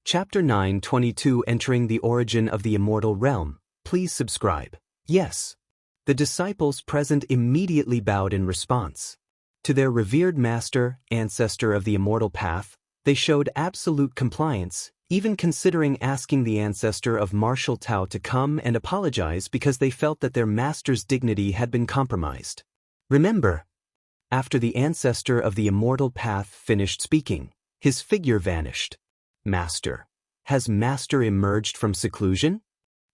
Chapter 9:22 Entering the Origin of the Immortal Realm. Please subscribe. Yes. The disciples present immediately bowed in response. To their revered master, ancestor of the immortal path, they showed absolute compliance, even considering asking the ancestor of martial Tao to come and apologize because they felt that their master's dignity had been compromised. Remember, after the ancestor of the immortal path finished speaking, his figure vanished. Master. Has Master emerged from seclusion?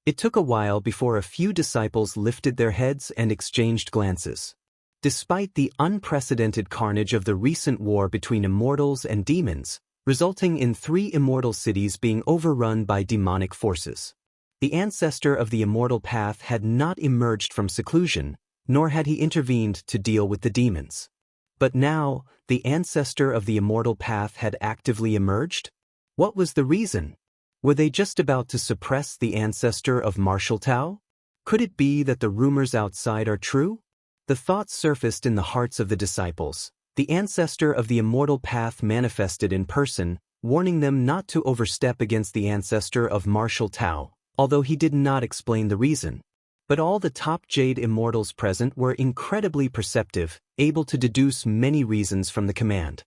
It took a while before a few disciples lifted their heads and exchanged glances. Despite the unprecedented carnage of the recent war between immortals and demons, resulting in 3 immortal cities being overrun by demonic forces, the ancestor of the immortal path had not emerged from seclusion, nor had he intervened to deal with the demons. But now, the ancestor of the immortal path had actively emerged? What was the reason? Were they just about to suppress the ancestor of martial Tao? Could it be that the rumors outside are true? The thought surfaced in the hearts of the disciples. The ancestor of the immortal path manifested in person, warning them not to overstep against the ancestor of martial Tao, although he did not explain the reason. But all the top Jade immortals present were incredibly perceptive, able to deduce many reasons from the command.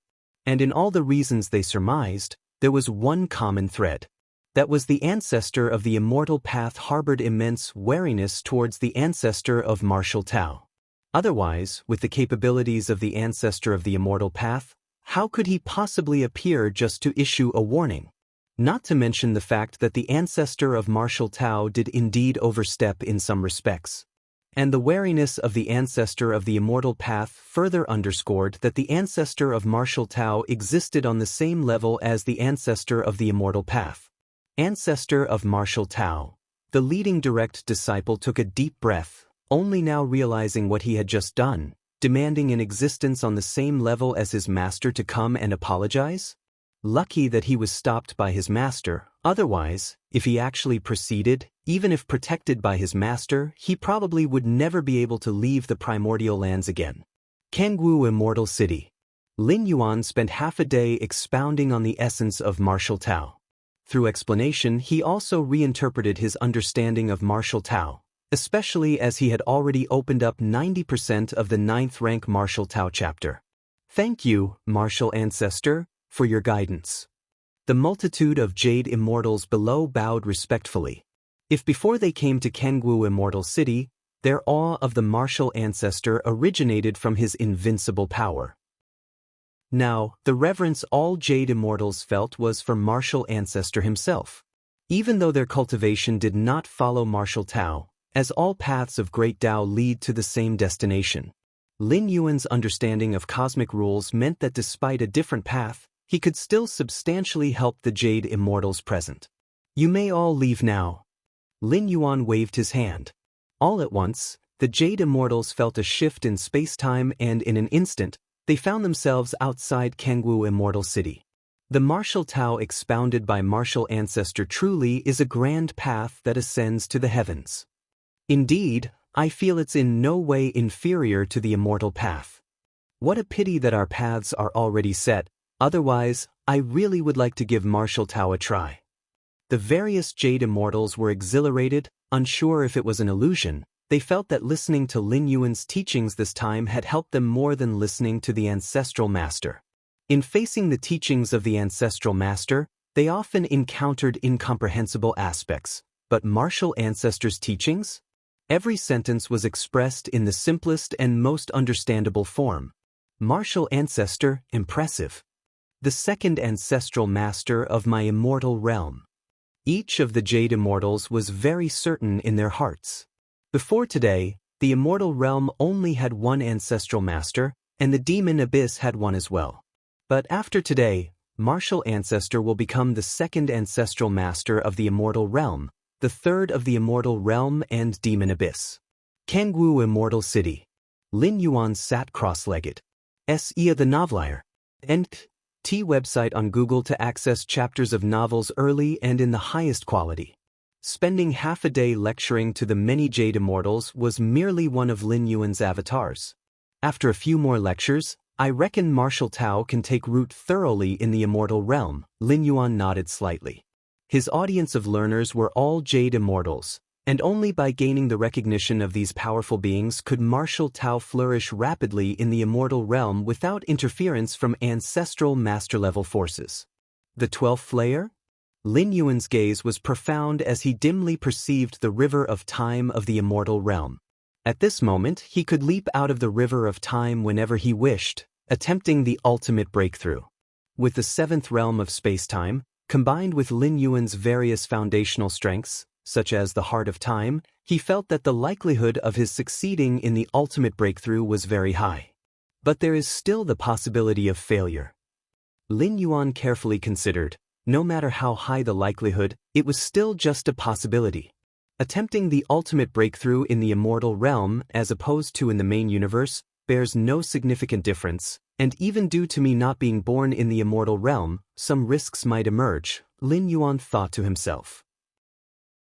And in all the reasons they surmised, there was one common thread. That was the ancestor of the immortal path harbored immense wariness towards the ancestor of martial Tao. Otherwise, with the capabilities of the ancestor of the immortal path, how could he possibly appear just to issue a warning? Not to mention the fact that the ancestor of martial Tao did indeed overstep in some respects. And the wariness of the ancestor of the immortal path further underscored that the ancestor of martial Tao existed on the same level as the ancestor of the immortal path. Ancestor of martial Tao. The leading direct disciple took a deep breath, only now realizing what he had just done, demanding an existence on the same level as his master to come and apologize? Lucky that he was stopped by his master, otherwise, if he actually proceeded, even if protected by his master, he probably would never be able to leave the primordial lands again. Kangwu Immortal City. Lin Yuan spent half a day expounding on the essence of martial Tao. Through explanation, he also reinterpreted his understanding of martial Tao, especially as he had already opened up 90% of the 9th rank martial Tao chapter. Thank you, martial ancestor, for your guidance. The multitude of Jade immortals below bowed respectfully. If before they came to Kangwu Immortal City, their awe of the martial ancestor originated from his invincible power, now, the reverence all Jade immortals felt was for martial ancestor himself. Even though their cultivation did not follow martial Tao, as all paths of great Tao lead to the same destination. Lin Yuan's understanding of cosmic rules meant that despite a different path, he could still substantially help the Jade immortals present. You may all leave now. Lin Yuan waved his hand. All at once, the Jade immortals felt a shift in space-time, and in an instant, they found themselves outside Kangwu Immortal City. The martial Tao expounded by martial ancestor truly is a grand path that ascends to the heavens. Indeed, I feel it's in no way inferior to the immortal path. What a pity that our paths are already set, otherwise, I really would like to give martial Tao a try. The various Jade immortals were exhilarated, unsure if it was an illusion. They felt that listening to Lin Yuan's teachings this time had helped them more than listening to the ancestral master. In facing the teachings of the ancestral master, they often encountered incomprehensible aspects, but martial ancestor's teachings? Every sentence was expressed in the simplest and most understandable form. Martial ancestor, impressive. The second ancestral master of my immortal realm. Each of the Jade immortals was very certain in their hearts. Before today, the immortal realm only had one ancestral master, and the demon abyss had one as well. But after today, martial ancestor will become the second ancestral master of the immortal realm, the third of the immortal realm and demon abyss. Kangwu Immortal City. Lin Yuan sat cross-legged. Se the Novelier. T website on Google to access chapters of novels early and in the highest quality. Spending half a day lecturing to the many Jade immortals was merely one of Lin Yuan's avatars. After a few more lectures, I reckon martial Tao can take root thoroughly in the immortal realm. Lin Yuan nodded slightly. His audience of learners were all Jade Immortals, and only by gaining the recognition of these powerful beings could martial Tao flourish rapidly in the immortal realm without interference from ancestral master-level forces. The 12th layer? Lin Yuan's gaze was profound as he dimly perceived the river of time of the immortal realm. At this moment, he could leap out of the river of time whenever he wished, attempting the ultimate breakthrough. With the 7th realm of space-time, combined with Lin Yuan's various foundational strengths, such as the heart of time, he felt that the likelihood of his succeeding in the ultimate breakthrough was very high. But there is still the possibility of failure. Lin Yuan carefully considered, no matter how high the likelihood, it was still just a possibility. Attempting the ultimate breakthrough in the immortal realm as opposed to in the main universe bears no significant difference, and even due to me not being born in the immortal realm, some risks might emerge, Lin Yuan thought to himself.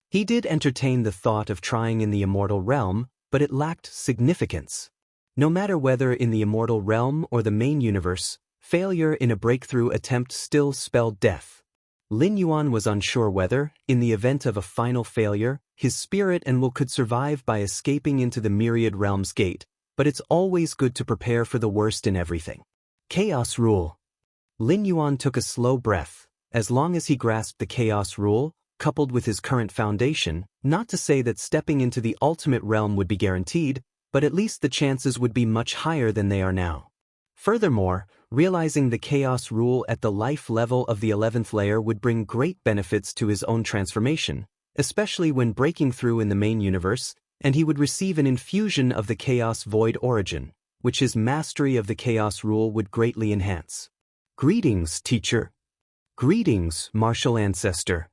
He did entertain the thought of trying in the immortal realm, but it lacked significance. No matter whether in the immortal realm or the main universe, failure in a breakthrough attempt still spelled death. Lin Yuan was unsure whether, in the event of a final failure, his spirit and will could survive by escaping into the myriad realms gate, but it's always good to prepare for the worst in everything. Chaos rule. Lin Yuan took a slow breath. As long as he grasped the chaos rule, coupled with his current foundation, not to say that stepping into the ultimate realm would be guaranteed, but at least the chances would be much higher than they are now. Furthermore, realizing the chaos rule at the life level of the 11th layer would bring great benefits to his own transformation, especially when breaking through in the main universe, and he would receive an infusion of the chaos void origin, which his mastery of the chaos rule would greatly enhance. Greetings, teacher. Greetings, martial ancestor.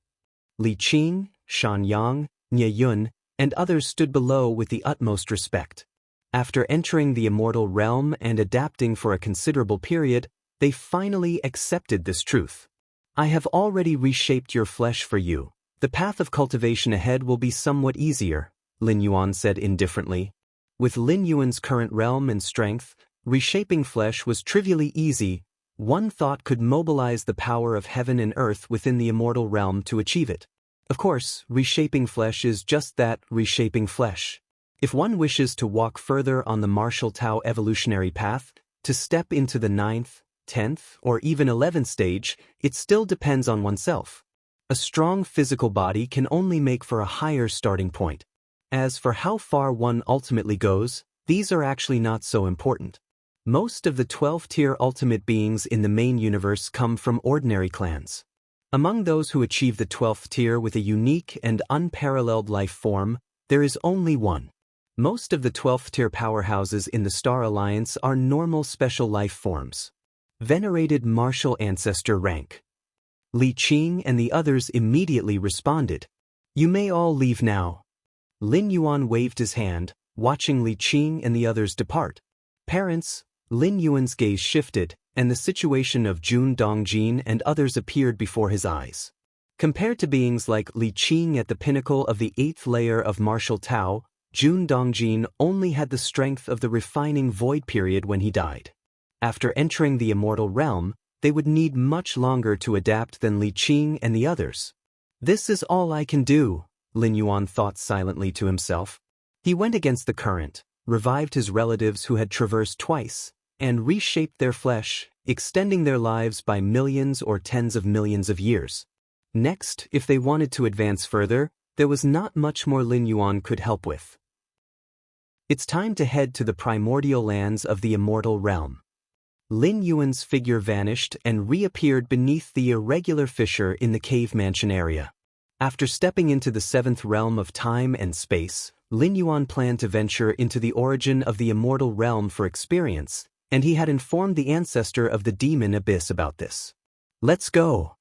Li Qing, Shan Yang, Nye Yun, and others stood below with the utmost respect. After entering the immortal realm and adapting for a considerable period, they finally accepted this truth. I have already reshaped your flesh for you. The path of cultivation ahead will be somewhat easier, Lin Yuan said indifferently. With Lin Yuan's current realm and strength, reshaping flesh was trivially easy. One thought could mobilize the power of heaven and earth within the immortal realm to achieve it. Of course, reshaping flesh is just that, reshaping flesh. If one wishes to walk further on the martial Tao evolutionary path, to step into the 9th, 10th, or even 11th stage, it still depends on oneself. A strong physical body can only make for a higher starting point. As for how far one ultimately goes, these are actually not so important. Most of the 12th-tier ultimate beings in the main universe come from ordinary clans. Among those who achieve the 12th tier with a unique and unparalleled life form, there is only one. Most of the 12th tier powerhouses in the Star Alliance are normal special life forms. Venerated martial ancestor rank. Li Qing and the others immediately responded. You may all leave now. Lin Yuan waved his hand, watching Li Qing and the others depart. Parents, Lin Yuan's gaze shifted, and the situation of Jun Dongjin and others appeared before his eyes. Compared to beings like Li Qing at the pinnacle of the 8th layer of martial Tao, Jun Dongjin only had the strength of the refining void period when he died. After entering the immortal realm, they would need much longer to adapt than Li Qing and the others. This is all I can do, Lin Yuan thought silently to himself. He went against the current, revived his relatives who had traversed twice, and reshaped their flesh, extending their lives by millions or tens of millions of years. Next, if they wanted to advance further, there was not much more Lin Yuan could help with. It's time to head to the primordial lands of the immortal realm. Lin Yuan's figure vanished and reappeared beneath the irregular fissure in the cave mansion area. After stepping into the 7th realm of time and space, Lin Yuan planned to venture into the origin of the immortal realm for experience, and he had informed the ancestor of the demon abyss about this. Let's go!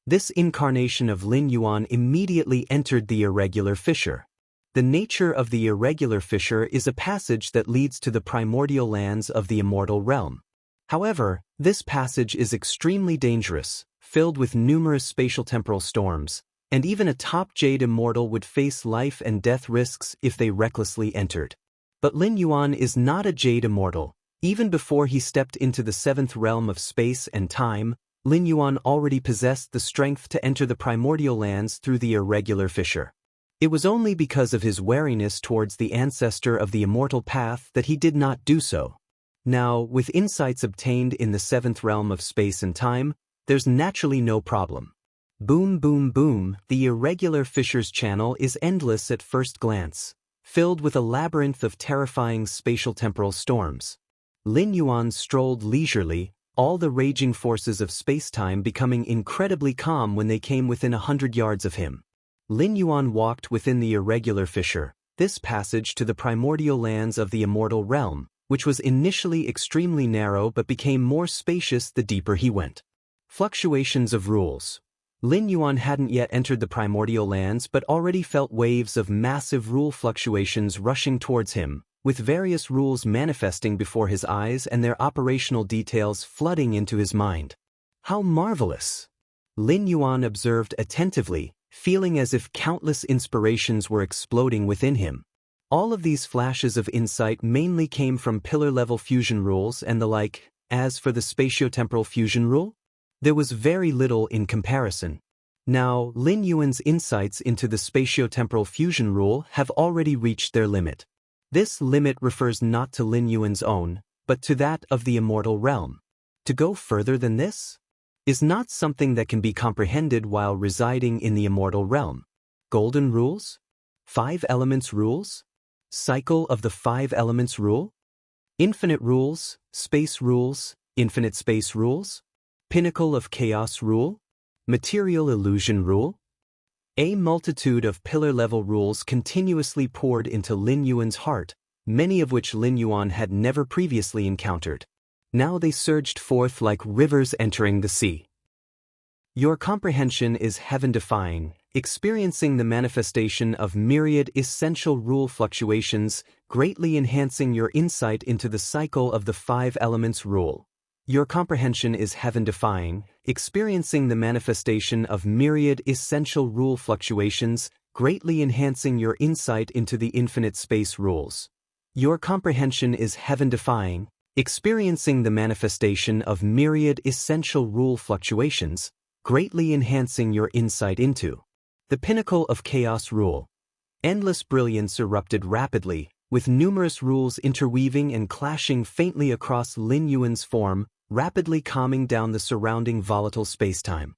This incarnation of Lin Yuan immediately entered the irregular fissure. The nature of the irregular fissure is a passage that leads to the primordial lands of the immortal realm. However, this passage is extremely dangerous, filled with numerous spatial-temporal storms, and even a top Jade Immortal would face life and death risks if they recklessly entered. But Lin Yuan is not a Jade Immortal. Even before he stepped into the 7th realm of space and time, Lin Yuan already possessed the strength to enter the primordial lands through the irregular fissure. It was only because of his wariness towards the ancestor of the immortal path that he did not do so. Now, with insights obtained in the seventh realm of space and time, there's naturally no problem. Boom boom boom, the irregular fissure's channel is endless at first glance, filled with a labyrinth of terrifying spatial-temporal storms. Lin Yuan strolled leisurely, all the raging forces of space-time becoming incredibly calm when they came within 100 yards of him. Lin Yuan walked within the irregular fissure, this passage to the primordial lands of the immortal realm, which was initially extremely narrow but became more spacious the deeper he went. Fluctuations of rules. Lin Yuan hadn't yet entered the primordial lands but already felt waves of massive rule fluctuations rushing towards him, with various rules manifesting before his eyes and their operational details flooding into his mind. How marvelous! Lin Yuan observed attentively, feeling as if countless inspirations were exploding within him. All of these flashes of insight mainly came from pillar-level fusion rules and the like. As for the spatiotemporal fusion rule, there was very little in comparison. Now, Lin Yuan's insights into the spatiotemporal fusion rule have already reached their limit. This limit refers not to Lin Yuan's own, but to that of the immortal realm. To go further than this is not something that can be comprehended while residing in the immortal realm. Golden rules? 5 elements rules? Cycle of the 5 elements rule? Infinite rules, space rules, infinite space rules? Pinnacle of chaos rule? Material illusion rule? A multitude of pillar-level rules continuously poured into Lin Yuan's heart, many of which Lin Yuan had never previously encountered. Now they surged forth like rivers entering the sea. Your comprehension is heaven-defying, experiencing the manifestation of myriad essential rule fluctuations, greatly enhancing your insight into the cycle of the 5 elements rule. Your comprehension is heaven-defying, experiencing the manifestation of myriad essential rule fluctuations, greatly enhancing your insight into the infinite space rules. Your comprehension is heaven-defying, experiencing the manifestation of myriad essential rule fluctuations, greatly enhancing your insight into the pinnacle of chaos rule. Endless brilliance erupted rapidly, with numerous rules interweaving and clashing faintly across Lin Yuan's form, rapidly calming down the surrounding volatile spacetime.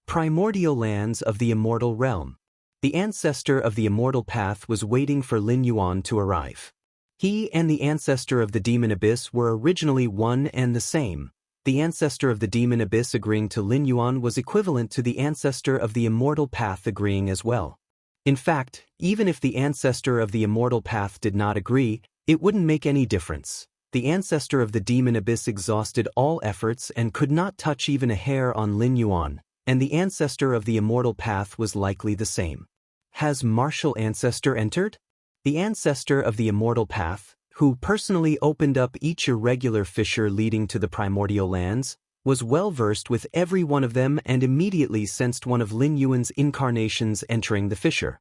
Primordial lands of the immortal realm. The ancestor of the immortal path was waiting for Lin Yuan to arrive. He and the ancestor of the demon abyss were originally one and the same. The ancestor of the demon abyss agreeing to Lin Yuan was equivalent to the ancestor of the immortal path agreeing as well. In fact, even if the ancestor of the immortal path did not agree, it wouldn't make any difference. The ancestor of the demon abyss exhausted all efforts and could not touch even a hair on Lin Yuan, and the ancestor of the immortal path was likely the same. Has martial ancestor entered? The ancestor of the immortal path, who personally opened up each irregular fissure leading to the primordial lands, was well versed with every one of them and immediately sensed one of Lin Yuan's incarnations entering the fissure.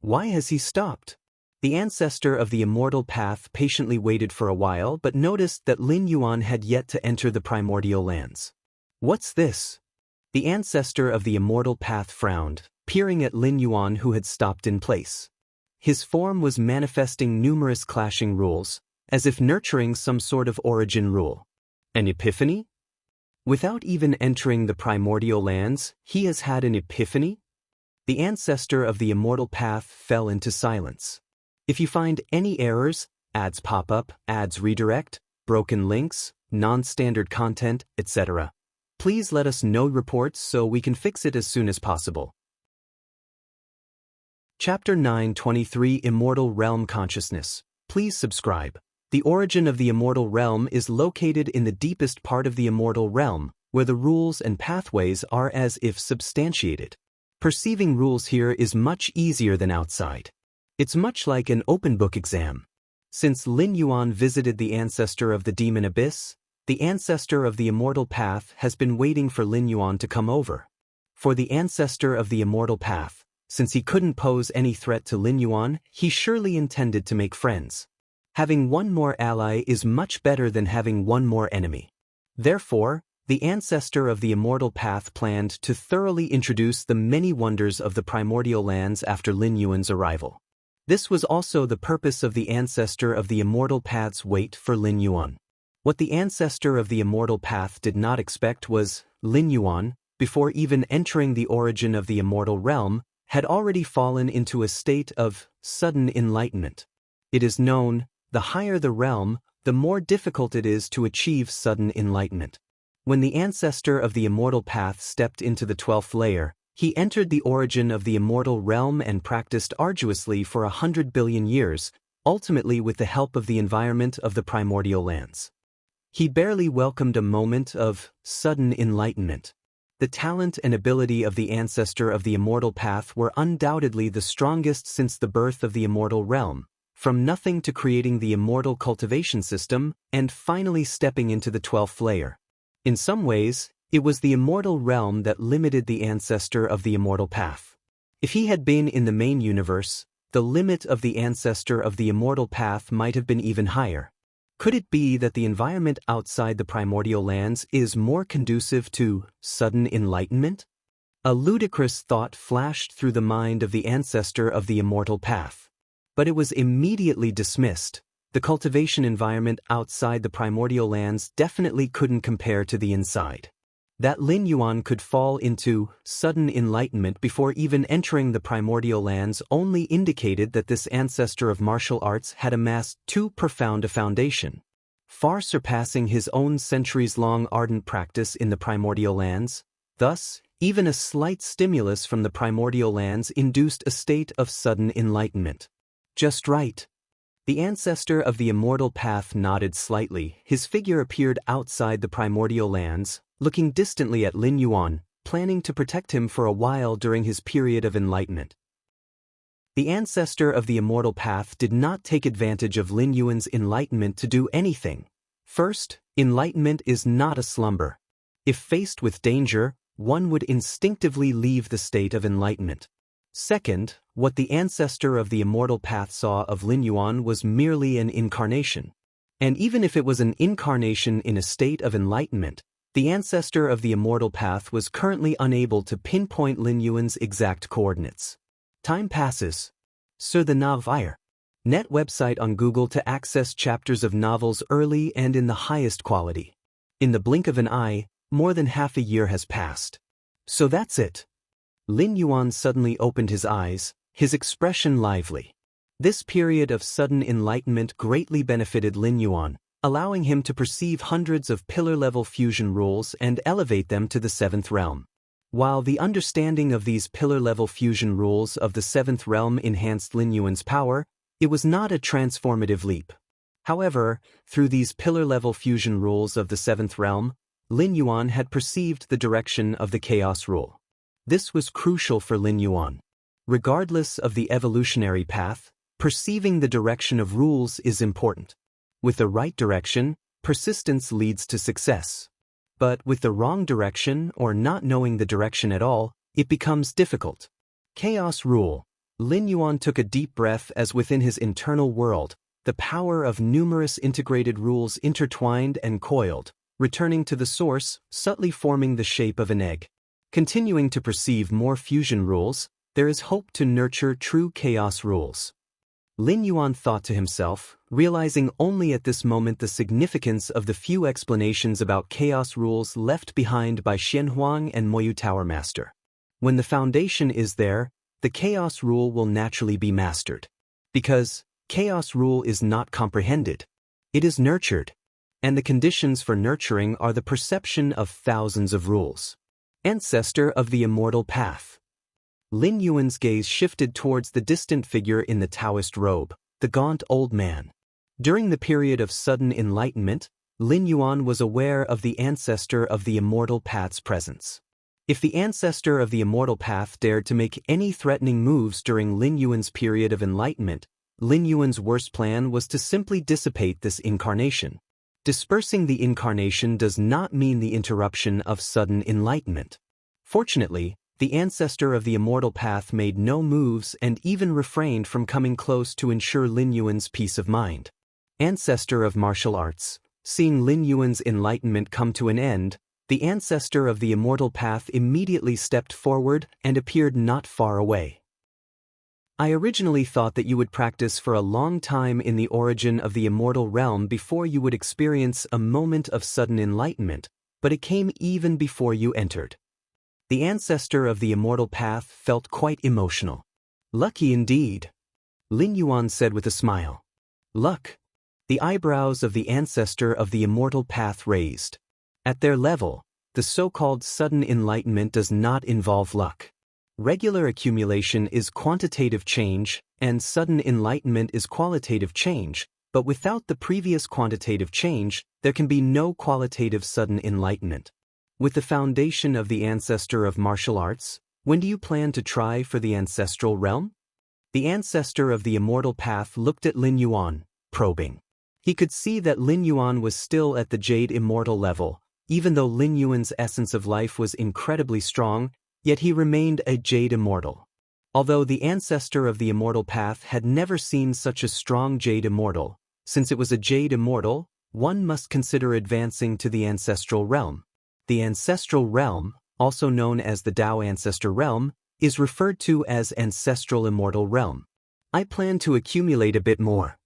Why has he stopped? The ancestor of the immortal path patiently waited for a while but noticed that Lin Yuan had yet to enter the primordial lands. What's this? The ancestor of the immortal path frowned, peering at Lin Yuan who had stopped in place. His form was manifesting numerous clashing rules, as if nurturing some sort of origin rule. An epiphany? Without even entering the primordial lands, he has had an epiphany? The ancestor of the immortal path fell into silence. If you find any errors, ads pop up, ads redirect, broken links, non-standard content, etc., please let us know reports so we can fix it as soon as possible. Chapter 923 Immortal Realm Consciousness. Please subscribe. The origin of the immortal realm is located in the deepest part of the immortal realm, where the rules and pathways are as if substantiated. Perceiving rules here is much easier than outside. It's much like an open book exam. Since Lin Yuan visited the ancestor of the demon abyss, the ancestor of the immortal path has been waiting for Lin Yuan to come over. For the ancestor of the immortal path, since he couldn't pose any threat to Lin Yuan, he surely intended to make friends. Having one more ally is much better than having one more enemy. Therefore, The ancestor of the immortal path planned to thoroughly introduce the many wonders of the primordial lands after Lin Yuan's arrival. This was also the purpose of the ancestor of the immortal path's wait for Lin Yuan. What the ancestor of the immortal path did not expect was Lin Yuan, before even entering the origin of the immortal realm, had already fallen into a state of sudden enlightenment. It is known, the higher the realm, the more difficult it is to achieve sudden enlightenment. When the ancestor of the immortal path stepped into the 12th layer, he entered the origin of the immortal realm and practiced arduously for 100 billion years, ultimately with the help of the environment of the primordial lands. He barely welcomed a moment of sudden enlightenment. The talent and ability of the ancestor of the immortal path were undoubtedly the strongest since the birth of the immortal realm, from nothing to creating the immortal cultivation system and finally stepping into the 12th layer. In some ways, it was the immortal realm that limited the ancestor of the immortal path. If he had been in the main universe, the limit of the ancestor of the immortal path might have been even higher. Could it be that the environment outside the primordial lands is more conducive to sudden enlightenment? A ludicrous thought flashed through the mind of the ancestor of the immortal path. But it was immediately dismissed. The cultivation environment outside the primordial lands definitely couldn't compare to the inside. That Lin Yuan could fall into sudden enlightenment before even entering the primordial lands only indicated that this ancestor of martial arts had amassed too profound a foundation, far surpassing his own centuries-long ardent practice in the primordial lands. Thus, even a slight stimulus from the primordial lands induced a state of sudden enlightenment. Just right. The ancestor of the immortal path nodded slightly. His figure appeared outside the primordial lands, looking distantly at Lin Yuan, planning to protect him for a while during his period of enlightenment. The ancestor of the immortal path did not take advantage of Lin Yuan's enlightenment to do anything. First, enlightenment is not a slumber. If faced with danger, one would instinctively leave the state of enlightenment. Second, what the ancestor of the immortal path saw of Lin Yuan was merely an incarnation. And even if it was an incarnation in a state of enlightenment, the ancestor of the immortal path was currently unable to pinpoint Lin Yuan's exact coordinates. Time passes. Sur the Navire. Net website on Google to access chapters of novels early and in the highest quality. In the blink of an eye, more than half a year has passed. So that's it. Lin Yuan suddenly opened his eyes, his expression lively. This period of sudden enlightenment greatly benefited Lin Yuan, allowing him to perceive hundreds of pillar-level fusion rules and elevate them to the 7th realm. While the understanding of these pillar-level fusion rules of the 7th realm enhanced Lin Yuan's power, it was not a transformative leap. However, through these pillar-level fusion rules of the 7th realm, Lin Yuan had perceived the direction of the chaos rule. This was crucial for Lin Yuan. Regardless of the evolutionary path, perceiving the direction of rules is important. With the right direction, persistence leads to success. But with the wrong direction or not knowing the direction at all, it becomes difficult. Chaos rule. Lin Yuan took a deep breath as within his internal world, the power of numerous integrated rules intertwined and coiled, returning to the source, subtly forming the shape of an egg. Continuing to perceive more fusion rules, there is hope to nurture true chaos rules. Lin Yuan thought to himself, realizing only at this moment the significance of the few explanations about chaos rules left behind by Xian Huang and Moyu Tower Master. When the foundation is there, the chaos rule will naturally be mastered. Because chaos rule is not comprehended, it is nurtured. And the conditions for nurturing are the perception of thousands of rules. Ancestor of the immortal path. Lin Yuan's gaze shifted towards the distant figure in the Taoist robe, the gaunt old man. During the period of sudden enlightenment, Lin Yuan was aware of the ancestor of the immortal path's presence. If the ancestor of the immortal path dared to make any threatening moves during Lin Yuan's period of enlightenment, Lin Yuan's worst plan was to simply dissipate this incarnation. Dispersing the incarnation does not mean the interruption of sudden enlightenment. Fortunately, the ancestor of the immortal path made no moves and even refrained from coming close to ensure Lin Yuan's peace of mind. Ancestor of martial arts. Seeing Lin Yuan's enlightenment come to an end, The ancestor of the immortal path immediately stepped forward and appeared not far away. I originally thought that you would practice for a long time in the origin of the immortal realm before you would experience a moment of sudden enlightenment, but it came even before you entered. The ancestor of the immortal path felt quite emotional. Lucky indeed, Lin Yuan said with a smile. Luck? The eyebrows of the ancestor of the immortal path raised. At their level, the so-called sudden enlightenment does not involve luck. Regular accumulation is quantitative change, and sudden enlightenment is qualitative change, but without the previous quantitative change, there can be no qualitative sudden enlightenment. With the foundation of the ancestor of martial arts, when do you plan to try for the ancestral realm? The ancestor of the immortal path looked at Lin Yuan, probing. He could see that Lin Yuan was still at the Jade Immortal level. Even though Lin Yuan's essence of life was incredibly strong, yet he remained a Jade Immortal. Although the ancestor of the immortal path had never seen such a strong Jade Immortal, since it was a Jade Immortal, one must consider advancing to the ancestral realm. The ancestral realm, also known as the Tao Ancestor Realm, is referred to as Ancestral Immortal Realm. I plan to accumulate a bit more.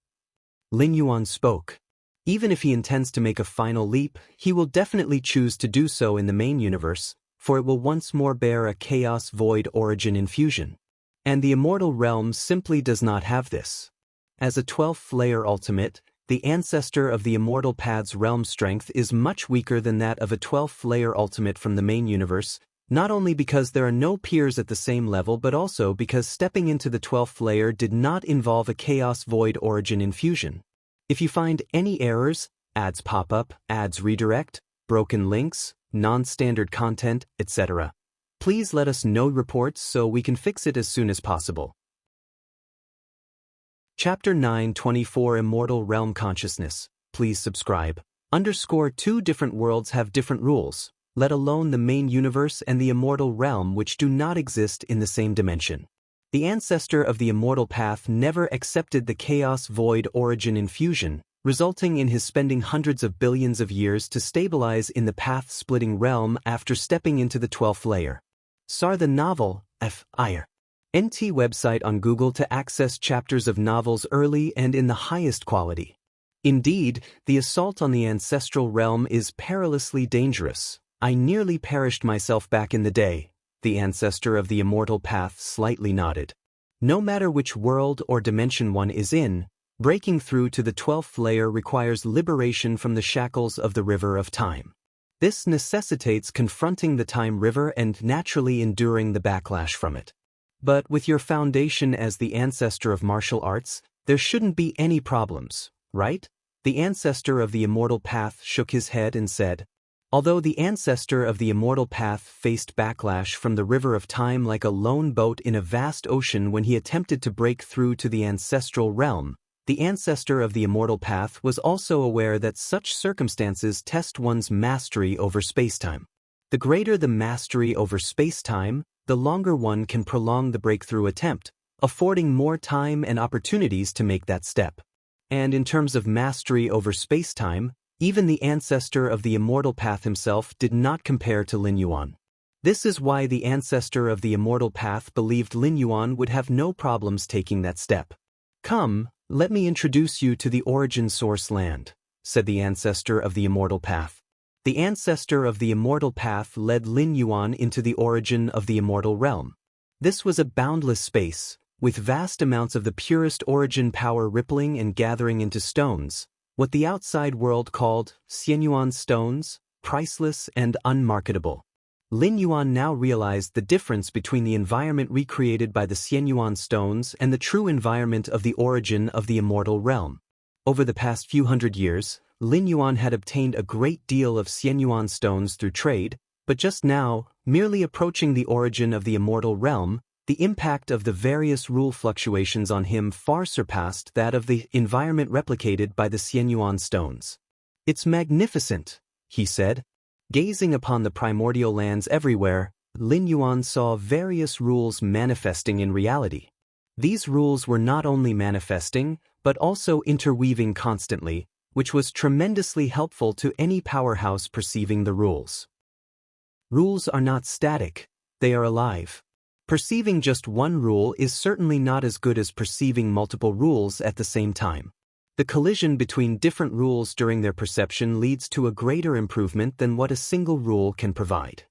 Lin Yuan spoke. Even if he intends to make a final leap, he will definitely choose to do so in the main universe, for it will once more bear a chaos void origin infusion. And the immortal realm simply does not have this. As a 12th layer ultimate, the ancestor of the immortal path's realm strength is much weaker than that of a 12th layer ultimate from the main universe, not only because there are no peers at the same level but also because stepping into the 12th layer did not involve a chaos void origin infusion. If you find any errors, ads pop up, ads redirect, broken links, non-standard content, etc., please let us know reports so we can fix it as soon as possible. Chapter 924 Immortal Realm Consciousness. Please subscribe. Two different worlds have different rules, let alone the main universe and the immortal realm, which do not exist in the same dimension. The ancestor of the immortal path never accepted the chaos void origin infusion, resulting in his spending hundreds of billions of years to stabilize in the path-splitting realm after stepping into the 12th layer. Sar the novel, F.I.R. NT website on Google to access chapters of novels early and in the highest quality. Indeed, the assault on the ancestral realm is perilously dangerous. I nearly perished myself back in the day. The ancestor of the immortal path slightly nodded. No matter which world or dimension one is in, breaking through to the 12th layer requires liberation from the shackles of the river of time. This necessitates confronting the time river and naturally enduring the backlash from it. But with your foundation as the ancestor of martial arts, there shouldn't be any problems, right? The ancestor of the immortal path shook his head and said, although the ancestor of the immortal path faced backlash from the river of time like a lone boat in a vast ocean when he attempted to break through to the ancestral realm, the ancestor of the immortal path was also aware that such circumstances test one's mastery over spacetime. The greater the mastery over spacetime, the longer one can prolong the breakthrough attempt, affording more time and opportunities to make that step. And in terms of mastery over spacetime, even the ancestor of the immortal path himself did not compare to Lin Yuan. This is why the ancestor of the immortal path believed Lin Yuan would have no problems taking that step. Come, let me introduce you to the origin source land, said the ancestor of the immortal path. The ancestor of the immortal path led Lin Yuan into the origin of the immortal realm. This was a boundless space, with vast amounts of the purest origin power rippling and gathering into stones, what the outside world called Xianyuan stones, priceless and unmarketable. Lin Yuan now realized the difference between the environment recreated by the Xianyuan stones and the true environment of the origin of the immortal realm. Over the past few hundred years, Lin Yuan had obtained a great deal of Xianyuan stones through trade, but just now, merely approaching the origin of the immortal realm, the impact of the various rule fluctuations on him far surpassed that of the environment replicated by the Xianyuan stones. It's magnificent, he said. Gazing upon the primordial lands everywhere, Lin Yuan saw various rules manifesting in reality. These rules were not only manifesting, but also interweaving constantly, which was tremendously helpful to any powerhouse perceiving the rules. Rules are not static, they are alive. Perceiving just one rule is certainly not as good as perceiving multiple rules at the same time. The collision between different rules during their perception leads to a greater improvement than what a single rule can provide.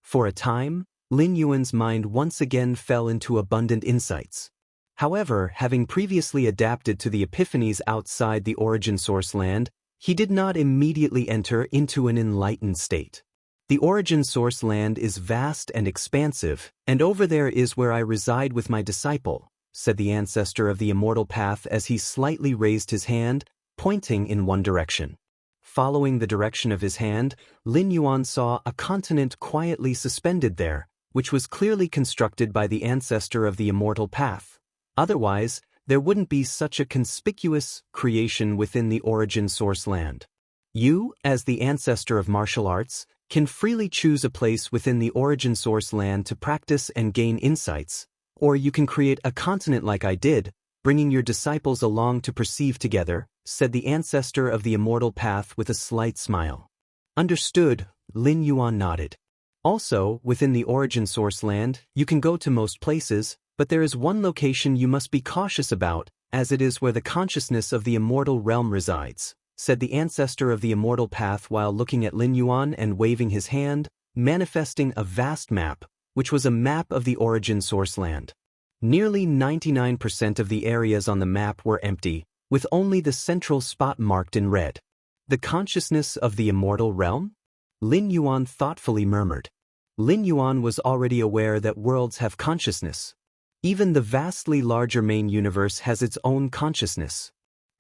For a time, Lin Yuan's mind once again fell into abundant insights. However, having previously adapted to the epiphanies outside the origin source land, he did not immediately enter into an enlightened state. The origin source land is vast and expansive, and over there is where I reside with my disciple, said the ancestor of the immortal path as he slightly raised his hand, pointing in one direction. Following the direction of his hand, Lin Yuan saw a continent quietly suspended there, which was clearly constructed by the ancestor of the immortal path. Otherwise, there wouldn't be such a conspicuous creation within the origin source land. You, as the ancestor of martial arts, can freely choose a place within the origin source land to practice and gain insights, or you can create a continent like I did, bringing your disciples along to perceive together, said the ancestor of the immortal path with a slight smile. Understood, Lin Yuan nodded. Also, within the origin source land, you can go to most places, but there is one location you must be cautious about, as it is where the consciousness of the immortal realm resides, said the ancestor of the immortal path while looking at Lin Yuan and waving his hand, manifesting a vast map, which was a map of the origin source land. Nearly 99% of the areas on the map were empty, with only the central spot marked in red. The consciousness of the immortal realm? Lin Yuan thoughtfully murmured. Lin Yuan was already aware that worlds have consciousness. Even the vastly larger main universe has its own consciousness.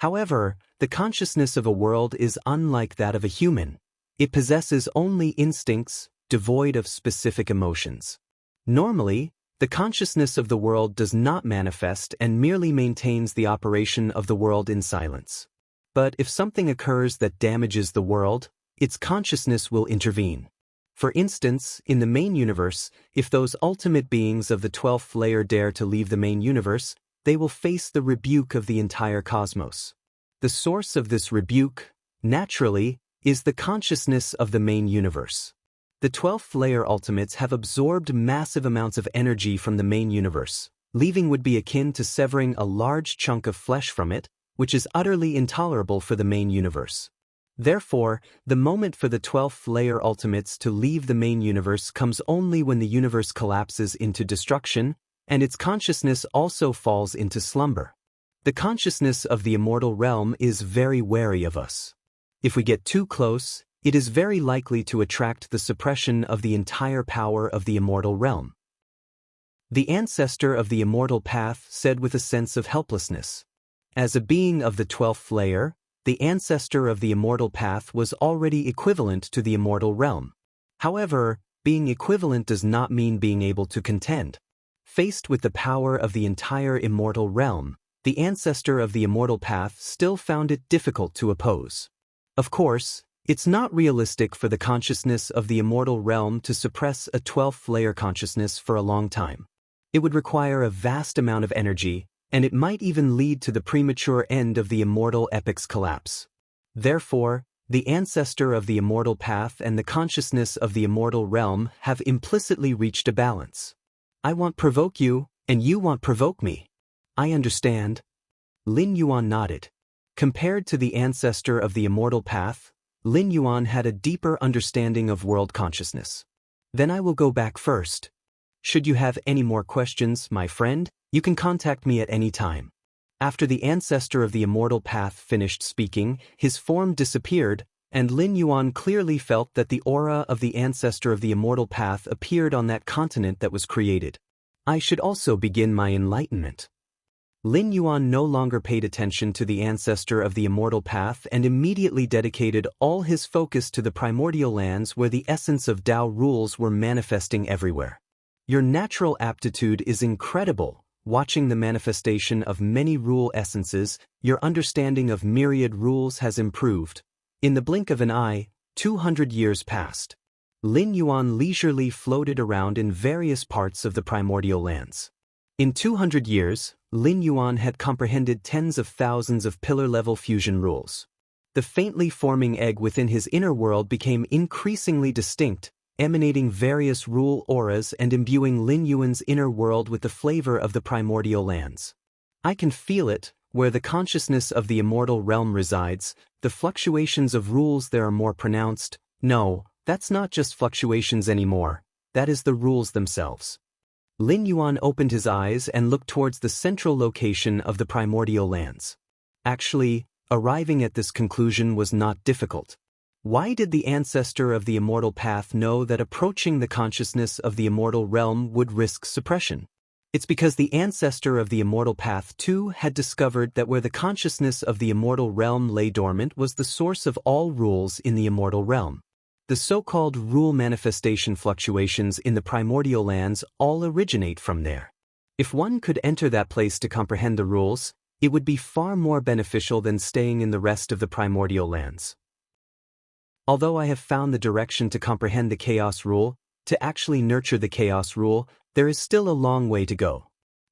However, the consciousness of a world is unlike that of a human. It possesses only instincts, devoid of specific emotions. Normally, the consciousness of the world does not manifest and merely maintains the operation of the world in silence. But if something occurs that damages the world, its consciousness will intervene. For instance, in the main universe, if those ultimate beings of the 12th layer dare to leave the main universe, they will face the rebuke of the entire cosmos. The source of this rebuke, naturally, is the consciousness of the main universe. The 12th layer ultimates have absorbed massive amounts of energy from the main universe. Leaving would be akin to severing a large chunk of flesh from it, which is utterly intolerable for the main universe. Therefore, the moment for the 12th layer ultimates to leave the main universe comes only when the universe collapses into destruction, and its consciousness also falls into slumber. The consciousness of the immortal realm is very wary of us. If we get too close, it is very likely to attract the suppression of the entire power of the immortal realm. The ancestor of the immortal path said with a sense of helplessness. As a being of the 12th layer, the ancestor of the immortal path was already equivalent to the immortal realm. However, being equivalent does not mean being able to contend. Faced with the power of the entire immortal realm, the ancestor of the immortal path still found it difficult to oppose. Of course, it's not realistic for the consciousness of the immortal realm to suppress a 12th layer consciousness for a long time. It would require a vast amount of energy, and it might even lead to the premature end of the immortal epic's collapse. Therefore, the ancestor of the immortal path and the consciousness of the immortal realm have implicitly reached a balance. I want provoke you, and you want provoke me. I understand. Lin Yuan nodded. Compared to the ancestor of the immortal path, Lin Yuan had a deeper understanding of world consciousness. Then I will go back first. Should you have any more questions, my friend, you can contact me at any time. After the ancestor of the immortal path finished speaking, his form disappeared, and Lin Yuan clearly felt that the aura of the ancestor of the immortal path appeared on that continent that was created. I should also begin my enlightenment. Lin Yuan no longer paid attention to the ancestor of the immortal path and immediately dedicated all his focus to the primordial lands where the essence of Tao rules were manifesting everywhere. Your natural aptitude is incredible. Watching the manifestation of many rule essences, your understanding of myriad rules has improved. In the blink of an eye, 200 years passed. Lin Yuan leisurely floated around in various parts of the primordial lands. In 200 years, Lin Yuan had comprehended tens of thousands of pillar-level fusion rules. The faintly forming egg within his inner world became increasingly distinct, emanating various rule auras and imbuing Lin Yuan's inner world with the flavor of the primordial lands. I can feel it, where the consciousness of the immortal realm resides, the fluctuations of rules there are more pronounced. No, that's not just fluctuations anymore, that is the rules themselves. Lin Yuan opened his eyes and looked towards the central location of the primordial lands. Actually, arriving at this conclusion was not difficult. Why did the ancestor of the immortal path know that approaching the consciousness of the immortal realm would risk suppression? It's because the ancestor of the immortal path too had discovered that where the consciousness of the immortal realm lay dormant was the source of all rules in the immortal realm. The so-called rule manifestation fluctuations in the primordial lands all originate from there. If one could enter that place to comprehend the rules, it would be far more beneficial than staying in the rest of the primordial lands. Although I have found the direction to comprehend the chaos rule, to actually nurture the chaos rule, there is still a long way to go.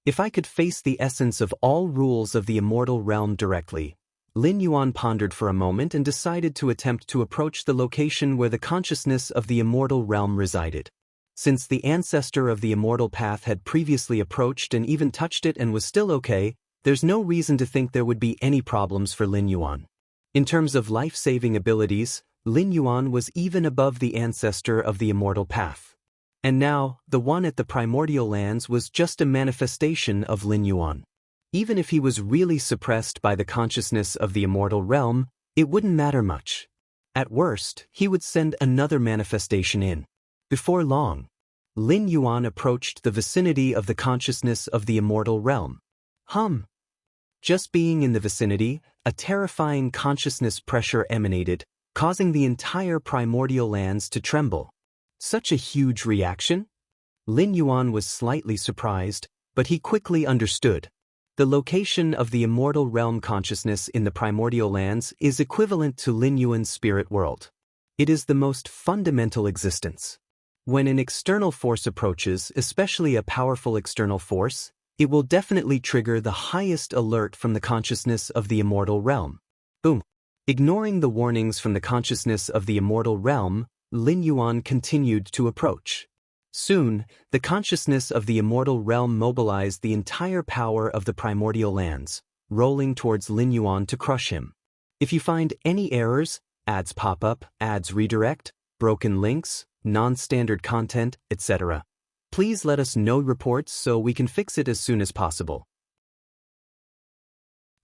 If I could face the essence of all rules of the immortal realm directly, Lin Yuan pondered for a moment and decided to attempt to approach the location where the consciousness of the immortal realm resided. Since the ancestor of the immortal path had previously approached and even touched it and was still okay, there's no reason to think there would be any problems for Lin Yuan. In terms of life-saving abilities, Lin Yuan was even above the ancestor of the immortal path. And now, the one at the primordial lands was just a manifestation of Lin Yuan. Even if he was really suppressed by the consciousness of the immortal realm, it wouldn't matter much. At worst, he would send another manifestation in. Before long, Lin Yuan approached the vicinity of the consciousness of the immortal realm. Just being in the vicinity, a terrifying consciousness pressure emanated, causing the entire primordial lands to tremble. Such a huge reaction? Lin Yuan was slightly surprised, but he quickly understood. The location of the immortal realm consciousness in the primordial lands is equivalent to Lin Yuan's spirit world. It is the most fundamental existence. When an external force approaches, especially a powerful external force, it will definitely trigger the highest alert from the consciousness of the immortal realm. Boom. Ignoring the warnings from the consciousness of the immortal realm, Lin Yuan continued to approach. Soon, the consciousness of the immortal realm mobilized the entire power of the primordial lands, rolling towards Lin Yuan to crush him. If you find any errors, ads pop up, ads redirect, broken links, non-standard content, etc., please let us know reports so we can fix it as soon as possible.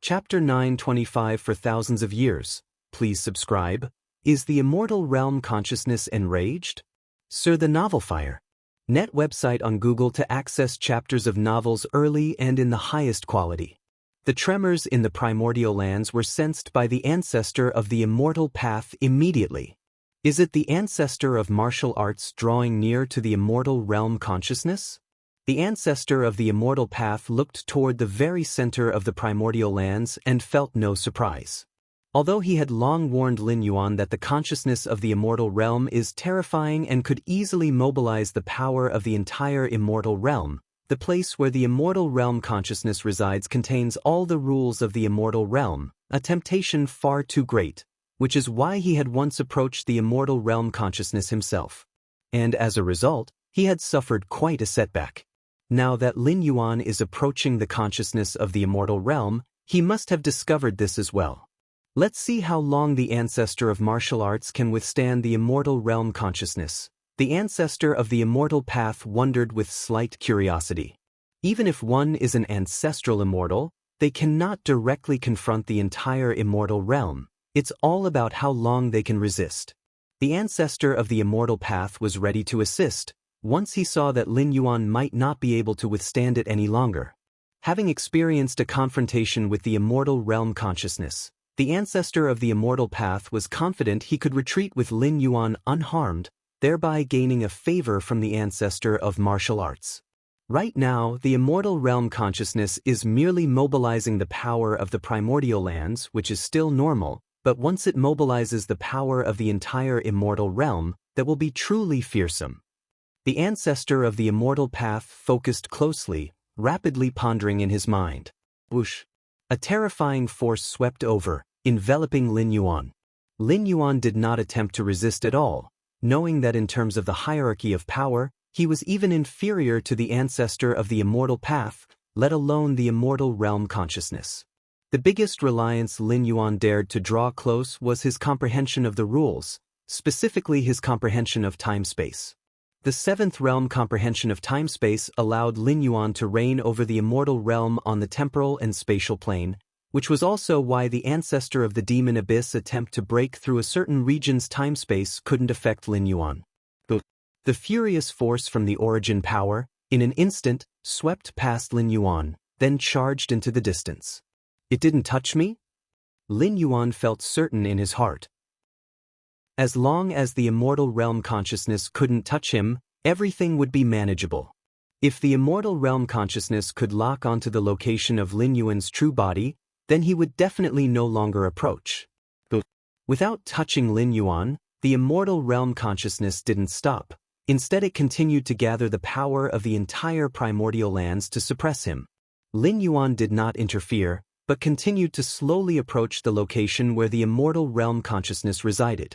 Chapter 925 For thousands of years, please subscribe. Is the immortal realm consciousness enraged? Sir the Novel Fire. Net website on Google to access chapters of novels early and in the highest quality. The tremors in the primordial lands were sensed by the ancestor of the immortal path immediately. Is it the ancestor of martial arts drawing near to the immortal realm consciousness? The ancestor of the immortal path looked toward the very center of the primordial lands and felt no surprise. Although he had long warned Lin Yuan that the consciousness of the immortal realm is terrifying and could easily mobilize the power of the entire immortal realm, the place where the immortal realm consciousness resides contains all the rules of the immortal realm, a temptation far too great, which is why he had once approached the immortal realm consciousness himself. And as a result, he had suffered quite a setback. Now that Lin Yuan is approaching the consciousness of the immortal realm, he must have discovered this as well. Let's see how long the ancestor of martial arts can withstand the immortal realm consciousness. The ancestor of the immortal path wondered with slight curiosity. Even if one is an ancestral immortal, they cannot directly confront the entire immortal realm. It's all about how long they can resist. The ancestor of the immortal path was ready to assist, once he saw that Lin Yuan might not be able to withstand it any longer. Having experienced a confrontation with the immortal realm consciousness, the ancestor of the immortal path was confident he could retreat with Lin Yuan unharmed, thereby gaining a favor from the ancestor of martial arts. Right now, the immortal realm consciousness is merely mobilizing the power of the primordial lands, which is still normal, but once it mobilizes the power of the entire immortal realm, that will be truly fearsome. The ancestor of the immortal path focused closely, rapidly pondering in his mind. Whoosh! A terrifying force swept over, enveloping Lin Yuan. Lin Yuan did not attempt to resist at all. knowing that in terms of the hierarchy of power, he was even inferior to the ancestor of the immortal path, let alone the immortal realm consciousness. The biggest reliance Lin Yuan dared to draw close was his comprehension of the rules, specifically his comprehension of time-space. The seventh realm comprehension of time-space allowed Lin Yuan to reign over the immortal realm on the temporal and spatial plane, which was also why the ancestor of the demon abyss attempt to break through a certain region's time-space couldn't affect Lin Yuan. The furious force from the origin power, in an instant, swept past Lin Yuan, then charged into the distance. It didn't touch me? Lin Yuan felt certain in his heart. As long as the immortal realm consciousness couldn't touch him, everything would be manageable. If the immortal realm consciousness could lock onto the location of Lin Yuan's true body, then he would definitely no longer approach. Without touching Lin Yuan, the immortal realm consciousness didn't stop. Instead, it continued to gather the power of the entire primordial lands to suppress him. Lin Yuan did not interfere, but continued to slowly approach the location where the immortal realm consciousness resided.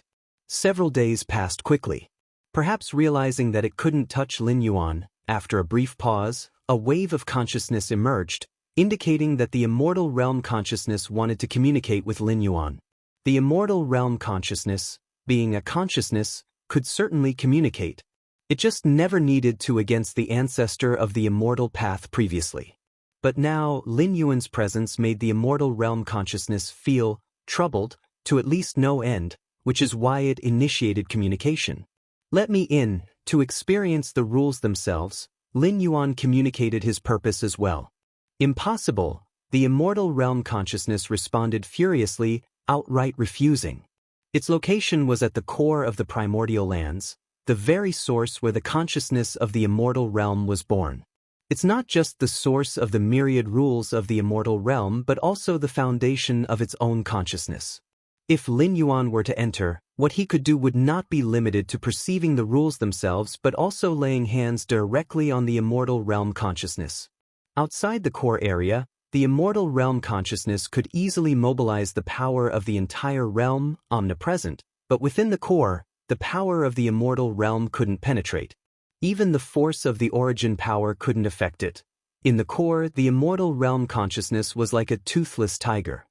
Several days passed quickly. Perhaps realizing that it couldn't touch Lin Yuan, after a brief pause, a wave of consciousness emerged, indicating that the immortal realm consciousness wanted to communicate with Lin Yuan. The immortal realm consciousness, being a consciousness, could certainly communicate. It just never needed to against the ancestor of the immortal path previously. But now, Lin Yuan's presence made the immortal realm consciousness feel troubled, to at least no end, which is why it initiated communication. Let me in, to experience the rules themselves. Lin Yuan communicated his purpose as well. Impossible, the immortal realm consciousness responded furiously, outright refusing. Its location was at the core of the primordial lands, the very source where the consciousness of the immortal realm was born. It's not just the source of the myriad rules of the immortal realm but also the foundation of its own consciousness. If Lin Yuan were to enter, what he could do would not be limited to perceiving the rules themselves but also laying hands directly on the immortal realm consciousness. Outside the core area, the immortal realm consciousness could easily mobilize the power of the entire realm, omnipresent, but within the core, the power of the immortal realm couldn't penetrate. Even the force of the origin power couldn't affect it. In the core, the immortal realm consciousness was like a toothless tiger.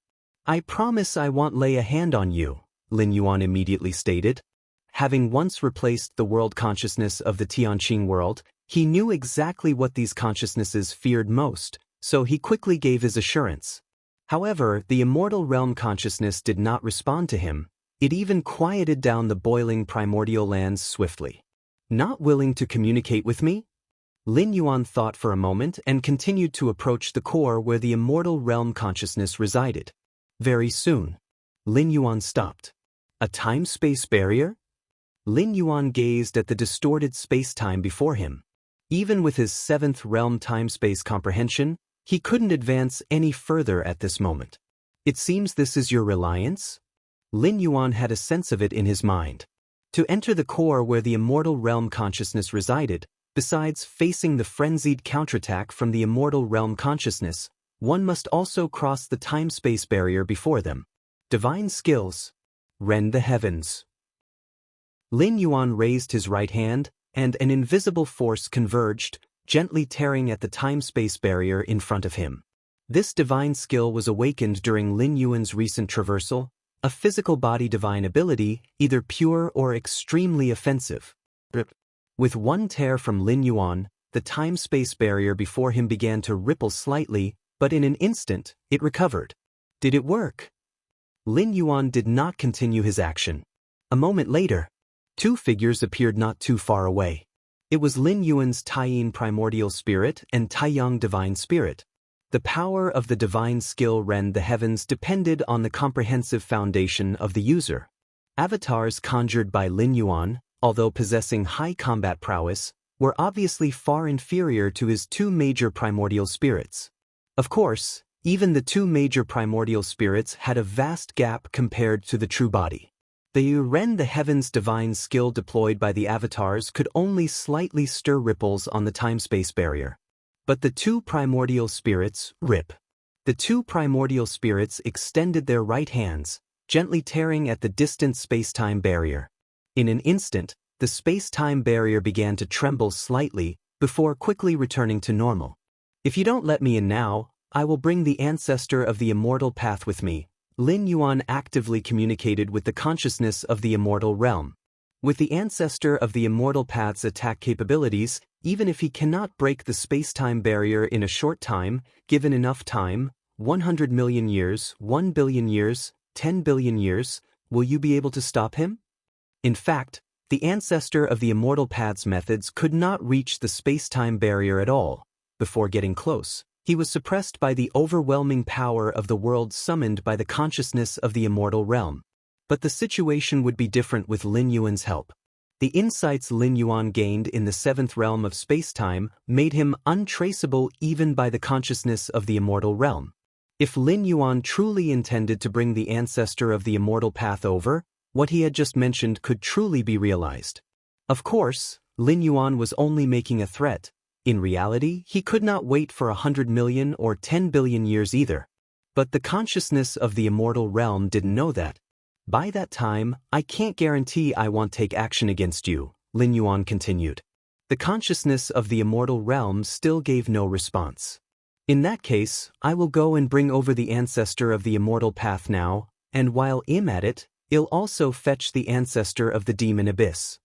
I promise I won't lay a hand on you, Lin Yuan immediately stated. Having once replaced the world consciousness of the Tianqing world, he knew exactly what these consciousnesses feared most, so he quickly gave his assurance. However, the immortal realm consciousness did not respond to him. It even quieted down the boiling primordial lands swiftly. Not willing to communicate with me? Lin Yuan thought for a moment and continued to approach the core where the immortal realm consciousness resided. Very soon, Lin Yuan stopped. A time-space barrier? Lin Yuan gazed at the distorted space-time before him. Even with his seventh realm time-space comprehension, he couldn't advance any further at this moment. It seems this is your reliance? Lin Yuan had a sense of it in his mind. To enter the core where the immortal realm consciousness resided, besides facing the frenzied counterattack from the immortal realm consciousness, one must also cross the time-space barrier before them. Divine skills. Rend the heavens. Lin Yuan raised his right hand, and an invisible force converged, gently tearing at the time-space barrier in front of him. This divine skill was awakened during Lin Yuan's recent traversal, a physical body divine ability, either pure or extremely offensive. With one tear from Lin Yuan, the time-space barrier before him began to ripple slightly, but in an instant, it recovered. Did it work? Lin Yuan did not continue his action. A moment later, two figures appeared not too far away. It was Lin Yuan's Taiyin primordial spirit and Taiyang divine spirit. The power of the divine skill rend the heavens depended on the comprehensive foundation of the user. Avatars conjured by Lin Yuan, although possessing high combat prowess, were obviously far inferior to his two major primordial spirits. Of course, even the two major primordial spirits had a vast gap compared to the true body. The rend the heavens divine skill deployed by the avatars could only slightly stir ripples on the time-space barrier. But the two primordial spirits, the two primordial spirits extended their right hands, gently tearing at the distant space-time barrier. In an instant, the space-time barrier began to tremble slightly before quickly returning to normal. If you don't let me in now, I will bring the ancestor of the immortal path with me. Lin Yuan actively communicated with the consciousness of the immortal realm. With the ancestor of the immortal path's attack capabilities, even if he cannot break the space-time barrier in a short time, given enough time, 100 million years, 1 billion years, 10 billion years, will you be able to stop him? In fact, the ancestor of the immortal path's methods could not reach the space-time barrier at all. Before getting close, he was suppressed by the overwhelming power of the world summoned by the consciousness of the immortal realm. But the situation would be different with Lin Yuan's help. The insights Lin Yuan gained in the seventh realm of space-time made him untraceable even by the consciousness of the immortal realm. If Lin Yuan truly intended to bring the ancestor of the immortal path over, what he had just mentioned could truly be realized. Of course, Lin Yuan was only making a threat. In reality, he could not wait for 100 million or 10 billion years either. But the consciousness of the immortal realm didn't know that. By that time, I can't guarantee I won't take action against you, Lin Yuan continued. The consciousness of the immortal realm still gave no response. In that case, I will go and bring over the ancestor of the immortal path now, and while I'm at it, I'll also fetch the ancestor of the demon abyss.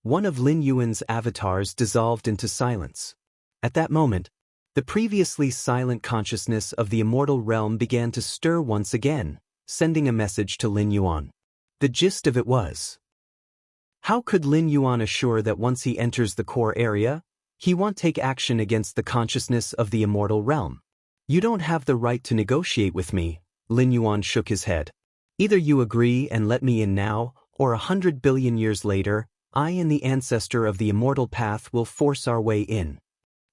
One of Lin Yuan's avatars dissolved into silence. At that moment, the previously silent consciousness of the immortal realm began to stir once again, sending a message to Lin Yuan. The gist of it was: how could Lin Yuan assure that once he enters the core area, he won't take action against the consciousness of the immortal realm? You don't have the right to negotiate with me, Lin Yuan shook his head. Either you agree and let me in now, or 100 billion years later, I and the ancestor of the immortal path will force our way in.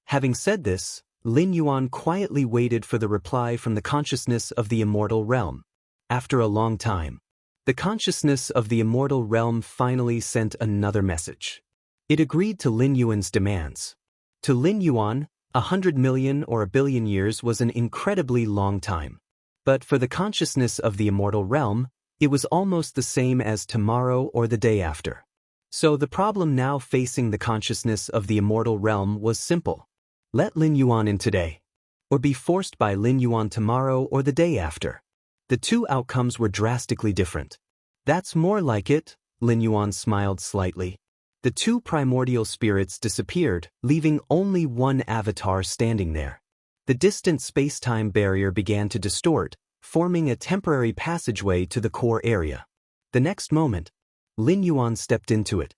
Having said this, Lin Yuan quietly waited for the reply from the consciousness of the immortal realm. After a long time, the consciousness of the immortal realm finally sent another message. It agreed to Lin Yuan's demands. To Lin Yuan, 100 million or a billion years was an incredibly long time. But for the consciousness of the immortal realm, it was almost the same as tomorrow or the day after. So the problem now facing the consciousness of the immortal realm was simple. Let Lin Yuan in today, or be forced by Lin Yuan tomorrow or the day after. The two outcomes were drastically different. That's more like it, Lin Yuan smiled slightly. The two primordial spirits disappeared, leaving only one avatar standing there. The distant space-time barrier began to distort, forming a temporary passageway to the core area. The next moment, Lin Yuan stepped into it.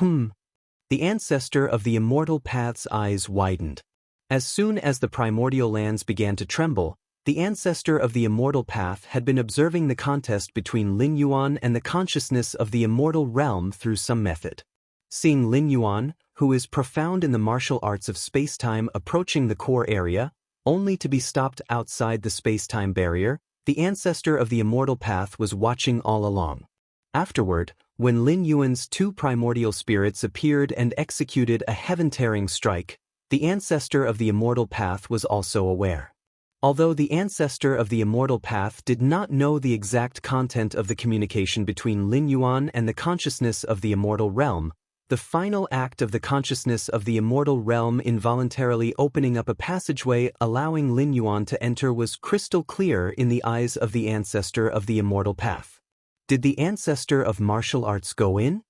The ancestor of the immortal path's eyes widened. As soon as the primordial lands began to tremble, the ancestor of the immortal path had been observing the contest between Lin Yuan and the consciousness of the immortal realm through some method. Seeing Lin Yuan, who is profound in the martial arts of space-time, approaching the core area, only to be stopped outside the space-time barrier, the ancestor of the immortal path was watching all along. Afterward, when Lin Yuan's two primordial spirits appeared and executed a heaven-tearing strike, the ancestor of the immortal path was also aware. Although the ancestor of the immortal path did not know the exact content of the communication between Lin Yuan and the consciousness of the immortal realm, the final act of the consciousness of the immortal realm involuntarily opening up a passageway allowing Lin Yuan to enter was crystal clear in the eyes of the ancestor of the immortal path. Did the ancestor of martial arts go in?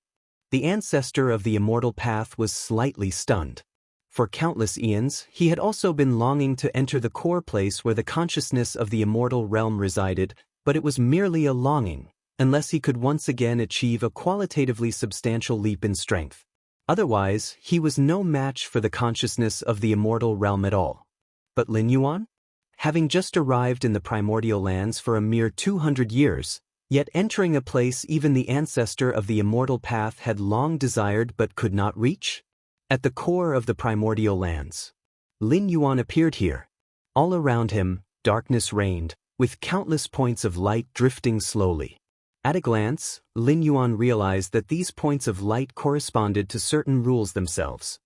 The ancestor of the immortal path was slightly stunned. For countless eons, he had also been longing to enter the core place where the consciousness of the immortal realm resided, but it was merely a longing, unless he could once again achieve a qualitatively substantial leap in strength. Otherwise, he was no match for the consciousness of the immortal realm at all. But Lin Yuan? Having just arrived in the primordial lands for a mere 200 years, yet entering a place even the ancestor of the immortal path had long desired but could not reach? At the core of the primordial lands, Lin Yuan appeared here. All around him, darkness reigned, with countless points of light drifting slowly. At a glance, Lin Yuan realized that these points of light corresponded to certain rules themselves.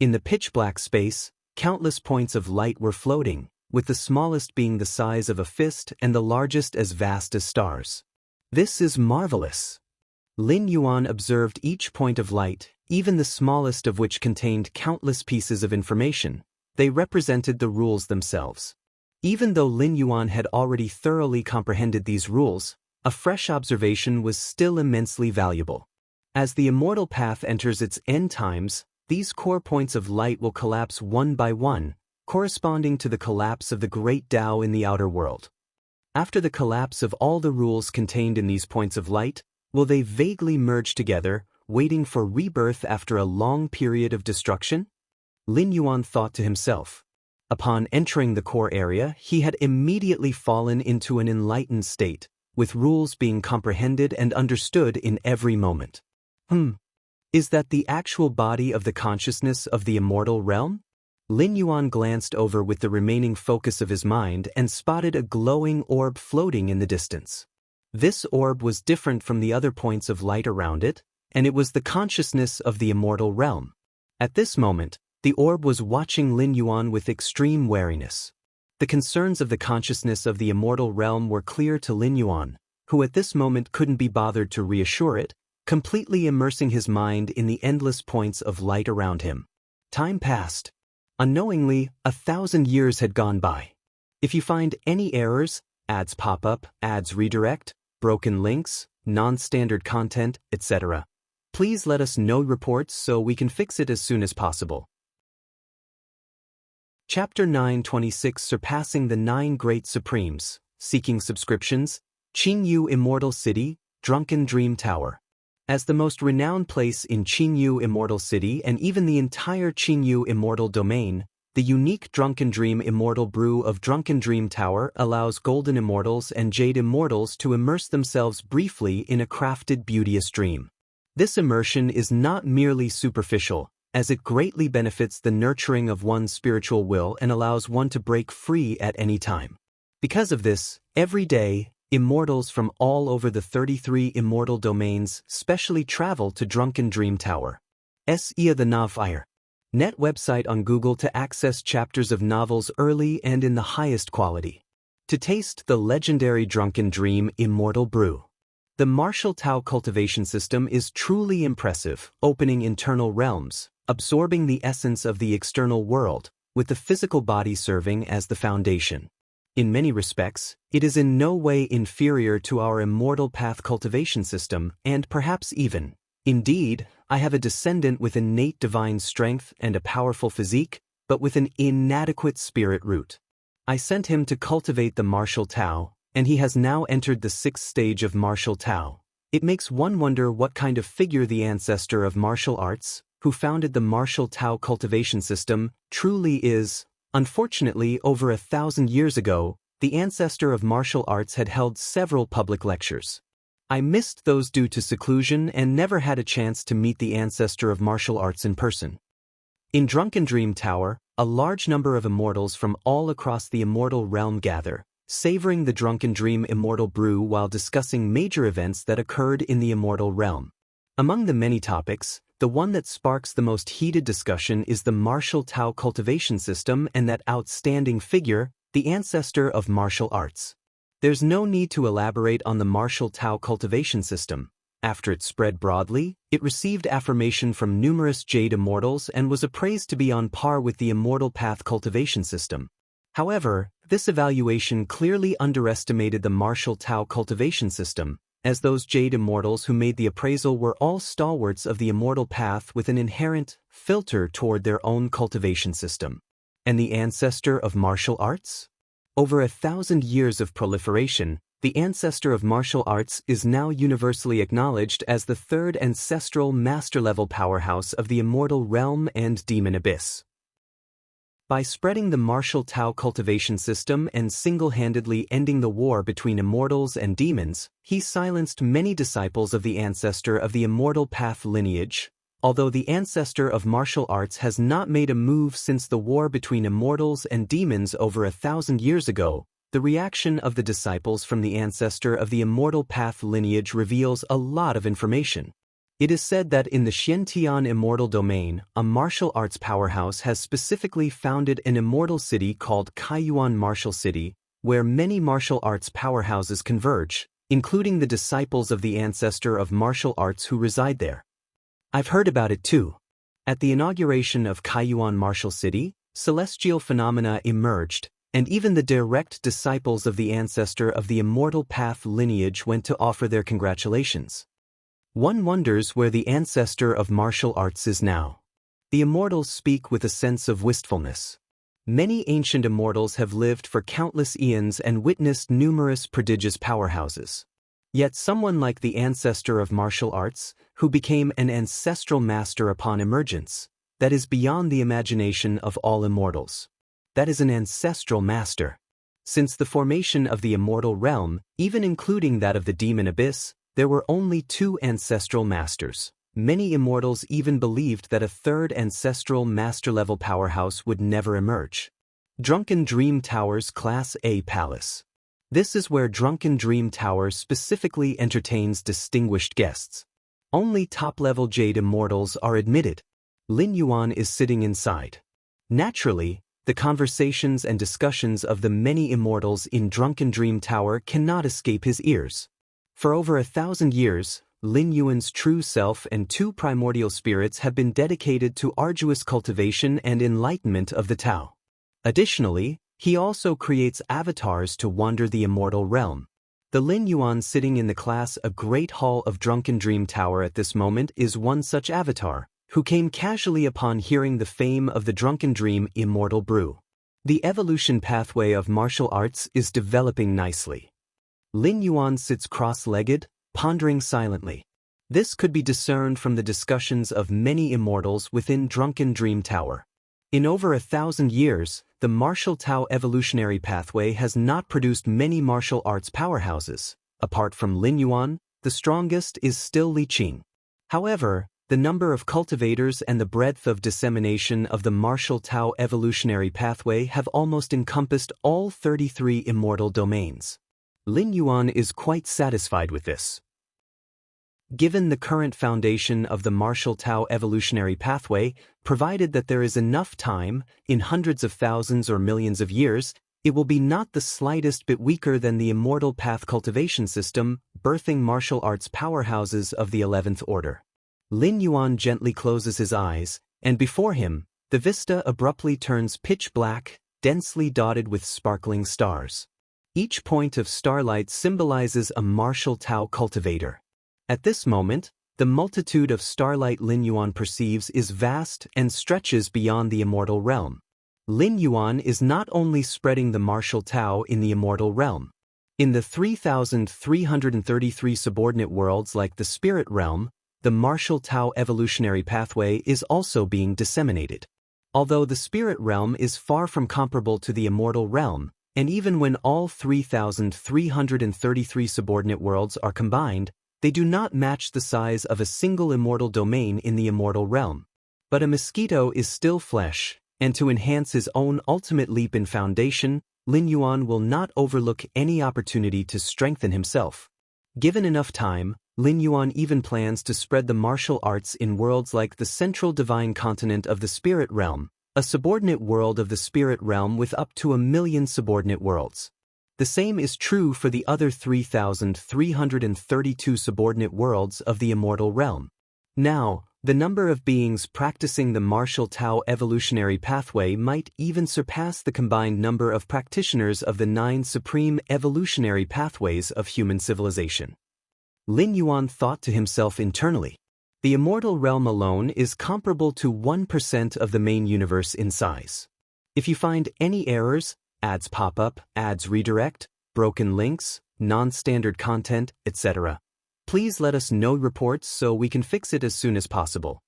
In the pitch-black space, countless points of light were floating, with the smallest being the size of a fist and the largest as vast as stars. This is marvelous. Lin Yuan observed each point of light, even the smallest of which contained countless pieces of information. They represented the rules themselves. Even though Lin Yuan had already thoroughly comprehended these rules, a fresh observation was still immensely valuable. As the immortal path enters its end times, these core points of light will collapse one by one, corresponding to the collapse of the great Tao in the outer world. After the collapse of all the rules contained in these points of light, will they vaguely merge together, waiting for rebirth after a long period of destruction? Lin Yuan thought to himself. Upon entering the core area, he had immediately fallen into an enlightened state, with rules being comprehended and understood in every moment. Is that the actual body of the consciousness of the immortal realm? Lin Yuan glanced over with the remaining focus of his mind and spotted a glowing orb floating in the distance. This orb was different from the other points of light around it, and it was the consciousness of the immortal realm. At this moment, the orb was watching Lin Yuan with extreme wariness. The concerns of the consciousness of the immortal realm were clear to Lin Yuan, who at this moment couldn't be bothered to reassure it, completely immersing his mind in the endless points of light around him. Time passed. Unknowingly, 1,000 years had gone by. If you find any errors, ads pop up, ads redirect, broken links, non-standard content, etc., please let us know reports so we can fix it as soon as possible. Chapter 926 Surpassing the 9 Great Supremes, Seeking Subscriptions, Qingyu Immortal City, Drunken Dream Tower. As the most renowned place in Qingyu Immortal City and even the entire Qingyu Immortal Domain, the unique Drunken Dream Immortal Brew of Drunken Dream Tower allows Golden Immortals and Jade Immortals to immerse themselves briefly in a crafted beauteous dream. This immersion is not merely superficial, as it greatly benefits the nurturing of one's spiritual will and allows one to break free at any time. Because of this, every day, immortals from all over the 33 immortal domains specially travel to Drunken Dream Tower. The Novfire. Net website on Google to access chapters of novels early and in the highest quality. To taste the legendary Drunken Dream Immortal Brew. The Martial Tao cultivation system is truly impressive, opening internal realms, absorbing the essence of the external world, with the physical body serving as the foundation. In many respects, it is in no way inferior to our immortal path cultivation system, and perhaps even, indeed, I have a descendant with innate divine strength and a powerful physique, but with an inadequate spirit root. I sent him to cultivate the Martial Tao, and he has now entered the 6th stage of Martial Tao. It makes one wonder what kind of figure the ancestor of martial arts, who founded the Martial Tao cultivation system, truly is. Unfortunately, over 1,000 years ago, the ancestor of martial arts had held several public lectures. I missed those due to seclusion and never had a chance to meet the ancestor of martial arts in person. In Drunken Dream Tower, a large number of immortals from all across the immortal realm gather, savoring the Drunken Dream Immortal Brew while discussing major events that occurred in the immortal realm. Among the many topics, the one that sparks the most heated discussion is the Martial Tao cultivation system and that outstanding figure, the ancestor of martial arts. There's no need to elaborate on the Martial Tao cultivation system. After it spread broadly, it received affirmation from numerous Jade Immortals and was appraised to be on par with the Immortal Path cultivation system. However, this evaluation clearly underestimated the Martial Tao cultivation system, as those Jade Immortals who made the appraisal were all stalwarts of the immortal path with an inherent filter toward their own cultivation system. And the ancestor of martial arts? Over 1,000 years of proliferation, the ancestor of martial arts is now universally acknowledged as the 3rd ancestral master-level powerhouse of the immortal realm and demon abyss. By spreading the Martial Tao cultivation system and single-handedly ending the war between immortals and demons, he silenced many disciples of the ancestor of the immortal path lineage. Although the ancestor of martial arts has not made a move since the war between immortals and demons over 1,000 years ago, the reaction of the disciples from the ancestor of the immortal path lineage reveals a lot of information. It is said that in the Xiantian immortal domain, a martial arts powerhouse has specifically founded an immortal city called Kaiyuan Martial City, where many martial arts powerhouses converge, including the disciples of the ancestor of martial arts who reside there. I've heard about it too. At the inauguration of Kaiyuan Martial City, celestial phenomena emerged, and even the direct disciples of the ancestor of the Immortal Path lineage went to offer their congratulations. One wonders where the ancestor of martial arts is now. The immortals speak with a sense of wistfulness. Many ancient immortals have lived for countless eons and witnessed numerous prodigious powerhouses. Yet someone like the ancestor of martial arts, who became an ancestral master upon emergence, that is beyond the imagination of all immortals. That is an ancestral master. Since the formation of the immortal realm, even including that of the demon abyss, there were only 2 ancestral masters. Many immortals even believed that a third ancestral master-level powerhouse would never emerge. Drunken Dream Tower's Class A Palace. This is where Drunken Dream Tower specifically entertains distinguished guests. Only top-level Jade immortals are admitted. Lin Yuan is sitting inside. Naturally, the conversations and discussions of the many immortals in Drunken Dream Tower cannot escape his ears. For over 1,000 years, Lin Yuan's true self and 2 primordial spirits have been dedicated to arduous cultivation and enlightenment of the Tao. Additionally, he also creates avatars to wander the immortal realm. The Lin Yuan sitting in the class A Great Hall of Drunken Dream Tower at this moment is one such avatar, who came casually upon hearing the fame of the Drunken Dream Immortal Brew. The evolution pathway of martial arts is developing nicely. Lin Yuan sits cross-legged, pondering silently. This could be discerned from the discussions of many immortals within Drunken Dream Tower. In over 1,000 years, the martial Tao evolutionary pathway has not produced many martial arts powerhouses. Apart from Lin Yuan, the strongest is still Li Qing. However, the number of cultivators and the breadth of dissemination of the martial Tao evolutionary pathway have almost encompassed all 33 immortal domains. Lin Yuan is quite satisfied with this. Given the current foundation of the martial Tao evolutionary pathway, provided that there is enough time, in hundreds of thousands or millions of years, it will be not the slightest bit weaker than the immortal path cultivation system, birthing martial arts powerhouses of the 11th order. Lin Yuan gently closes his eyes, and before him, the vista abruptly turns pitch black, densely dotted with sparkling stars. Each point of starlight symbolizes a martial Tao cultivator. At this moment, the multitude of starlight Lin Yuan perceives is vast and stretches beyond the immortal realm. Lin Yuan is not only spreading the martial Tao in the immortal realm. In the 3,333 subordinate worlds like the spirit realm, the martial Tao evolutionary pathway is also being disseminated. Although the spirit realm is far from comparable to the immortal realm, and even when all 3,333 subordinate worlds are combined, they do not match the size of a single immortal domain in the immortal realm. But a mosquito is still flesh, and to enhance his own ultimate leap in foundation, Lin Yuan will not overlook any opportunity to strengthen himself. Given enough time, Lin Yuan even plans to spread the martial arts in worlds like the central divine continent of the spirit realm, a subordinate world of the spirit realm with up to 1 million subordinate worlds. The same is true for the other 3,332 subordinate worlds of the immortal realm. Now, the number of beings practicing the martial Tao evolutionary pathway might even surpass the combined number of practitioners of the 9 supreme evolutionary pathways of human civilization. Lin Yuan thought to himself internally. The immortal realm alone is comparable to 1% of the main universe in size. If you find any errors, ads pop up, ads redirect, broken links, non-standard content, etc., please let us know reports so we can fix it as soon as possible.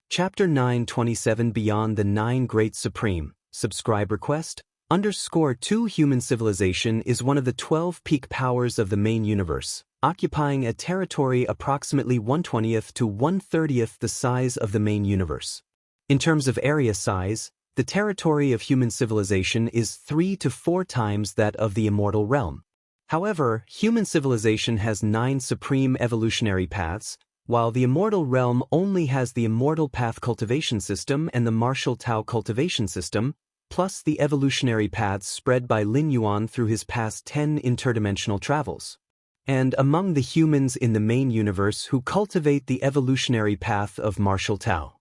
Chapter 927 Beyond the 9 Great Supreme, Subscribe Request, _2 Human civilization is one of the 12 peak powers of the main universe, occupying a territory approximately 1/20th to 1/30th the size of the main universe. In terms of area size, the territory of human civilization is 3 to 4 times that of the immortal realm. However, human civilization has 9 supreme evolutionary paths, while the immortal realm only has the immortal path cultivation system and the martial Tao cultivation system, plus the evolutionary paths spread by Lin Yuan through his past 10 interdimensional travels. And among the humans in the main universe who cultivate the evolutionary path of martial Tao.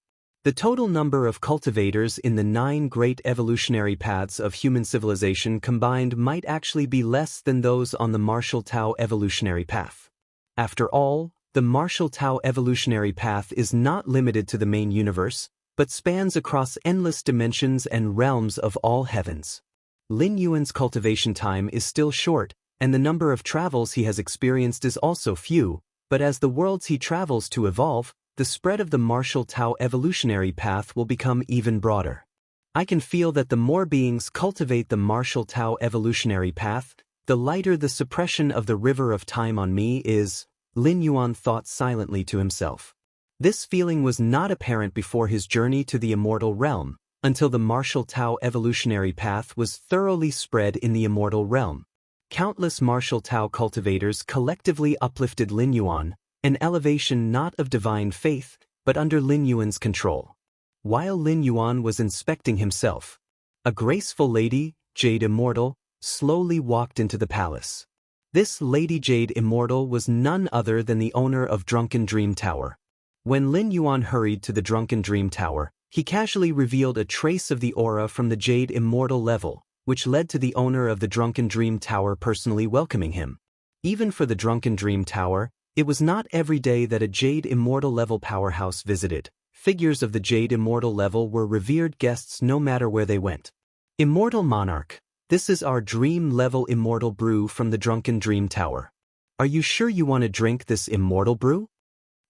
The total number of cultivators in the 9 great evolutionary paths of human civilization combined might actually be less than those on the martial Tao evolutionary path. After all, the martial Tao evolutionary path is not limited to the main universe, but spans across endless dimensions and realms of all heavens. Lin Yuan's cultivation time is still short, and the number of travels he has experienced is also few, but as the worlds he travels to evolve, the spread of the martial Tao evolutionary path will become even broader. I can feel that the more beings cultivate the martial Tao evolutionary path, the lighter the suppression of the river of time on me is, Lin Yuan thought silently to himself. This feeling was not apparent before his journey to the immortal realm, until the martial Tao evolutionary path was thoroughly spread in the immortal realm. Countless martial Tao cultivators collectively uplifted Lin Yuan, an elevation not of divine faith, but under Lin Yuan's control. While Lin Yuan was inspecting himself, a graceful lady, Jade Immortal, slowly walked into the palace. This Lady Jade Immortal was none other than the owner of Drunken Dream Tower. When Lin Yuan hurried to the Drunken Dream Tower, he casually revealed a trace of the aura from the Jade Immortal level, which led to the owner of the Drunken Dream Tower personally welcoming him. Even for the Drunken Dream Tower, it was not every day that a Jade Immortal level powerhouse visited. Figures of the Jade Immortal level were revered guests no matter where they went. Immortal Monarch, this is our dream level immortal brew from the Drunken Dream Tower. Are you sure you want to drink this immortal brew?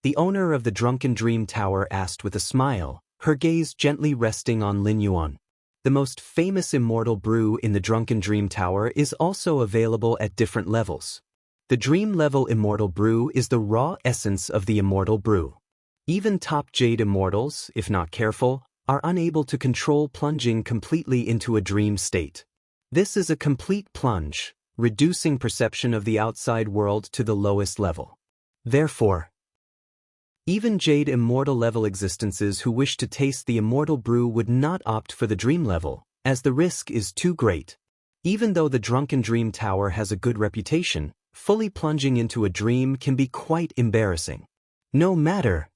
The owner of the Drunken Dream Tower asked with a smile, her gaze gently resting on Lin Yuan. The most famous immortal brew in the Drunken Dream Tower is also available at different levels. The Dream Level Immortal Brew is the raw essence of the Immortal Brew. Even top Jade Immortals, if not careful, are unable to control plunging completely into a dream state. This is a complete plunge, reducing perception of the outside world to the lowest level. Therefore, even Jade Immortal level existences who wish to taste the Immortal Brew would not opt for the Dream level, as the risk is too great. Even though the Drunken Dream Tower has a good reputation, fully plunging into a dream can be quite embarrassing. No matter.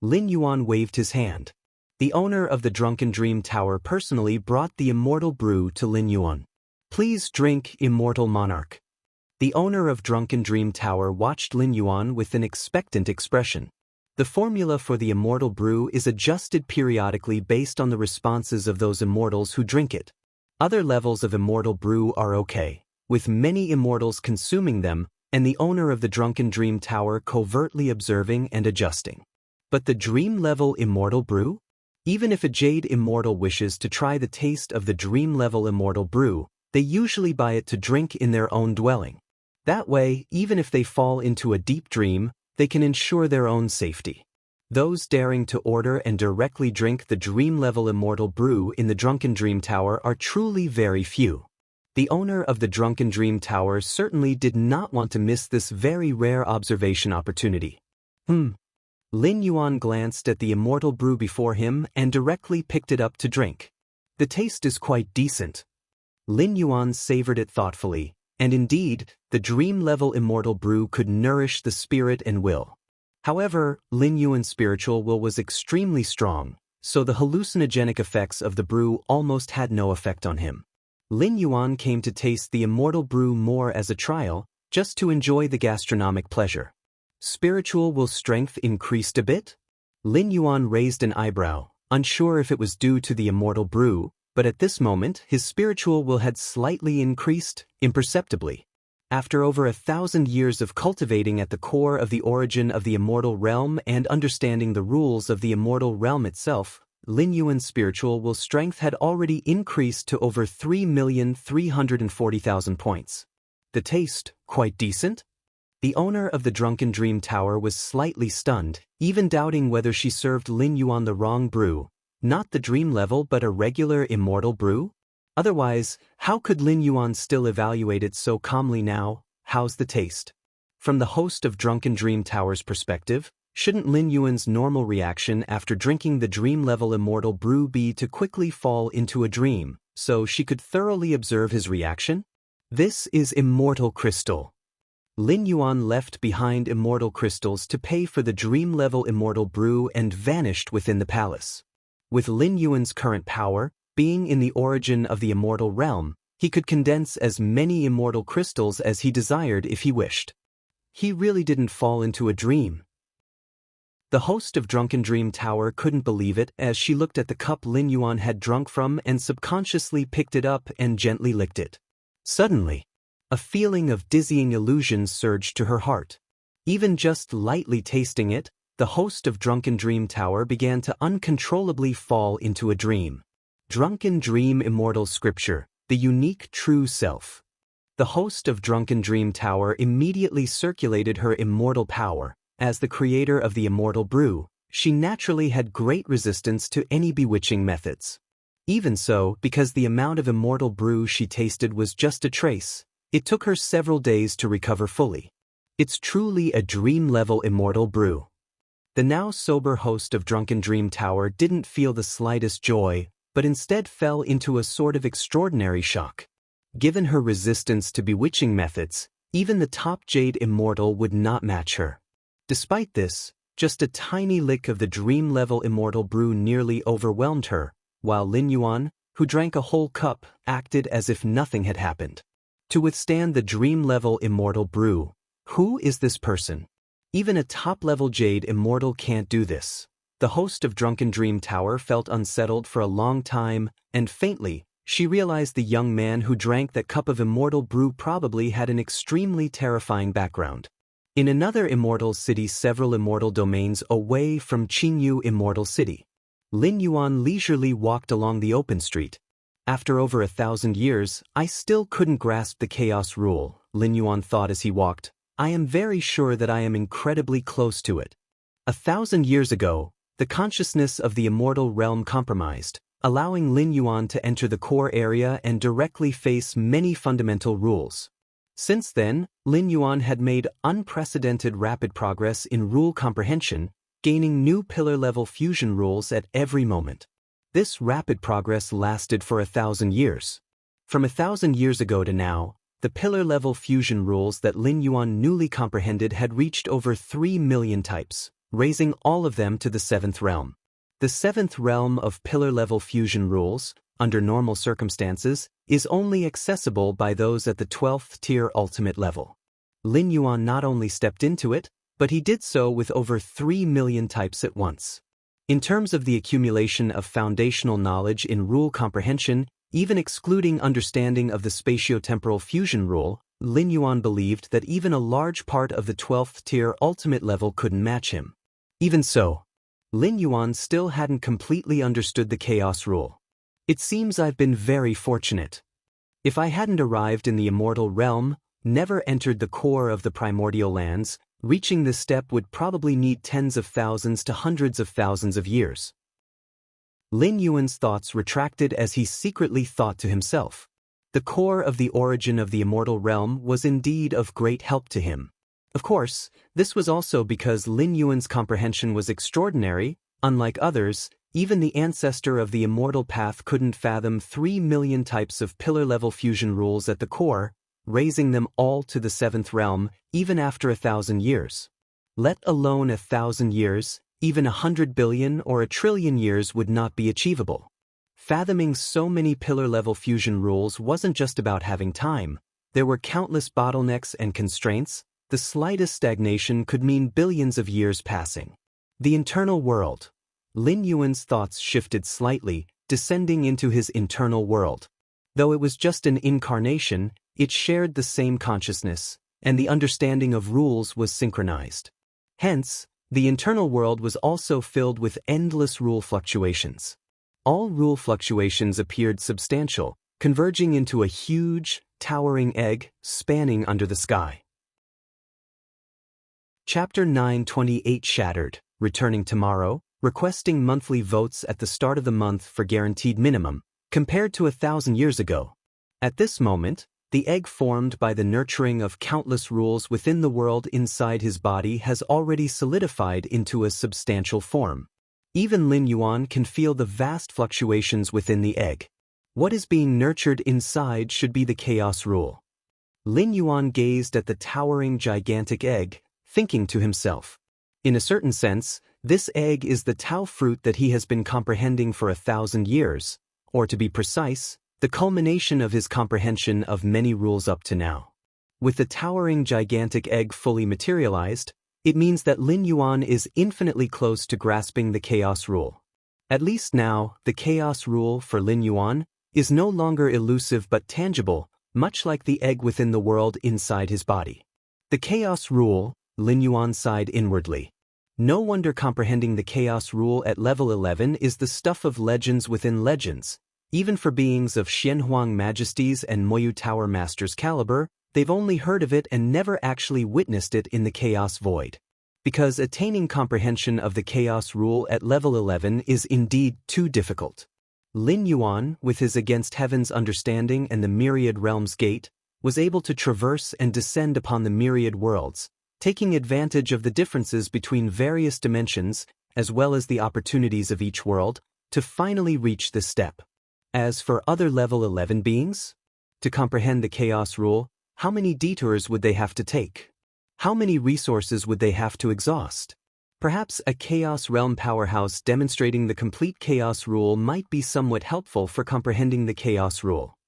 Lin Yuan waved his hand. The owner of the Drunken Dream Tower personally brought the Immortal Brew to Lin Yuan. Please drink, Immortal Monarch. The owner of Drunken Dream Tower watched Lin Yuan with an expectant expression. The formula for the Immortal Brew is adjusted periodically based on the responses of those immortals who drink it. Other levels of Immortal Brew are okay, with many immortals consuming them, and the owner of the Drunken Dream Tower covertly observing and adjusting. But the Dream Level Immortal Brew? Even if a Jade Immortal wishes to try the taste of the Dream Level Immortal Brew, they usually buy it to drink in their own dwelling. That way, even if they fall into a deep dream, they can ensure their own safety. Those daring to order and directly drink the Dream Level Immortal Brew in the Drunken Dream Tower are truly very few. The owner of the Drunken Dream Tower certainly did not want to miss this very rare observation opportunity. Lin Yuan glanced at the Immortal Brew before him and directly picked it up to drink. The taste is quite decent. Lin Yuan savored it thoughtfully, and indeed, the Dream Level Immortal Brew could nourish the spirit and will. However, Lin Yuan's spiritual will was extremely strong, so the hallucinogenic effects of the brew almost had no effect on him. Lin Yuan came to taste the Immortal Brew more as a trial, just to enjoy the gastronomic pleasure. Spiritual will strength increased a bit? Lin Yuan raised an eyebrow, unsure if it was due to the Immortal Brew, but at this moment his spiritual will had slightly increased, imperceptibly. After over 1,000 years of cultivating at the core of the origin of the immortal realm and understanding the rules of the immortal realm itself, Lin Yuan's spiritual will strength had already increased to over 3,340,000 points. The taste, quite decent? The owner of the Drunken Dream Tower was slightly stunned, even doubting whether she served Lin Yuan the wrong brew, not the dream level but a regular immortal brew? Otherwise, how could Lin Yuan still evaluate it so calmly now? How's the taste? From the host of Drunken Dream Tower's perspective, Shouldn't Lin Yuan's normal reaction after drinking the dream-level immortal brew be to quickly fall into a dream, so she could thoroughly observe his reaction? This is immortal crystal. Lin Yuan left behind immortal crystals to pay for the dream-level immortal brew and vanished within the palace. With Lin Yuan's current power, being in the origin of the immortal realm, he could condense as many immortal crystals as he desired if he wished. He really didn't fall into a dream. The host of Drunken Dream Tower couldn't believe it as she looked at the cup Lin Yuan had drunk from and subconsciously picked it up and gently licked it. Suddenly, a feeling of dizzying illusion surged to her heart. Even just lightly tasting it, the host of Drunken Dream Tower began to uncontrollably fall into a dream. Drunken Dream Immortal Scripture, the unique true self. The host of Drunken Dream Tower immediately circulated her immortal power. As the creator of the immortal brew, she naturally had great resistance to any bewitching methods. Even so, because the amount of immortal brew she tasted was just a trace, it took her several days to recover fully. It's truly a dream-level immortal brew. The now sober host of Drunken Dream Tower didn't feel the slightest joy, but instead fell into a sort of extraordinary shock. Given her resistance to bewitching methods, even the top jade immortal would not match her. Despite this, just a tiny lick of the dream-level immortal brew nearly overwhelmed her, while Lin Yuan, who drank a whole cup, acted as if nothing had happened. To withstand the dream-level immortal brew, who is this person? Even a top-level jade immortal can't do this. The host of Drunken Dream Tower felt unsettled for a long time, and faintly, she realized the young man who drank that cup of immortal brew probably had an extremely terrifying background. In another immortal city several immortal domains away from Qingyu Immortal City, Lin Yuan leisurely walked along the open street. After over 1,000 years, I still couldn't grasp the chaos rule, Lin Yuan thought as he walked. I am very sure that I am incredibly close to it. 1,000 years ago, the consciousness of the immortal realm compromised, allowing Lin Yuan to enter the core area and directly face many fundamental rules. Since then, Lin Yuan had made unprecedented rapid progress in rule comprehension, gaining new pillar-level fusion rules at every moment. This rapid progress lasted for 1,000 years. From 1,000 years ago to now, the pillar-level fusion rules that Lin Yuan newly comprehended had reached over 3 million types, raising all of them to the 7th realm. The 7th realm of pillar-level fusion rules, under normal circumstances, is only accessible by those at the 12th tier ultimate level. Lin Yuan not only stepped into it, but he did so with over 3 million types at once. In terms of the accumulation of foundational knowledge in rule comprehension, even excluding understanding of the spatiotemporal fusion rule, Lin Yuan believed that even a large part of the 12th tier ultimate level couldn't match him. Even so, Lin Yuan still hadn't completely understood the chaos rule. It seems I've been very fortunate. If I hadn't arrived in the immortal realm, never entered the core of the primordial lands, reaching this step would probably need tens of thousands to hundreds of thousands of years. Lin Yuan's thoughts retracted as he secretly thought to himself. The core of the origin of the immortal realm was indeed of great help to him. Of course, this was also because Lin Yuan's comprehension was extraordinary. Unlike others, even the ancestor of the immortal path couldn't fathom 3 million types of pillar-level fusion rules at the core, raising them all to the 7th realm, even after 1,000 years. Let alone 1,000 years, even 100 billion or 1 trillion years would not be achievable. Fathoming so many pillar-level fusion rules wasn't just about having time. There were countless bottlenecks and constraints. The slightest stagnation could mean billions of years passing. The internal world. Lin Yuan's thoughts shifted slightly, descending into his internal world. Though it was just an incarnation, it shared the same consciousness, and the understanding of rules was synchronized. Hence, the internal world was also filled with endless rule fluctuations. All rule fluctuations appeared substantial, converging into a huge, towering egg spanning under the sky. Chapter 928 Shattered, returning tomorrow, requesting monthly votes at the start of the month for guaranteed minimum, compared to 1,000 years ago. At this moment, The egg formed by the nurturing of countless rules within the world inside his body has already solidified into a substantial form. Even Lin Yuan can feel the vast fluctuations within the egg. What is being nurtured inside should be the chaos rule. Lin Yuan gazed at the towering gigantic egg, thinking to himself. In a certain sense, this egg is the Tao fruit that he has been comprehending for 1,000 years, or to be precise, the culmination of his comprehension of many rules up to now. With the towering gigantic egg fully materialized, it means that Lin Yuan is infinitely close to grasping the chaos rule. At least now, the chaos rule for Lin Yuan is no longer elusive but tangible, much like the egg within the world inside his body. The chaos rule, Lin Yuan sighed inwardly. No wonder comprehending the chaos rule at level 11 is the stuff of legends within legends. Even for beings of Xianhuang Majesties and Moyu Tower Masters caliber, they've only heard of it and never actually witnessed it in the chaos void. Because attaining comprehension of the chaos rule at level 11 is indeed too difficult. Lin Yuan, with his against heaven's understanding and the myriad realms gate, was able to traverse and descend upon the myriad worlds, taking advantage of the differences between various dimensions, as well as the opportunities of each world, to finally reach this step. As for other level 11 beings, to comprehend the chaos rule, how many detours would they have to take? How many resources would they have to exhaust? Perhaps a chaos realm powerhouse demonstrating the complete chaos rule might be somewhat helpful for comprehending the chaos rule.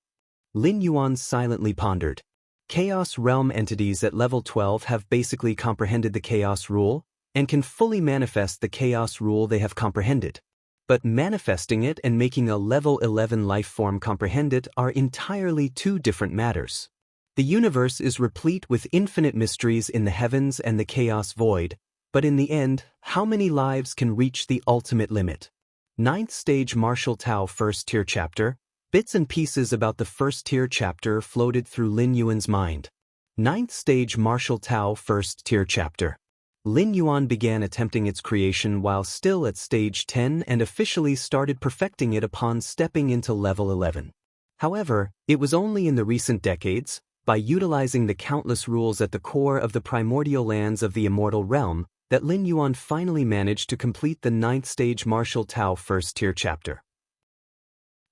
Lin Yuan silently pondered. Chaos realm entities at level 12 have basically comprehended the chaos rule and can fully manifest the chaos rule they have comprehended. But manifesting it and making a level 11 life form comprehend it are entirely two different matters. The universe is replete with infinite mysteries in the heavens and the chaos void, but in the end, how many lives can reach the ultimate limit? 9th Stage Martial Tao First Tier Chapter. Bits and pieces about the first tier chapter floated through Lin Yuan's mind. 9th Stage Martial Tao First Tier Chapter. Lin Yuan began attempting its creation while still at stage 10 and officially started perfecting it upon stepping into level 11. However, it was only in the recent decades, by utilizing the countless rules at the core of the primordial lands of the immortal realm, that Lin Yuan finally managed to complete the 9th Stage Martial Tao First Tier Chapter.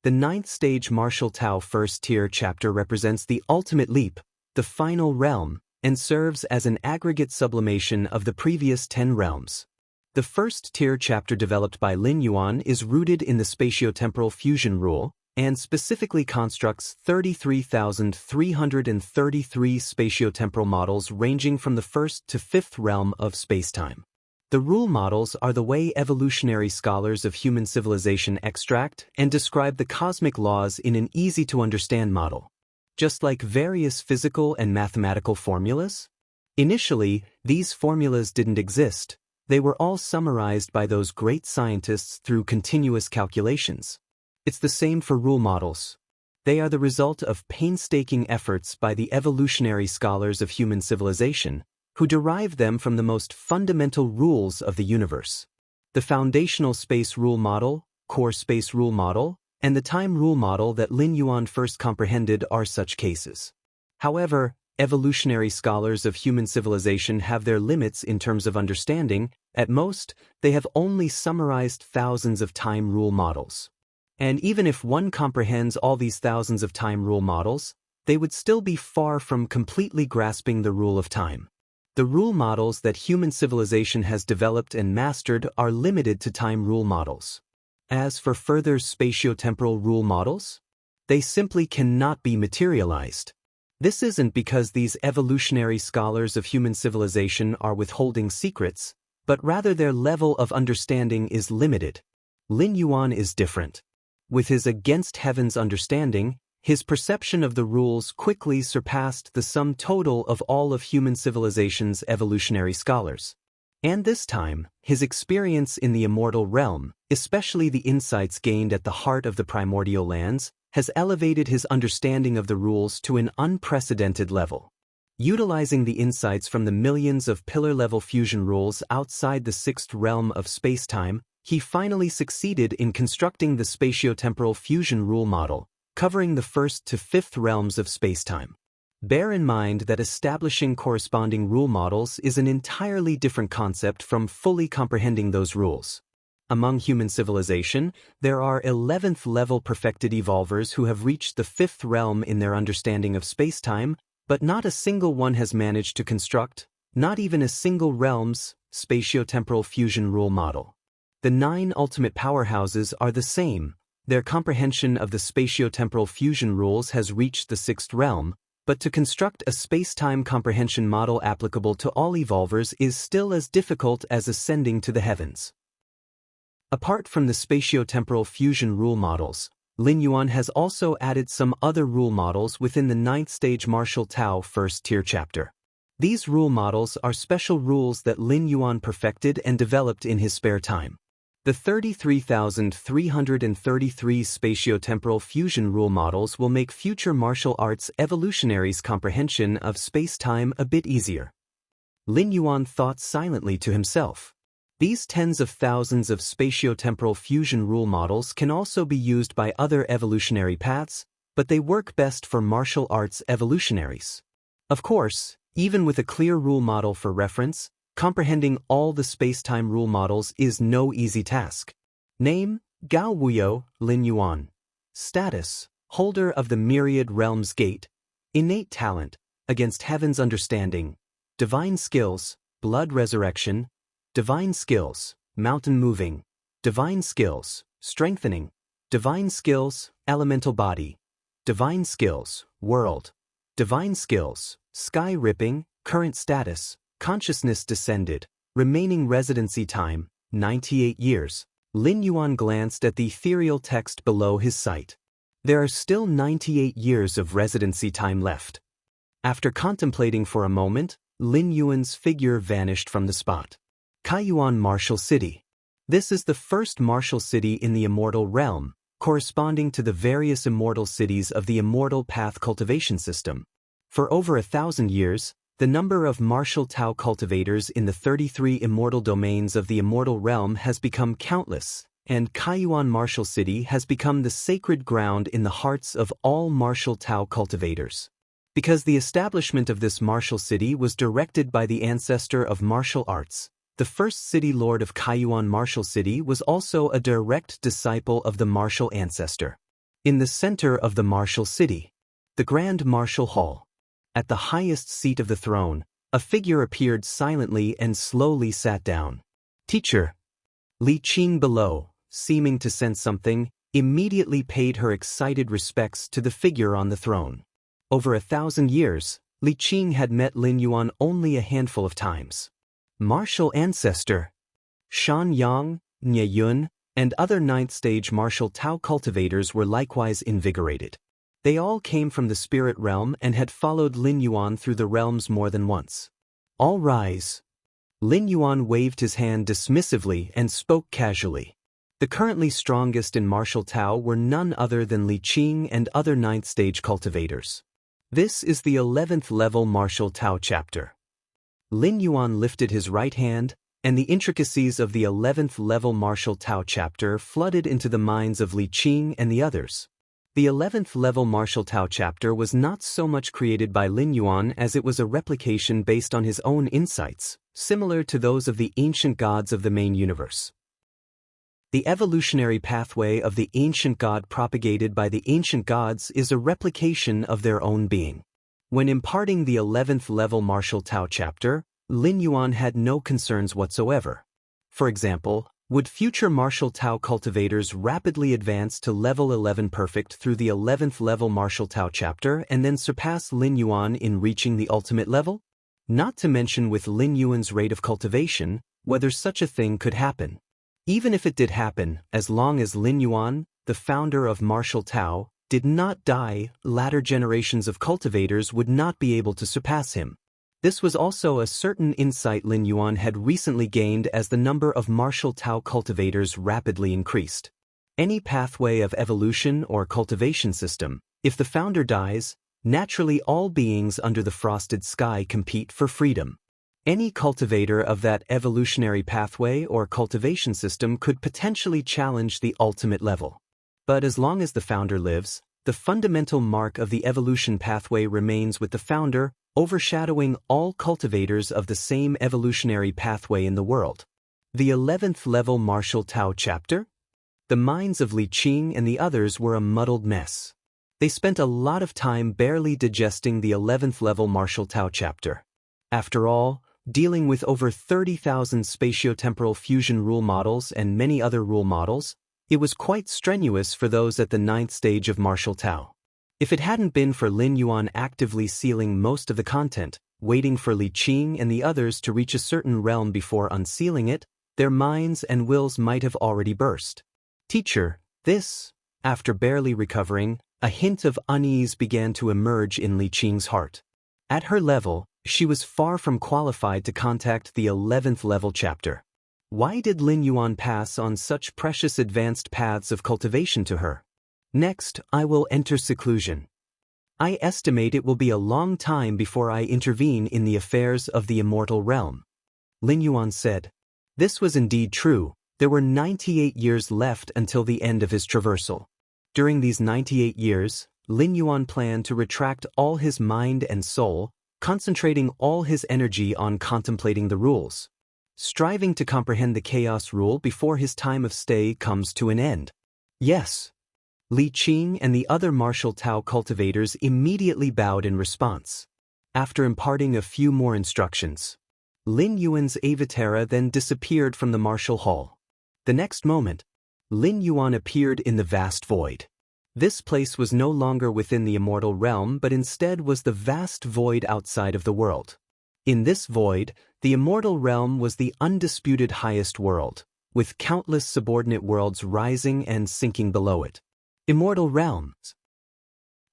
The 9th Stage Martial Tao First Tier Chapter represents the ultimate leap, the final realm, and serves as an aggregate sublimation of the previous 10 realms. The first tier chapter developed by Lin Yuan is rooted in the spatiotemporal fusion rule, and specifically constructs 33,333 spatiotemporal models ranging from the 1st to 5th realm of spacetime. The rule models are the way evolutionary scholars of human civilization extract and describe the cosmic laws in an easy-to-understand model. Just like various physical and mathematical formulas? Initially, these formulas didn't exist. They were all summarized by those great scientists through continuous calculations. It's the same for rule models. They are the result of painstaking efforts by the evolutionary scholars of human civilization, who derived them from the most fundamental rules of the universe. The foundational space rule model, core space rule model, and the time rule model that Lin Yuan first comprehended are such cases. However, evolutionary scholars of human civilization have their limits in terms of understanding. At most, they have only summarized thousands of time rule models. And even if one comprehends all these thousands of time rule models, they would still be far from completely grasping the rule of time. The rule models that human civilization has developed and mastered are limited to time rule models. As for further spatiotemporal rule models, they simply cannot be materialized. This isn't because these evolutionary scholars of human civilization are withholding secrets, but rather their level of understanding is limited. Lin Yuan is different. With his against heaven's understanding, his perception of the rules quickly surpassed the sum total of all of human civilization's evolutionary scholars. And this time, his experience in the immortal realm, especially the insights gained at the heart of the primordial lands, has elevated his understanding of the rules to an unprecedented level. Utilizing the insights from the millions of pillar-level fusion rules outside the 6th realm of spacetime, he finally succeeded in constructing the spatiotemporal fusion rule model, covering the 1st to 5th realms of spacetime. Bear in mind that establishing corresponding rule models is an entirely different concept from fully comprehending those rules. Among human civilization, there are 11th-level perfected evolvers who have reached the 5th realm in their understanding of space-time, but not a single one has managed to construct, not even a single realm's, spatiotemporal fusion rule model. The 9 ultimate powerhouses are the same. Their comprehension of the spatiotemporal fusion rules has reached the 6th realm, but to construct a space-time comprehension model applicable to all evolvers is still as difficult as ascending to the heavens. Apart from the spatiotemporal fusion rule models, Lin Yuan has also added some other rule models within the 9th stage Martial Tao first tier chapter. These rule models are special rules that Lin Yuan perfected and developed in his spare time. The 33,333 spatiotemporal fusion rule models will make future martial arts evolutionaries' comprehension of space-time a bit easier. Lin Yuan thought silently to himself. These tens of thousands of spatiotemporal fusion rule models can also be used by other evolutionary paths, but they work best for martial arts evolutionaries. Of course, even with a clear rule model for reference, comprehending all the space-time rule models is no easy task. Name: Gao Wuyo, Lin Yuan. Status: holder of the Myriad Realms Gate. Innate talent: against heaven's understanding. Divine skills: blood resurrection. Divine skills: mountain moving. Divine skills: strengthening. Divine skills: elemental body. Divine skills: world. Divine skills: sky ripping. Current status: consciousness descended. Remaining residency time: 98 years. Lin Yuan glanced at the ethereal text below his sight. There are still 98 years of residency time left. After contemplating for a moment, Lin Yuan's figure vanished from the spot. Kaiyuan Martial City. This is the first martial city in the immortal realm, corresponding to the various immortal cities of the immortal path cultivation system. For over 1,000 years, the number of martial Tao cultivators in the 33 immortal domains of the immortal realm has become countless, and Kaiyuan Martial City has become the sacred ground in the hearts of all martial Tao cultivators. Because the establishment of this martial city was directed by the ancestor of martial arts, the first city lord of Kaiyuan Martial City was also a direct disciple of the martial ancestor. In the center of the martial city, the Grand Martial Hall. At the highest seat of the throne, a figure appeared silently and slowly sat down. Teacher. Li Qing below, seeming to sense something, immediately paid her excited respects to the figure on the throne. Over 1,000 years, Li Qing had met Lin Yuan only a handful of times. Martial ancestor. Shan Yang, Nye Yun, and other 9th stage martial Tao cultivators were likewise invigorated. They all came from the spirit realm and had followed Lin Yuan through the realms more than once. All rise. Lin Yuan waved his hand dismissively and spoke casually. The currently strongest in martial Tao were none other than Li Qing and other 9th stage cultivators. This is the 11th level martial Tao chapter. Lin Yuan lifted his right hand, and the intricacies of the 11th level martial Tao chapter flooded into the minds of Li Qing and the others. The 11th level martial Tao chapter was not so much created by Lin Yuan as it was a replication based on his own insights, similar to those of the ancient gods of the main universe. The evolutionary pathway of the ancient god propagated by the ancient gods is a replication of their own being. When imparting the 11th level martial Tao chapter, Lin Yuan had no concerns whatsoever. For example, would future martial Tao cultivators rapidly advance to level 11 perfect through the 11th level martial Tao chapter and then surpass Lin Yuan in reaching the ultimate level? Not to mention with Lin Yuan's rate of cultivation, whether such a thing could happen. Even if it did happen, as long as Lin Yuan, the founder of martial Tao, did not die, latter generations of cultivators would not be able to surpass him. This was also a certain insight Lin Yuan had recently gained as the number of martial Tao cultivators rapidly increased. Any pathway of evolution or cultivation system, if the founder dies, naturally all beings under the frosted sky compete for freedom. Any cultivator of that evolutionary pathway or cultivation system could potentially challenge the ultimate level. But as long as the founder lives, the fundamental mark of the evolution pathway remains with the founder, overshadowing all cultivators of the same evolutionary pathway in the world. The 11th level Martial Tao chapter? The minds of Li Qing and the others were a muddled mess. They spent a lot of time barely digesting the 11th level Martial Tao chapter. After all, dealing with over 30,000 spatiotemporal fusion rule models and many other rule models, it was quite strenuous for those at the 9th stage of Martial Tao. If it hadn't been for Lin Yuan actively sealing most of the content, waiting for Li Qing and the others to reach a certain realm before unsealing it, their minds and wills might have already burst. Teacher, this, after barely recovering, a hint of unease began to emerge in Li Qing's heart. At her level, she was far from qualified to contact the 11th level chapter. Why did Lin Yuan pass on such precious advanced paths of cultivation to her? Next, I will enter seclusion. I estimate it will be a long time before I intervene in the affairs of the immortal realm. Lin Yuan said. This was indeed true. There were 98 years left until the end of his traversal. During these 98 years, Lin Yuan planned to retract all his mind and soul, concentrating all his energy on contemplating the rules, striving to comprehend the chaos rule before his time of stay comes to an end. Yes. Li Qing and the other Martial Tao cultivators immediately bowed in response. After imparting a few more instructions, Lin Yuan's avatar then disappeared from the martial hall. The next moment, Lin Yuan appeared in the vast void. This place was no longer within the immortal realm but instead was the vast void outside of the world. In this void, the immortal realm was the undisputed highest world, with countless subordinate worlds rising and sinking below it. Immortal realms.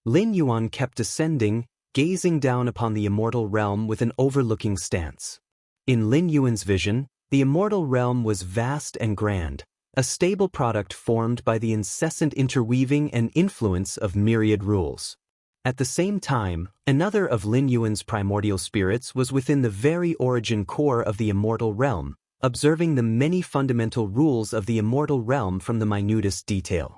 Lin Yuan kept ascending, gazing down upon the immortal realm with an overlooking stance. In Lin Yuan's vision, the immortal realm was vast and grand, a stable product formed by the incessant interweaving and influence of myriad rules. At the same time, another of Lin Yuan's primordial spirits was within the very origin core of the immortal realm, observing the many fundamental rules of the immortal realm from the minutest detail.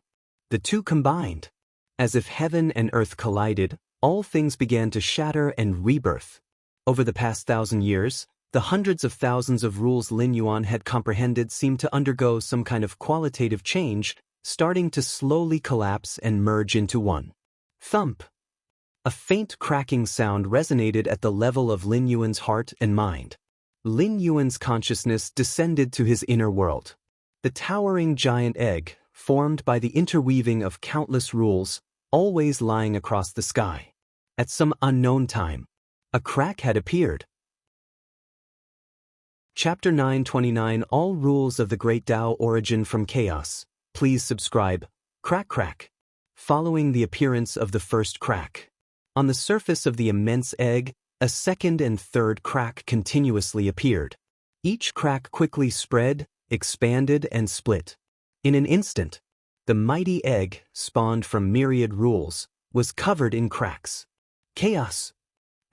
The two combined. As if heaven and earth collided, all things began to shatter and rebirth. Over the past 1,000 years, the hundreds of thousands of rules Lin Yuan had comprehended seemed to undergo some kind of qualitative change, starting to slowly collapse and merge into one. Thump! A faint cracking sound resonated at the level of Lin Yuan's heart and mind. Lin Yuan's consciousness descended to his inner world. The towering giant egg, formed by the interweaving of countless rules, always lying across the sky. At some unknown time, a crack had appeared. Chapter 929 All Rules of the Great Tao Origin from Chaos. Please subscribe. Crack crack. Following the appearance of the first crack. On the surface of the immense egg, a second and third crack continuously appeared. Each crack quickly spread, expanded, and split. In an instant, the mighty egg, spawned from myriad rules, was covered in cracks. Chaos!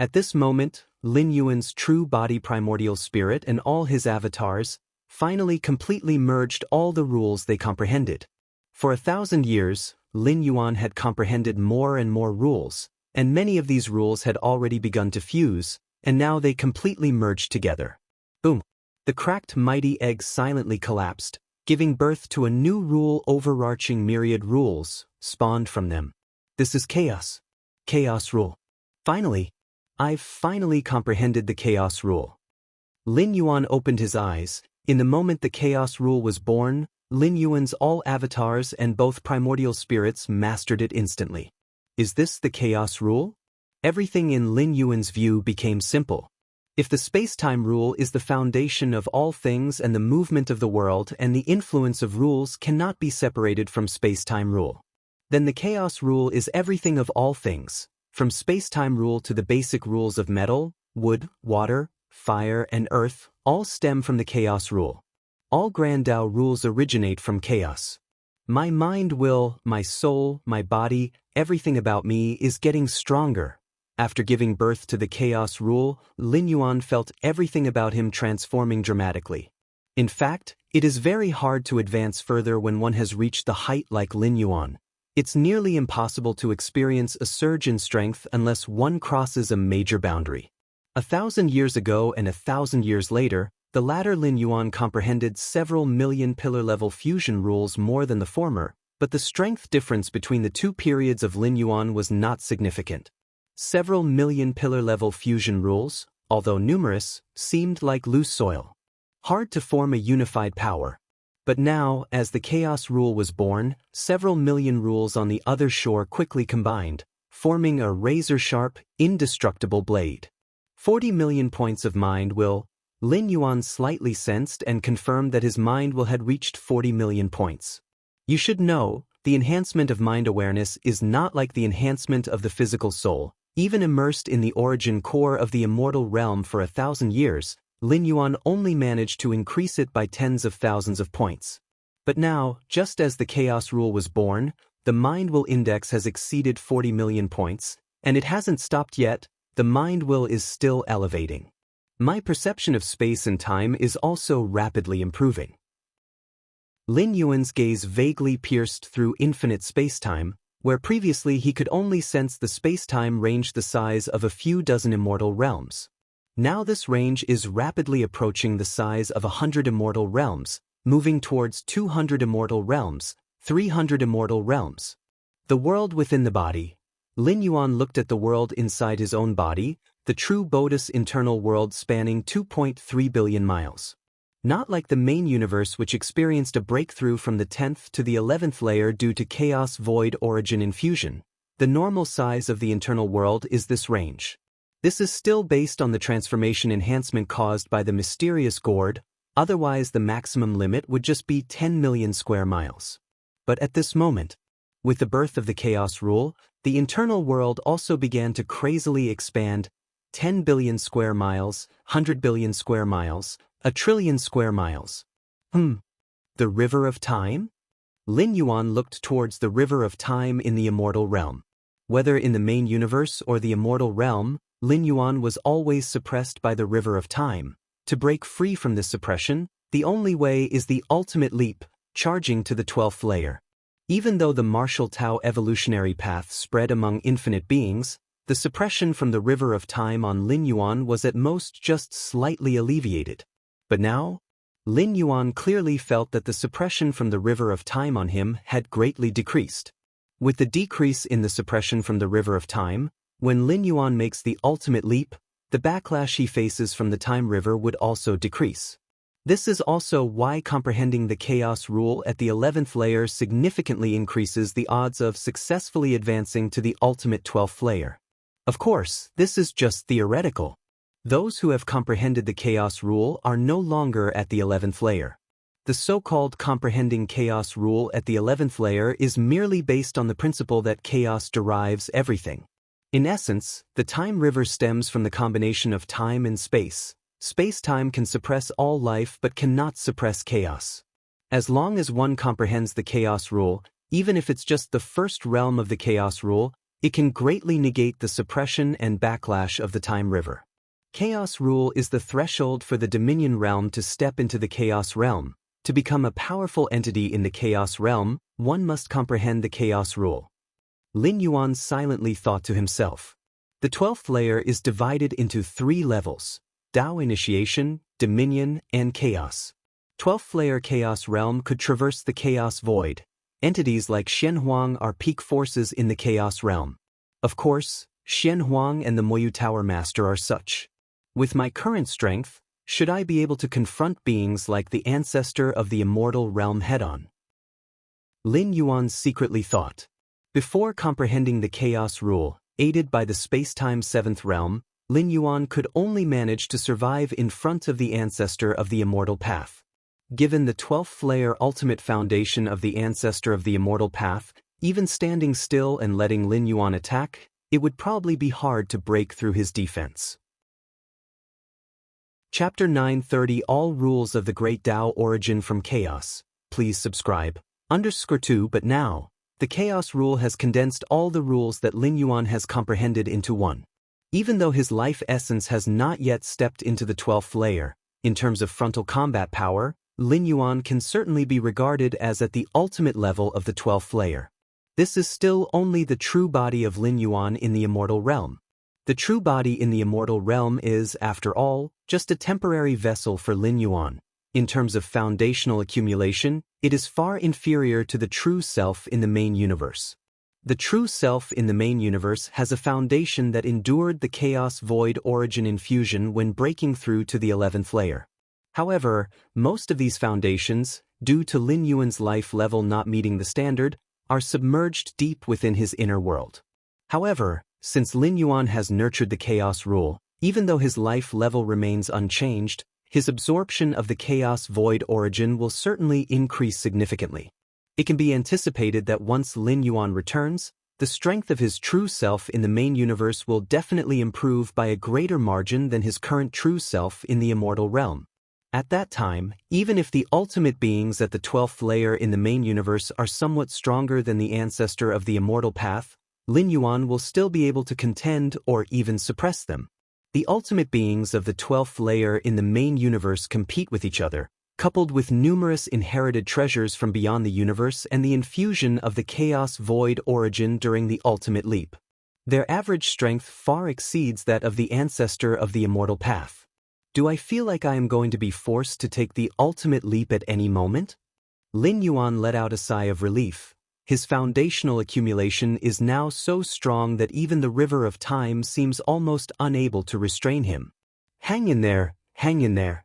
At this moment, Lin Yuan's true body primordial spirit and all his avatars finally completely merged all the rules they comprehended. For 1,000 years, Lin Yuan had comprehended more and more rules, and many of these rules had already begun to fuse, and now they completely merged together. Boom! The cracked mighty egg silently collapsed, giving birth to a new rule overarching myriad rules, spawned from them. This is chaos. Chaos rule. Finally, I've finally comprehended the chaos rule. Lin Yuan opened his eyes. In the moment the chaos rule was born, Lin Yuan's all avatars and both primordial spirits mastered it instantly. Is this the chaos rule? Everything in Lin Yuan's view became simple. If the space-time rule is the foundation of all things and the movement of the world and the influence of rules cannot be separated from space-time rule, then the chaos rule is everything of all things, from space-time rule to the basic rules of metal, wood, water, fire, and earth, all stem from the chaos rule. All Grand Tao rules originate from chaos. My mind, will, my soul, my body, everything about me is getting stronger. After giving birth to the chaos rule, Lin Yuan felt everything about him transforming dramatically. In fact, it is very hard to advance further when one has reached the height like Lin Yuan. It's nearly impossible to experience a surge in strength unless one crosses a major boundary. 1,000 years ago and 1,000 years later, the latter Lin Yuan comprehended several million pillar-level fusion rules more than the former, but the strength difference between the two periods of Lin Yuan was not significant. Several million pillar-level fusion rules, although numerous, seemed like loose soil. Hard to form a unified power. But now, as the Chaos Rule was born, several million rules on the other shore quickly combined, forming a razor-sharp, indestructible blade. 40 million points of mind will. Lin Yuan slightly sensed and confirmed that his mind will had reached 40 million points. You should know, the enhancement of mind awareness is not like the enhancement of the physical soul. Even immersed in the origin core of the immortal realm for 1,000 years, Lin Yuan only managed to increase it by tens of thousands of points. But now, just as the Chaos Rule was born, the Mind Will Index has exceeded 40 million points, and it hasn't stopped yet. The Mind Will is still elevating. My perception of space and time is also rapidly improving. Lin Yuan's gaze vaguely pierced through infinite spacetime, where previously he could only sense the spacetime range the size of a few dozen immortal realms. Now this range is rapidly approaching the size of 100 immortal realms, moving towards 200 immortal realms, 300 immortal realms. The world within the body. Lin Yuan looked at the world inside his own body, the true Bodhis internal world spanning 2.3 billion miles. Not like the main universe, which experienced a breakthrough from the 10th to the 11th layer due to chaos void origin infusion. The normal size of the internal world is this range. This is still based on the transformation enhancement caused by the mysterious gourd, otherwise the maximum limit would just be 10 million square miles. But at this moment, with the birth of the Chaos Rule, the internal world also began to crazily expand. 10 billion square miles, 100 billion square miles, 1 trillion square miles. The River of Time? Lin Yuan looked towards the River of Time in the immortal realm. Whether in the main universe or the immortal realm, Lin Yuan was always suppressed by the River of Time. To break free from this suppression, the only way is the ultimate leap, charging to the 12th layer. Even though the martial Tao evolutionary path spread among infinite beings, the suppression from the River of Time on Lin Yuan was at most just slightly alleviated. But now, Lin Yuan clearly felt that the suppression from the River of Time on him had greatly decreased. With the decrease in the suppression from the River of Time, when Lin Yuan makes the ultimate leap, the backlash he faces from the Time River would also decrease. This is also why comprehending the Chaos Rule at the 11th layer significantly increases the odds of successfully advancing to the ultimate 12th layer. Of course, this is just theoretical. Those who have comprehended the Chaos Rule are no longer at the 11th layer. The so-called comprehending Chaos Rule at the 11th layer is merely based on the principle that chaos derives everything. In essence, the Time River stems from the combination of time and space. Space-time can suppress all life but cannot suppress chaos. As long as one comprehends the Chaos Rule, even if it's just the first realm of the Chaos Rule, it can greatly negate the suppression and backlash of the Time River. Chaos Rule is the threshold for the Dominion realm to step into the Chaos realm. To become a powerful entity in the Chaos realm, one must comprehend the Chaos Rule. Lin Yuan silently thought to himself. The 12th layer is divided into 3 levels: Tao Initiation, Dominion, and Chaos. 12th layer Chaos realm could traverse the Chaos void. Entities like Shen Huang are peak forces in the Chaos realm. Of course, Shen Huang and the Moyu Tower Master are such. With my current strength, should I be able to confront beings like the ancestor of the immortal realm head-on? Lin Yuan secretly thought. Before comprehending the Chaos Rule, aided by the space-time 7th realm, Lin Yuan could only manage to survive in front of the ancestor of the immortal path. Given the 12th layer ultimate foundation of the ancestor of the immortal path, even standing still and letting Lin Yuan attack, it would probably be hard to break through his defense. Chapter 930 All Rules of the Great Tao Origin from Chaos. Please subscribe. _2 But now, the Chaos Rule has condensed all the rules that Lin Yuan has comprehended into one. Even though his life essence has not yet stepped into the 12th layer, in terms of frontal combat power, Lin Yuan can certainly be regarded as at the ultimate level of the 12th layer. This is still only the true body of Lin Yuan in the immortal realm. The true body in the immortal realm is, after all, just a temporary vessel for Lin Yuan. In terms of foundational accumulation, it is far inferior to the true self in the main universe. The true self in the main universe has a foundation that endured the chaos void origin infusion when breaking through to the 11th layer. However, most of these foundations, due to Lin Yuan's life level not meeting the standard, are submerged deep within his inner world. However, since Lin Yuan has nurtured the chaos rule, even though his life level remains unchanged, his absorption of the chaos void origin will certainly increase significantly. It can be anticipated that once Lin Yuan returns, the strength of his true self in the main universe will definitely improve by a greater margin than his current true self in the immortal realm. At that time, even if the ultimate beings at the 12th layer in the main universe are somewhat stronger than the ancestor of the immortal path, Lin Yuan will still be able to contend or even suppress them. The ultimate beings of the 12th layer in the main universe compete with each other, coupled with numerous inherited treasures from beyond the universe and the infusion of the chaos void origin during the ultimate leap. Their average strength far exceeds that of the ancestor of the immortal path. Do I feel like I am going to be forced to take the ultimate leap at any moment? Lin Yuan let out a sigh of relief. His foundational accumulation is now so strong that even the river of time seems almost unable to restrain him. Hang in there, hang in there.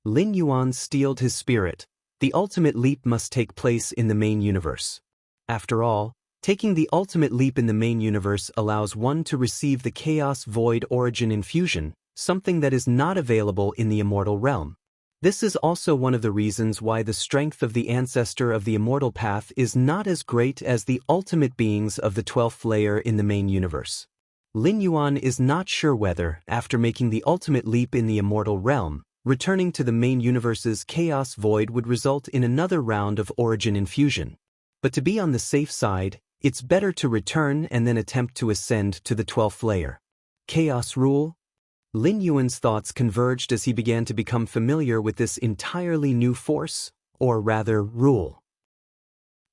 Lin Yuan steeled his spirit. The ultimate leap must take place in the main universe. After all, taking the ultimate leap in the main universe allows one to receive the chaos void origin infusion, something that is not available in the immortal realm. This is also one of the reasons why the strength of the ancestor of the immortal path is not as great as the ultimate beings of the 12th layer in the main universe. Lin Yuan is not sure whether, after making the ultimate leap in the immortal realm, returning to the main universe's chaos void would result in another round of origin infusion. But to be on the safe side, it's better to return and then attempt to ascend to the 12th layer. Chaos rule? Lin Yuan's thoughts converged as he began to become familiar with this entirely new force, or rather, rule.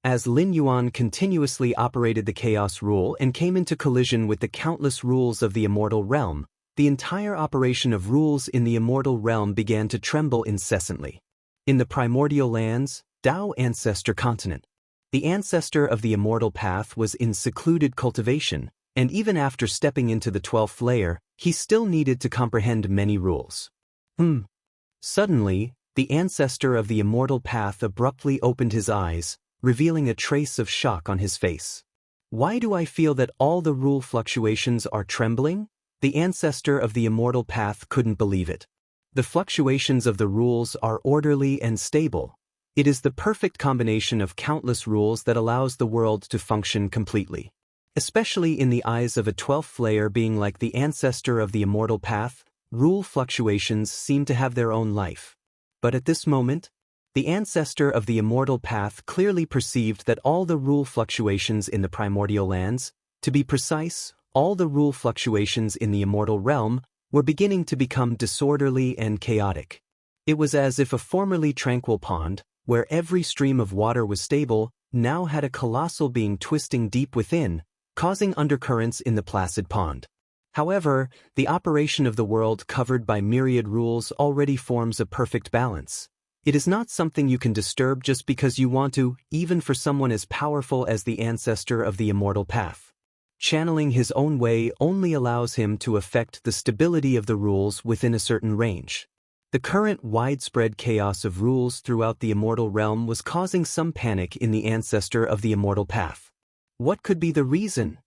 As Lin Yuan continuously operated the chaos rule and came into collision with the countless rules of the immortal realm, the entire operation of rules in the immortal realm began to tremble incessantly. In the primordial lands, Tao Ancestor Continent, the ancestor of the immortal path was in secluded cultivation, and even after stepping into the 12th layer, he still needed to comprehend many rules. Suddenly, the ancestor of the immortal path abruptly opened his eyes, revealing a trace of shock on his face. Why do I feel that all the rule fluctuations are trembling? The ancestor of the immortal path couldn't believe it. The fluctuations of the rules are orderly and stable. It is the perfect combination of countless rules that allows the world to function completely. Especially in the eyes of a 12th layer being like the ancestor of the immortal path, rule fluctuations seem to have their own life. But at this moment, the ancestor of the immortal path clearly perceived that all the rule fluctuations in the primordial lands, to be precise, all the rule fluctuations in the immortal realm, were beginning to become disorderly and chaotic. It was as if a formerly tranquil pond, where every stream of water was stable, now had a colossal being twisting deep within, causing undercurrents in the placid pond. However, the operation of the world covered by myriad rules already forms a perfect balance. It is not something you can disturb just because you want to, even for someone as powerful as the ancestor of the immortal path. Channeling his own way only allows him to affect the stability of the rules within a certain range. The current widespread chaos of rules throughout the immortal realm was causing some panic in the ancestor of the immortal path. What could be the reason?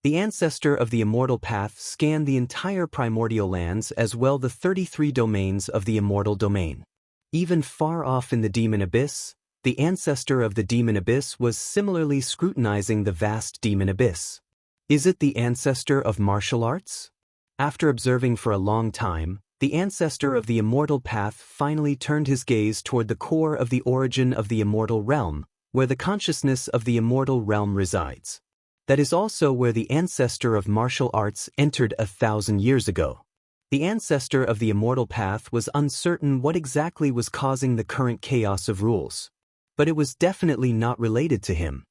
The ancestor of the immortal path scanned the entire primordial lands as well the 33 domains of the immortal domain. Even far off in the demon abyss, the ancestor of the demon abyss was similarly scrutinizing the vast demon abyss. Is it the ancestor of martial arts? After observing for a long time, the ancestor of the immortal path finally turned his gaze toward the core of the origin of the immortal realm, where the consciousness of the immortal realm resides. That is also where the ancestor of martial arts entered 1,000 years ago. The ancestor of the immortal path was uncertain what exactly was causing the current chaos of rules. But it was definitely not related to him.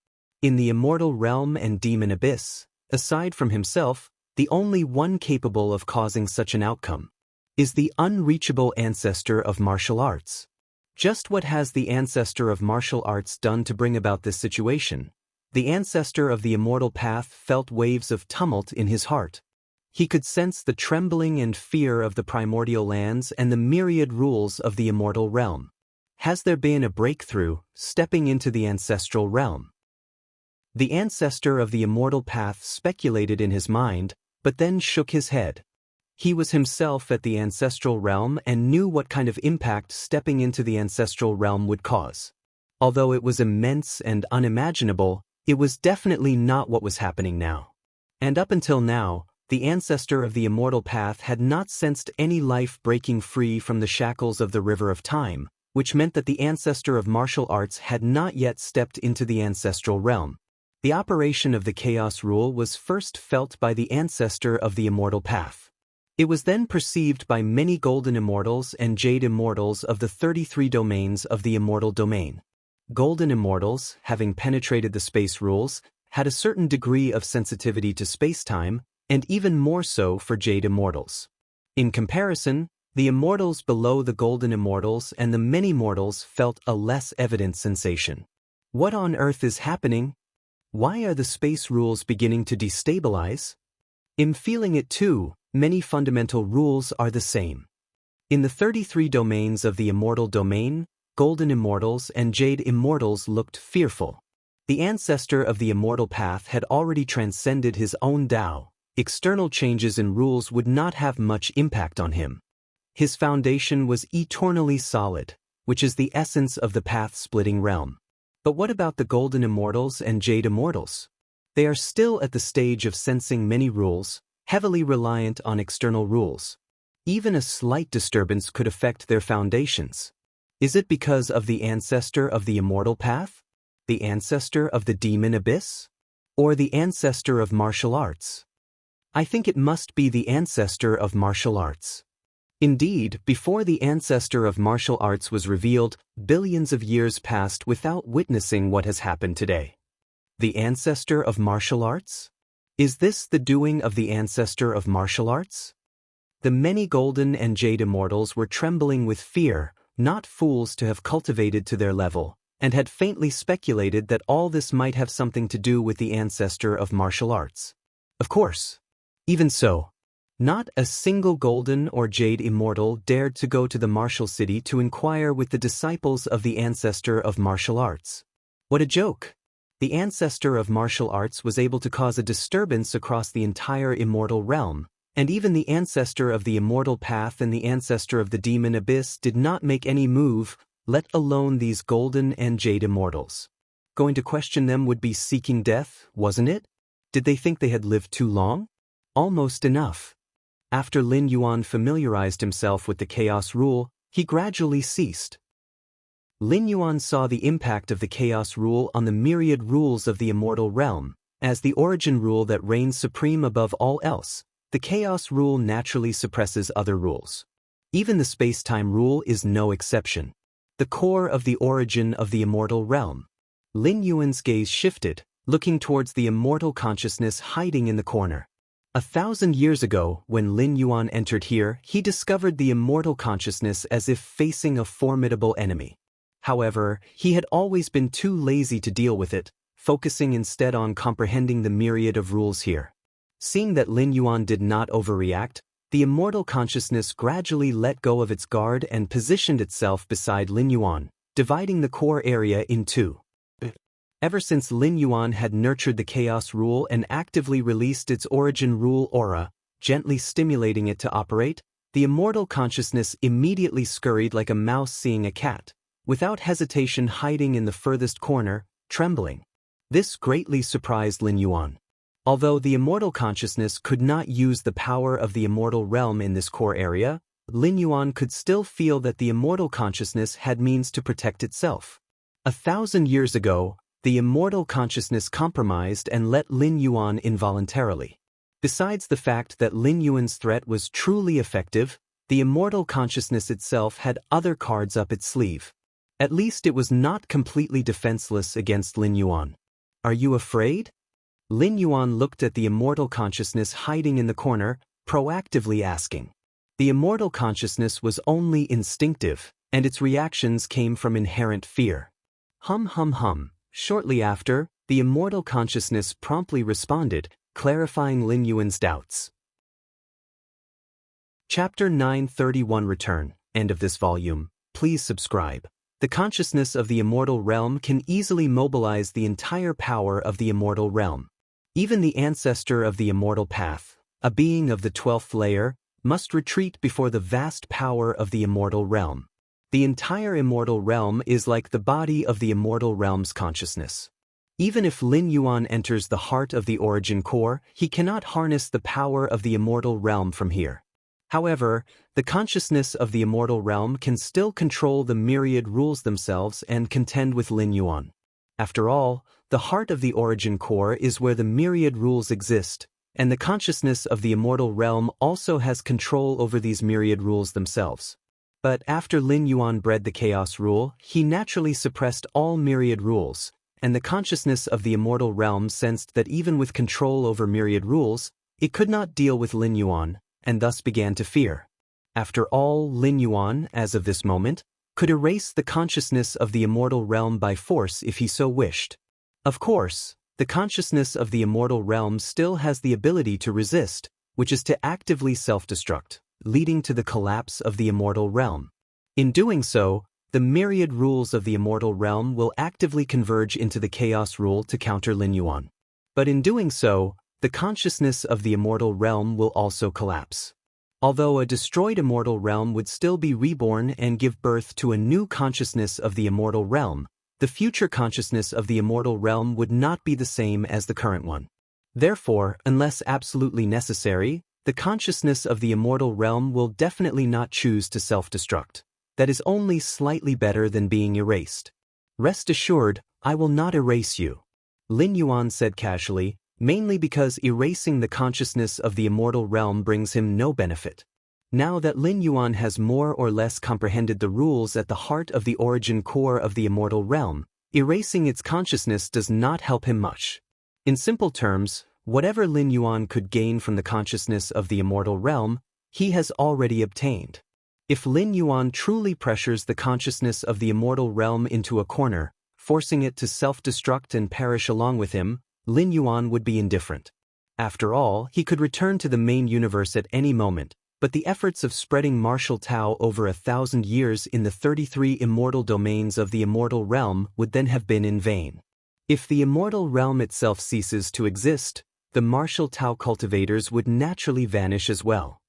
In the immortal realm and demon abyss, aside from himself, the only one capable of causing such an outcome is the unreachable ancestor of martial arts. Just what has the ancestor of martial arts done to bring about this situation? The ancestor of the immortal path felt waves of tumult in his heart. He could sense the trembling and fear of the primordial lands and the myriad rules of the immortal realm. Has there been a breakthrough, stepping into the ancestral realm? The ancestor of the immortal path speculated in his mind, but then shook his head. He was himself at the ancestral realm and knew what kind of impact stepping into the ancestral realm would cause. Although it was immense and unimaginable, it was definitely not what was happening now. And up until now, the ancestor of the immortal path had not sensed any life breaking free from the shackles of the river of time, which meant that the ancestor of martial arts had not yet stepped into the ancestral realm. The operation of the chaos rule was first felt by the ancestor of the immortal path. It was then perceived by many golden immortals and jade immortals of the 33 domains of the immortal domain. Golden immortals, having penetrated the space rules, had a certain degree of sensitivity to space-time, and even more so for jade immortals. In comparison, the immortals below the golden immortals and the many mortals felt a less evident sensation. What on earth is happening? Why are the space rules beginning to destabilize? I'm feeling it too. Many fundamental rules are the same. In the 33 domains of the immortal domain, golden immortals and jade immortals looked fearful. The ancestor of the immortal path had already transcended his own Tao. External changes in rules would not have much impact on him. His foundation was eternally solid, which is the essence of the path-splitting realm. But what about the golden immortals and jade immortals? They are still at the stage of sensing many rules, heavily reliant on external rules. Even a slight disturbance could affect their foundations. Is it because of the ancestor of the immortal path? The ancestor of the demon abyss? Or the ancestor of martial arts? I think it must be the ancestor of martial arts. Indeed, before the ancestor of martial arts was revealed, billions of years passed without witnessing what has happened today. The ancestor of martial arts? Is this the doing of the ancestor of martial arts? The many golden and jade immortals were trembling with fear, not fools to have cultivated to their level, and had faintly speculated that all this might have something to do with the ancestor of martial arts. Of course. Even so, not a single golden or jade immortal dared to go to the martial city to inquire with the disciples of the ancestor of martial arts. What a joke! The ancestor of martial arts was able to cause a disturbance across the entire immortal realm, and even the ancestor of the immortal path and the ancestor of the demon abyss did not make any move, let alone these golden and jade immortals. Going to question them would be seeking death, wasn't it? Did they think they had lived too long? Almost enough. After Lin Yuan familiarized himself with the chaos rule, he gradually ceased. Lin Yuan saw the impact of the chaos rule on the myriad rules of the immortal realm. As the origin rule that reigns supreme above all else, the chaos rule naturally suppresses other rules. Even the space-time rule is no exception. The core of the origin of the immortal realm. Lin Yuan's gaze shifted, looking towards the immortal consciousness hiding in the corner. 1,000 years ago, when Lin Yuan entered here, he discovered the immortal consciousness as if facing a formidable enemy. However, he had always been too lazy to deal with it, focusing instead on comprehending the myriad of rules here. Seeing that Lin Yuan did not overreact, the immortal consciousness gradually let go of its guard and positioned itself beside Lin Yuan, dividing the core area in two. Ever since Lin Yuan had nurtured the chaos rule and actively released its origin rule aura, gently stimulating it to operate, the immortal consciousness immediately scurried like a mouse seeing a cat, without hesitation hiding in the furthest corner, trembling. This greatly surprised Lin Yuan. Although the immortal consciousness could not use the power of the immortal realm in this core area, Lin Yuan could still feel that the immortal consciousness had means to protect itself. 1,000 years ago, the immortal consciousness compromised and let Lin Yuan involuntarily. Besides the fact that Lin Yuan's threat was truly effective, the immortal consciousness itself had other cards up its sleeve. At least it was not completely defenseless against Lin Yuan. Are you afraid? Lin Yuan looked at the immortal consciousness hiding in the corner, proactively asking. The immortal consciousness was only instinctive, and its reactions came from inherent fear. Hum hum hum. Shortly after, the immortal consciousness promptly responded, clarifying Lin Yuan's doubts. Chapter 931 Return. End of this volume. Please subscribe. The consciousness of the immortal realm can easily mobilize the entire power of the immortal realm. Even the ancestor of the immortal path, a being of the 12th layer, must retreat before the vast power of the immortal realm. The entire immortal realm is like the body of the immortal realm's consciousness. Even if Lin Yuan enters the heart of the origin core, he cannot harness the power of the immortal realm from here. However, the consciousness of the immortal realm can still control the myriad rules themselves and contend with Lin Yuan. After all, the heart of the origin core is where the myriad rules exist, and the consciousness of the immortal realm also has control over these myriad rules themselves. But after Lin Yuan bred the chaos rule, he naturally suppressed all myriad rules, and the consciousness of the immortal realm sensed that even with control over myriad rules, it could not deal with Lin Yuan, and thus began to fear. After all, Lin Yuan, as of this moment, could erase the consciousness of the immortal realm by force if he so wished. Of course, the consciousness of the immortal realm still has the ability to resist, which is to actively self-destruct, leading to the collapse of the immortal realm. In doing so, the myriad rules of the immortal realm will actively converge into the chaos rule to counter Lin Yuan. But in doing so, the consciousness of the immortal realm will also collapse. Although a destroyed immortal realm would still be reborn and give birth to a new consciousness of the immortal realm, the future consciousness of the immortal realm would not be the same as the current one. Therefore, unless absolutely necessary, the consciousness of the immortal realm will definitely not choose to self-destruct. That is only slightly better than being erased. Rest assured, I will not erase you, Lin Yuan said casually, mainly because erasing the consciousness of the immortal realm brings him no benefit. Now that Lin Yuan has more or less comprehended the rules at the heart of the origin core of the immortal realm, erasing its consciousness does not help him much. In simple terms, whatever Lin Yuan could gain from the consciousness of the immortal realm, he has already obtained. If Lin Yuan truly pressures the consciousness of the immortal realm into a corner, forcing it to self-destruct and perish along with him, Lin Yuan would be indifferent. After all, he could return to the main universe at any moment, but the efforts of spreading martial Tao over 1,000 years in the 33 immortal domains of the immortal realm would then have been in vain. If the immortal realm itself ceases to exist, the martial Tao cultivators would naturally vanish as well.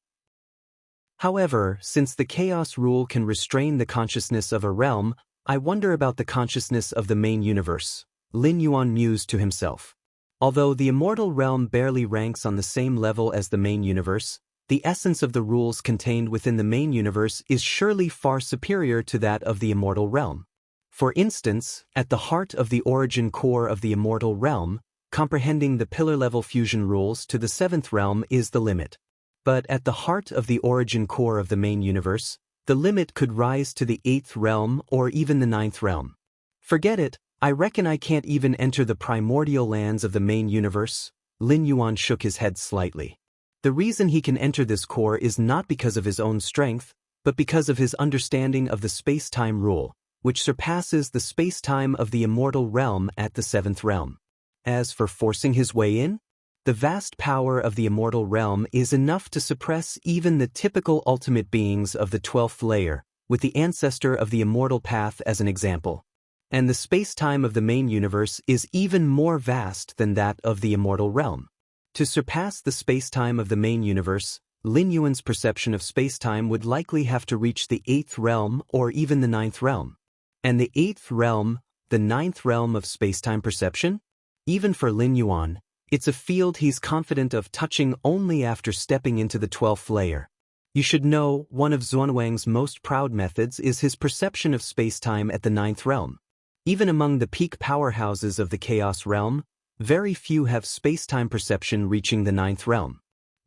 However, since the chaos rule can restrain the consciousness of a realm, I wonder about the consciousness of the main universe, Lin Yuan mused to himself. Although the immortal realm barely ranks on the same level as the main universe, the essence of the rules contained within the main universe is surely far superior to that of the immortal realm. For instance, at the heart of the origin core of the immortal realm, comprehending the pillar-level fusion rules to the 7th realm is the limit. But at the heart of the origin core of the main universe, the limit could rise to the 8th realm or even the 9th realm. Forget it, I reckon I can't even enter the primordial lands of the main universe. Lin Yuan shook his head slightly. The reason he can enter this core is not because of his own strength, but because of his understanding of the space-time rule, which surpasses the space-time of the immortal realm at the 7th realm. As for forcing his way in, the vast power of the immortal realm is enough to suppress even the typical ultimate beings of the 12th layer, with the ancestor of the immortal path as an example. And the space-time of the main universe is even more vast than that of the immortal realm. To surpass the space-time of the main universe, Lin Yuan's perception of space-time would likely have to reach the 8th realm or even the 9th realm. And the 8th realm, the 9th realm of space-time perception? Even for Lin Yuan, it's a field he's confident of touching only after stepping into the 12th layer. You should know, one of Xuanwang's most proud methods is his perception of space-time at the 9th realm. Even among the peak powerhouses of the Chaos realm, very few have space-time perception reaching the 9th realm.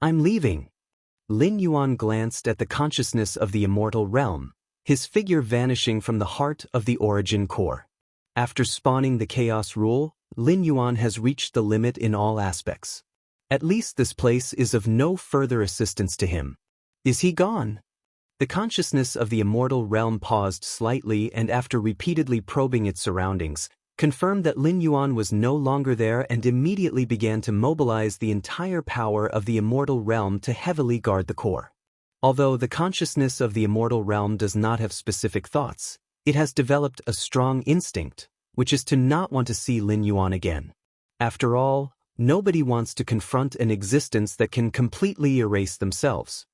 I'm leaving. Lin Yuan glanced at the consciousness of the immortal realm, his figure vanishing from the heart of the origin core. After spawning the Chaos rule, Lin Yuan has reached the limit in all aspects. At least this place is of no further assistance to him. Is he gone? The consciousness of the immortal realm paused slightly and after repeatedly probing its surroundings, confirmed that Lin Yuan was no longer there and immediately began to mobilize the entire power of the immortal realm to heavily guard the core. Although the consciousness of the immortal realm does not have specific thoughts, it has developed a strong instinct, which is to not want to see Lin Yuan again. After all, nobody wants to confront an existence that can completely erase themselves.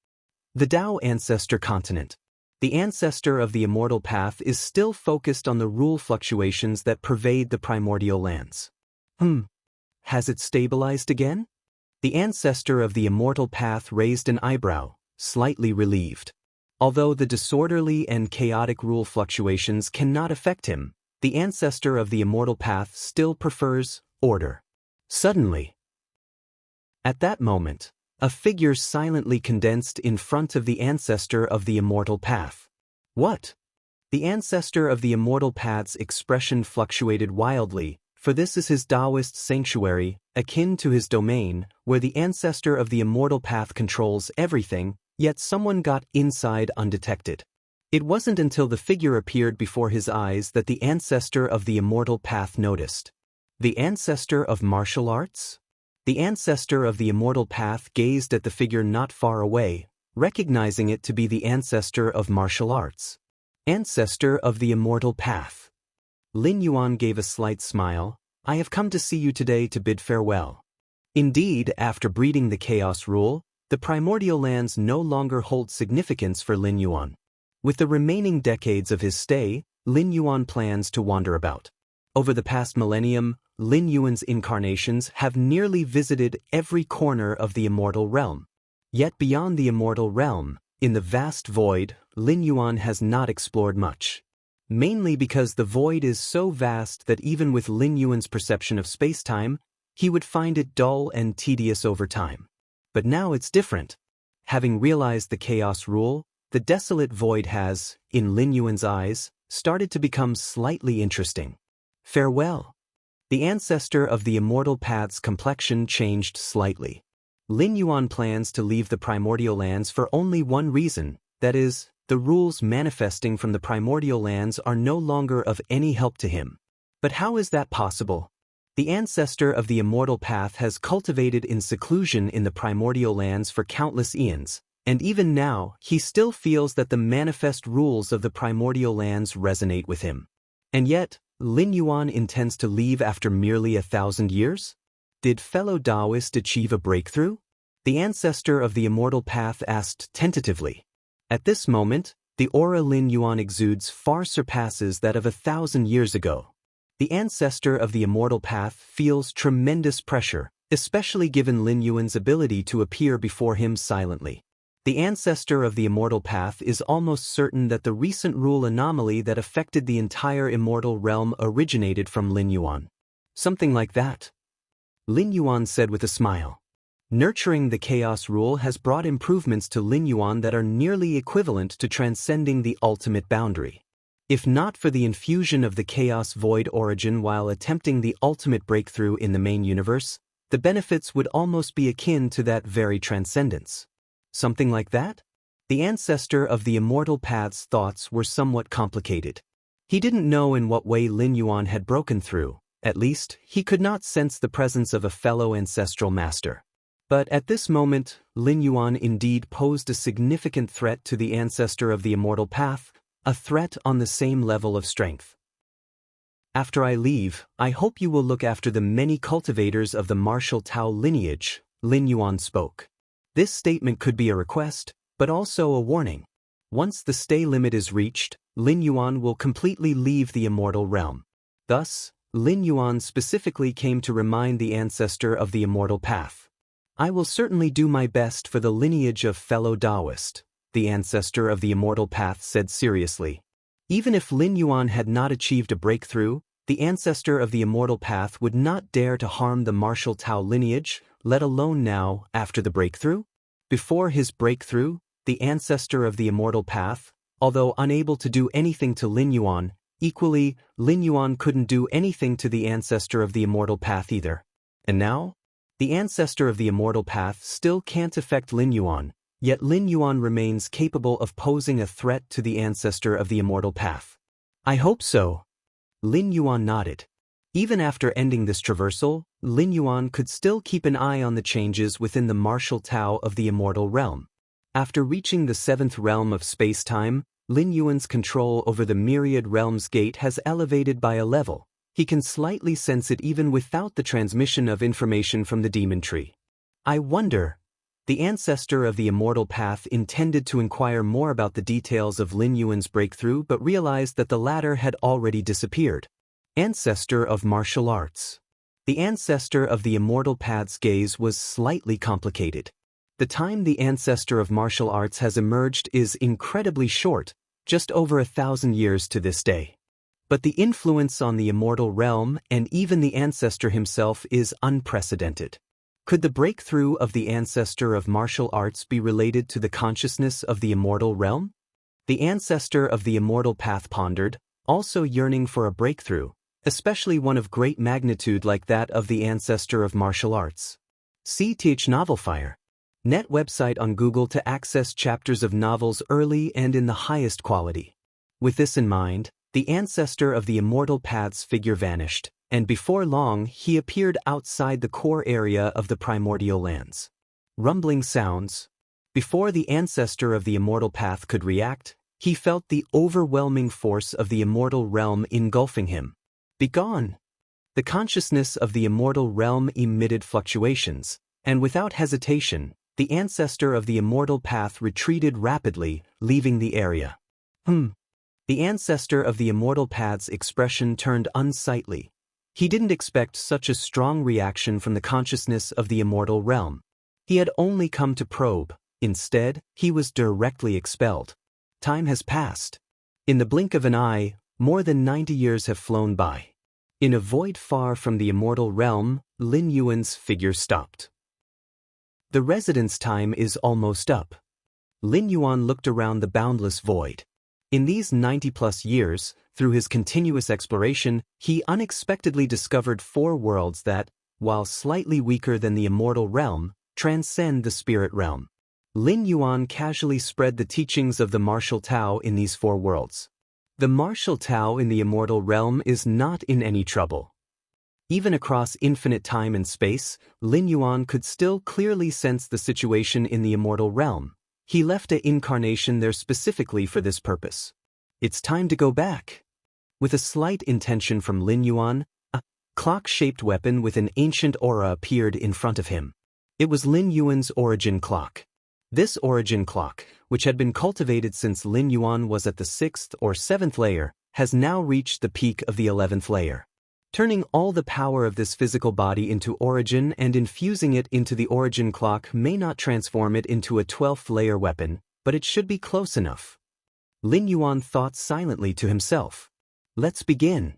The Tao Ancestor Continent. The ancestor of the immortal path is still focused on the rule fluctuations that pervade the primordial lands. Has it stabilized again? The ancestor of the immortal path raised an eyebrow, slightly relieved. Although the disorderly and chaotic rule fluctuations cannot affect him, the ancestor of the immortal path still prefers order. Suddenly, at that moment, a figure silently condensed in front of the ancestor of the immortal path. What? The ancestor of the immortal path's expression fluctuated wildly, for this is his Taoist sanctuary, akin to his domain, where the ancestor of the immortal path controls everything, yet someone got inside undetected. It wasn't until the figure appeared before his eyes that the ancestor of the immortal path noticed. The ancestor of martial arts? The ancestor of the immortal path gazed at the figure not far away, recognizing it to be the ancestor of martial arts. Ancestor of the immortal path. Lin Yuan gave a slight smile. I have come to see you today to bid farewell. Indeed, after breeding the chaos rule, the primordial lands no longer hold significance for Lin Yuan. With the remaining decades of his stay, Lin Yuan plans to wander about. Over the past millennium, Lin Yuan's incarnations have nearly visited every corner of the immortal realm. Yet beyond the immortal realm, in the vast void, Lin Yuan has not explored much. Mainly because the void is so vast that even with Lin Yuan's perception of space-time, he would find it dull and tedious over time. But now it's different. Having realized the chaos rule, the desolate void has, in Lin Yuan's eyes, started to become slightly interesting. Farewell. The ancestor of the immortal path's complexion changed slightly. Lin Yuan plans to leave the primordial lands for only one reason, that is, the rules manifesting from the primordial lands are no longer of any help to him. But how is that possible? The ancestor of the immortal path has cultivated in seclusion in the primordial lands for countless eons, and even now he still feels that the manifest rules of the primordial lands resonate with him. And yet, Lin Yuan intends to leave after merely 1,000 years? Did fellow Taoist achieve a breakthrough? The ancestor of the immortal path asked tentatively. At this moment, the aura Lin Yuan exudes far surpasses that of 1,000 years ago. The ancestor of the immortal path feels tremendous pressure, especially given Lin Yuan's ability to appear before him silently. The ancestor of the immortal path is almost certain that the recent rule anomaly that affected the entire immortal realm originated from Lin Yuan. Something like that. Lin Yuan said with a smile. Nurturing the chaos rule has brought improvements to Lin Yuan that are nearly equivalent to transcending the ultimate boundary. If not for the infusion of the chaos void origin while attempting the ultimate breakthrough in the main universe, the benefits would almost be akin to that very transcendence. Something like that? The ancestor of the immortal path's thoughts were somewhat complicated. He didn't know in what way Lin Yuan had broken through. At least, he could not sense the presence of a fellow ancestral master. But at this moment, Lin Yuan indeed posed a significant threat to the ancestor of the immortal path, a threat on the same level of strength. After I leave, I hope you will look after the many cultivators of the martial Tao lineage, Lin Yuan spoke. This statement could be a request, but also a warning. Once the stay limit is reached, Lin Yuan will completely leave the immortal realm. Thus, Lin Yuan specifically came to remind the ancestor of the immortal path. I will certainly do my best for the lineage of fellow Taoist, the ancestor of the immortal path said seriously. Even if Lin Yuan had not achieved a breakthrough, the ancestor of the immortal path would not dare to harm the martial Tao lineage, let alone now, after the breakthrough. Before his breakthrough, the ancestor of the immortal path, although unable to do anything to Lin Yuan, Equally, Lin Yuan couldn't do anything to the ancestor of the immortal path either. And now? The ancestor of the immortal path still can't affect Lin Yuan, yet Lin Yuan remains capable of posing a threat to the ancestor of the immortal path. I hope so. Lin Yuan nodded. Even after ending this traversal, Lin Yuan could still keep an eye on the changes within the martial Tao of the immortal realm. After reaching the 7th realm of space-time, Lin Yuan's control over the myriad realms gate has elevated by a level. He can slightly sense it even without the transmission of information from the demon tree. I wonder. The ancestor of the immortal path intended to inquire more about the details of Lin Yuan's breakthrough but realized that the latter had already disappeared. Ancestor of martial arts. The ancestor of the immortal path's gaze was slightly complicated. The time the ancestor of martial arts has emerged is incredibly short, just over 1,000 years to this day. But the influence on the immortal realm and even the ancestor himself is unprecedented. Could the breakthrough of the ancestor of martial arts be related to the consciousness of the immortal realm? The ancestor of the immortal path pondered, also yearning for a breakthrough, especially one of great magnitude like that of the ancestor of martial arts. CTH Novelfire. Net website on Google to access chapters of novels early and in the highest quality. With this in mind, the ancestor of the immortal path's figure vanished, and before long he appeared outside the core area of the primordial lands. Rumbling sounds. Before the ancestor of the immortal path could react, he felt the overwhelming force of the immortal realm engulfing him. Begone! The consciousness of the immortal realm emitted fluctuations, and without hesitation, the ancestor of the immortal path retreated rapidly, leaving the area. The ancestor of the immortal path's expression turned unsightly. He didn't expect such a strong reaction from the consciousness of the immortal realm. He had only come to probe. Instead, he was directly expelled. Time has passed. In the blink of an eye, more than 90 years have flown by. In a void far from the immortal realm, Lin Yuan's figure stopped. The residence time is almost up. Lin Yuan looked around the boundless void. In these 90-plus years, through his continuous exploration, he unexpectedly discovered 4 worlds that, while slightly weaker than the immortal realm, transcend the spirit realm. Lin Yuan casually spread the teachings of the martial Tao in these 4 worlds. The martial Tao in the immortal realm is not in any trouble. Even across infinite time and space, Lin Yuan could still clearly sense the situation in the immortal realm. He left an incarnation there specifically for this purpose. It's time to go back. With a slight intention from Lin Yuan, a clock-shaped weapon with an ancient aura appeared in front of him. It was Lin Yuan's origin clock. This origin clock, which had been cultivated since Lin Yuan was at the 6th or 7th layer, has now reached the peak of the 11th layer. Turning all the power of this physical body into origin and infusing it into the origin clock may not transform it into a 12th layer weapon, but it should be close enough. Lin Yuan thought silently to himself. Let's begin.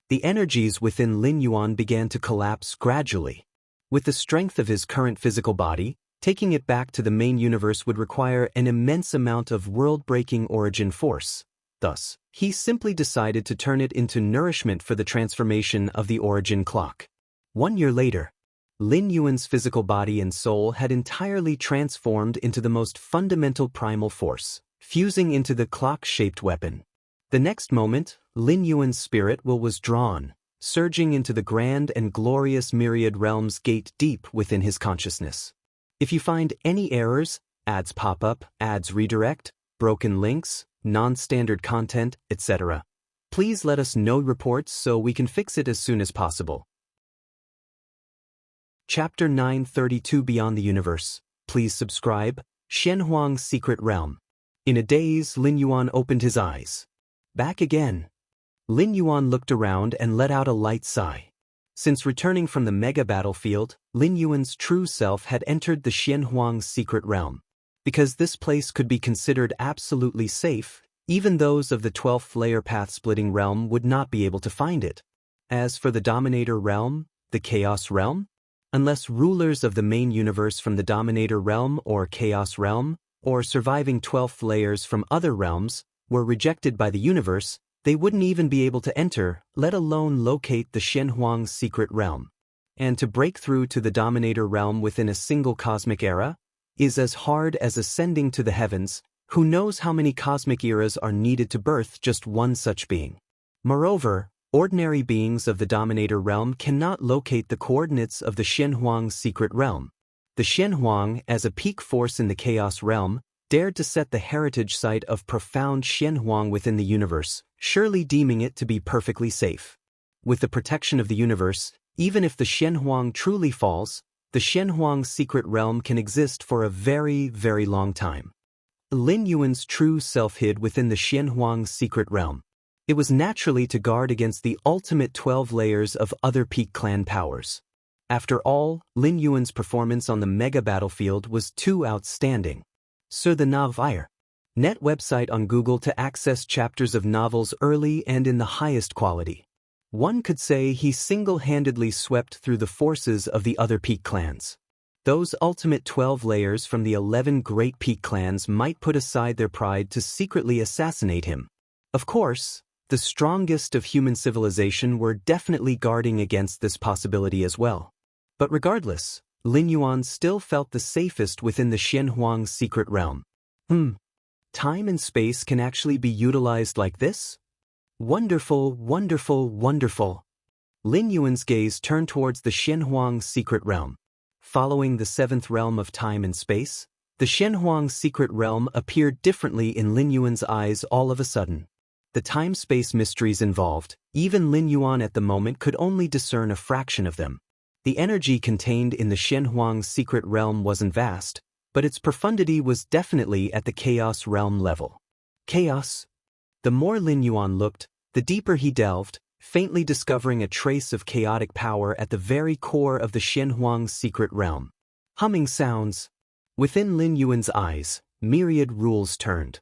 The energies within Lin Yuan began to collapse gradually. With the strength of his current physical body, taking it back to the main universe would require an immense amount of world-breaking origin force. Thus, he simply decided to turn it into nourishment for the transformation of the origin clock. 1 year later, Lin Yuan's physical body and soul had entirely transformed into the most fundamental primal force, fusing into the clock-shaped weapon. The next moment, Lin Yuan's spirit will was drawn, surging into the grand and glorious myriad realms gate deep within his consciousness. If you find any errors, ads pop up, ads redirect, broken links, non-standard content, etc., please let us know reports so we can fix it as soon as possible. Chapter 932 Beyond the Universe. Please subscribe. Shenhuang's Secret Realm. In a daze, Lin Yuan opened his eyes. Back again. Lin Yuan looked around and let out a light sigh. Since returning from the mega battlefield, Lin Yuan's true self had entered the Shenhuang's Secret Realm. Because this place could be considered absolutely safe, even those of the 12th layer path-splitting realm would not be able to find it. As for the Dominator realm, the Chaos realm, unless rulers of the main universe from the Dominator realm or Chaos realm, or surviving 12th layers from other realms, were rejected by the universe, they wouldn't even be able to enter, let alone locate the Shenhuang's secret realm. And to break through to the Dominator realm within a single cosmic era is as hard as ascending to the heavens. Who knows how many cosmic eras are needed to birth just one such being. Moreover, ordinary beings of the Dominator realm cannot locate the coordinates of the Shenhuang's secret realm. The Shenhuang, as a peak force in the Chaos realm, dared to set the heritage site of profound Shenhuang within the universe, surely deeming it to be perfectly safe. With the protection of the universe, even if the Shenhuang truly falls, the Shenhuang's secret realm can exist for a very, very long time. Lin Yuan's true self hid within the Shenhuang's secret realm. It was naturally to guard against the ultimate 12 layers of other peak clan powers. After all, Lin Yuan's performance on the mega battlefield was too outstanding. Sur the Navire. Net website on Google to access chapters of novels early and in the highest quality. One could say he single-handedly swept through the forces of the other peak clans. Those ultimate 12 layers from the 11 great peak clans might put aside their pride to secretly assassinate him. Of course, the strongest of human civilization were definitely guarding against this possibility as well. But regardless, Lin Yuan still felt the safest within the Shenhuang's secret realm. Time and space can actually be utilized like this? Wonderful, wonderful, wonderful. Lin Yuan's gaze turned towards the Shenhuang's secret realm. Following the seventh realm of time and space, the Shenhuang's secret realm appeared differently in Lin Yuan's eyes all of a sudden. The time-space mysteries involved, even Lin Yuan at the moment could only discern a fraction of them. The energy contained in the Shenhuang's secret realm wasn't vast, but its profundity was definitely at the Chaos realm level. Chaos? The more Lin Yuan looked, the deeper he delved, faintly discovering a trace of chaotic power at the very core of the Shenhuang's secret realm. Humming sounds. Within Lin Yuan's eyes, myriad rules turned.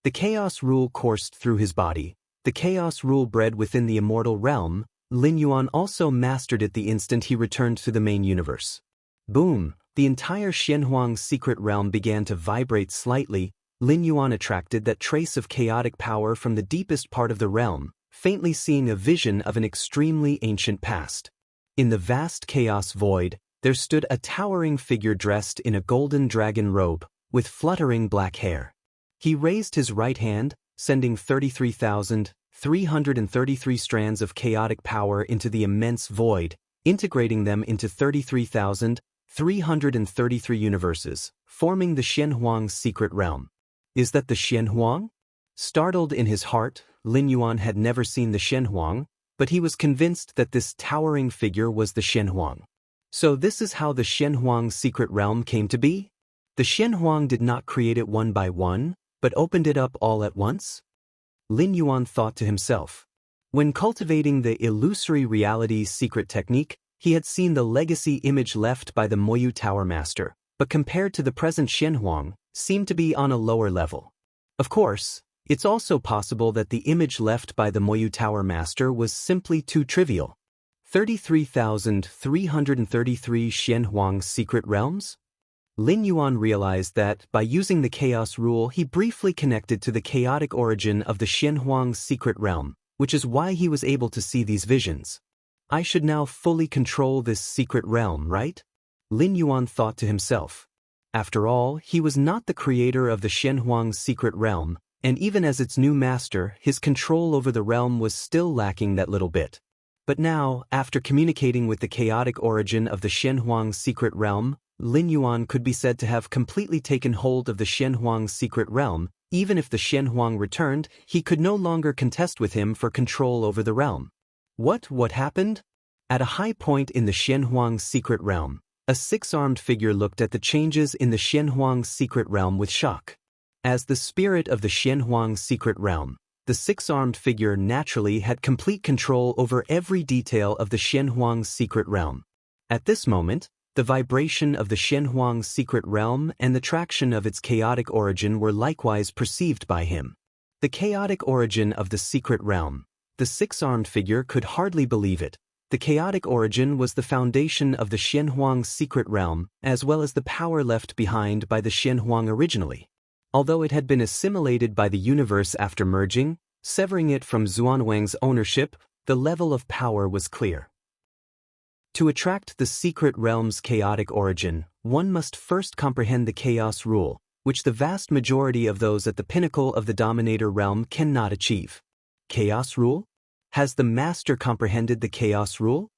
The chaos rule coursed through his body, the chaos rule bred within the immortal realm. Lin Yuan also mastered it the instant he returned to the main universe. Boom! The entire Shenhuang's secret realm began to vibrate slightly. Lin Yuan attracted that trace of chaotic power from the deepest part of the realm, faintly seeing a vision of an extremely ancient past. In the vast chaos void, there stood a towering figure dressed in a golden dragon robe, with fluttering black hair. He raised his right hand, sending 33,333 strands of chaotic power into the immense void, integrating them into 33,333 universes, forming the Shenhuang's secret realm. Is that the Shenhuang? Startled in his heart, Lin Yuan had never seen the Shenhuang, but he was convinced that this towering figure was the Shenhuang. So this is how the Shenhuang's secret realm came to be? The Shenhuang did not create it one by one, but opened it up all at once? Lin Yuan thought to himself. When cultivating the illusory reality's secret technique, he had seen the legacy image left by the Moyu Tower Master, but compared to the present Shenhuang, seemed to be on a lower level. Of course, it's also possible that the image left by the Moyu Tower Master was simply too trivial. 33,333 Shenhuang's secret realms? Lin Yuan realized that, by using the chaos rule, he briefly connected to the chaotic origin of the Shenhuang's secret realm, which is why he was able to see these visions. I should now fully control this secret realm, right? Lin Yuan thought to himself. After all, he was not the creator of the Shenhuang's secret realm, and even as its new master, his control over the realm was still lacking that little bit. But now, after communicating with the chaotic origin of the Shenhuang's secret realm, Lin Yuan could be said to have completely taken hold of the Shenhuang's secret realm. Even if the Shenhuang returned, he could no longer contest with him for control over the realm. What happened? At a high point in the Shenhuang's secret realm, a six-armed figure looked at the changes in the Shenhuang's secret realm with shock. As the spirit of the Shenhuang's secret realm, the six-armed figure naturally had complete control over every detail of the Shenhuang's secret realm. At this moment, the vibration of the Shenhuang's secret realm and the traction of its chaotic origin were likewise perceived by him. The chaotic origin of the secret realm. The six-armed figure could hardly believe it. The chaotic origin was the foundation of the Shenhuang's secret realm, as well as the power left behind by the Shenhuang originally. Although it had been assimilated by the universe after merging, Severing it from Xuanwang's ownership, the level of power was clear. To attract the secret realm's chaotic origin, one must first comprehend the chaos rule, which the vast majority of those at the pinnacle of the dominator realm cannot achieve. Chaos rule? Has the master comprehended the chaos rule?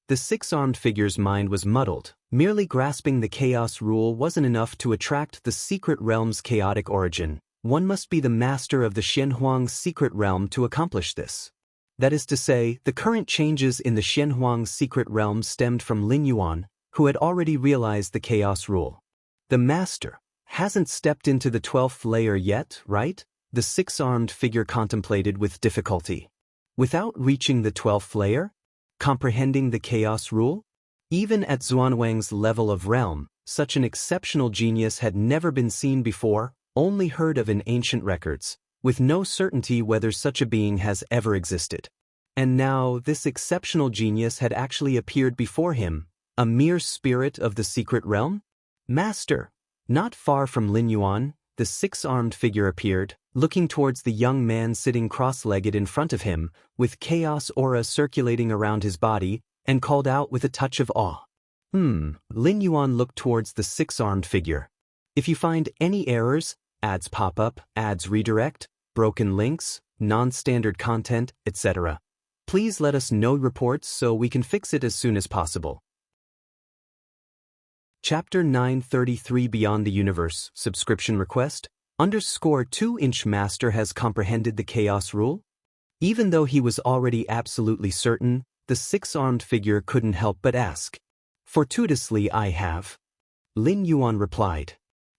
The six-armed figure's mind was muddled. Merely grasping the chaos rule wasn't enough to attract the secret realm's chaotic origin. One must be the master of the Xianhuang's secret realm to accomplish this. That is to say, the current changes in the Xianhuang's secret realm stemmed from Lin Yuan, who had already realized the chaos rule. The master hasn't stepped into the 12th layer yet, right? The six-armed figure contemplated with difficulty. Without reaching the 12th layer? Comprehending the chaos rule? Even at Xuanwang's level of realm, such an exceptional genius had never been seen before, only heard of in ancient records, with no certainty whether such a being has ever existed. And now this exceptional genius had actually appeared before him, a mere spirit of the secret realm? Master! Not far from Lin Yuan, the six-armed figure appeared, looking towards the young man sitting cross-legged in front of him, with chaos aura circulating around his body, and called out with a touch of awe. Lin Yuan looked towards the six-armed figure. If you find any errors, ads pop up, ads redirect, broken links, non-standard content, etc., please let us know reports so we can fix it as soon as possible. Chapter 933 Beyond the Universe, Subscription Request, _2-inch Master has comprehended the chaos rule? Even though he was already absolutely certain, the six-armed figure couldn't help but ask. Fortuitously I have. Lin Yuan replied.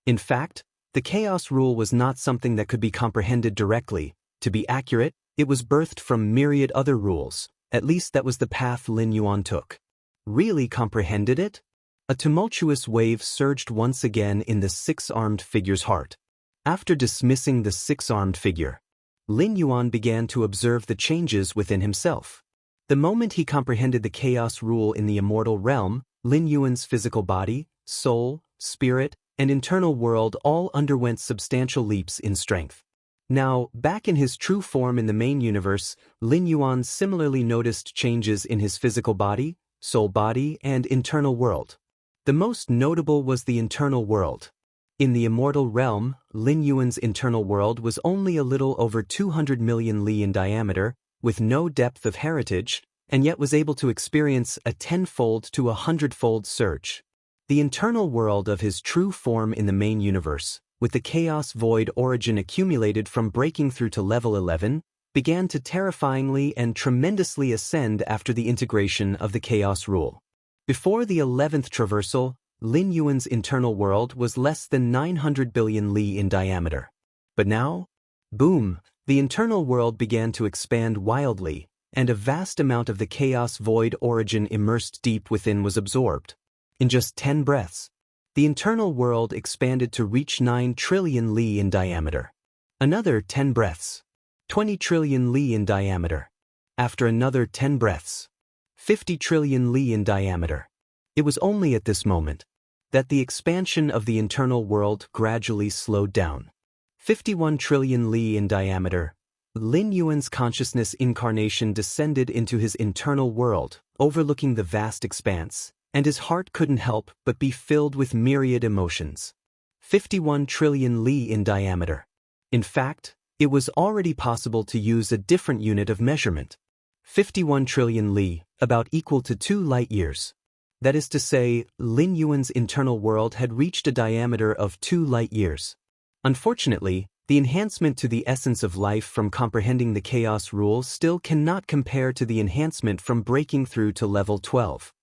In fact, the chaos rule was not something that could be comprehended directly. To be accurate, it was birthed from myriad other rules. At least that was the path Lin Yuan took. Really comprehended it? A tumultuous wave surged once again in the six-armed figure's heart. After dismissing the six-armed figure, Lin Yuan began to observe the changes within himself. The moment he comprehended the chaos rule in the immortal realm, Lin Yuan's physical body, soul, spirit, and internal world all underwent substantial leaps in strength. Now, back in his true form in the main universe, Lin Yuan similarly noticed changes in his physical body, soul body, and internal world. The most notable was the internal world. In the immortal realm, Lin Yuan's internal world was only a little over 200 million li in diameter, with no depth of heritage, and yet was able to experience a 10-fold to a 100-fold surge. The internal world of his true form in the main universe, with the chaos void origin accumulated from breaking through to level 11, began to terrifyingly and tremendously ascend after the integration of the chaos rule. Before the 11th traversal, Lin Yuan's internal world was less than 900 billion li in diameter. But now, boom, the internal world began to expand wildly, and a vast amount of the chaos void origin immersed deep within was absorbed. In just 10 breaths, the internal world expanded to reach 9 trillion li in diameter. Another 10 breaths, 20 trillion li in diameter. After another 10 breaths, 50 trillion li in diameter. It was only at this moment that the expansion of the internal world gradually slowed down. 51 trillion li in diameter. Lin Yuan's consciousness incarnation descended into his internal world, overlooking the vast expanse, and his heart couldn't help but be filled with myriad emotions. 51 trillion li in diameter. In fact, it was already possible to use a different unit of measurement. 51 trillion li, about equal to 2 light-years. That is to say, Lin Yuan's internal world had reached a diameter of 2 light-years. Unfortunately, the enhancement to the essence of life from comprehending the chaos rule still cannot compare to the enhancement from breaking through to level 12.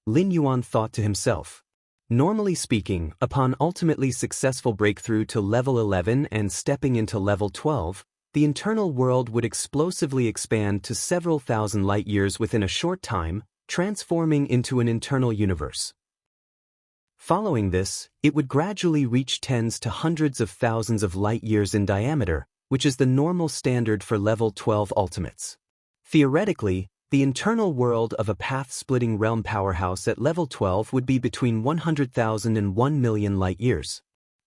Lin Yuan thought to himself. Normally speaking, upon ultimately successful breakthrough to level 11 and stepping into level 12, the internal world would explosively expand to several thousand light-years within a short time, transforming into an internal universe. Following this, it would gradually reach tens to hundreds of thousands of light-years in diameter, which is the normal standard for level 12 ultimates. Theoretically, the internal world of a path-splitting realm powerhouse at level 12 would be between 100,000 and 1 million light-years.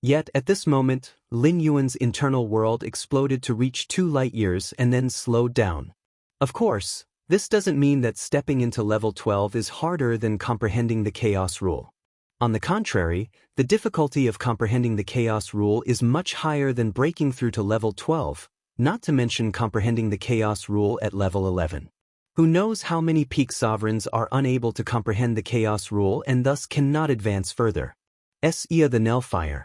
Yet, at this moment, Lin Yuan's internal world exploded to reach 2 light-years and then slowed down. Of course, this doesn't mean that stepping into level 12 is harder than comprehending the chaos rule. On the contrary, the difficulty of comprehending the chaos rule is much higher than breaking through to level 12, not to mention comprehending the chaos rule at level 11. Who knows how many peak sovereigns are unable to comprehend the chaos rule and thus cannot advance further. Ia the Nelfire.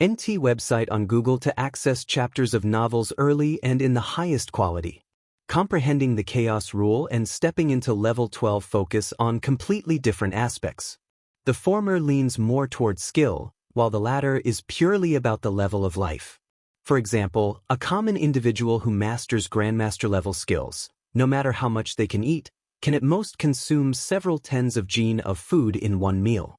NT website on Google to access chapters of novels early and in the highest quality. Comprehending the chaos rule and stepping into level 12 focus on completely different aspects. The former leans more towards skill, while the latter is purely about the level of life. For example, a common individual who masters grandmaster level skills, no matter how much they can eat, can at most consume several tens of gen of food in one meal.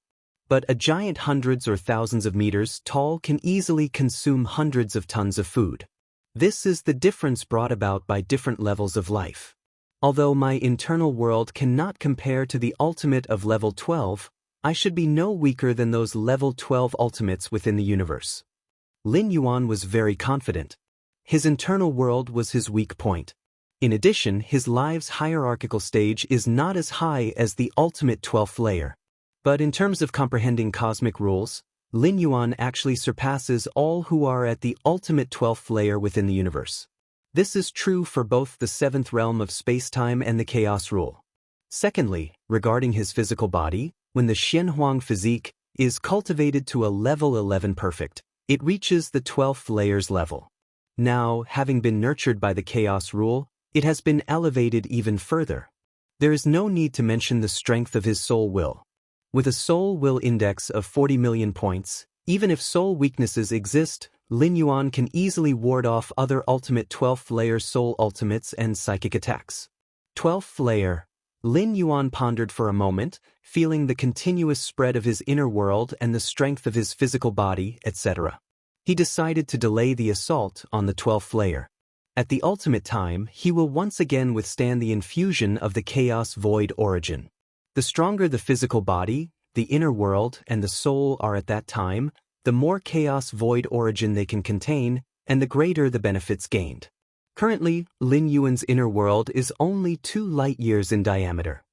But a giant hundreds or thousands of meters tall can easily consume hundreds of tons of food. This is the difference brought about by different levels of life. Although my internal world cannot compare to the ultimate of level 12, I should be no weaker than those level 12 ultimates within the universe. Lin Yuan was very confident. His internal world was his weak point. In addition, his life's hierarchical stage is not as high as the ultimate 12th layer. But in terms of comprehending cosmic rules, Lin Yuan actually surpasses all who are at the ultimate 12th layer within the universe. This is true for both the 7th realm of spacetime and the chaos rule. Secondly, regarding his physical body, when the Xianhuang physique is cultivated to a level 11 perfect, it reaches the 12th layer's level. Now, having been nurtured by the chaos rule, it has been elevated even further. There is no need to mention the strength of his soul will. With a soul will index of 40 million points, even if soul weaknesses exist, Lin Yuan can easily ward off other ultimate 12th layer soul ultimates and psychic attacks. 12th layer. Lin Yuan pondered for a moment, feeling the continuous spread of his inner world and the strength of his physical body, etc. He decided to delay the assault on the 12th layer. At the ultimate time, he will once again withstand the infusion of the chaos void origin. The stronger the physical body, the inner world, and the soul are at that time, the more chaos void origin they can contain, and the greater the benefits gained. Currently, Lin Yuan's inner world is only 2 light-years in diameter.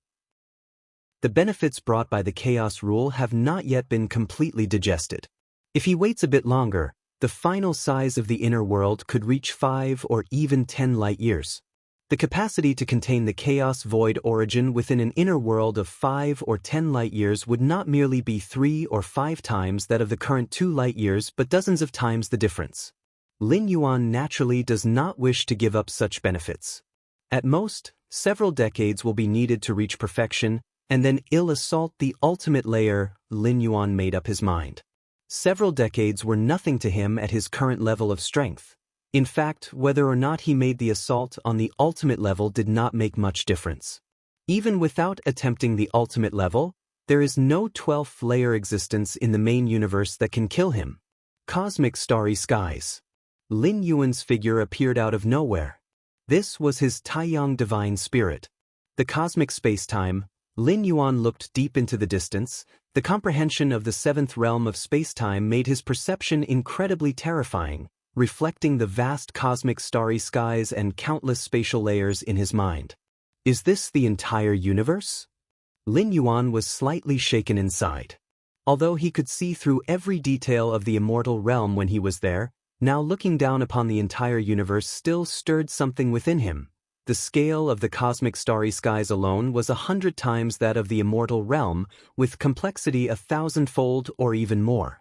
The benefits brought by the chaos rule have not yet been completely digested. If he waits a bit longer, the final size of the inner world could reach 5 or even 10 light-years. The capacity to contain the chaos void origin within an inner world of 5 or 10 light-years would not merely be 3 or 5 times that of the current 2 light-years but dozens of times the difference. Lin Yuan naturally does not wish to give up such benefits. At most, several decades will be needed to reach perfection, and then he'll assault the ultimate layer. Lin Yuan made up his mind. Several decades were nothing to him at his current level of strength. In fact, whether or not he made the assault on the ultimate level did not make much difference. Even without attempting the ultimate level, there is no 12th layer existence in the main universe that can kill him. Cosmic starry skies. Lin Yuan's figure appeared out of nowhere. This was his Taiyang divine spirit. The cosmic spacetime. Lin Yuan looked deep into the distance. The comprehension of the 7th realm of spacetime made his perception incredibly terrifying, reflecting the vast cosmic starry skies and countless spatial layers in his mind. Is this the entire universe? Lin Yuan was slightly shaken inside. Although he could see through every detail of the immortal realm when he was there, now looking down upon the entire universe still stirred something within him. The scale of the cosmic starry skies alone was 100 times that of the immortal realm, with complexity 1,000-fold or even more.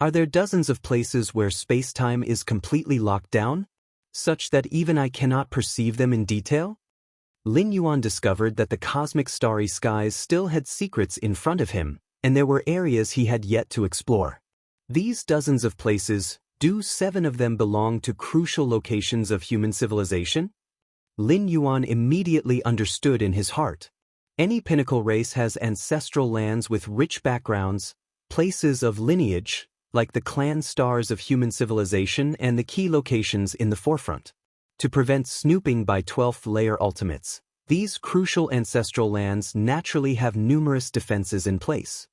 Are there dozens of places where space-time is completely locked down, such that even I cannot perceive them in detail? Lin Yuan discovered that the cosmic starry skies still had secrets in front of him, and there were areas he had yet to explore. These dozens of places, do 7 of them belong to crucial locations of human civilization? Lin Yuan immediately understood in his heart. Any pinnacle race has ancestral lands with rich backgrounds, places of lineage, like the clan stars of human civilization and the key locations in the forefront. To prevent snooping by 12th layer ultimates, these crucial ancestral lands naturally have numerous defenses in place.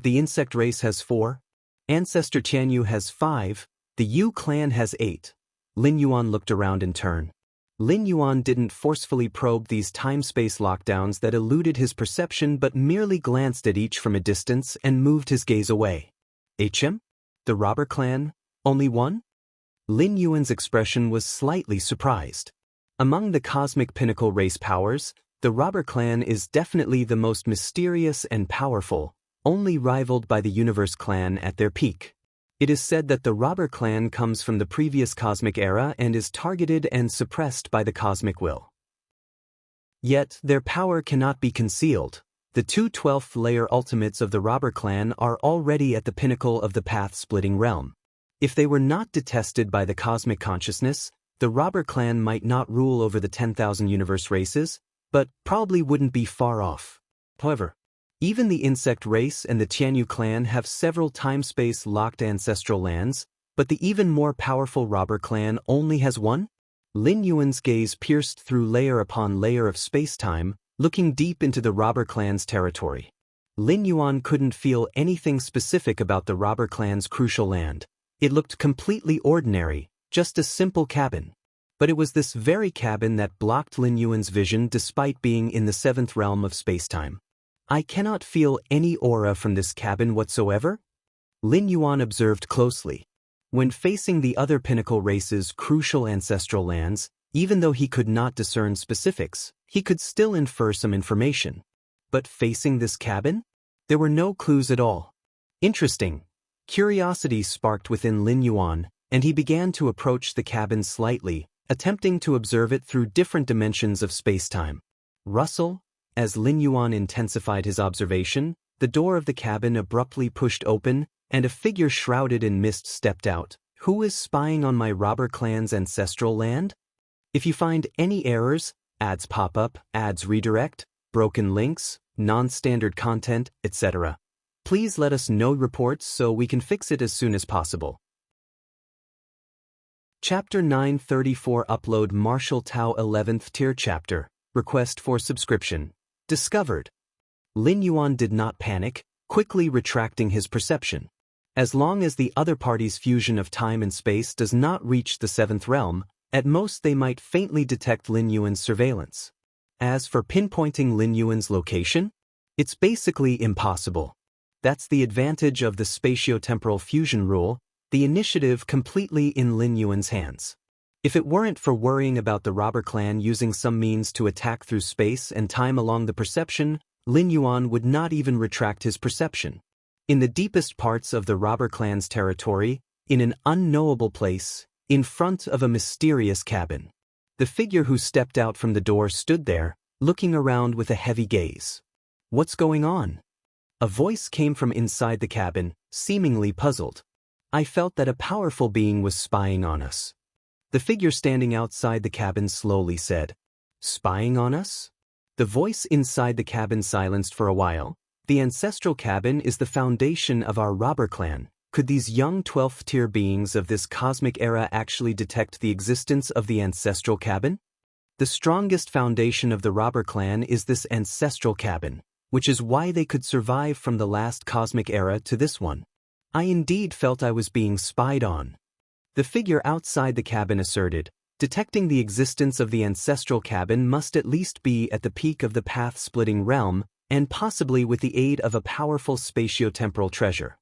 The insect race has 4. Ancestor Tianyu has 5, the Yu clan has 8. Lin Yuan looked around in turn. Lin Yuan didn't forcefully probe these time-space lockdowns that eluded his perception but merely glanced at each from a distance and moved his gaze away. HM? The robber clan? Only one? Lin Yuan's expression was slightly surprised. Among the cosmic pinnacle race powers, the robber clan is definitely the most mysterious and powerful, only rivaled by the Universe clan at their peak. It is said that the robber clan comes from the previous cosmic era and is targeted and suppressed by the cosmic will. Yet, their power cannot be concealed. The two 12th layer ultimates of the robber clan are already at the pinnacle of the path-splitting realm. If they were not detested by the cosmic consciousness, the robber clan might not rule over the 10,000 universe races, but probably wouldn't be far off. However, even the insect race and the Tianyu clan have several time-space locked ancestral lands, but the even more powerful robber clan only has one? Lin Yuan's gaze pierced through layer upon layer of space-time, looking deep into the robber clan's territory. Lin Yuan couldn't feel anything specific about the robber clan's crucial land. It looked completely ordinary, just a simple cabin. But it was this very cabin that blocked Lin Yuan's vision despite being in the 7th realm of spacetime. I cannot feel any aura from this cabin whatsoever? Lin Yuan observed closely. When facing the other pinnacle race's crucial ancestral lands, even though he could not discern specifics, he could still infer some information. But facing this cabin? There were no clues at all. Interesting. Curiosity sparked within Lin Yuan, and he began to approach the cabin slightly, attempting to observe it through different dimensions of spacetime. Rustle? As Lin Yuan intensified his observation, the door of the cabin abruptly pushed open, and a figure shrouded in mist stepped out. Who is spying on my robber clan's ancestral land? If you find any errors, ads pop up, ads redirect, broken links, non-standard content, etc., please let us know reports so we can fix it as soon as possible. Chapter 934 Upload Martial Tao 11th Tier Chapter Request for Subscription Discovered. Lin Yuan did not panic, quickly retracting his perception. As long as the other party's fusion of time and space does not reach the 7th realm, at most they might faintly detect Lin Yuan's surveillance. As for pinpointing Lin Yuan's location, it's basically impossible. That's the advantage of the spatiotemporal fusion rule, the initiative completely in Lin Yuan's hands. If it weren't for worrying about the robber clan using some means to attack through space and time along the perception, Lin Yuan would not even retract his perception. In the deepest parts of the robber clan's territory, in an unknowable place, in front of a mysterious cabin, the figure who stepped out from the door stood there, looking around with a heavy gaze. What's going on? A voice came from inside the cabin, seemingly puzzled. I felt that a powerful being was spying on us. The figure standing outside the cabin slowly said, "Spying on us?" The voice inside the cabin silenced for a while. The ancestral cabin is the foundation of our robber clan. Could these young 12th tier beings of this cosmic era actually detect the existence of the ancestral cabin? The strongest foundation of the robber clan is this ancestral cabin, which is why they could survive from the last cosmic era to this one. I indeed felt I was being spied on. The figure outside the cabin asserted, detecting the existence of the ancestral cabin must at least be at the peak of the path-splitting realm, and possibly with the aid of a powerful spatiotemporal treasure.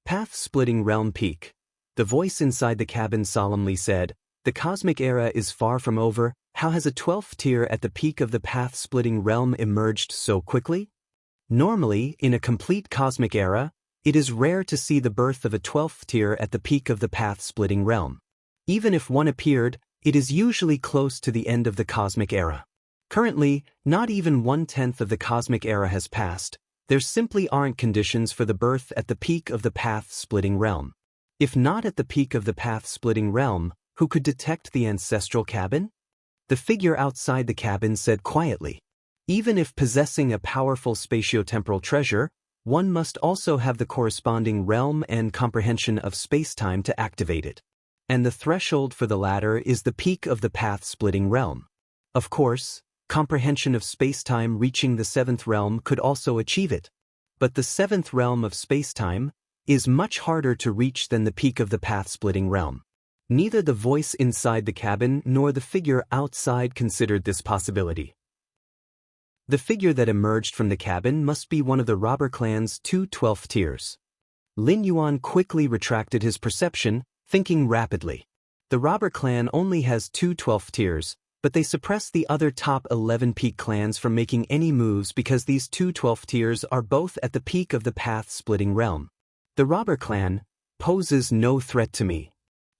Path-splitting realm peak. The voice inside the cabin solemnly said, the cosmic era is far from over. How has a 12th tier at the peak of the path-splitting realm emerged so quickly? Normally, in a complete cosmic era, it is rare to see the birth of a 12th tier at the peak of the path-splitting realm. Even if one appeared, it is usually close to the end of the cosmic era. Currently, not even 1/10 of the cosmic era has passed. There simply aren't conditions for the birth at the peak of the path-splitting realm. If not at the peak of the path-splitting realm, who could detect the ancestral cabin? The figure outside the cabin said quietly, even if possessing a powerful spatiotemporal treasure, one must also have the corresponding realm and comprehension of spacetime to activate it. And the threshold for the latter is the peak of the path-splitting realm. Of course, comprehension of spacetime reaching the 7th realm could also achieve it. But the 7th realm of spacetime, is much harder to reach than the peak of the path-splitting realm. Neither the voice inside the cabin nor the figure outside considered this possibility. The figure that emerged from the cabin must be one of the robber clan's 2 12th tiers. Lin Yuan quickly retracted his perception, thinking rapidly. The robber clan only has 2 12th tiers, but they suppress the other top 11 peak clans from making any moves because these 2 12th tiers are both at the peak of the path-splitting realm. The robber clan poses no threat to me.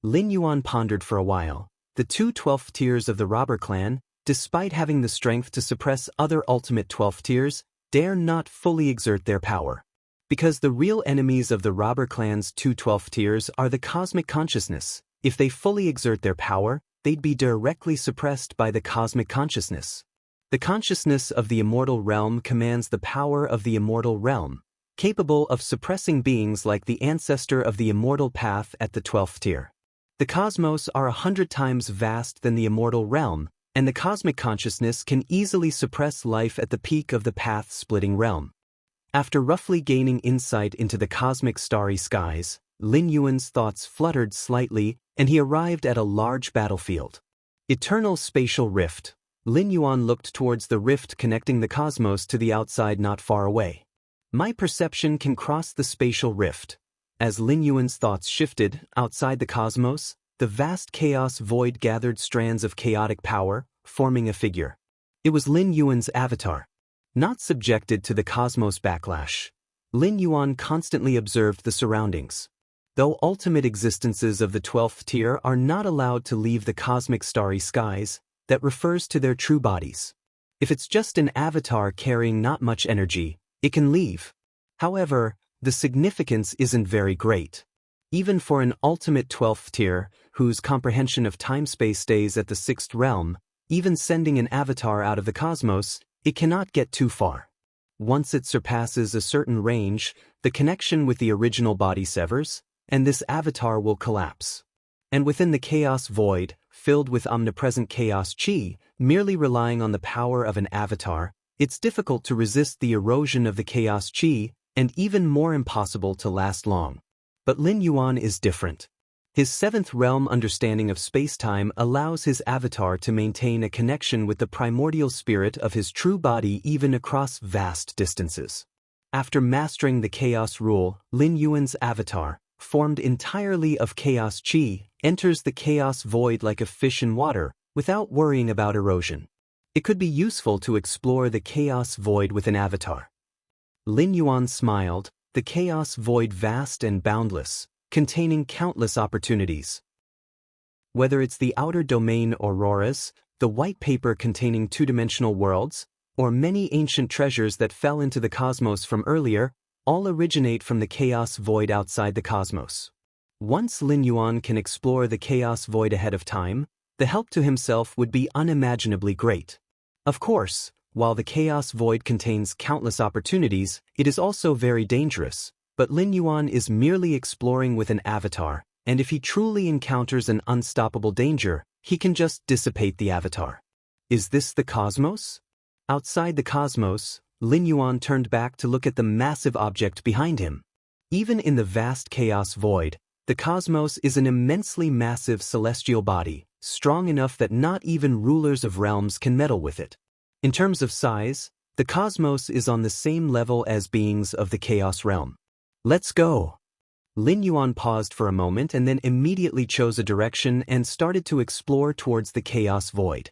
Lin Yuan pondered for a while. The 2 12th tiers of the robber clan, despite having the strength to suppress other ultimate 12th tiers, dare not fully exert their power. Because the real enemies of the robber clan's 2 12th tiers are the cosmic consciousness. If they fully exert their power, they'd be directly suppressed by the cosmic consciousness. The consciousness of the immortal realm commands the power of the immortal realm, capable of suppressing beings like the ancestor of the immortal path at the 12th tier. The cosmos are 100 times vast than the immortal realm, and the cosmic consciousness can easily suppress life at the peak of the path-splitting realm. After roughly gaining insight into the cosmic starry skies, Lin Yuan's thoughts fluttered slightly, and he arrived at a large battlefield. Eternal spatial rift. Lin Yuan looked towards the rift connecting the cosmos to the outside not far away. My perception can cross the spatial rift. As Lin Yuan's thoughts shifted, outside the cosmos, the vast chaos void gathered strands of chaotic power, forming a figure. It was Lin Yuan's avatar. Not subjected to the cosmos backlash, Lin Yuan constantly observed the surroundings. Though ultimate existences of the 12th tier are not allowed to leave the cosmic starry skies, that refers to their true bodies. If it's just an avatar carrying not much energy, it can leave. However, the significance isn't very great. Even for an ultimate 12th tier, whose comprehension of time-space stays at the 6th realm, even sending an avatar out of the cosmos, it cannot get too far. Once it surpasses a certain range, the connection with the original body severs, and this avatar will collapse. And within the chaos void, filled with omnipresent chaos chi, merely relying on the power of an avatar, it's difficult to resist the erosion of the chaos chi, and even more impossible to last long. But Lin Yuan is different. His 7th realm understanding of space-time allows his avatar to maintain a connection with the primordial spirit of his true body even across vast distances. After mastering the chaos rule, Lin Yuan's avatar, formed entirely of chaos chi, enters the chaos void like a fish in water, without worrying about erosion. It could be useful to explore the chaos void with an avatar. Lin Yuan smiled, the chaos void vast and boundless, containing countless opportunities. Whether it's the outer domain auroras, the white paper containing two-dimensional worlds, or many ancient treasures that fell into the cosmos from earlier, all originate from the chaos void outside the cosmos. Once Lin Yuan can explore the chaos void ahead of time, the help to himself would be unimaginably great. Of course, while the chaos void contains countless opportunities, it is also very dangerous. But Lin Yuan is merely exploring with an avatar, and if he truly encounters an unstoppable danger, he can just dissipate the avatar. Is this the cosmos? Outside the cosmos, Lin Yuan turned back to look at the massive object behind him. Even in the vast chaos void, the cosmos is an immensely massive celestial body, strong enough that not even rulers of realms can meddle with it. In terms of size, the cosmos is on the same level as beings of the chaos realm. Let's go. Lin Yuan paused for a moment and then immediately chose a direction and started to explore towards the chaos void.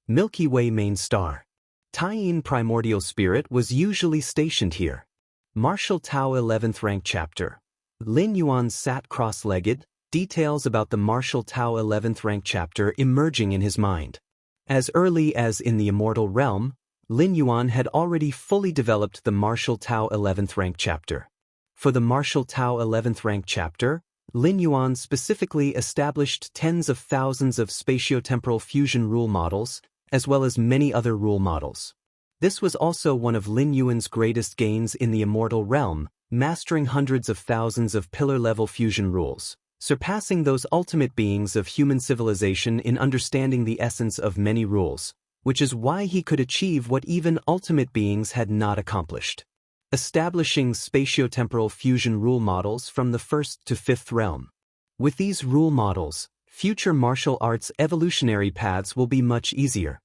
Milky Way main star. Taiyin primordial spirit was usually stationed here. Martial Tao 11th rank chapter. Lin Yuan sat cross-legged, details about the Martial Tao 11th rank chapter emerging in his mind. As early as in the immortal realm, Lin Yuan had already fully developed the Martial Tao 11th rank chapter. For the Martial Tao 11th rank chapter, Lin Yuan specifically established tens of thousands of spatiotemporal fusion rule models, as well as many other rule models. This was also one of Lin Yuan's greatest gains in the immortal realm, mastering hundreds of thousands of pillar-level fusion rules, surpassing those ultimate beings of human civilization in understanding the essence of many rules, which is why he could achieve what even ultimate beings had not accomplished. establishing spatiotemporal fusion rule models from the 1st to 5th realm. With these rule models, future martial arts evolutionary paths will be much easier.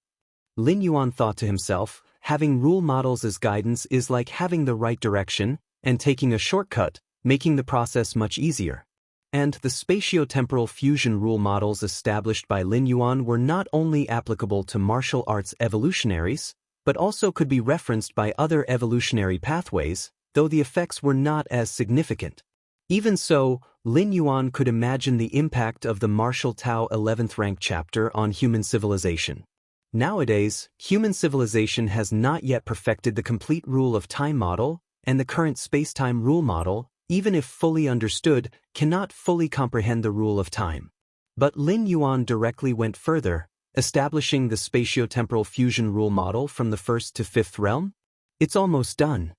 Lin Yuan thought to himself, having rule models as guidance is like having the right direction, and taking a shortcut, making the process much easier. And the spatiotemporal fusion rule models established by Lin Yuan were not only applicable to martial arts evolutionaries, but also could be referenced by other evolutionary pathways, though the effects were not as significant. Even so, Lin Yuan could imagine the impact of the Martial Tao 11th rank chapter on human civilization. Nowadays, human civilization has not yet perfected the complete rule of time model, and the current space-time rule model, even if fully understood, cannot fully comprehend the rule of time. But Lin Yuan directly went further, establishing the spatiotemporal fusion rule model from the 1st to 5th realm? It's almost done.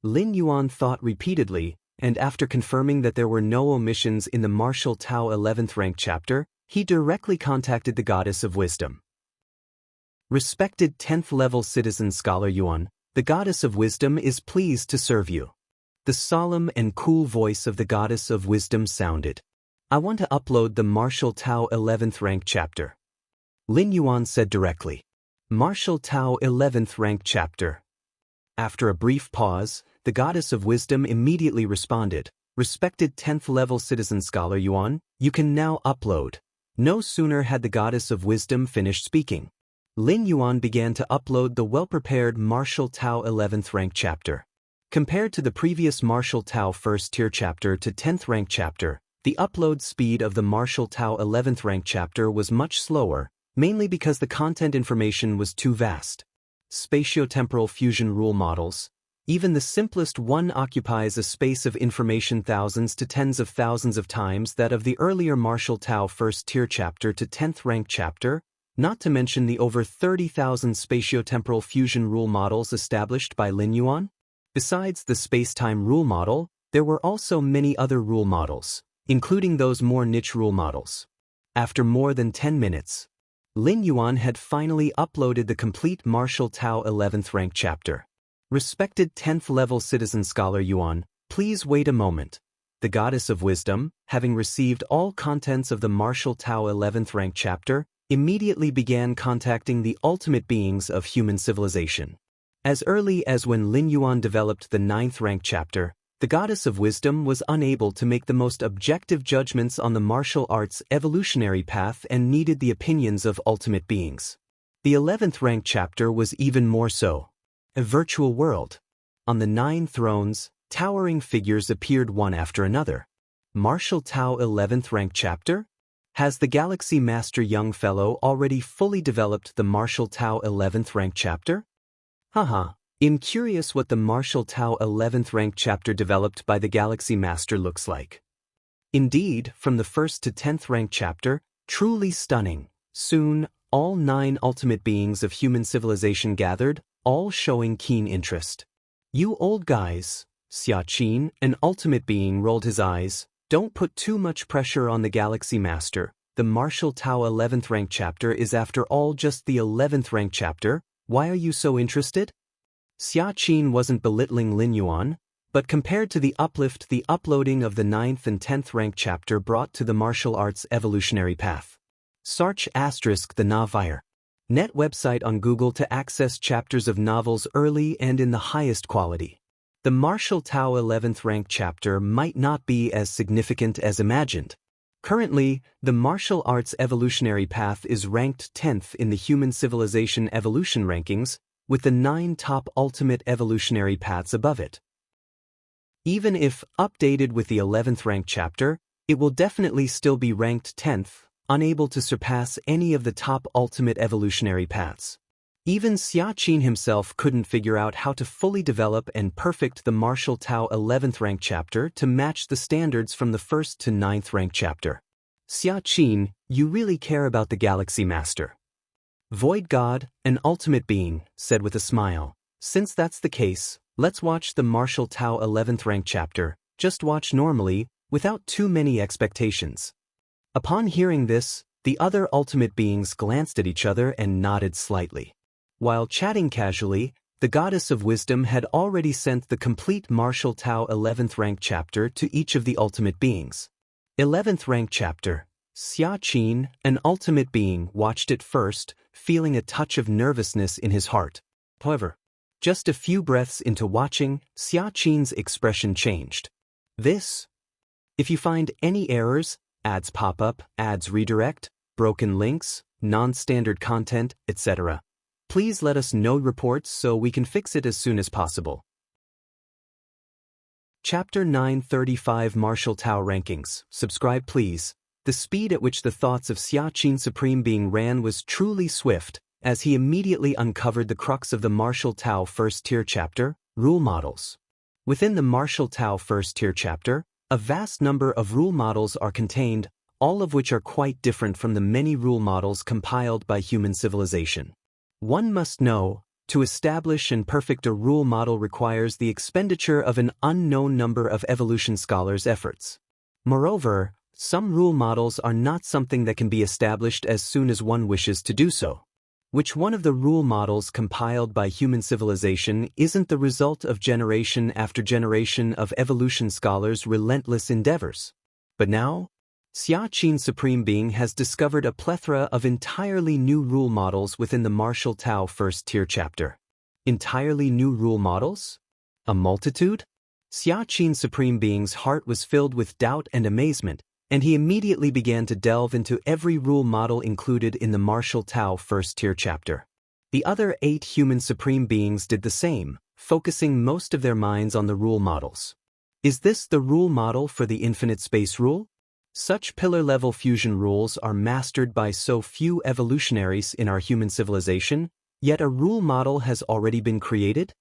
Lin Yuan thought repeatedly, and after confirming that there were no omissions in the Martial Tao 11th rank chapter, he directly contacted the Goddess of Wisdom. Respected 10th level citizen Scholar Yuan, the Goddess of Wisdom is pleased to serve you. The solemn and cool voice of the Goddess of Wisdom sounded. I want to upload the Martial Tao 11th rank chapter. Lin Yuan said directly. Martial Tao 11th rank chapter. After a brief pause, the Goddess of Wisdom immediately responded, Respected 10th level citizen Scholar Yuan, you can now upload. No sooner had the Goddess of Wisdom finished speaking. Lin Yuan began to upload the well-prepared Martial Tao 11th rank chapter. Compared to the previous Martial Tao 1st tier chapter to 10th rank chapter, the upload speed of the Martial Tao 11th rank chapter was much slower, mainly because the content information was too vast. Spatiotemporal fusion rule models. Even the simplest one occupies a space of information thousands to tens of thousands of times that of the earlier Martial Tao 1st tier chapter to 10th rank chapter, not to mention the over 30,000 spatiotemporal fusion rule models established by Lin Yuan. Besides the space-time rule model, there were also many other rule models, including those more niche rule models. After more than 10 minutes, Lin Yuan had finally uploaded the complete Martial Tao 11th rank chapter. Respected 10th level citizen Scholar Yuan, please wait a moment. The Goddess of Wisdom, having received all contents of the Martial Tao 11th rank chapter, immediately began contacting the ultimate beings of human civilization. As early as when Lin Yuan developed the 9th rank chapter, the Goddess of Wisdom was unable to make the most objective judgments on the martial arts evolutionary path and needed the opinions of ultimate beings. The 11th rank chapter was even more so. A virtual world. On the 9 thrones, towering figures appeared one after another. Martial Tao 11th rank chapter? Has the Galaxy Master young fellow already fully developed the Martial Tao 11th rank chapter? Haha, I'm curious what the Martial Tao 11th rank chapter developed by the Galaxy Master looks like. Indeed, from the 1st to 10th rank chapter, truly stunning. Soon, all 9 ultimate beings of human civilization gathered, all showing keen interest. You old guys, Xia Qin, an ultimate being, rolled his eyes. Don't put too much pressure on the Galaxy Master. The Martial Tao 11th rank chapter is after all just the 11th rank chapter. Why are you so interested? Xia Qin wasn't belittling Lin Yuan, but compared to the uplift the uploading of the 9th and 10th rank chapter brought to the martial arts evolutionary path. Search * the Novire. Net website on Google to access chapters of novels early and in the highest quality. The Martial Tao 11th rank chapter might not be as significant as imagined. Currently, the martial arts evolutionary path is ranked 10th in the human civilization evolution rankings, with the 9 top ultimate evolutionary paths above it. Even if updated with the 11th rank chapter, it will definitely still be ranked 10th, unable to surpass any of the top ultimate evolutionary paths. Even Xia Qin himself couldn't figure out how to fully develop and perfect the Martial Tao 11th rank chapter to match the standards from the 1st to 9th rank chapter. Xia Qin, you really care about the Galaxy Master. Void God, an ultimate being, said with a smile. Since that's the case, let's watch the Martial Tao 11th rank chapter, just watch normally, without too many expectations. Upon hearing this, the other ultimate beings glanced at each other and nodded slightly. While chatting casually, The goddess of wisdom had already sent the complete Martial Tao 11th rank chapter to each of the ultimate beings. 11th rank chapter. Xia Qin, an ultimate being, watched it first, feeling a touch of nervousness in his heart. However, just a few breaths into watching, Xia Qin's expression changed. If you find any errors, ads pop up, ads redirect, broken links, non-standard content, etc., please let us know reports so we can fix it as soon as possible. Chapter 935 Martial Tao Rankings. Subscribe please. The speed at which the thoughts of Xia Qin Supreme Being ran was truly swift, as he immediately uncovered the crux of the Martial Tao First Tier chapter, Rule Models. Within the Martial Tao First Tier chapter, a vast number of rule models are contained, all of which are quite different from the many rule models compiled by human civilization. One must know, to establish and perfect a rule model requires the expenditure of an unknown number of evolution scholars' efforts. Moreover, some rule models are not something that can be established as soon as one wishes to do so. Which one of the rule models compiled by human civilization isn't the result of generation after generation of evolution scholars' relentless endeavors? But now, Xia Qin Supreme Being has discovered a plethora of entirely new rule models within the Martial Tao First Tier chapter. Entirely new rule models? A multitude? Xia Qin Supreme Being's heart was filled with doubt and amazement, and he immediately began to delve into every rule model included in the Martial Tao First Tier chapter. The other 8 human Supreme Beings did the same, focusing most of their minds on the rule models. Is this the rule model for the infinite space rule? Such pillar-level fusion rules are mastered by so few evolutionaries in our human civilization, yet a rule model has already been created?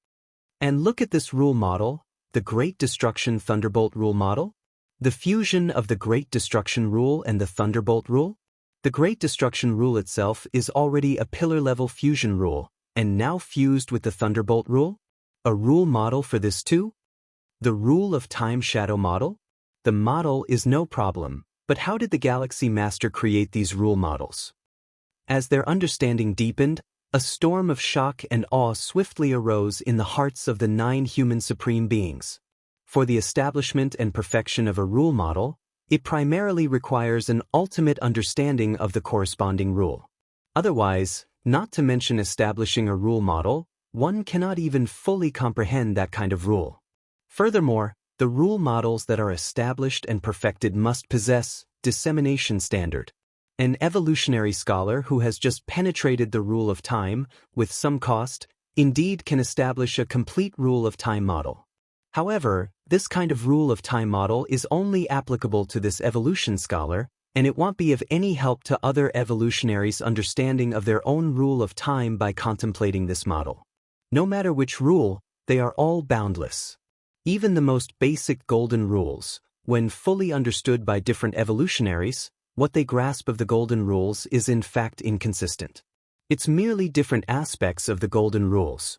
And look at this rule model, the Great Destruction Thunderbolt Rule Model. The fusion of the Great Destruction Rule and the Thunderbolt Rule? The Great Destruction Rule itself is already a pillar-level fusion rule, and now fused with the Thunderbolt Rule? A rule model for this too? The Rule of Time Shadow Model? The model is no problem, but how did the Galaxy Master create these rule models? As their understanding deepened, a storm of shock and awe swiftly arose in the hearts of the 9 human Supreme Beings. For the establishment and perfection of a rule model, it primarily requires an ultimate understanding of the corresponding rule. Otherwise, not to mention establishing a rule model, one cannot even fully comprehend that kind of rule. Furthermore, the rule models that are established and perfected must possess dissemination standard. An evolutionary scholar who has just penetrated the rule of time, with some cost, indeed can establish a complete rule of time model. However, this kind of rule of time model is only applicable to this evolution scholar, and it won't be of any help to other evolutionaries' understanding of their own rule of time by contemplating this model. No matter which rule, they are all boundless. Even the most basic golden rules, when fully understood by different evolutionaries, what they grasp of the golden rules is in fact inconsistent. It's merely different aspects of the golden rules.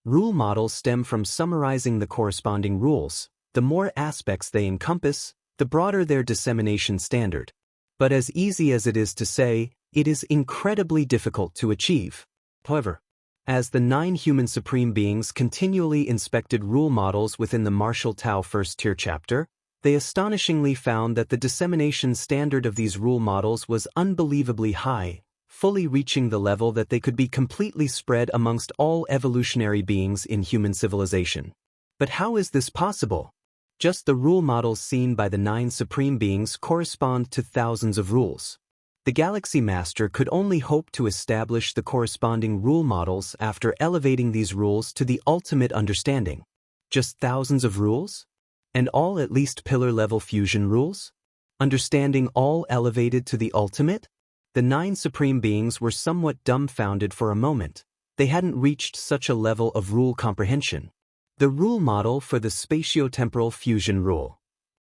Rule models stem from summarizing the corresponding rules. The more aspects they encompass, the broader their dissemination standard. But as easy as it is to say, it is incredibly difficult to achieve. However, as the 9 human Supreme Beings continually inspected rule models within the Martial Tao First Tier chapter, they astonishingly found that the dissemination standard of these rule models was unbelievably high, fully reaching the level that they could be completely spread amongst all evolutionary beings in human civilization. But how is this possible? Just the rule models seen by the 9 Supreme Beings correspond to thousands of rules. The Galaxy Master could only hope to establish the corresponding rule models after elevating these rules to the ultimate understanding. Just thousands of rules? And all at least pillar-level fusion rules? Understanding all elevated to the ultimate? The 9 Supreme Beings were somewhat dumbfounded for a moment. They hadn't reached such a level of rule comprehension. The rule model for the spatiotemporal fusion rule.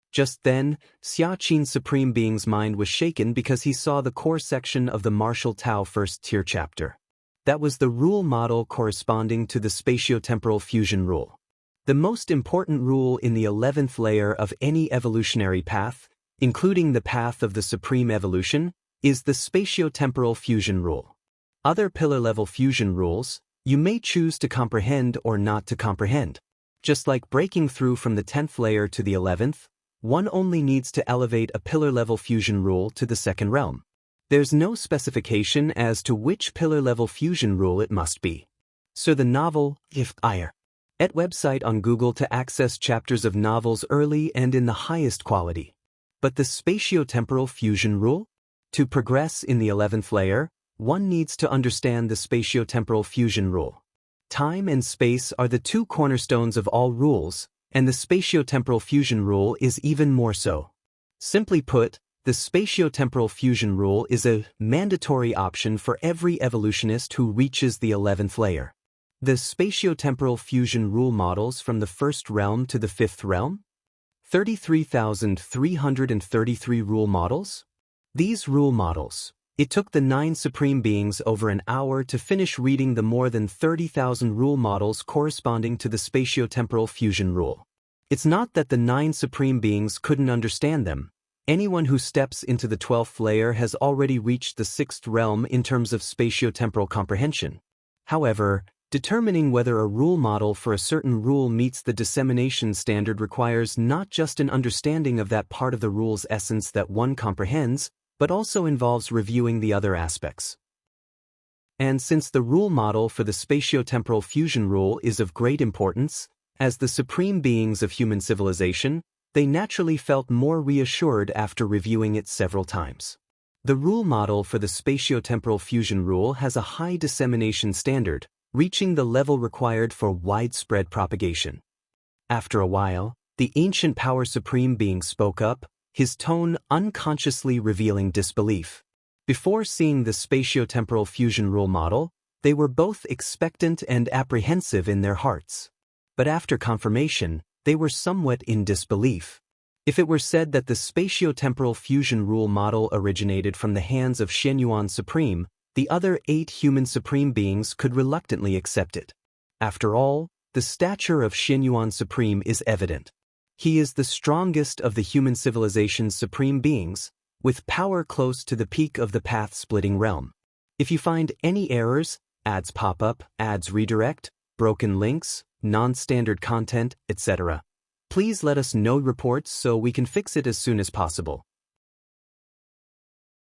Just then, Xia Qin Supreme Being's mind was shaken because he saw the core section of the Martial Tao First Tier chapter. That was the rule model corresponding to the spatiotemporal fusion rule. The most important rule in the 11th layer of any evolutionary path, including the path of the supreme evolution, is the spatiotemporal fusion rule. Other pillar-level fusion rules, You may choose to comprehend or not to comprehend. Just like breaking through from the 10th layer to the 11th, one only needs to elevate a pillar-level fusion rule to the second realm. There's no specification as to which pillar-level fusion rule it must be. So the novel, if higher. At website on Google to access chapters of novels early and in the highest quality. But the spatiotemporal fusion rule? To progress in the 11th layer, one needs to understand the spatiotemporal fusion rule. Time and space are the two cornerstones of all rules, and the spatiotemporal fusion rule is even more so. Simply put, the spatiotemporal fusion rule is a mandatory option for every evolutionist who reaches the 11th layer. The spatiotemporal fusion rule models from the first realm to the fifth realm? 33,333 rule models? These rule models. It took the 9 supreme beings over an hour to finish reading the more than 30,000 rule models corresponding to the spatiotemporal fusion rule. It's not that the 9 supreme beings couldn't understand them. Anyone who steps into the 12th layer has already reached the 6th realm in terms of spatiotemporal comprehension. However, determining whether a rule model for a certain rule meets the dissemination standard requires not just an understanding of that part of the rule's essence that one comprehends, but also involves reviewing the other aspects. And since the rule model for the spatiotemporal fusion rule is of great importance, as the supreme beings of human civilization, they naturally felt more reassured after reviewing it several times. The rule model for the spatiotemporal fusion rule has a high dissemination standard, reaching the level required for widespread propagation. After a while, the ancient power supreme being spoke up, his tone unconsciously revealing disbelief. Before seeing the spatiotemporal fusion rule model, they were both expectant and apprehensive in their hearts. But after confirmation, they were somewhat in disbelief. If it were said that the spatiotemporal fusion rule model originated from the hands of Shenyuan Supreme, the other 8 human supreme beings could reluctantly accept it. After all, the stature of Shenyuan Supreme is evident. He is the strongest of the human civilization's supreme beings, with power close to the peak of the path-splitting realm. If you find any errors, ads pop up, ads redirect, broken links, non-standard content, etc., please let us know reports so we can fix it as soon as possible.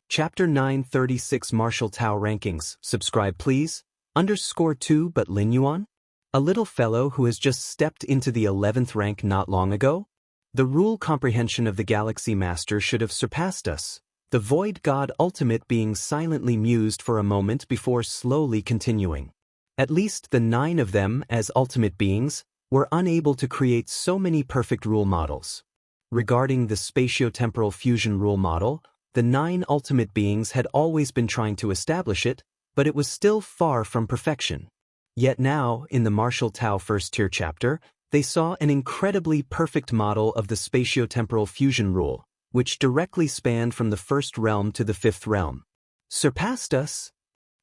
Chapter 936 Martial Tao Rankings. Subscribe please. _2 But Lin Yuan? A little fellow who has just stepped into the 11th rank not long ago? The rule comprehension of the Galaxy Master should have surpassed us, the Void God Ultimate being silently mused for a moment before slowly continuing. At least the 9 of them, as ultimate beings, were unable to create so many perfect rule models. Regarding the spatiotemporal fusion rule model, the 9 ultimate beings had always been trying to establish it, but it was still far from perfection. Yet now, in the Martial Tao First Tier chapter, they saw an incredibly perfect model of the spatiotemporal fusion rule, which directly spanned from the 1st realm to the 5th realm. Surpassed us?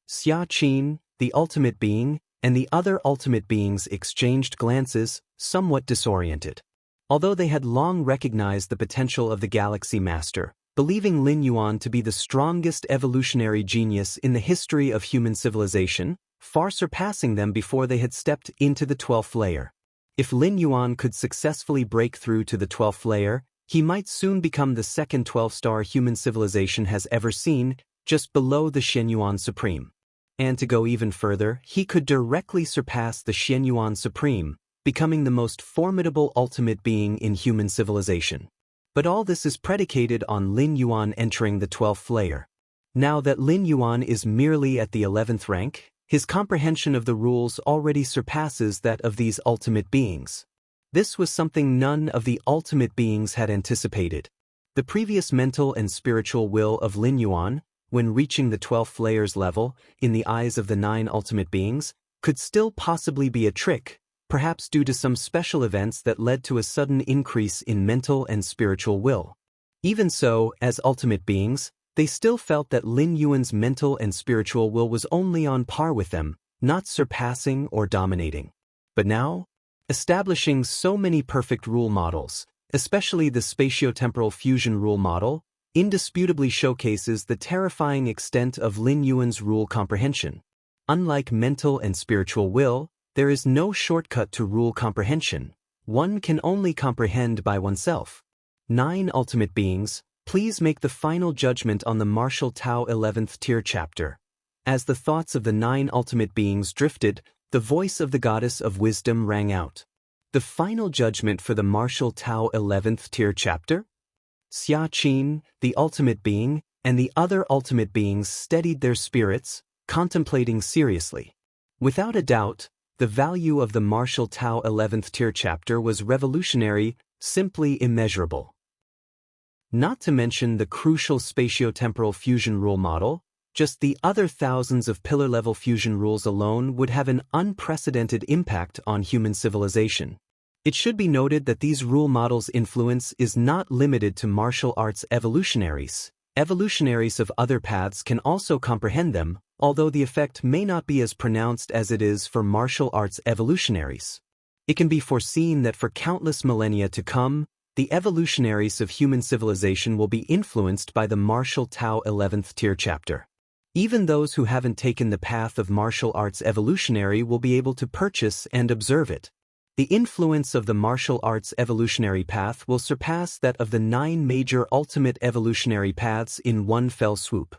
Xia Qin, the ultimate being, and the other ultimate beings exchanged glances, somewhat disoriented. Although they had long recognized the potential of the Galaxy Master, believing Lin Yuan to be the strongest evolutionary genius in the history of human civilization, far surpassing them before they had stepped into the 12th layer. If Lin Yuan could successfully break through to the 12th layer, he might soon become the second 12-star human civilization has ever seen, just below the Shenyuan Supreme. And to go even further, he could directly surpass the Shenyuan Supreme, becoming the most formidable ultimate being in human civilization. But all this is predicated on Lin Yuan entering the 12th layer. Now that Lin Yuan is merely at the 11th rank, his comprehension of the rules already surpasses that of these ultimate beings. This was something none of the ultimate beings had anticipated. The previous mental and spiritual will of Lin Yuan, when reaching the 12th layer's level, in the eyes of the 9 ultimate beings, could still possibly be a trick, perhaps due to some special events that led to a sudden increase in mental and spiritual will. Even so, as ultimate beings, they still felt that Lin Yuan's mental and spiritual will was only on par with them, not surpassing or dominating. But now, establishing so many perfect rule models, especially the spatiotemporal fusion rule model, indisputably showcases the terrifying extent of Lin Yuan's rule comprehension. Unlike mental and spiritual will, there is no shortcut to rule comprehension. One can only comprehend by oneself. 9 ultimate beings, please make the final judgment on the martial Tao 11th tier chapter. As the thoughts of the 9 ultimate beings drifted, the voice of the goddess of wisdom rang out. The final judgment for the martial Tao 11th tier chapter? Xia Qin, the ultimate being, and the other ultimate beings steadied their spirits, contemplating seriously. Without a doubt, the value of the martial Tao 11th tier chapter was revolutionary, simply immeasurable. Not to mention the crucial spatiotemporal fusion rule model, just the other thousands of pillar-level fusion rules alone would have an unprecedented impact on human civilization. It should be noted that these rule models' influence is not limited to martial arts evolutionaries. Evolutionaries of other paths can also comprehend them, although the effect may not be as pronounced as it is for martial arts evolutionaries. It can be foreseen that for countless millennia to come, the evolutionaries of human civilization will be influenced by the martial Tao 11th tier chapter. Even those who haven't taken the path of martial arts evolutionary will be able to purchase and observe it. The influence of the martial arts evolutionary path will surpass that of the 9 major ultimate evolutionary paths in one fell swoop.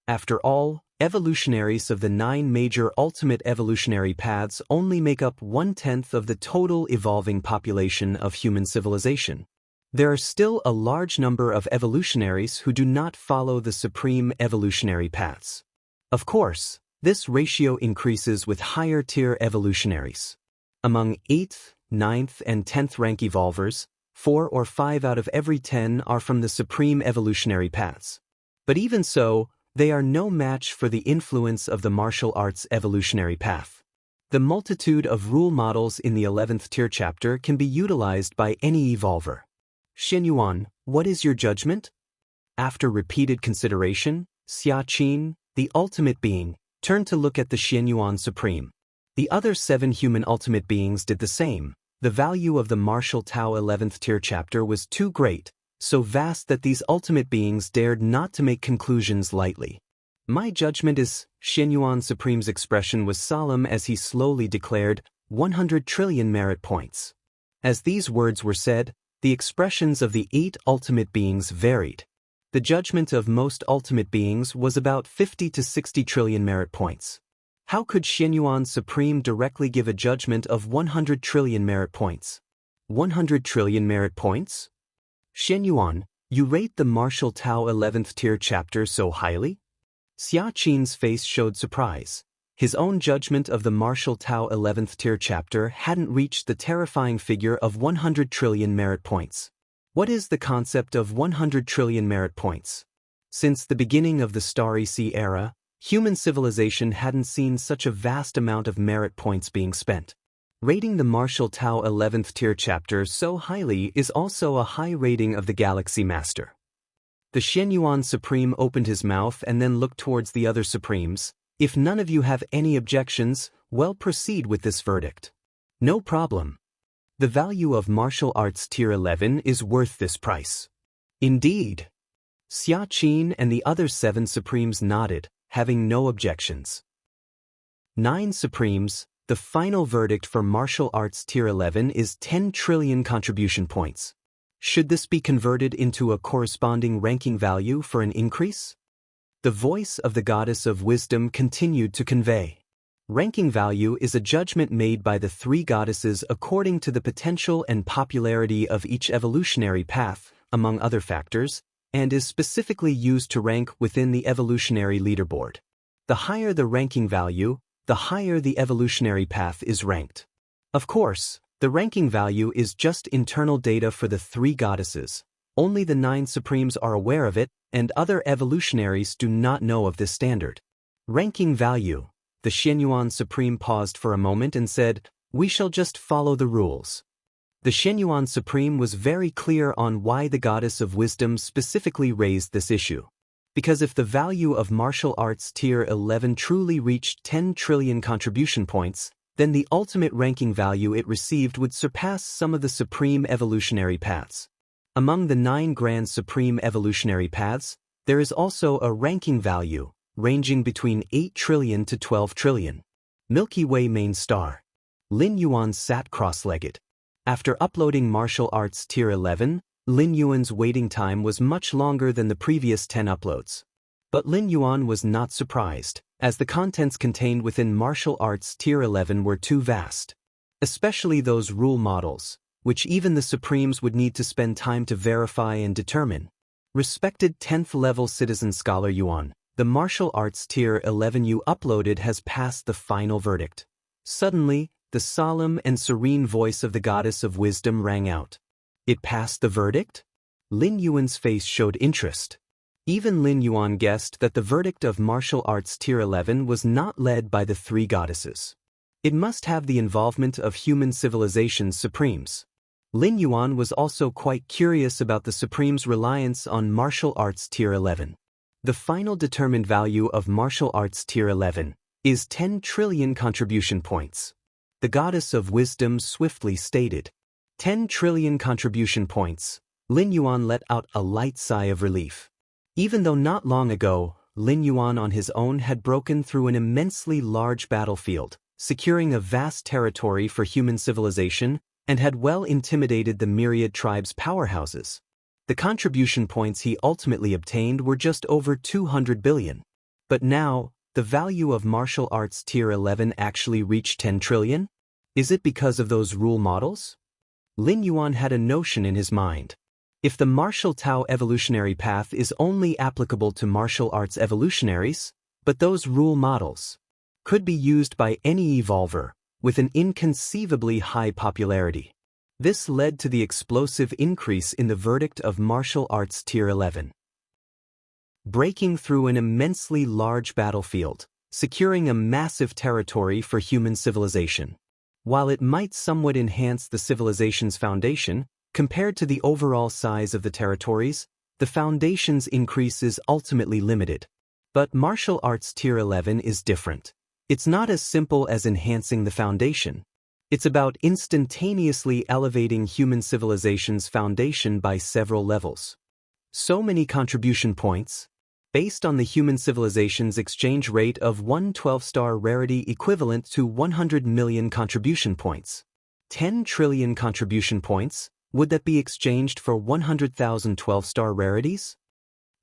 After all, evolutionaries of the 9 major ultimate evolutionary paths only make up 1/10 of the total evolving population of human civilization. There are still a large number of evolutionaries who do not follow the supreme evolutionary paths. Of course, this ratio increases with higher-tier evolutionaries. Among 8th, 9th, and 10th rank evolvers, 4 or 5 out of every 10 are from the supreme evolutionary paths. But even so, they are no match for the influence of the martial arts evolutionary path. The multitude of rule models in the 11th tier chapter can be utilized by any evolver. Xianyuan, what is your judgment? After repeated consideration, Xia Qin, the ultimate being, turned to look at the Xianyuan Supreme. The other 7 human ultimate beings did the same. The value of the martial Tao 11th tier chapter was too great, so vast that these ultimate beings dared not to make conclusions lightly. My judgment is, Xianyuan Supreme's expression was solemn as he slowly declared, 100 trillion merit points. As these words were said, the expressions of the 8 ultimate beings varied. The judgment of most ultimate beings was about 50 to 60 trillion merit points. How could Xianyuan Supreme directly give a judgment of 100 trillion merit points? 100 trillion merit points? Xianyuan, you rate the martial Tao 11th tier chapter so highly? Xia Qin's face showed surprise. His own judgment of the martial Tao 11th tier chapter hadn't reached the terrifying figure of 100 trillion merit points. What is the concept of 100 trillion merit points? Since the beginning of the Starry Sea era, human civilization hadn't seen such a vast amount of merit points being spent. Rating the martial Tao 11th tier chapter so highly is also a high rating of the Galaxy Master. The Xianyuan Supreme opened his mouth and then looked towards the other Supremes. If none of you have any objections, well, proceed with this verdict. No problem. The value of martial arts tier 11 is worth this price. Indeed. Xia Qin and the other 7 Supremes nodded, having no objections. 9 Supremes, the final verdict for martial arts tier 11 is 10 trillion contribution points. Should this be converted into a corresponding ranking value for an increase? The voice of the goddess of wisdom continued to convey. Ranking value is a judgment made by the 3 goddesses according to the potential and popularity of each evolutionary path, among other factors, and is specifically used to rank within the evolutionary leaderboard. The higher the ranking value, the higher the evolutionary path is ranked. Of course, the ranking value is just internal data for the 3 goddesses. Only the 9 Supremes are aware of it, and other evolutionaries do not know of this standard. Ranking value. The Xianyuan Supreme paused for a moment and said, "We shall just follow the rules." The Xianyuan Supreme was very clear on why the goddess of wisdom specifically raised this issue. Because if the value of martial arts tier 11 truly reached 10 trillion contribution points, then the ultimate ranking value it received would surpass some of the supreme evolutionary paths. Among the 9 grand supreme evolutionary paths, there is also a ranking value, ranging between 8 trillion to 12 trillion. Milky Way main star. Lin Yuan sat cross-legged. After uploading martial arts tier 11, Lin Yuan's waiting time was much longer than the previous 10 uploads. But Lin Yuan was not surprised, as the contents contained within martial arts tier 11 were too vast. Especially those rule models, which even the Supremes would need to spend time to verify and determine. Respected 10th level citizen scholar Yuan, the martial arts tier 11 you uploaded has passed the final verdict. Suddenly, the solemn and serene voice of the goddess of wisdom rang out. It passed the verdict? Lin Yuan's face showed interest. Even Lin Yuan guessed that the verdict of martial arts tier 11 was not led by the three goddesses. It must have the involvement of human civilization's supremes. Lin Yuan was also quite curious about the supremes' reliance on martial arts tier 11. The final determined value of martial arts tier 11 is 10 trillion contribution points. The goddess of wisdom swiftly stated. 10 trillion contribution points. Lin Yuan let out a light sigh of relief. Even though not long ago, Lin Yuan on his own had broken through an immensely large battlefield, securing a vast territory for human civilization, and had well intimidated the myriad tribes' powerhouses. The contribution points he ultimately obtained were just over 200 billion. But now, the value of martial arts tier 11 actually reached 10 trillion? Is it because of those rule models? Lin Yuan had a notion in his mind. If the martial Tao evolutionary path is only applicable to martial arts evolutionaries, but those rule models could be used by any evolver with an inconceivably high popularity. This led to the explosive increase in the verdict of martial arts tier 11. Breaking through an immensely large battlefield, securing a massive territory for human civilization. While it might somewhat enhance the civilization's foundation, compared to the overall size of the territories, the foundation's increase is ultimately limited. But martial arts tier 11 is different. It's not as simple as enhancing the foundation. It's about instantaneously elevating human civilization's foundation by several levels. So many contribution points, based on the human civilization's exchange rate of 1 12-star rarity equivalent to 100 million contribution points. 10 trillion contribution points, would that be exchanged for 100,000 12-star rarities?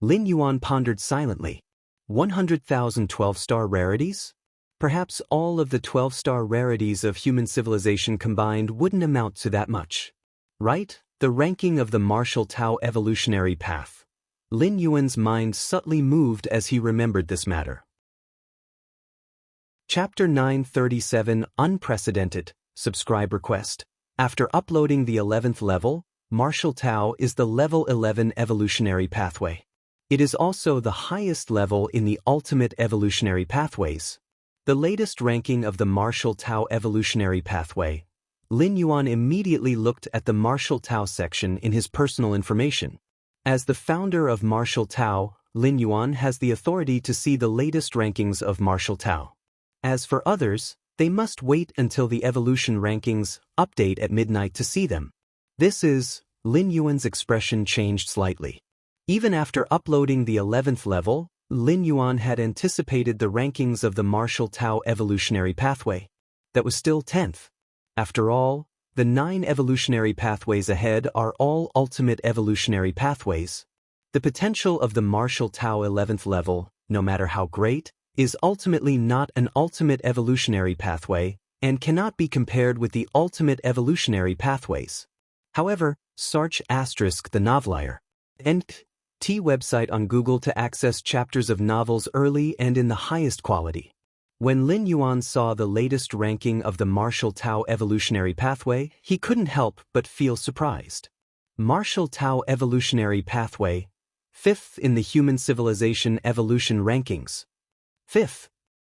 Lin Yuan pondered silently. 100,000 12-star rarities? Perhaps all of the 12-star rarities of human civilization combined wouldn't amount to that much. Right? The ranking of the martial Tao evolutionary path. Lin Yuan's mind subtly moved as he remembered this matter. Chapter 937 Unprecedented Subscribe Request. After uploading the 11th level, martial Tao is the level 11 evolutionary pathway. It is also the highest level in the ultimate evolutionary pathways. The latest ranking of the martial Tao evolutionary pathway. Lin Yuan immediately looked at the martial Tao section in his personal information. As the founder of martial Tao, Lin Yuan has the authority to see the latest rankings of martial Tao. As for others, they must wait until the evolution rankings update at midnight to see them. Lin Yuan's expression changed slightly. Even after uploading the 11th level, Lin Yuan had anticipated the rankings of the martial Tao evolutionary pathway. That was still 10th. After all, the 9 evolutionary pathways ahead are all ultimate evolutionary pathways. The potential of the martial Tao 11th level, no matter how great, is ultimately not an ultimate evolutionary pathway and cannot be compared with the ultimate evolutionary pathways. However, search * the novelier. T website on Google to access chapters of novels early and in the highest quality. When Lin Yuan saw the latest ranking of the martial Tao evolutionary pathway, he couldn't help but feel surprised. Martial Tao evolutionary pathway, 5th in the human civilization evolution rankings. 5th.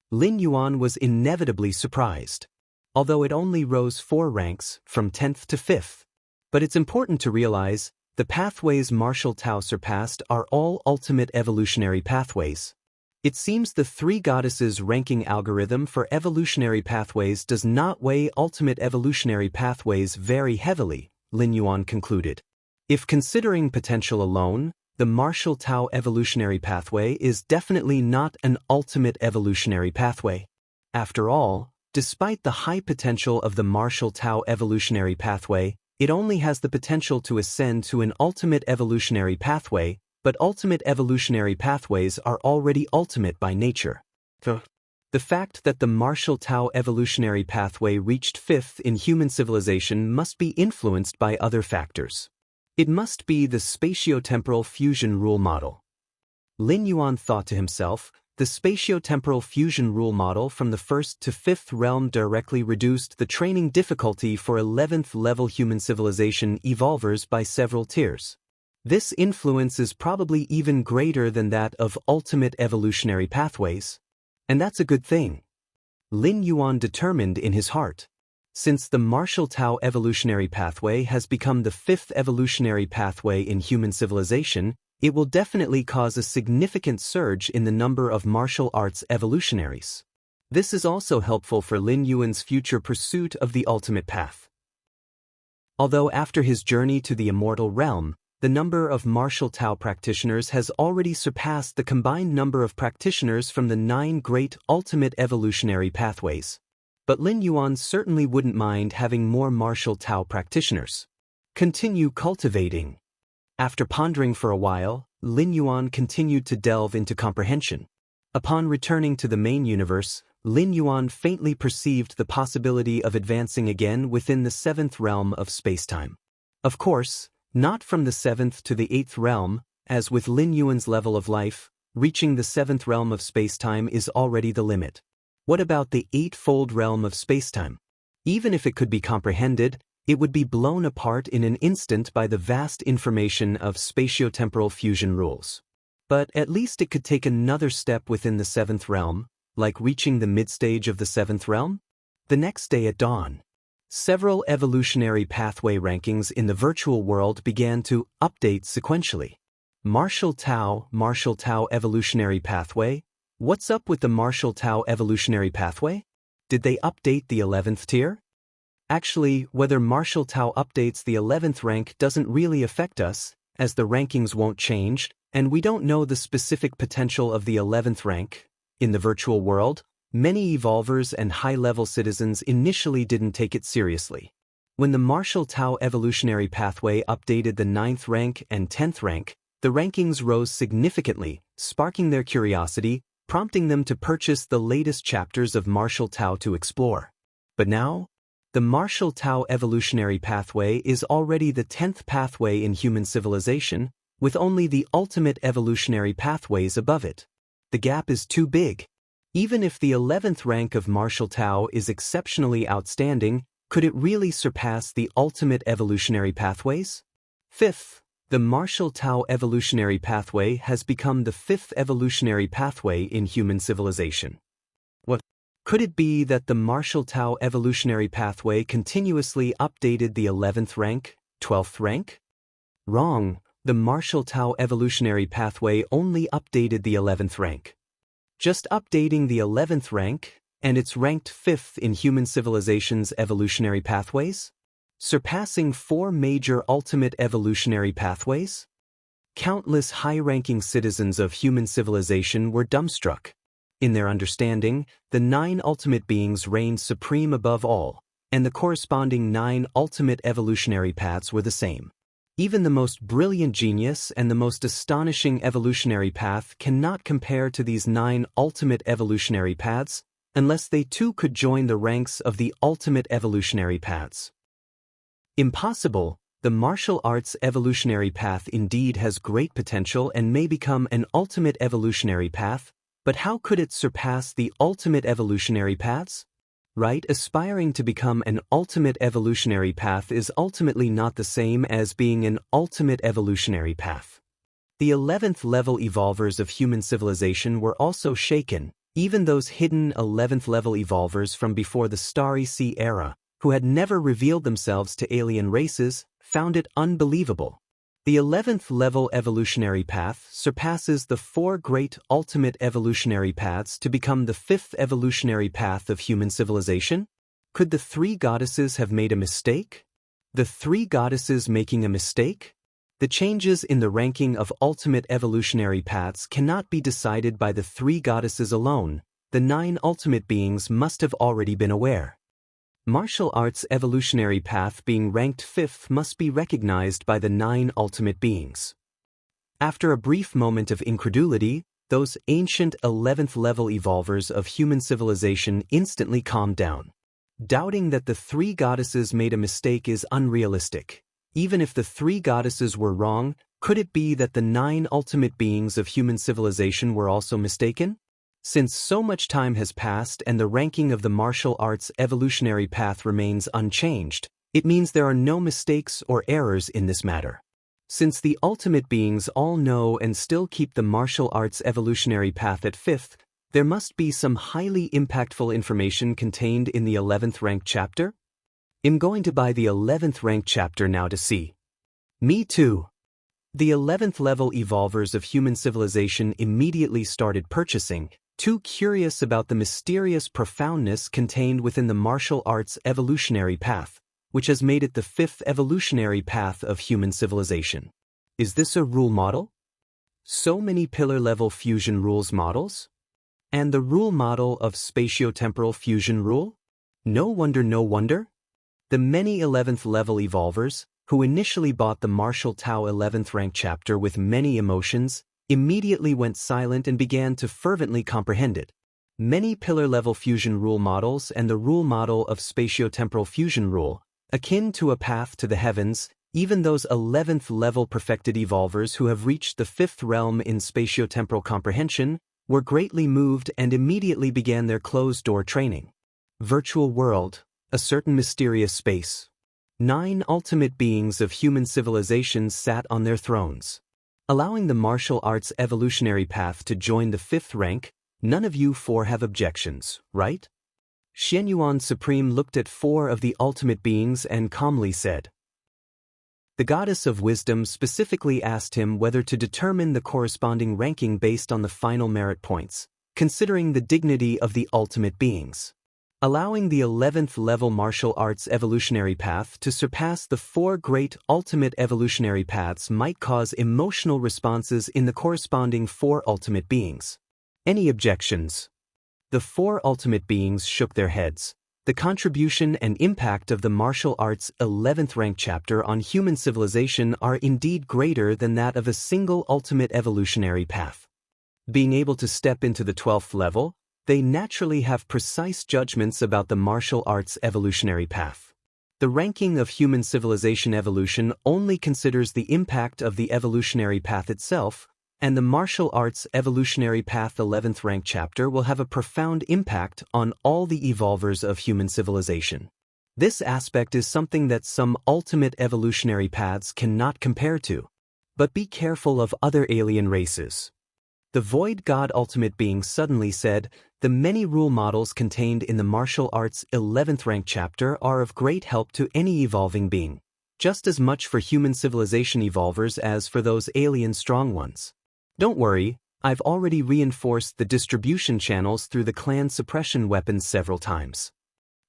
Lin Yuan was inevitably surprised. Although it only rose 4 ranks, from 10th to 5th. But it's important to realize, the pathways martial Tao surpassed are all ultimate evolutionary pathways. It seems the 3 goddesses ranking algorithm for evolutionary pathways does not weigh ultimate evolutionary pathways very heavily, Lin Yuan concluded. If considering potential alone, the Marshall Tao evolutionary pathway is definitely not an ultimate evolutionary pathway. After all, despite the high potential of the Marshall Tao evolutionary pathway, it only has the potential to ascend to an ultimate evolutionary pathway, but ultimate evolutionary pathways are already ultimate by nature. The fact that the Marshall Tao evolutionary pathway reached fifth in human civilization must be influenced by other factors. It must be the spatiotemporal fusion rule model. Lin Yuan thought to himself, the spatiotemporal fusion rule model from the first to fifth realm directly reduced the training difficulty for 11th level human civilization evolvers by several tiers. This influence is probably even greater than that of ultimate evolutionary pathways. And that's a good thing. Lin Yuan determined in his heart. Since the Marshall Tao evolutionary pathway has become the fifth evolutionary pathway in human civilization, it will definitely cause a significant surge in the number of martial arts evolutionaries. This is also helpful for Lin Yuan's future pursuit of the ultimate path. Although after his journey to the immortal realm, the number of Marshall Tao practitioners has already surpassed the combined number of practitioners from the 9 great ultimate evolutionary pathways. But Lin Yuan certainly wouldn't mind having more Marshall Tao practitioners. Continue cultivating. After pondering for a while, Lin Yuan continued to delve into comprehension. Upon returning to the main universe, Lin Yuan faintly perceived the possibility of advancing again within the 7th realm of spacetime. Of course, not from the 7th to the 8th realm, as with Lin Yuan's level of life, reaching the 7th realm of spacetime is already the limit. What about the 8-fold realm of spacetime? Even if it could be comprehended, it would be blown apart in an instant by the vast information of spatiotemporal fusion rules. But at least it could take another step within the 7th realm, like reaching the mid-stage of the 7th realm? The next day at dawn, several evolutionary pathway rankings in the virtual world began to update sequentially. Marshall Tao evolutionary pathway? What's up with the Marshall Tao evolutionary pathway? Did they update the 11th tier? Actually, whether Marshall Tao updates the 11th rank doesn't really affect us, as the rankings won't change, and we don't know the specific potential of the 11th rank. In the virtual world, many evolvers and high-level citizens initially didn't take it seriously. When the Marshall Tao evolutionary pathway updated the 9th rank and 10th rank, the rankings rose significantly, sparking their curiosity, prompting them to purchase the latest chapters of Marshall Tao to explore. But now, the Marshall Tao evolutionary pathway is already the 10th pathway in human civilization, with only the ultimate evolutionary pathways above it. The gap is too big. Even if the 11th rank of Marshall Tao is exceptionally outstanding, could it really surpass the ultimate evolutionary pathways? Fifth, the Marshall Tao evolutionary pathway has become the 5th evolutionary pathway in human civilization. What? Could it be that the Marshall Tao evolutionary pathway continuously updated the 11th rank, 12th rank? Wrong, the Marshall Tao evolutionary pathway only updated the 11th rank. Just updating the 11th rank, and it's ranked 5th in human civilization's evolutionary pathways? Surpassing 4 major ultimate evolutionary pathways? Countless high-ranking citizens of human civilization were dumbstruck. In their understanding, the 9 ultimate beings reigned supreme above all, and the corresponding 9 ultimate evolutionary paths were the same. Even the most brilliant genius and the most astonishing evolutionary path cannot compare to these 9 ultimate evolutionary paths, unless they too could join the ranks of the ultimate evolutionary paths. Impossible. The martial arts evolutionary path indeed has great potential and may become an ultimate evolutionary path, but how could it surpass the ultimate evolutionary paths? Right, aspiring to become an ultimate evolutionary path is ultimately not the same as being an ultimate evolutionary path. The 11th level evolvers of human civilization were also shaken, even those hidden 11th level evolvers from before the Starry Sea era, who had never revealed themselves to alien races, found it unbelievable. The 11th level evolutionary path surpasses the 4 great ultimate evolutionary paths to become the 5th evolutionary path of human civilization? Could the 3 goddesses have made a mistake? The 3 goddesses making a mistake? The changes in the ranking of ultimate evolutionary paths cannot be decided by the 3 goddesses alone. The 9 ultimate beings must have already been aware. Martial arts evolutionary path being ranked 5th must be recognized by the 9 ultimate beings. After a brief moment of incredulity, those ancient 11th level evolvers of human civilization instantly calmed down. Doubting that the 3 goddesses made a mistake is unrealistic. Even if the 3 goddesses were wrong, could it be that the 9 ultimate beings of human civilization were also mistaken? Since so much time has passed and the ranking of the martial arts evolutionary path remains unchanged, it means there are no mistakes or errors in this matter. Since the ultimate beings all know and still keep the martial arts evolutionary path at 5th, there must be some highly impactful information contained in the 11th ranked chapter? I'm going to buy the 11th ranked chapter now to see. Me too. The 11th level evolvers of human civilization immediately started purchasing, too curious about the mysterious profoundness contained within the martial arts evolutionary path, which has made it the 5th evolutionary path of human civilization. Is this a rule model? So many pillar-level fusion rules models? And the rule model of spatiotemporal fusion rule? No wonder. The many 11th level evolvers, who initially bought the Martial Tao 11th rank chapter with many emotions, immediately went silent and began to fervently comprehend it. Many pillar-level fusion rule models and the rule model of spatiotemporal fusion rule, akin to a path to the heavens, even those 11th level perfected evolvers who have reached the 5th realm in spatiotemporal comprehension, were greatly moved and immediately began their closed-door training. Virtual world, a certain mysterious space. 9 ultimate beings of human civilization sat on their thrones. Allowing the martial arts evolutionary path to join the 5th rank, none of you 4 have objections, right? Xianyuan Supreme looked at 4 of the ultimate beings and calmly said. The goddess of wisdom specifically asked him whether to determine the corresponding ranking based on the final merit points, considering the dignity of the ultimate beings. Allowing the 11th level martial arts evolutionary path to surpass the 4 great ultimate evolutionary paths might cause emotional responses in the corresponding 4 ultimate beings. Any objections? The 4 ultimate beings shook their heads. The contribution and impact of the martial arts 11th rank chapter on human civilization are indeed greater than that of a single ultimate evolutionary path. Being able to step into the 12th level, they naturally have precise judgments about the martial arts evolutionary path. The ranking of human civilization evolution only considers the impact of the evolutionary path itself, and the martial arts evolutionary path 11th rank chapter will have a profound impact on all the evolvers of human civilization. This aspect is something that some ultimate evolutionary paths cannot compare to. But be careful of other alien races. The Void God Ultimate Being suddenly said, the many rule models contained in the martial arts 11th rank chapter are of great help to any evolving being, just as much for human civilization evolvers as for those alien strong ones. Don't worry, I've already reinforced the distribution channels through the clan suppression weapons several times.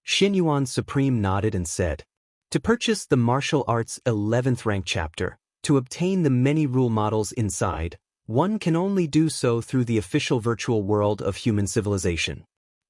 Xianyuan Supreme nodded and said, to purchase the martial arts 11th rank chapter, to obtain the many rule models inside, one can only do so through the official virtual world of human civilization.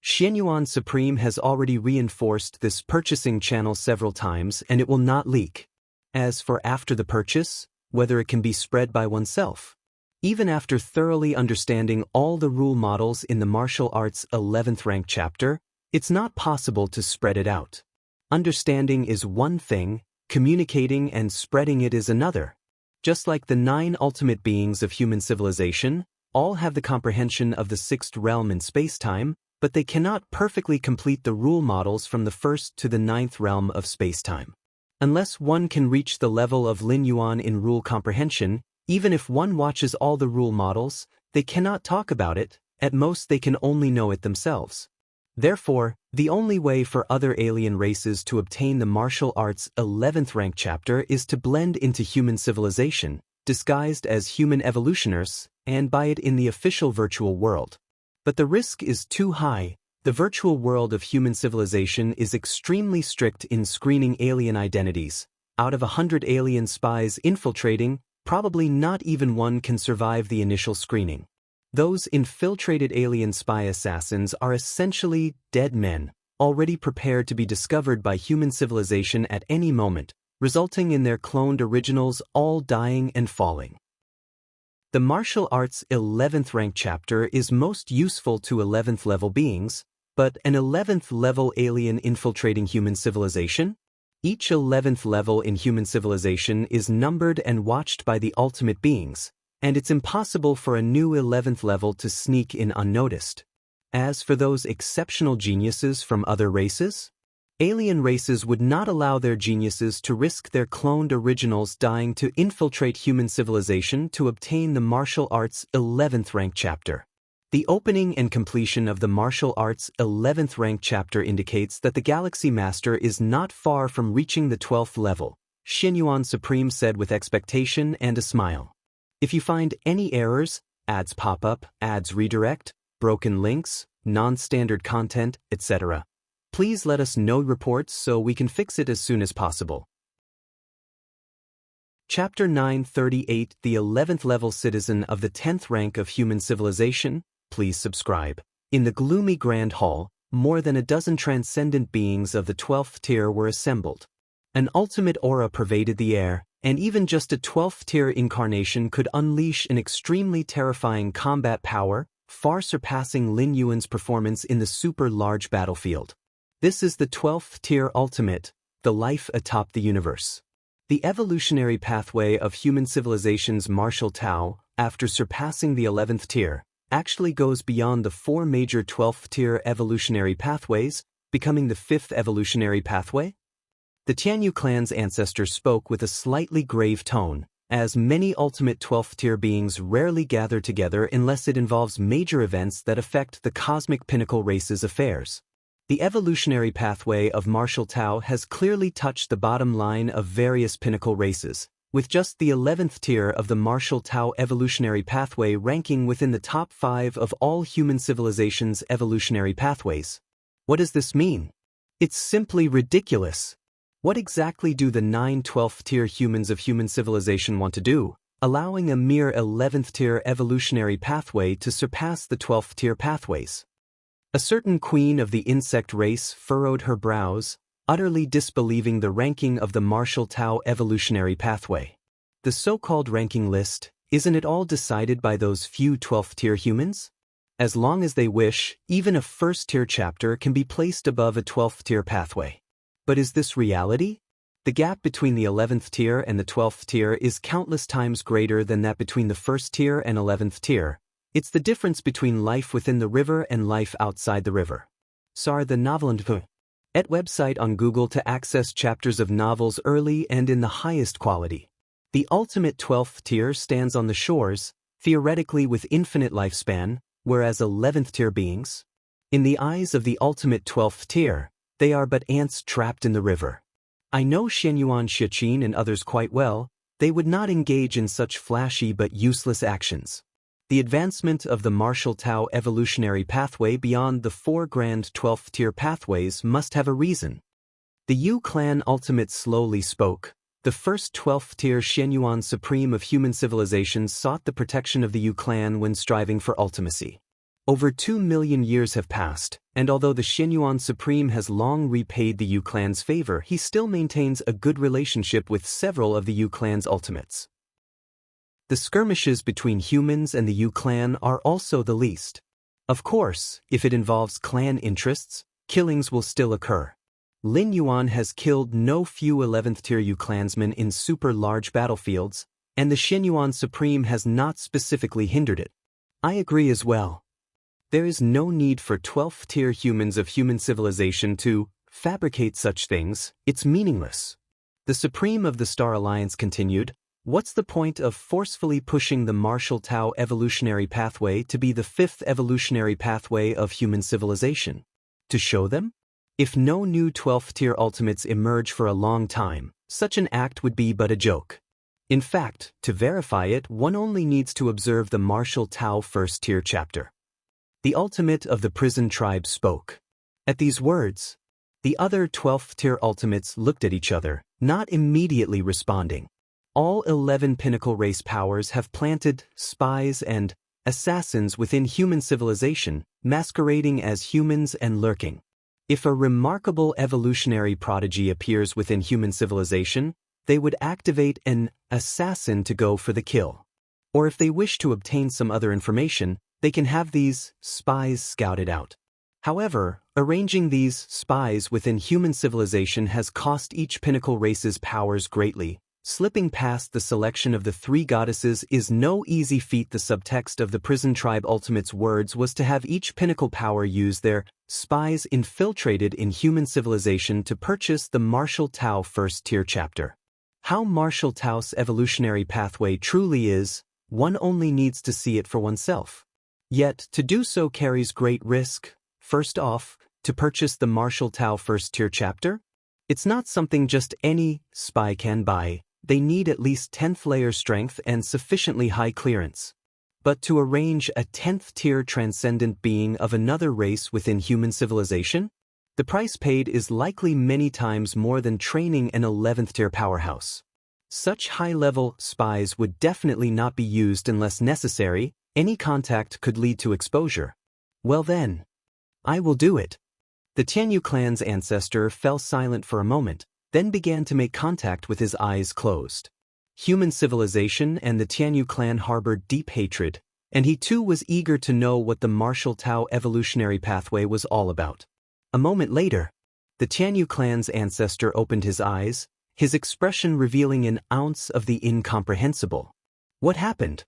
Xianyuan Supreme has already reinforced this purchasing channel several times and it will not leak. As for after the purchase, whether it can be spread by oneself. Even after thoroughly understanding all the rule models in the martial arts 11th rank chapter, it's not possible to spread it out. Understanding is one thing, communicating and spreading it is another. Just like the 9 ultimate beings of human civilization, all have the comprehension of the 6th realm in space-time, but they cannot perfectly complete the rule models from the 1st to the 9th realm of space-time. Unless one can reach the level of Lin Yuan in rule comprehension, even if one watches all the rule models, they cannot talk about it, at most they can only know it themselves. Therefore, the only way for other alien races to obtain the martial arts 11th rank chapter is to blend into human civilization, disguised as human evolutionists, and buy it in the official virtual world. But the risk is too high. The virtual world of human civilization is extremely strict in screening alien identities, Out of 100 alien spies infiltrating, probably not even one can survive the initial screening. Those infiltrated alien spy assassins are essentially dead men, already prepared to be discovered by human civilization at any moment, resulting in their cloned originals all dying and falling. The martial arts 11th rank chapter is most useful to 11th level beings, but an 11th level alien infiltrating human civilization? Each 11th level in human civilization is numbered and watched by the ultimate beings, and it's impossible for a new 11th level to sneak in unnoticed. As for those exceptional geniuses from other races, alien races would not allow their geniuses to risk their cloned originals dying to infiltrate human civilization to obtain the martial arts 11th rank chapter. The opening and completion of the martial arts 11th rank chapter indicates that the Galaxy Master is not far from reaching the 12th level, Xinyuan Supreme said with expectation and a smile. If you find any errors, ads pop up, ads redirect, broken links, non-standard content, etc., please let us know reports so we can fix it as soon as possible. Chapter 938 The 11th Level Citizen of the 10th Rank of Human Civilization. Please subscribe. In the gloomy Grand Hall, more than a dozen transcendent beings of the 12th tier were assembled. An ultimate aura pervaded the air, and even just a 12th tier incarnation could unleash an extremely terrifying combat power, far surpassing Lin Yuan's performance in the super large battlefield. This is the 12th tier ultimate, the life atop the universe. The evolutionary pathway of human civilization's martial Tao, after surpassing the 11th tier, actually goes beyond the 4 major 12th tier evolutionary pathways, becoming the 5th evolutionary pathway. The Tianyu clan's ancestors spoke with a slightly grave tone, as many ultimate 12th tier beings rarely gather together unless it involves major events that affect the cosmic pinnacle race's affairs. The evolutionary pathway of martial Tao has clearly touched the bottom line of various pinnacle races, with just the 11th tier of the martial Tao evolutionary pathway ranking within the top 5 of all human civilization's evolutionary pathways. What does this mean? It's simply ridiculous. What exactly do the 9 12th tier humans of human civilization want to do, allowing a mere 11th tier evolutionary pathway to surpass the 12th tier pathways? A certain queen of the insect race furrowed her brows, utterly disbelieving the ranking of the martial Tao evolutionary pathway. The so-called ranking list, isn't it all decided by those few 12th tier humans? As long as they wish, even a 1st tier chapter can be placed above a 12th tier pathway. But is this reality? The gap between the 11th tier and the 12th tier is countless times greater than that between the 1st tier and 11th tier. It's the difference between life within the river and life outside the river. Sar the novel and et website on Google to access chapters of novels early and in the highest quality. The ultimate 12th tier stands on the shores, theoretically with infinite lifespan, whereas 11th tier beings, in the eyes of the ultimate 12th tier, they are but ants trapped in the river. I know Xinyuan Shiqin and others quite well. They would not engage in such flashy but useless actions. The advancement of the martial Tao evolutionary pathway beyond the 4 grand 12th tier pathways must have a reason. The Yu clan ultimate slowly spoke. The first 12th tier Xinyuan Supreme of human civilization sought the protection of the Yu clan when striving for ultimacy. Over 2 million years have passed, and although the Xinyuan Supreme has long repaid the Yu clan's favor, he still maintains a good relationship with several of the Yu clan's ultimates. The skirmishes between humans and the Yu clan are also the least. Of course, if it involves clan interests, killings will still occur. Lin Yuan has killed no few 11th tier Yu clansmen in super large battlefields, and the Xinyuan Supreme has not specifically hindered it. I agree as well. There is no need for 12th tier humans of human civilization to fabricate such things. It's meaningless. The Supreme of the Star Alliance continued, what's the point of forcefully pushing the martial Tao evolutionary pathway to be the 5th evolutionary pathway of human civilization? To show them? If no new 12th tier ultimates emerge for a long time, such an act would be but a joke. In fact, to verify it, one only needs to observe the martial Tao 1st tier chapter. The ultimate of the prison tribe spoke. At these words, the other 12th tier ultimates looked at each other, not immediately responding. All 11 pinnacle race powers have planted spies and assassins within human civilization, masquerading as humans and lurking. If a remarkable evolutionary prodigy appears within human civilization, they would activate an assassin to go for the kill. Or if they wish to obtain some other information, they can have these spies scouted out. However, arranging these spies within human civilization has cost each pinnacle race's powers greatly. Slipping past the selection of the three goddesses is no easy feat. The subtext of the Prison Tribe Ultimate's words was to have each pinnacle power use their spies infiltrated in human civilization to purchase the Martial Tao First Tier Chapter. How Martial Tao's evolutionary pathway truly is, one only needs to see it for oneself. Yet, to do so carries great risk. First off, to purchase the Martial Tao First Tier Chapter? It's not something just any spy can buy. They need at least 10th layer strength and sufficiently high clearance. But to arrange a 10th tier transcendent being of another race within human civilization? The price paid is likely many times more than training an 11th tier powerhouse. Such high-level spies would definitely not be used unless necessary. Any contact could lead to exposure. Well then, I will do it. The Tianyu clan's ancestor fell silent for a moment, then began to make contact with his eyes closed. Human civilization and the Tianyu clan harbored deep hatred, and he too was eager to know what the Martial Tao evolutionary pathway was all about. A moment later, the Tianyu clan's ancestor opened his eyes, his expression revealing an ounce of the incomprehensible. What happened?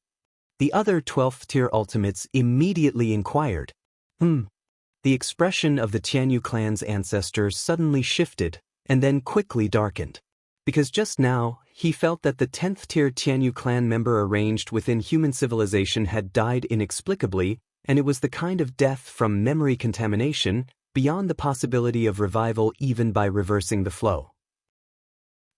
The other 12th tier ultimates immediately inquired. The expression of the Tianyu clan's ancestor suddenly shifted, and then quickly darkened. Because just now, he felt that the 10th tier Tianyu clan member arranged within human civilization had died inexplicably, and it was the kind of death from memory contamination, beyond the possibility of revival even by reversing the flow.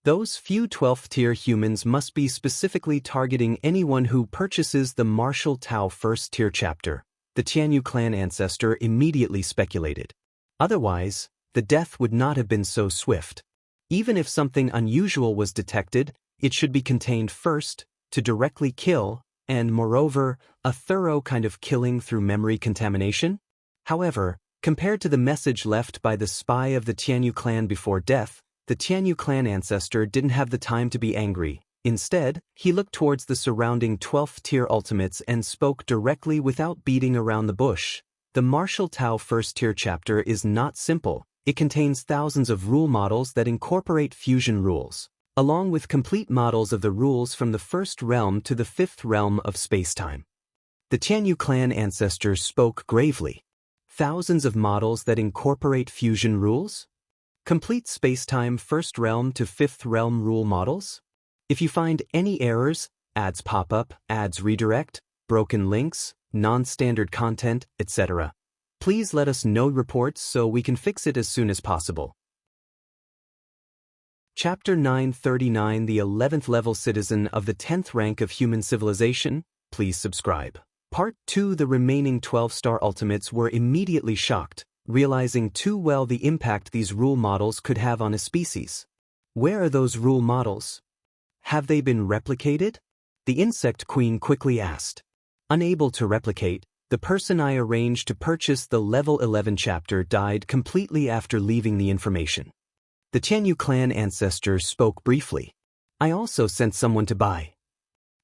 Those few 12th tier humans must be specifically targeting anyone who purchases the Martial Tao First Tier Chapter, the Tianyu clan ancestor immediately speculated. Otherwise, the death would not have been so swift. Even if something unusual was detected, it should be contained first, to directly kill, and moreover, a thorough kind of killing through memory contamination. However, compared to the message left by the spy of the Tianyu clan before death, the Tianyu clan ancestor didn't have the time to be angry. Instead, he looked towards the surrounding 12th tier ultimates and spoke directly without beating around the bush. The Martial Tao First Tier Chapter is not simple. It contains thousands of rule models that incorporate fusion rules, along with complete models of the rules from the first realm to the fifth realm of spacetime. The Tianyu clan ancestors spoke gravely. Thousands of models that incorporate fusion rules? Complete spacetime first realm to fifth realm rule models? If you find any errors, ads pop up, ads redirect, broken links, non-standard content, etc., please let us know reports so we can fix it as soon as possible. Chapter 939, the 11th level citizen of the 10th rank of human civilization. Please subscribe. Part 2. The remaining 12-star ultimates were immediately shocked, realizing too well the impact these rule models could have on a species. Where are those rule models? Have they been replicated? The insect queen quickly asked. Unable to replicate, the person I arranged to purchase the level 11 chapter died completely after leaving the information. The Tianyu clan ancestors spoke briefly. I also sent someone to buy.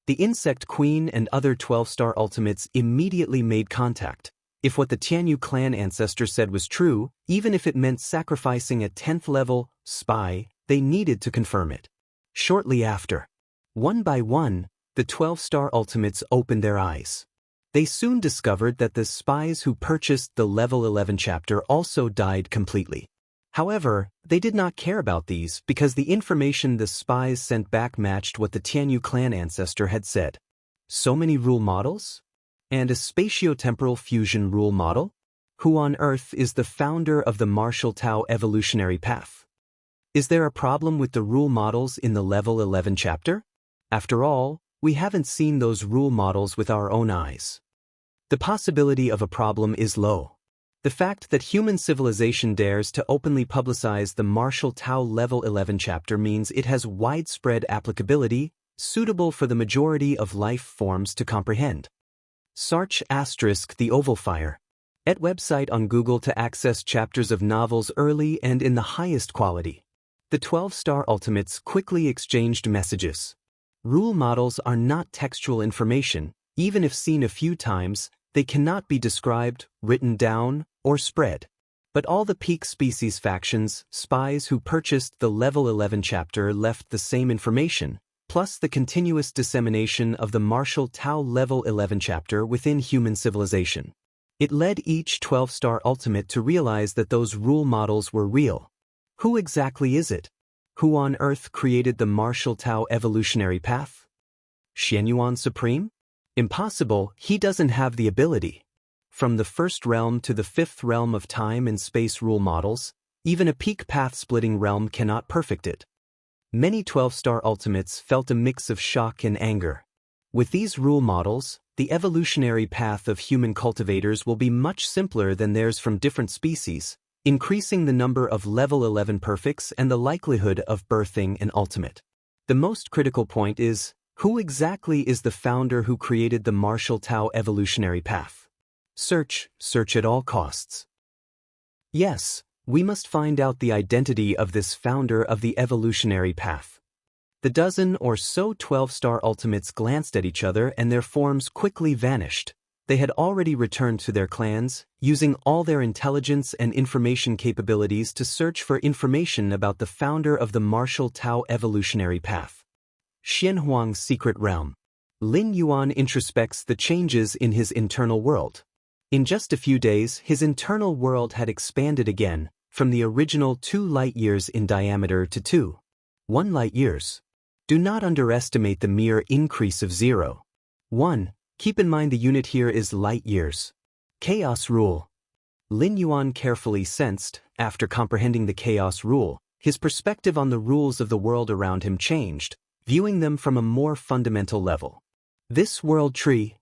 The insect queen and other 12-star ultimates immediately made contact. If what the Tianyu clan ancestor said was true, even if it meant sacrificing a 10th level spy, they needed to confirm it. Shortly after, one by one, the 12-star ultimates opened their eyes. They soon discovered that the spies who purchased the level 11 chapter also died completely. However, they did not care about these because the information the spies sent back matched what the Tianyu clan ancestor had said. So many rule models? And a spatiotemporal fusion rule model? Who on earth is the founder of the Martial Tao evolutionary path? Is there a problem with the rule models in the level 11 chapter? After all, we haven't seen those rule models with our own eyes. The possibility of a problem is low. The fact that human civilization dares to openly publicize the Martial Tao Level 11 chapter means it has widespread applicability, suitable for the majority of life forms to comprehend. Search * the Oval Fire. At website on Google to access chapters of novels early and in the highest quality. The 12-star ultimates quickly exchanged messages. Rule models are not textual information. Even if seen a few times, they cannot be described, written down, or spread. But all the peak species factions, spies who purchased the Level 11 chapter left the same information, plus the continuous dissemination of the Martial Tao Level 11 chapter within human civilization. It led each 12-star ultimate to realize that those rule models were real. Who exactly is it? Who on earth created the Martial Tao evolutionary path? Xianyuan Supreme? Impossible, he doesn't have the ability. From the first realm to the fifth realm of time and space rule models, even a peak path-splitting realm cannot perfect it. Many 12-star ultimates felt a mix of shock and anger. With these rule models, the evolutionary path of human cultivators will be much simpler than theirs from different species, increasing the number of level 11 perfects and the likelihood of birthing an ultimate. The most critical point is, who exactly is the founder who created the Martial Tao evolutionary path? Search at all costs. Yes, we must find out the identity of this founder of the evolutionary path. The dozen or so 12-star ultimates glanced at each other and their forms quickly vanished. They had already returned to their clans, using all their intelligence and information capabilities to search for information about the founder of the Martial Tao evolutionary path. Xianhuang's secret realm. Lin Yuan introspects the changes in his internal world. In just a few days, his internal world had expanded again, from the original 2 light-years in diameter to 2.1 light-years. Do not underestimate the mere increase of 0.1. Keep in mind the unit here is light-years. Chaos rule. Lin Yuan carefully sensed, after comprehending the chaos rule, his perspective on the rules of the world around him changed, viewing them from a more fundamental level. This world tree.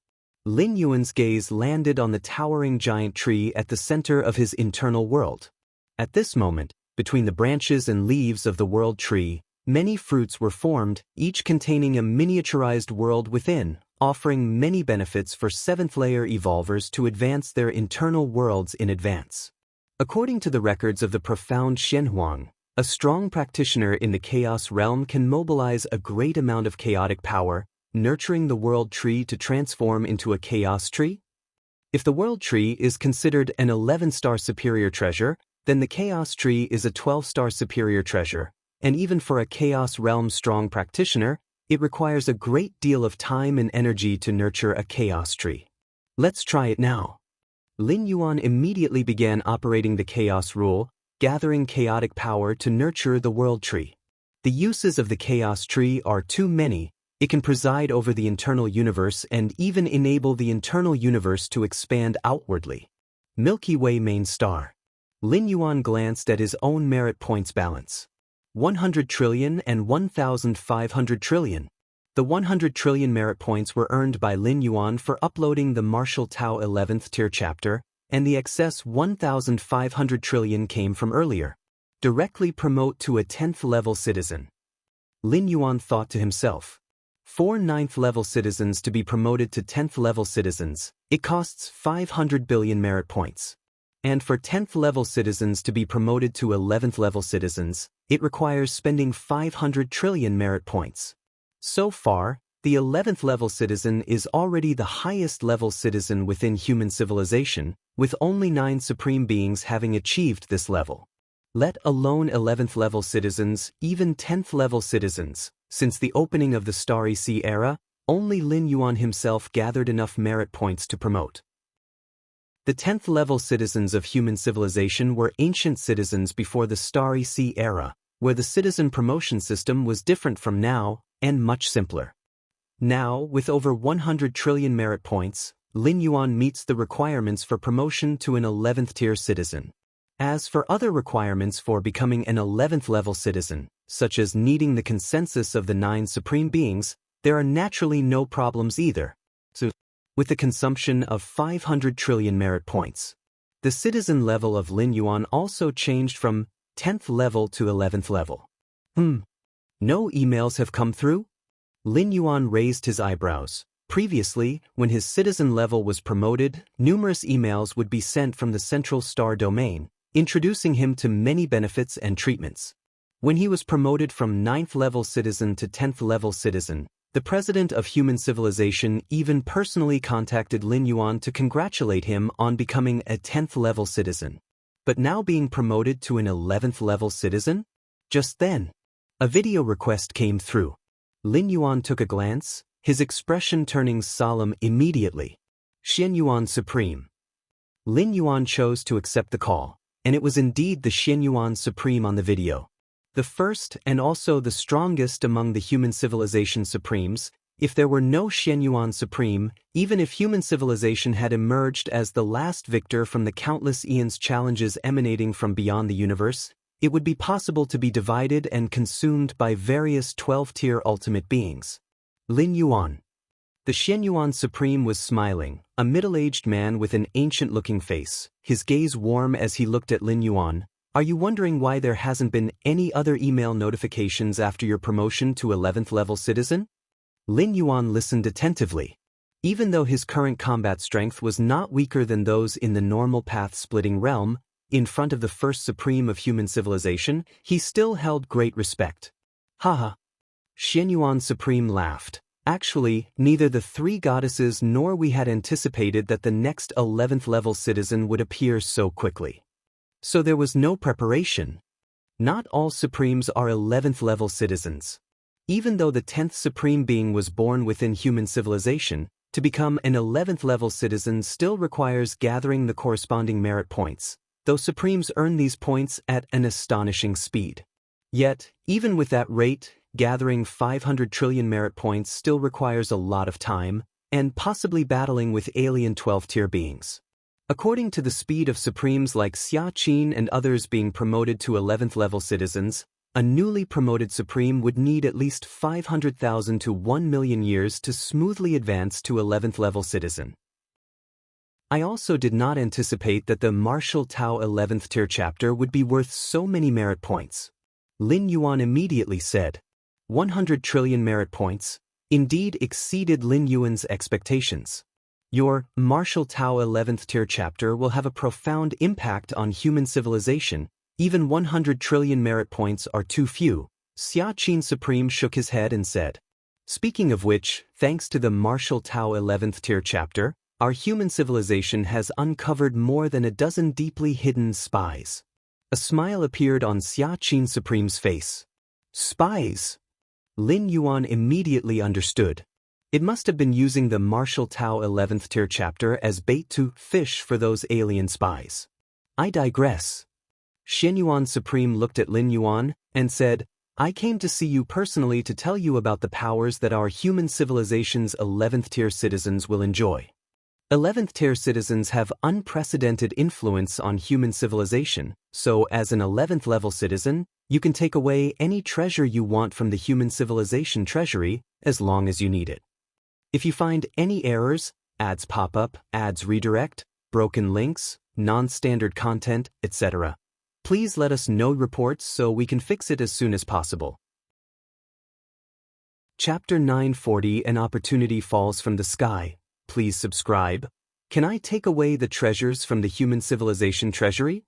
Lin Yuan's gaze landed on the towering giant tree at the center of his internal world. At this moment, between the branches and leaves of the world tree, many fruits were formed, each containing a miniaturized world within, offering many benefits for 7th-layer evolvers to advance their internal worlds in advance. According to the records of the profound Xianhuang, a strong practitioner in the chaos realm can mobilize a great amount of chaotic power, nurturing the world tree to transform into a chaos tree. If the world tree is considered an 11-star superior treasure, then the chaos tree is a 12-star superior treasure, and even for a chaos realm strong practitioner, it requires a great deal of time and energy to nurture a chaos tree. Let's try it now. Lin Yuan immediately began operating the chaos rule, gathering chaotic power to nurture the world tree. The uses of the chaos tree are too many. It can preside over the internal universe and even enable the internal universe to expand outwardly. Milky Way main star. Lin Yuan glanced at his own merit points balance. 100 trillion and 1,500 trillion. The 100 trillion merit points were earned by Lin Yuan for uploading the Martial Tao 11th tier chapter, and the excess 1,500 trillion came from earlier. Directly promote to a 10th level citizen. Lin Yuan thought to himself. For 9th level citizens to be promoted to 10th level citizens, it costs 500 billion merit points. And for 10th level citizens to be promoted to 11th level citizens, it requires spending 500 trillion merit points. So far, the 11th level citizen is already the highest level citizen within human civilization, with only 9 supreme beings having achieved this level. Let alone 11th level citizens, even 10th level citizens. Since the opening of the Starry Sea era, only Lin Yuan himself gathered enough merit points to promote. The 10th level citizens of human civilization were ancient citizens before the Starry Sea era, where the citizen promotion system was different from now and much simpler. Now, with over 100 trillion merit points, Lin Yuan meets the requirements for promotion to an 11th tier citizen. As for other requirements for becoming an 11th level citizen, such as needing the consensus of the 9 supreme beings, there are naturally no problems either. So, with the consumption of 500 trillion merit points, The citizen level of Lin Yuan also changed from 10th level to 11th level. No emails have come through? Lin Yuan raised his eyebrows. Previously, when his citizen level was promoted, numerous emails would be sent from the Central Star domain, introducing him to many benefits and treatments. When he was promoted from 9th level citizen to 10th level citizen, the president of human civilization even personally contacted Lin Yuan to congratulate him on becoming a 10th level citizen. But now being promoted to an 11th level citizen? Just then, a video request came through. Lin Yuan took a glance, his expression turning solemn immediately. Xian Yuan Supreme. Lin Yuan chose to accept the call, and it was indeed the Xian Yuan Supreme on the video. The first and also the strongest among the human civilization supremes. If there were no Xian Yuan Supreme, even if human civilization had emerged as the last victor from the countless eons challenges emanating from beyond the universe, it would be possible to be divided and consumed by various 12-tier ultimate beings. Lin Yuan. The Xian Yuan Supreme was smiling, a middle-aged man with an ancient-looking face, his gaze warm as he looked at Lin Yuan. Are you wondering why there hasn't been any other email notifications after your promotion to 11th level citizen? Lin Yuan listened attentively. Even though his current combat strength was not weaker than those in the normal path-splitting realm, in front of the first supreme of human civilization, he still held great respect. Haha. Xian Yuan Supreme laughed. Actually, neither the three goddesses nor we had anticipated that the next 11th level citizen would appear so quickly. So there was no preparation. Not all supremes are 11th level citizens. Even though the 10th supreme being was born within human civilization, to become an 11th level citizen still requires gathering the corresponding merit points, though supremes earn these points at an astonishing speed. Yet, even with that rate, gathering 500 trillion merit points still requires a lot of time, and possibly battling with alien 12-tier beings. According to the speed of supremes like Xia Qin and others being promoted to 11th level citizens, a newly promoted supreme would need at least 500,000 to 1 million years to smoothly advance to 11th level citizen. I also did not anticipate that the Martial Tao 11th tier chapter would be worth so many merit points. Lin Yuan immediately said. 100 trillion merit points indeed exceeded Lin Yuan's expectations. Your Martial Tao 11th tier chapter will have a profound impact on human civilization. Even 100 trillion merit points are too few. Xia Qin Supreme shook his head and said. Speaking of which, thanks to the Martial Tao 11th tier chapter, our human civilization has uncovered more than a dozen deeply hidden spies. A smile appeared on Xia Qin Supreme's face. Spies? Lin Yuan immediately understood. It must have been using the Martial Tao 11th tier chapter as bait to fish for those alien spies. I digress. Xian Yuan Supreme looked at Lin Yuan and said, I came to see you personally to tell you about the powers that our human civilization's 11th tier citizens will enjoy. 11th tier citizens have unprecedented influence on human civilization, so as an 11th level citizen, you can take away any treasure you want from the human civilization treasury as long as you need it. If you find any errors, ads pop up, ads redirect, broken links, non-standard content, etc., please let us know reports so we can fix it as soon as possible. Chapter 940 An Opportunity Falls from the Sky. Please subscribe. Can I take away the treasures from the human civilization treasury?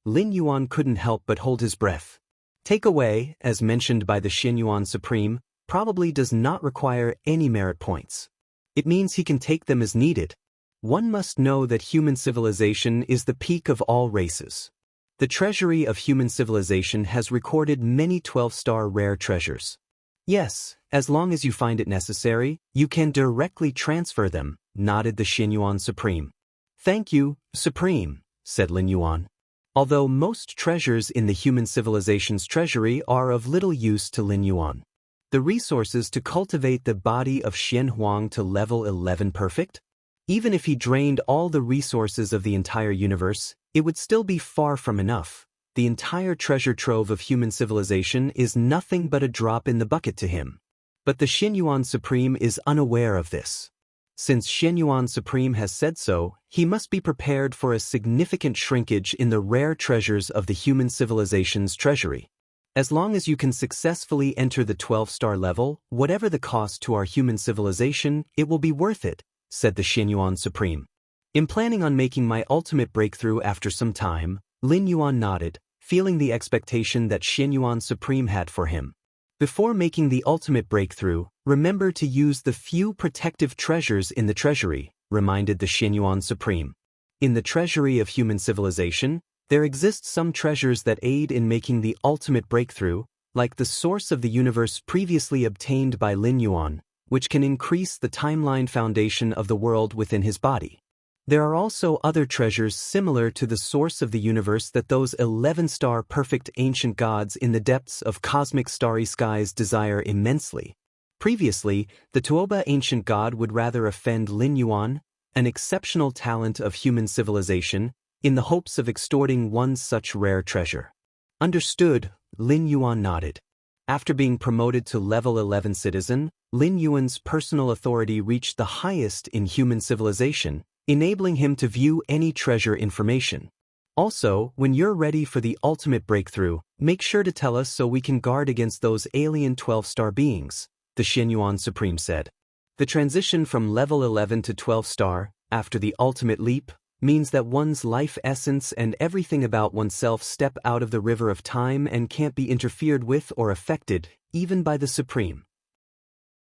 Lin Yuan couldn't help but hold his breath. Take away, as mentioned by the Xian Yuan Supreme, probably does not require any merit points. It means he can take them as needed. One must know that human civilization is the peak of all races. The treasury of human civilization has recorded many 12-star rare treasures. Yes, as long as you find it necessary, you can directly transfer them, nodded the Xian Yuan Supreme. Thank you, Supreme, said Lin Yuan. Although most treasures in the human civilization's treasury are of little use to Lin Yuan. The resources to cultivate the body of Xian Huang to level 11 perfect? Even if he drained all the resources of the entire universe, it would still be far from enough. The entire treasure trove of human civilization is nothing but a drop in the bucket to him. But the Xian Yuan Supreme is unaware of this. Since Shenyuan Supreme has said so, he must be prepared for a significant shrinkage in the rare treasures of the human civilization's treasury. As long as you can successfully enter the 12-star level, whatever the cost to our human civilization, it will be worth it, said the Shenyuan Supreme. In planning on making my ultimate breakthrough after some time, Lin Yuan nodded, feeling the expectation that Shenyuan Supreme had for him. Before making the ultimate breakthrough, remember to use the few protective treasures in the treasury, reminded the Shenyuan Supreme. In the treasury of human civilization, there exist some treasures that aid in making the ultimate breakthrough, like the source of the universe previously obtained by Lin Yuan, which can increase the timeline foundation of the world within his body. There are also other treasures similar to the source of the universe that those 11-star perfect ancient gods in the depths of cosmic starry skies desire immensely. Previously, the Tuoba ancient god would rather offend Lin Yuan, an exceptional talent of human civilization, in the hopes of extorting one such rare treasure. Understood, Lin Yuan nodded. After being promoted to level 11 citizen, Lin Yuan's personal authority reached the highest in human civilization, enabling him to view any treasure information. Also, when you're ready for the ultimate breakthrough, make sure to tell us so we can guard against those alien 12-star beings, the Shenyuan Supreme said. The transition from level 11 to 12-star, after the ultimate leap, means that one's life essence and everything about oneself step out of the river of time and can't be interfered with or affected, even by the Supreme.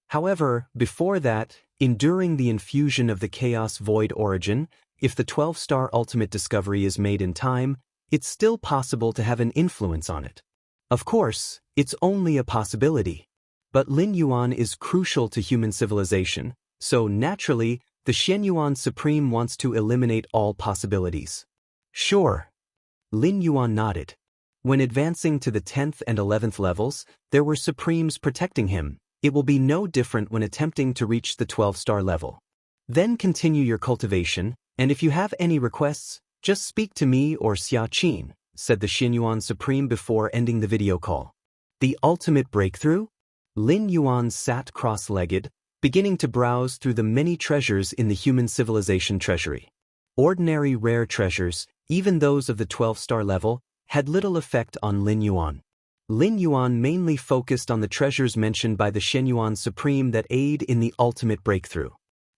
However, before that, enduring the infusion of the Chaos Void origin, if the 12-star ultimate discovery is made in time, it's still possible to have an influence on it. Of course, it's only a possibility. But Lin Yuan is crucial to human civilization, so naturally, the Shenyuan Supreme wants to eliminate all possibilities. Sure. Lin Yuan nodded. When advancing to the 10th and 11th levels, there were Supremes protecting him. It will be no different when attempting to reach the 12-star level. Then continue your cultivation, and if you have any requests, just speak to me or Xia Qin, said the Shenyuan Supreme before ending the video call. The ultimate breakthrough? Lin Yuan sat cross-legged, beginning to browse through the many treasures in the human civilization treasury. Ordinary rare treasures, even those of the 12-star level, had little effect on Lin Yuan. Lin Yuan mainly focused on the treasures mentioned by the Shenyuan Supreme that aid in the ultimate breakthrough.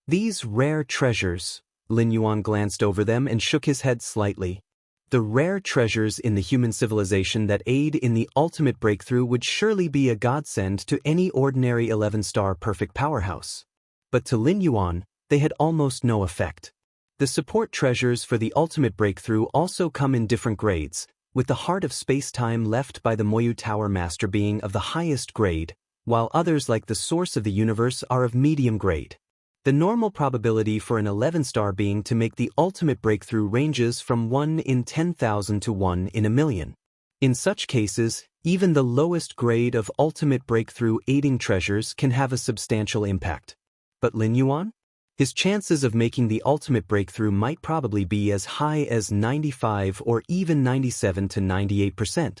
These rare treasures, Lin Yuan glanced over them and shook his head slightly. The rare treasures in the human civilization that aid in the ultimate breakthrough would surely be a godsend to any ordinary 11-star perfect powerhouse. But to Lin Yuan, they had almost no effect. The support treasures for the ultimate breakthrough also come in different grades, with the heart of space-time left by the Moyu Tower Master being of the highest grade, while others like the source of the universe are of medium grade. The normal probability for an 11-star being to make the ultimate breakthrough ranges from 1 in 10,000 to 1 in a million. In such cases, even the lowest grade of ultimate breakthrough aiding treasures can have a substantial impact. But Lin Yuan? His chances of making the ultimate breakthrough might probably be as high as 95 or even 97 to 98%.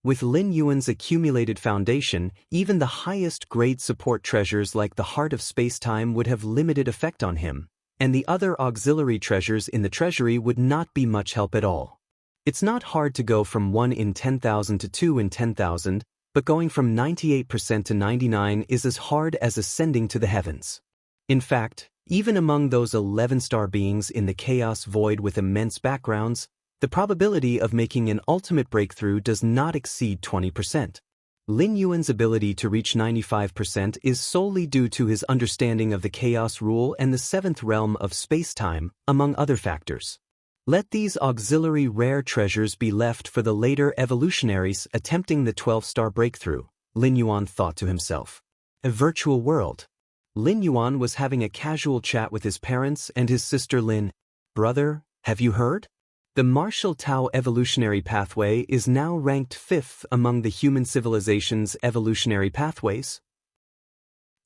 With Lin Yuan's accumulated foundation, even the highest grade support treasures like the Heart of Space-Time would have limited effect on him, and the other auxiliary treasures in the treasury would not be much help at all. It's not hard to go from 1 in 10,000 to 2 in 10,000, but going from 98% to 99% is as hard as ascending to the heavens. In fact, even among those 11-star beings in the Chaos Void with immense backgrounds, the probability of making an ultimate breakthrough does not exceed 20%. Lin Yuan's ability to reach 95% is solely due to his understanding of the Chaos Rule and the 7th realm of space-time, among other factors. Let these auxiliary rare treasures be left for the later evolutionaries attempting the 12-star breakthrough, Lin Yuan thought to himself. A virtual world. Lin Yuan was having a casual chat with his parents and his sister Lin. Brother, have you heard? The Martial Tao evolutionary pathway is now ranked 5th among the human civilization's evolutionary pathways.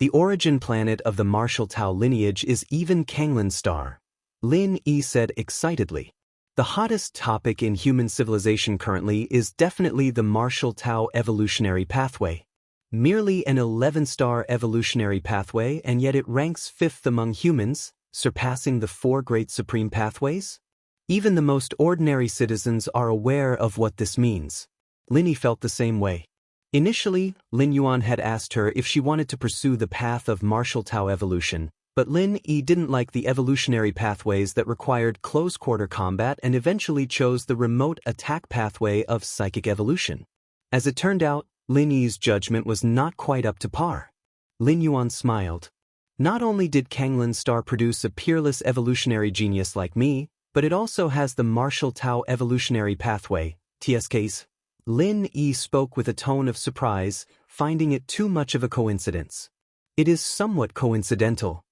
The origin planet of the Martial Tao lineage is even Kanglan Star. Lin Yi said excitedly. The hottest topic in human civilization currently is definitely the Martial Tao evolutionary pathway. Merely an 11-star evolutionary pathway, and yet it ranks 5th among humans, surpassing the 4 great supreme pathways? Even the most ordinary citizens are aware of what this means. Lin Yi felt the same way. Initially, Lin Yuan had asked her if she wanted to pursue the path of martial Tao evolution, but Lin Yi didn't like the evolutionary pathways that required close-quarter combat and eventually chose the remote attack pathway of psychic evolution. As it turned out, Lin Yi's judgment was not quite up to par. Lin Yuan smiled. Not only did Kanglin's star produce a peerless evolutionary genius like me, but it also has the martial Tao evolutionary pathway, TSK's. Lin Yi spoke with a tone of surprise, finding it too much of a coincidence. It is somewhat coincidental.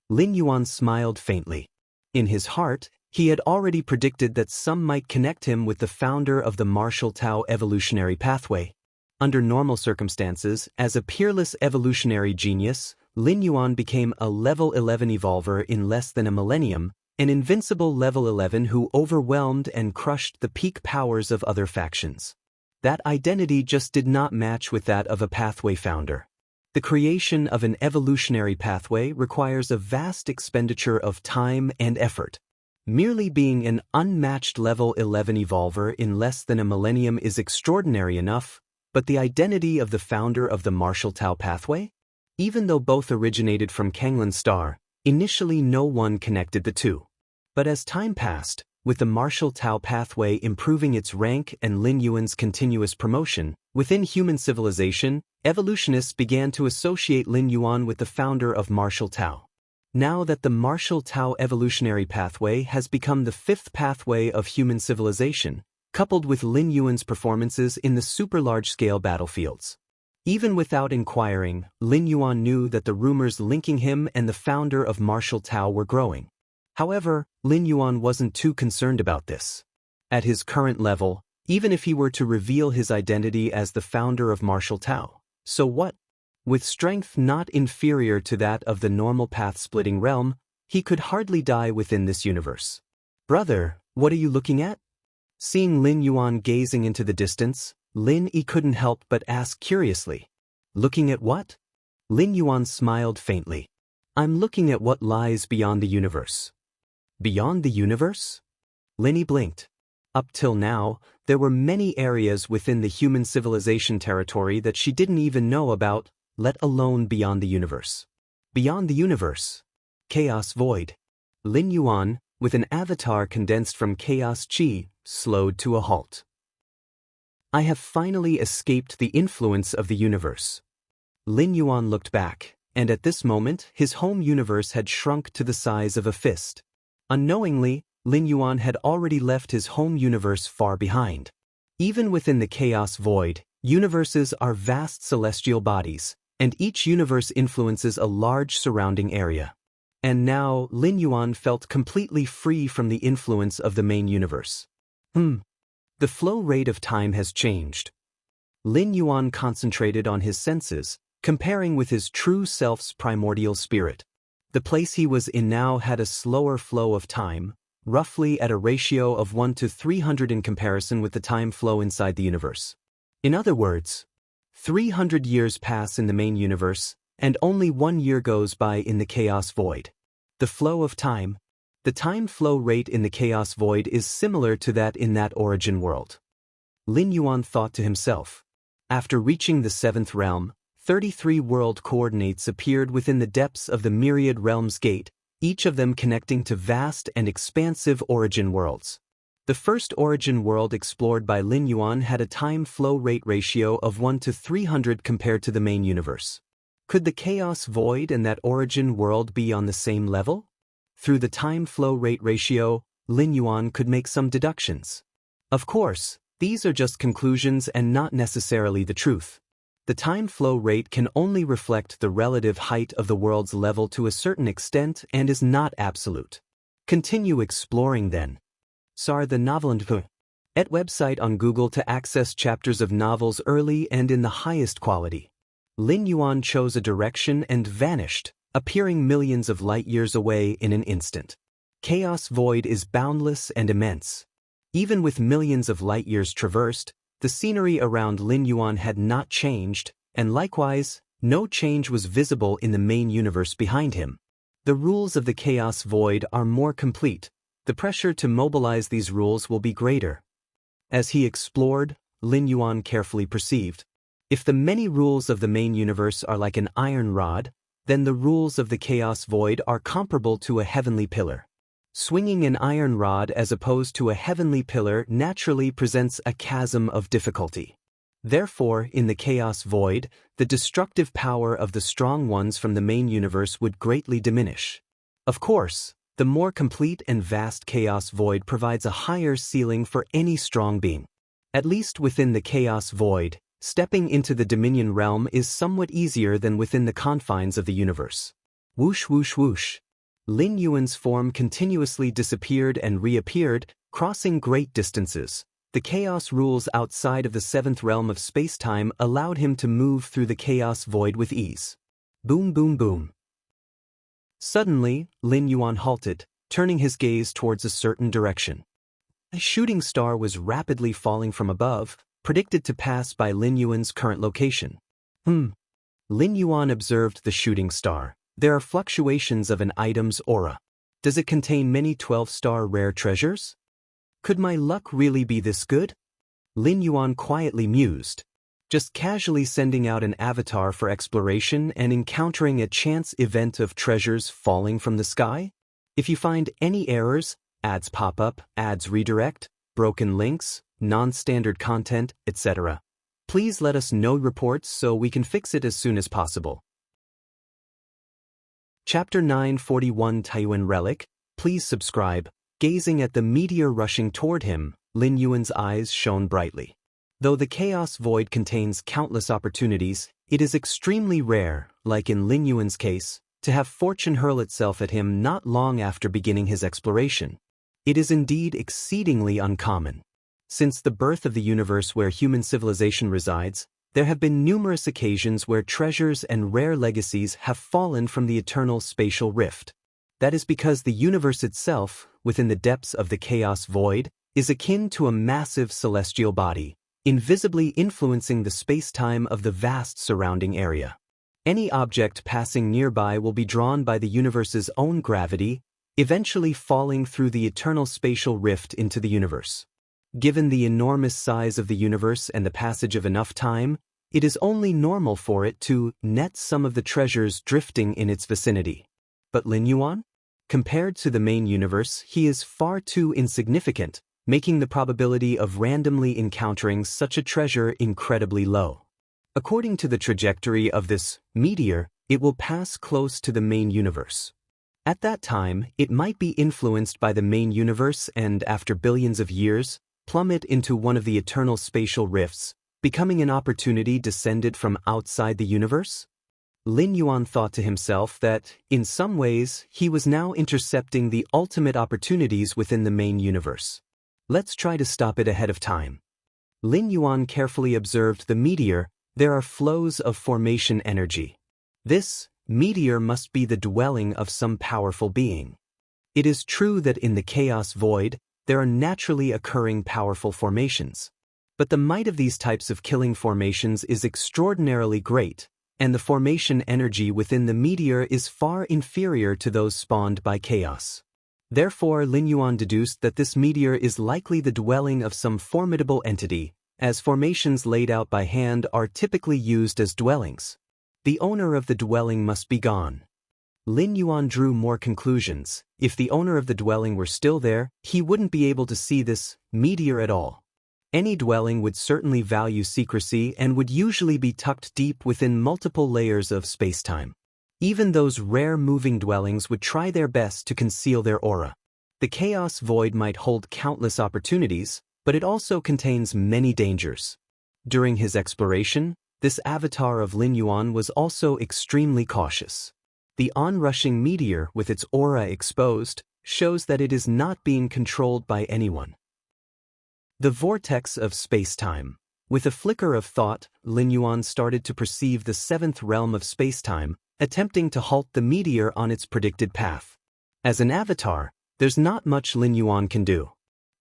Lin Yuan smiled faintly. In his heart, he had already predicted that some might connect him with the founder of the martial Tao evolutionary pathway. Under normal circumstances, as a peerless evolutionary genius, Lin Yuan became a level 11 evolver in less than a millennium, an invincible level 11 who overwhelmed and crushed the peak powers of other factions. That identity just did not match with that of a pathway founder. The creation of an evolutionary pathway requires a vast expenditure of time and effort. Merely being an unmatched level 11 evolver in less than a millennium is extraordinary enough, but the identity of the founder of the martial Tao pathway? Even though both originated from Kanglin's star, initially no one connected the two. But as time passed, with the martial Tao pathway improving its rank and Lin Yuan's continuous promotion, within human civilization, evolutionists began to associate Lin Yuan with the founder of martial Tao. Now that the martial Tao evolutionary pathway has become the 5th pathway of human civilization, coupled with Lin Yuan's performances in the super-large-scale battlefields. Even without inquiring, Lin Yuan knew that the rumors linking him and the founder of martial Tao were growing. However, Lin Yuan wasn't too concerned about this. At his current level, even if he were to reveal his identity as the founder of martial Tao, so what? With strength not inferior to that of the normal path-splitting realm, he could hardly die within this universe. Brother, what are you looking at? Seeing Lin Yuan gazing into the distance, Lin Yi couldn't help but ask curiously. Looking at what? Lin Yuan smiled faintly. I'm looking at what lies beyond the universe. Beyond the universe? Lin Yi blinked. Up till now, there were many areas within the human civilization territory that she didn't even know about, let alone beyond the universe. Beyond the universe. Chaos void. Lin Yuan, with an avatar condensed from chaos chi, slowed to a halt. I have finally escaped the influence of the universe. Lin Yuan looked back, and at this moment, his home universe had shrunk to the size of a fist. Unknowingly, Lin Yuan had already left his home universe far behind. Even within the chaos void, universes are vast celestial bodies, and each universe influences a large surrounding area. And now, Lin Yuan felt completely free from the influence of the main universe. The flow rate of time has changed. Lin Yuan concentrated on his senses, comparing with his true self's primordial spirit. The place he was in now had a slower flow of time, roughly at a ratio of 1 to 300 in comparison with the time flow inside the universe. In other words, 300 years pass in the main universe, and only 1 year goes by in the chaos void. The flow of time, the time flow rate in the chaos void is similar to that in that origin world. Lin Yuan thought to himself. After reaching the 7th realm, 33 world coordinates appeared within the depths of the myriad realms gate, each of them connecting to vast and expansive origin worlds. The first origin world explored by Lin Yuan had a time flow rate ratio of 1 to 300 compared to the main universe. Could the chaos void and that origin world be on the same level? Through the time flow rate ratio, Lin Yuan could make some deductions. Of course, these are just conclusions and not necessarily the truth. The time flow rate can only reflect the relative height of the world's level to a certain extent and is not absolute. Continue exploring then. Sar the novel and at website on Google to access chapters of novels early and in the highest quality. Lin Yuan chose a direction and vanished, appearing millions of light years away in an instant. Chaos void is boundless and immense. Even with millions of light years traversed, the scenery around Lin Yuan had not changed, And likewise, no change was visible in the main universe behind him. The rules of the chaos void are more complete. The pressure to mobilize these rules will be greater. As he explored, Lin Yuan carefully perceived. If the many rules of the main universe are like an iron rod, then the rules of the chaos void are comparable to a heavenly pillar. Swinging an iron rod as opposed to a heavenly pillar naturally presents a chasm of difficulty. Therefore, in the chaos void, the destructive power of the strong ones from the main universe would greatly diminish. Of course, the more complete and vast chaos void provides a higher ceiling for any strong being. At least within the chaos void, stepping into the dominion realm is somewhat easier than within the confines of the universe. Whoosh whoosh whoosh. Lin Yuan's form continuously disappeared and reappeared, crossing great distances. The chaos rules outside of the seventh realm of space-time allowed him to move through the chaos void with ease. Boom boom boom. Suddenly, Lin Yuan halted, turning his gaze towards a certain direction. A shooting star was rapidly falling from above, predicted to pass by Lin Yuan's current location. Lin Yuan observed the shooting star. There are fluctuations of an item's aura. Does it contain many 12-star rare treasures? Could my luck really be this good? Lin Yuan quietly mused. Just casually sending out an avatar for exploration and encountering a chance event of treasures falling from the sky? If you find any errors, ads pop up, ads redirect, broken links, non-standard content, etc., please let us know reports so we can fix it as soon as possible. Chapter 941 Taiwan Relic. Please subscribe. Gazing at the meteor rushing toward him, Lin Yuan's eyes shone brightly. Though the chaos void contains countless opportunities, it is extremely rare, like in Lin Yuan's case, to have fortune hurl itself at him not long after beginning his exploration. It is indeed exceedingly uncommon. Since the birth of the universe where human civilization resides, there have been numerous occasions where treasures and rare legacies have fallen from the eternal spatial rift. That is because the universe itself, within the depths of the chaos void, is akin to a massive celestial body, invisibly influencing the space-time of the vast surrounding area. Any object passing nearby will be drawn by the universe's own gravity, eventually falling through the eternal spatial rift into the universe. Given the enormous size of the universe and the passage of enough time, it is only normal for it to net some of the treasures drifting in its vicinity. But Lin Yuan? Compared to the main universe, he is far too insignificant, making the probability of randomly encountering such a treasure incredibly low. According to the trajectory of this meteor, it will pass close to the main universe. At that time, it might be influenced by the main universe and, after billions of years, plummet into one of the eternal spatial rifts, becoming an opportunity descended from outside the universe? Lin Yuan thought to himself that, in some ways, he was now intercepting the ultimate opportunities within the main universe. Let's try to stop it ahead of time. Lin Yuan carefully observed the meteor. There are flows of formation energy. This meteor must be the dwelling of some powerful being. It is true that in the chaos void, there are naturally occurring powerful formations. But the might of these types of killing formations is extraordinarily great, and the formation energy within the meteor is far inferior to those spawned by chaos. Therefore, Lin Yuan deduced that this meteor is likely the dwelling of some formidable entity, as formations laid out by hand are typically used as dwellings. The owner of the dwelling must be gone. Lin Yuan drew more conclusions. If the owner of the dwelling were still there, he wouldn't be able to see this meteor at all. Any dwelling would certainly value secrecy and would usually be tucked deep within multiple layers of space-time. Even those rare moving dwellings would try their best to conceal their aura. The chaos void might hold countless opportunities, but it also contains many dangers. During his exploration, this avatar of Lin Yuan was also extremely cautious. The onrushing meteor, with its aura exposed, shows that it is not being controlled by anyone. The vortex of space-time. With a flicker of thought, Lin Yuan started to perceive the seventh realm of space-time, attempting to halt the meteor on its predicted path. As an avatar, there's not much Lin Yuan can do.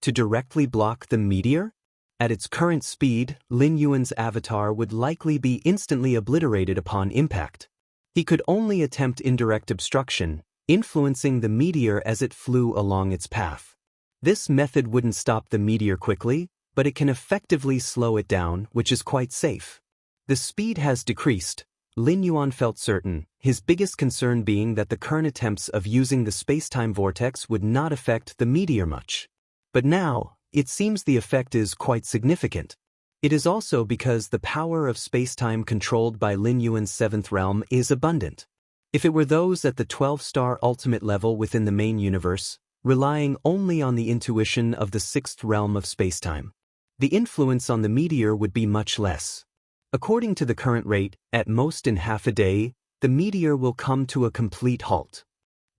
To directly block the meteor? At its current speed, Lin Yuan's avatar would likely be instantly obliterated upon impact. He could only attempt indirect obstruction, influencing the meteor as it flew along its path. This method wouldn't stop the meteor quickly, but it can effectively slow it down, which is quite safe. The speed has decreased, Lin Yuan felt certain, his biggest concern being that the current attempts of using the space-time vortex would not affect the meteor much. But now, it seems the effect is quite significant. It is also because the power of space-time controlled by Lin Yuan's seventh realm is abundant. If it were those at the 12-star ultimate level within the main universe, relying only on the intuition of the sixth realm of space-time, the influence on the meteor would be much less. According to the current rate, at most in half a day, the meteor will come to a complete halt.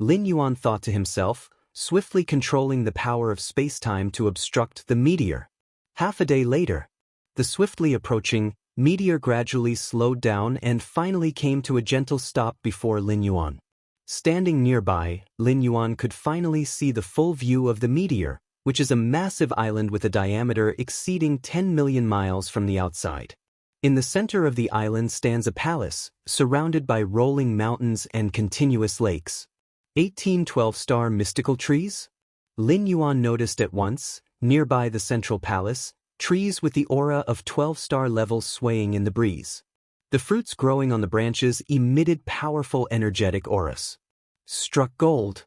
Lin Yuan thought to himself, swiftly controlling the power of space-time to obstruct the meteor. Half a day later, the swiftly approaching meteor gradually slowed down and finally came to a gentle stop before Lin Yuan. Standing nearby, Lin Yuan could finally see the full view of the meteor, which is a massive island with a diameter exceeding 10 million miles from the outside. In the center of the island stands a palace, surrounded by rolling mountains and continuous lakes. 18 12-star mystical trees? Lin Yuan noticed at once, nearby the central palace, trees with the aura of 12-star levels swaying in the breeze. The fruits growing on the branches emitted powerful energetic auras. Struck gold.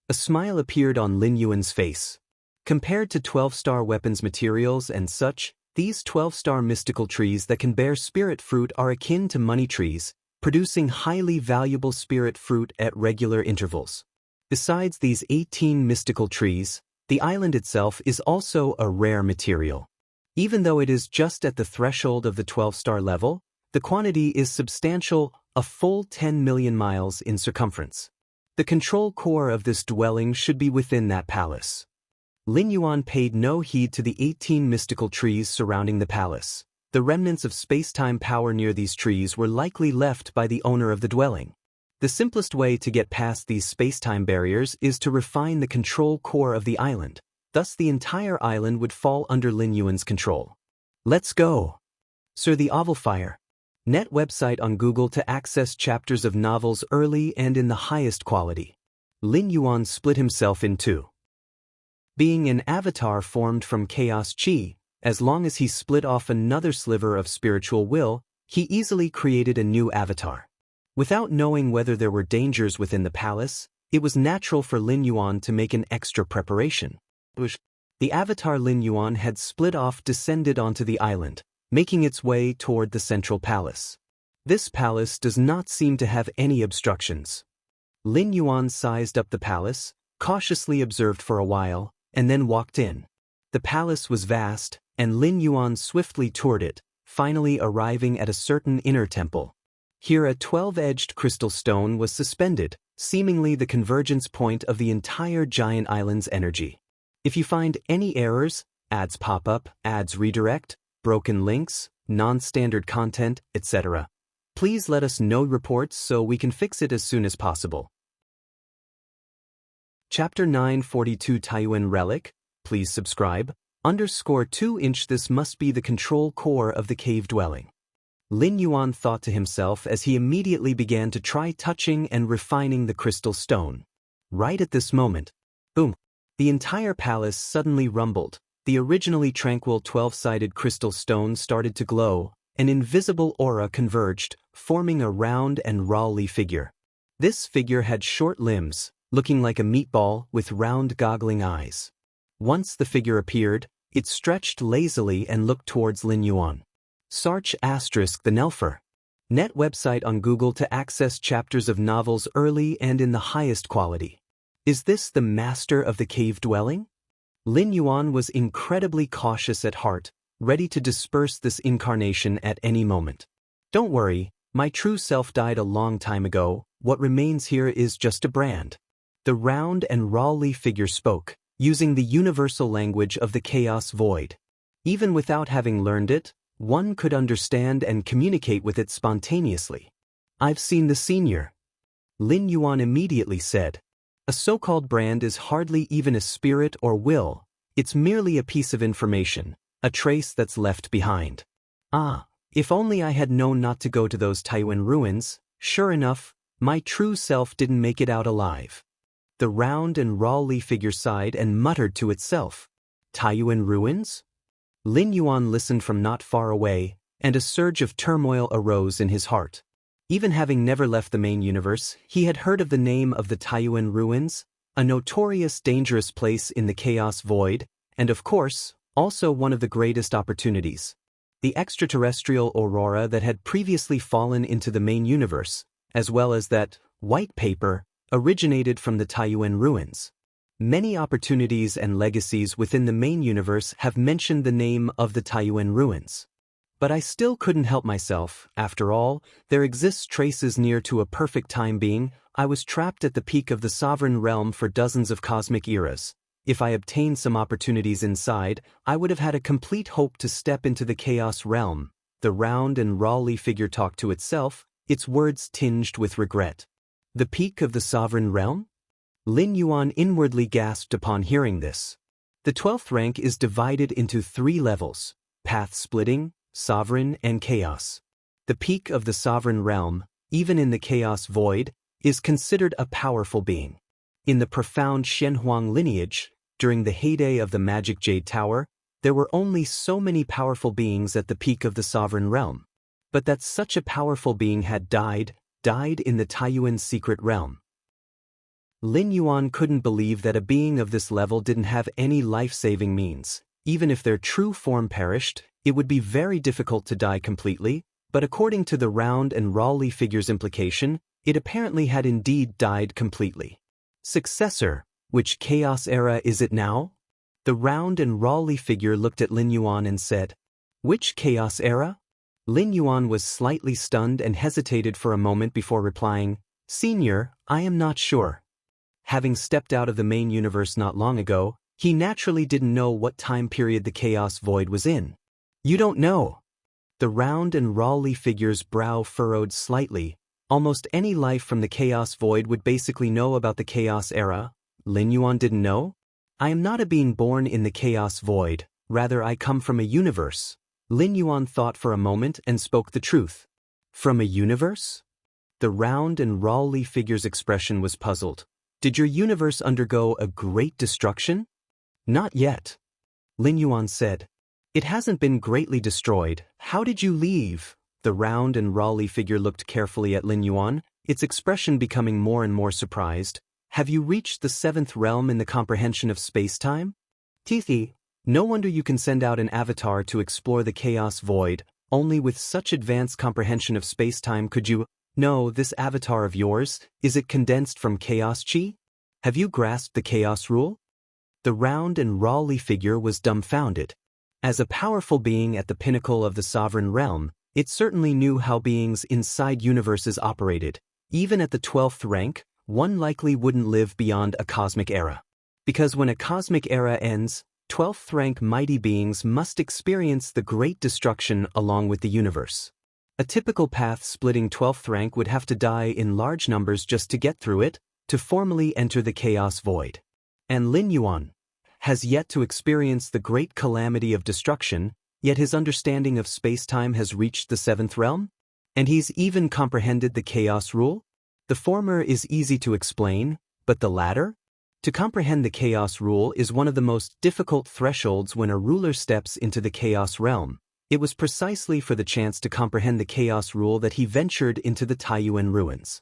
A smile appeared on Lin Yuan's face. Compared to 12-star weapons materials and such, these 12-star mystical trees that can bear spirit fruit are akin to money trees, producing highly valuable spirit fruit at regular intervals. Besides these 18 mystical trees, the island itself is also a rare material. Even though it is just at the threshold of the 12-star level, the quantity is substantial, a full 10 million miles in circumference. The control core of this dwelling should be within that palace. Lin Yuan paid no heed to the 18 mystical trees surrounding the palace. The remnants of space-time power near these trees were likely left by the owner of the dwelling. The simplest way to get past these space-time barriers is to refine the control core of the island. Thus the entire island would fall under Lin Yuan's control. Let's go! Sir the Oval Fire. Net website on Google to access chapters of novels early and in the highest quality. Lin Yuan split himself in two. Being an avatar formed from chaos chi, as long as he split off another sliver of spiritual will, he easily created a new avatar. Without knowing whether there were dangers within the palace, it was natural for Lin Yuan to make an extra preparation. The avatar Lin Yuan had split off descended onto the island, making its way toward the central palace. This palace does not seem to have any obstructions. Lin Yuan sized up the palace, cautiously observed for a while, and then walked in. The palace was vast, and Lin Yuan swiftly toured it, finally arriving at a certain inner temple. Here a 12-edged crystal stone was suspended, seemingly the convergence point of the entire giant island's energy. If you find any errors, ads pop up, ads redirect, broken links, non-standard content, etc., please let us know reports so we can fix it as soon as possible. Chapter 942 Taiyuan Relic, please subscribe, _2" This must be the control core of the cave dwelling. Lin Yuan thought to himself as he immediately began to try touching and refining the crystal stone. Right at this moment, boom, the entire palace suddenly rumbled. The originally tranquil 12-sided crystal stone started to glow, an invisible aura converged, forming a round and rawly figure. This figure had short limbs, looking like a meatball with round goggling eyes. Once the figure appeared, it stretched lazily and looked towards Lin Yuan. Sarch * the Nelfer. Net website on Google to access chapters of novels early and in the highest quality. Is this the master of the cave dwelling? Lin Yuan was incredibly cautious at heart, ready to disperse this incarnation at any moment. Don't worry, my true self died a long time ago, what remains here is just a brand. The round and rawly figure spoke, using the universal language of the chaos void. Even without having learned it, one could understand and communicate with it spontaneously. I've seen the senior. Lin Yuan immediately said. A so-called brand is hardly even a spirit or will, it's merely a piece of information, a trace that's left behind. Ah, if only I had known not to go to those Taiyuan ruins. Sure enough, my true self didn't make it out alive. The round and Raleigh figure sighed and muttered to itself. Taiyuan ruins? Lin Yuan listened from not far away, and a surge of turmoil arose in his heart. Even having never left the main universe, he had heard of the name of the Taiyuan ruins, a notorious dangerous place in the chaos void, and of course, also one of the greatest opportunities. The extraterrestrial aurora that had previously fallen into the main universe, as well as that white paper, originated from the Taiyuan ruins. Many opportunities and legacies within the main universe have mentioned the name of the Taiyuan ruins. But I still couldn't help myself. After all, there exists traces near to a perfect time being. I was trapped at the peak of the sovereign realm for dozens of cosmic eras. If I obtained some opportunities inside, I would have had a complete hope to step into the chaos realm. The round and Raleigh figure talked to itself, its words tinged with regret. The peak of the sovereign realm? Lin Yuan inwardly gasped upon hearing this. The 12th rank is divided into 3 levels: path splitting, sovereign, and chaos. The peak of the sovereign realm, even in the chaos void, is considered a powerful being. In the profound Shenhuang lineage, during the heyday of the magic Jade Tower, there were only so many powerful beings at the peak of the sovereign realm. But that such a powerful being had died in the Taiyuan secret realm. Lin Yuan couldn't believe that a being of this level didn't have any life-saving means. Even if their true form perished, it would be very difficult to die completely, but according to the round and Raleigh figure's implication, it apparently had indeed died completely. Successor, which chaos era is it now? The round and Raleigh figure looked at Lin Yuan and said, "Which chaos era?" Lin Yuan was slightly stunned and hesitated for a moment before replying, "Senior, I am not sure." Having stepped out of the main universe not long ago, he naturally didn't know what time period the chaos void was in. "You don't know." The round and Raleigh figure's brow furrowed slightly. Almost any life from the chaos void would basically know about the chaos era. Lin Yuan didn't know? "I am not a being born in the chaos void, rather I come from a universe." Lin Yuan thought for a moment and spoke the truth. "From a universe?" The round and Raleigh figure's expression was puzzled. "Did your universe undergo a great destruction?" "Not yet," Lin Yuan said. "It hasn't been greatly destroyed. How did you leave?" The round and Raleigh figure looked carefully at Lin Yuan, its expression becoming more and more surprised. "Have you reached the 7th realm in the comprehension of space-time?" "Tithi, no wonder you can send out an avatar to explore the chaos void. Only with such advanced comprehension of space-time could you... No, this avatar of yours, is it condensed from chaos chi? Have you grasped the chaos rule?" The round and Raleigh figure was dumbfounded. As a powerful being at the pinnacle of the sovereign realm, it certainly knew how beings inside universes operated. Even at the 12th rank, one likely wouldn't live beyond a cosmic era. Because when a cosmic era ends, 12th rank mighty beings must experience the great destruction along with the universe. A typical path-splitting 12th rank would have to die in large numbers just to get through it, to formally enter the chaos void. And Lin Yuan has yet to experience the great calamity of destruction, yet his understanding of space-time has reached the 7th realm? And he's even comprehended the chaos rule? The former is easy to explain, but the latter? To comprehend the chaos rule is one of the most difficult thresholds when a ruler steps into the chaos realm. It was precisely for the chance to comprehend the chaos rule that he ventured into the Taiyuan ruins.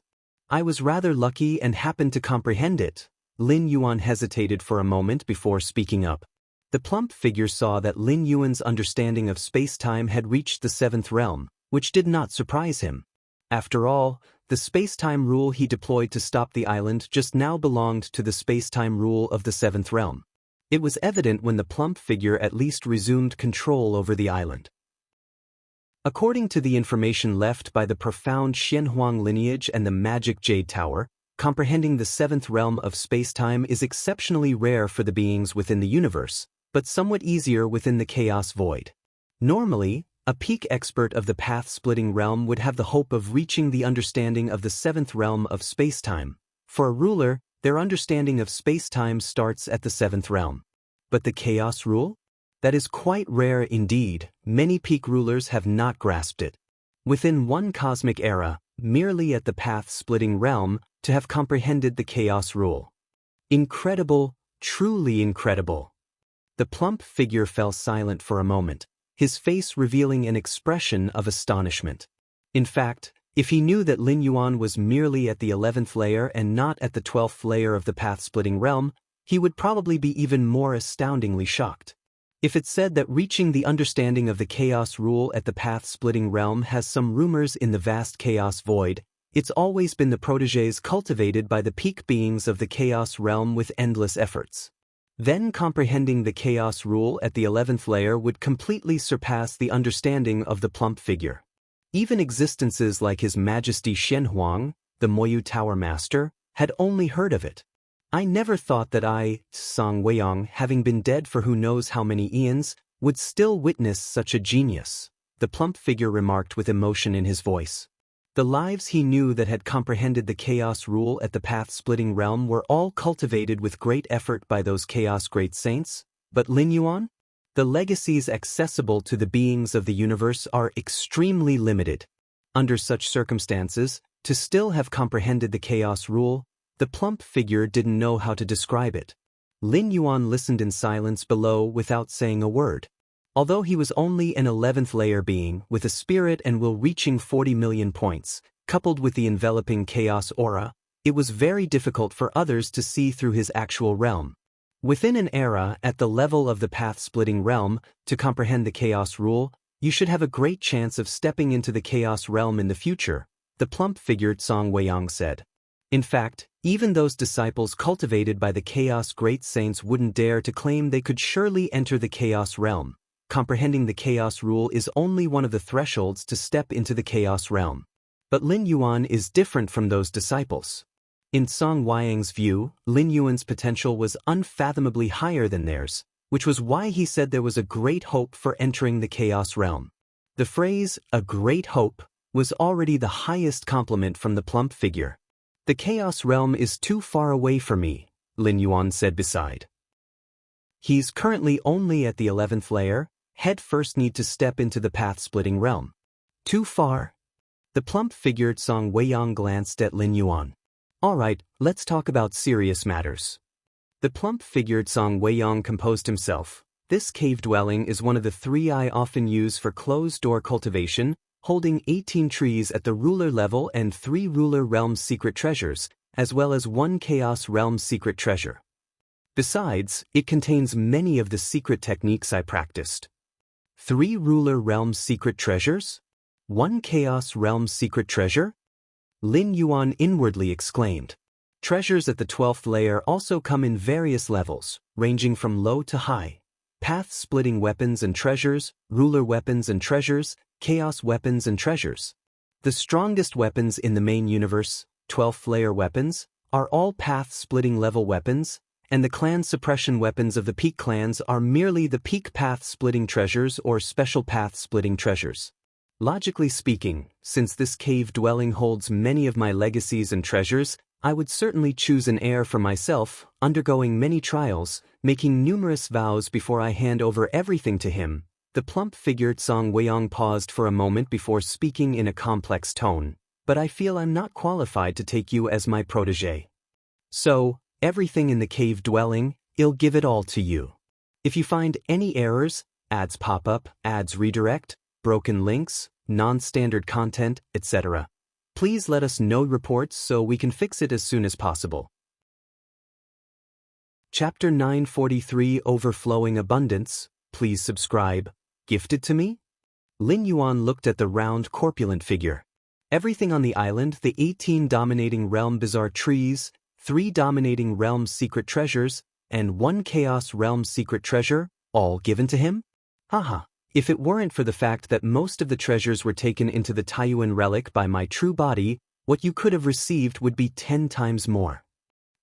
"I was rather lucky and happened to comprehend it." Lin Yuan hesitated for a moment before speaking up. The plump figure saw that Lin Yuan's understanding of space-time had reached the 7th realm, which did not surprise him. After all, the space-time rule he deployed to stop the island just now belonged to the space-time rule of the 7th realm. It was evident when the plump figure at least resumed control over the island. According to the information left by the profound Shenhuang lineage and the magic Jade Tower, comprehending the 7th realm of space-time is exceptionally rare for the beings within the universe, but somewhat easier within the chaos void. Normally, a peak expert of the path-splitting realm would have the hope of reaching the understanding of the 7th realm of space-time. For a ruler, their understanding of space-time starts at the 7th realm. But the chaos rule? That is quite rare indeed. Many peak rulers have not grasped it. Within one cosmic era, merely at the path-splitting realm, to have comprehended the chaos rule. Incredible, truly incredible. The plump figure fell silent for a moment, his face revealing an expression of astonishment. In fact, if he knew that Lin Yuan was merely at the 11th layer and not at the 12th layer of the path-splitting realm, he would probably be even more astoundingly shocked. If it said that reaching the understanding of the chaos rule at the path-splitting realm has some rumors in the vast chaos void, it's always been the protégés cultivated by the peak beings of the chaos realm with endless efforts. Then comprehending the chaos rule at the 11th layer would completely surpass the understanding of the plump figure. Even existences like His Majesty Shen Huang, the Moyu Tower Master, had only heard of it. I never thought that I, Song Weiyang, having been dead for who knows how many eons, would still witness such a genius, the plump figure remarked with emotion in his voice. The lives he knew that had comprehended the chaos rule at the path-splitting realm were all cultivated with great effort by those chaos great saints, but Lin Yuan? The legacies accessible to the beings of the universe are extremely limited. Under such circumstances, to still have comprehended the chaos rule, the plump figure didn't know how to describe it. Lin Yuan listened in silence below without saying a word. Although he was only an 11th layer being with a spirit and will reaching 40 million points, coupled with the enveloping chaos aura, it was very difficult for others to see through his actual realm. Within an era at the level of the path-splitting realm, to comprehend the chaos rule, you should have a great chance of stepping into the chaos realm in the future, the plump-figured Song Weiyang said. In fact, even those disciples cultivated by the chaos great saints wouldn't dare to claim they could surely enter the chaos realm. Comprehending the chaos rule is only one of the thresholds to step into the chaos realm. But Lin Yuan is different from those disciples. In Song Weiyang's view, Lin Yuan's potential was unfathomably higher than theirs, which was why he said there was a great hope for entering the chaos realm. The phrase, a great hope, was already the highest compliment from the plump figure. The chaos realm is too far away for me, Lin Yuan said beside. He's currently only at the 11th layer. Head first need to step into the path-splitting realm. Too far? The plump-figured Song Weiyang glanced at Lin Yuan. All right, let's talk about serious matters. The plump-figured Song Weiyang composed himself. This cave dwelling is one of the 3 I often use for closed-door cultivation, holding 18 trees at the ruler level and 3 ruler realm secret treasures, as well as 1 chaos realm secret treasure. Besides, it contains many of the secret techniques I practiced. 3 ruler realm secret treasures? 1 chaos realm secret treasure? Lin Yuan inwardly exclaimed. Treasures at the 12th layer also come in various levels, ranging from low to high. Path-splitting weapons and treasures, ruler weapons and treasures, chaos weapons and treasures. The strongest weapons in the main universe, 12th layer weapons, are all path-splitting level weapons, and the clan suppression weapons of the peak clans are merely the peak path-splitting treasures or special path-splitting treasures. Logically speaking, since this cave dwelling holds many of my legacies and treasures, I would certainly choose an heir for myself, undergoing many trials, making numerous vows before I hand over everything to him. The plump-figured Song Weiyang paused for a moment before speaking in a complex tone, but I feel I'm not qualified to take you as my protégé. So, everything in the cave dwelling, I'll give it all to you. If you find any errors, ads pop up, ads redirect, broken links, non-standard content, etc., please let us know reports so we can fix it as soon as possible. Chapter 943 Overflowing Abundance. Please subscribe. Gifted to me? Lin Yuan looked at the round, corpulent figure. Everything on the island, the 18 dominating realm bizarre trees, 3 dominating realm secret treasures, and 1 chaos realm secret treasure, all given to him? Haha, if it weren't for the fact that most of the treasures were taken into the Taiyuan relic by my true body, what you could have received would be 10 times more.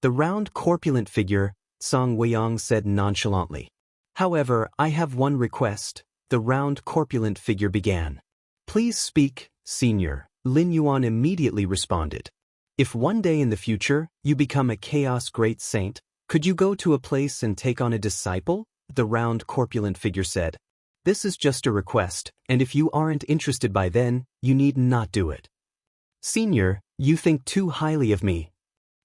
The round, corpulent figure, Song Weiyang said nonchalantly. However, I have one request, the round, corpulent figure began. Please speak, senior, Lin Yuan immediately responded. If one day in the future, you become a chaos great saint, could you go to a place and take on a disciple? the round corpulent figure said. This is just a request, and if you aren't interested by then, you need not do it. Senior, you think too highly of me.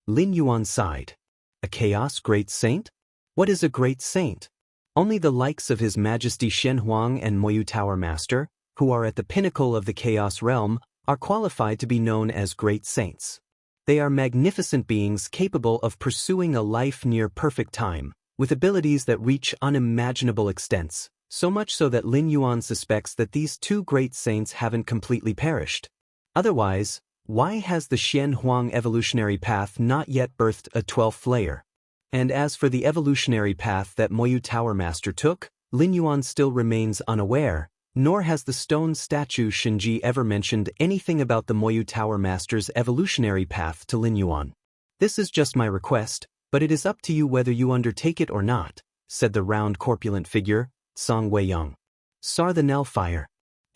Lin Yuan sighed. A chaos great saint? What is a great saint? Only the likes of His Majesty Shen Huang and Moyu Tower Master, who are at the pinnacle of the chaos realm, are qualified to be known as great saints. They are magnificent beings capable of pursuing a life near perfect time, with abilities that reach unimaginable extents, so much so that Lin Yuan suspects that these two great saints haven't completely perished. Otherwise, why has the Shen Huang evolutionary path not yet birthed a 12th layer? And as for the evolutionary path that Moyu Tower Master took, Lin Yuan still remains unaware, nor has the stone statue Shinji ever mentioned anything about the Moyu Tower Master's evolutionary path to Lin Yuan. This is just my request, but it is up to you whether you undertake it or not, said the round corpulent figure, Song Weiyang. Sar the Nellfire.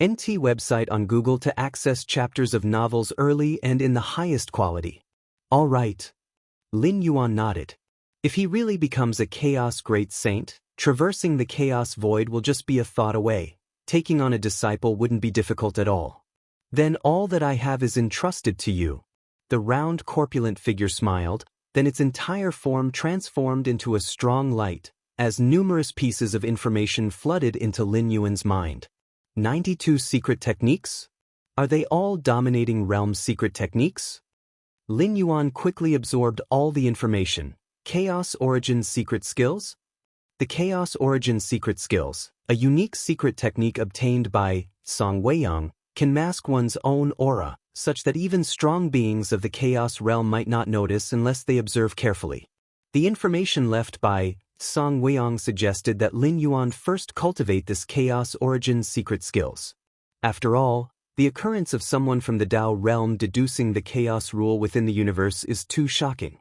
NT website on Google to access chapters of novels early and in the highest quality. All right. Lin Yuan nodded. If he really becomes a chaos great saint, traversing the chaos void will just be a thought away. Taking on a disciple wouldn't be difficult at all. Then all that I have is entrusted to you. The round corpulent figure smiled, then its entire form transformed into a strong light, as numerous pieces of information flooded into Lin Yuan's mind. 92 secret techniques? Are they all dominating realm secret techniques? Lin Yuan quickly absorbed all the information. Chaos Origin Secret Skills? The Chaos Origin Secret Skills, a unique secret technique obtained by Song Weiyang, can mask one's own aura, such that even strong beings of the Chaos realm might not notice unless they observe carefully. The information left by Song Weiyang suggested that Lin Yuan first cultivate this Chaos Origin Secret Skills. After all, the occurrence of someone from the Tao realm deducing the chaos rule within the universe is too shocking.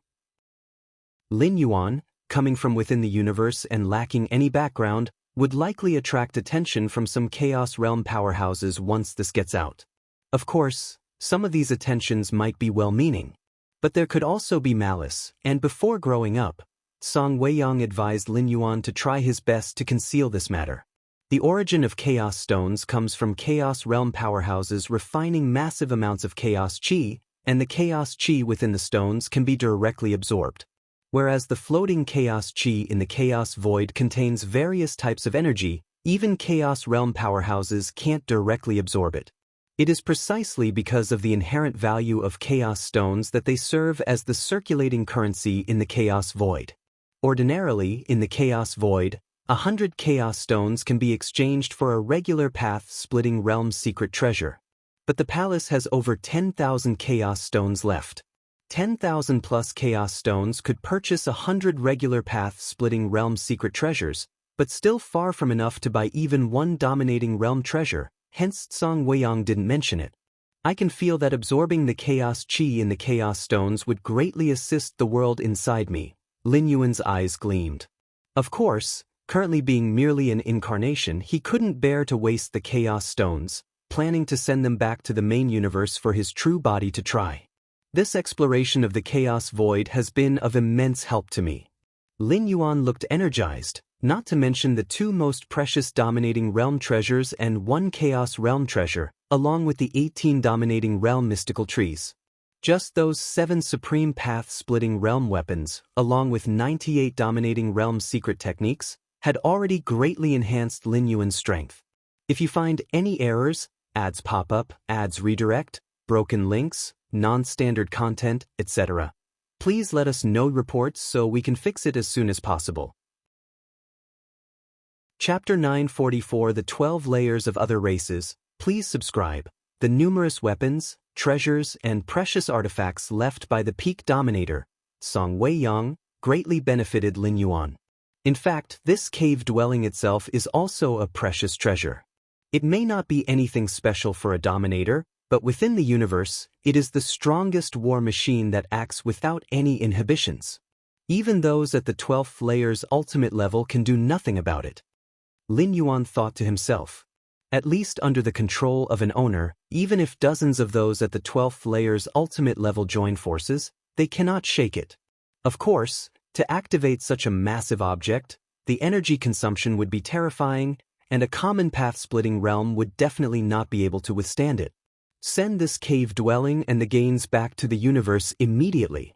Lin Yuan, coming from within the universe and lacking any background, would likely attract attention from some Chaos Realm powerhouses once this gets out. Of course, some of these attentions might be well-meaning, but there could also be malice, and before growing up, Song Weiyang advised Lin Yuan to try his best to conceal this matter. The origin of Chaos Stones comes from Chaos Realm powerhouses refining massive amounts of Chaos Chi, and the Chaos Chi within the stones can be directly absorbed. Whereas the floating Chaos Chi in the Chaos Void contains various types of energy, even Chaos Realm powerhouses can't directly absorb it. It is precisely because of the inherent value of Chaos Stones that they serve as the circulating currency in the Chaos Void. Ordinarily, in the Chaos Void, 100 Chaos Stones can be exchanged for a regular path-splitting realm secret treasure. But the palace has over 10,000 Chaos Stones left. 10,000 plus Chaos Stones could purchase 100 regular path-splitting realm secret treasures, but still far from enough to buy even one dominating realm treasure, hence Song Weiyang didn't mention it. I can feel that absorbing the Chaos Chi in the Chaos Stones would greatly assist the world inside me. Lin Yuan's eyes gleamed. Of course, currently being merely an incarnation, he couldn't bear to waste the Chaos Stones, planning to send them back to the main universe for his true body to try. This exploration of the Chaos Void has been of immense help to me. Lin Yuan looked energized, not to mention the two most precious dominating realm treasures and one Chaos Realm treasure, along with the 18 dominating realm mystical trees. Just those 7 supreme path-splitting realm weapons, along with 98 dominating realm secret techniques, had already greatly enhanced Lin Yuan's strength. If you find any errors, ads pop up, ads redirect, broken links, non-standard content, etc., please let us know reports so we can fix it as soon as possible. Chapter 944 The 12 Layers of Other Races. Please subscribe. The numerous weapons, treasures, and precious artifacts left by the Peak Dominator, Song Weiyang, greatly benefited Lin Yuan. In fact, this cave dwelling itself is also a precious treasure. It may not be anything special for a Dominator, but within the universe, it is the strongest war machine that acts without any inhibitions. Even those at the 12th layer's ultimate level can do nothing about it. Lin Yuan thought to himself. At least under the control of an owner, even if dozens of those at the 12th layer's ultimate level join forces, they cannot shake it. Of course, to activate such a massive object, the energy consumption would be terrifying, and a common path-splitting realm would definitely not be able to withstand it. Send this cave dwelling and the gains back to the universe immediately.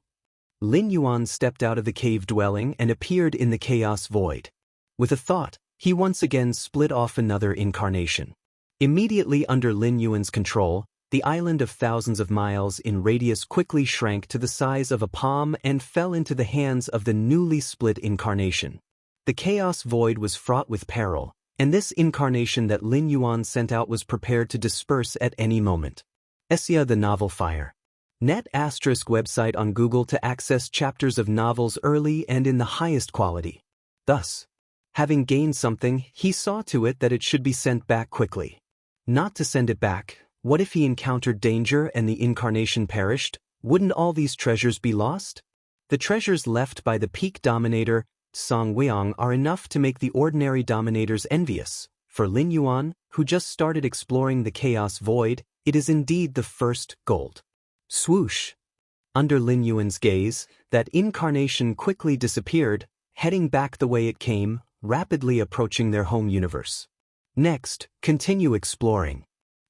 Lin Yuan stepped out of the cave dwelling and appeared in the chaos void. With a thought, he once again split off another incarnation. Immediately under Lin Yuan's control, the island of thousands of miles in radius quickly shrank to the size of a palm and fell into the hands of the newly split incarnation. The chaos void was fraught with peril, and this incarnation that Lin Yuan sent out was prepared to disperse at any moment. Essia the Novel Fire. Net * website on Google to access chapters of novels early and in the highest quality. Thus, having gained something, he saw to it that it should be sent back quickly. Not to send it back, what if he encountered danger and the incarnation perished? Wouldn't all these treasures be lost? The treasures left by the peak dominator, Song Weiyang, are enough to make the ordinary dominators envious. For Lin Yuan, who just started exploring the chaos void, it is indeed the first gold. Swoosh! Under Lin Yuan's gaze, that incarnation quickly disappeared, heading back the way it came, rapidly approaching their home universe. Next, continue exploring.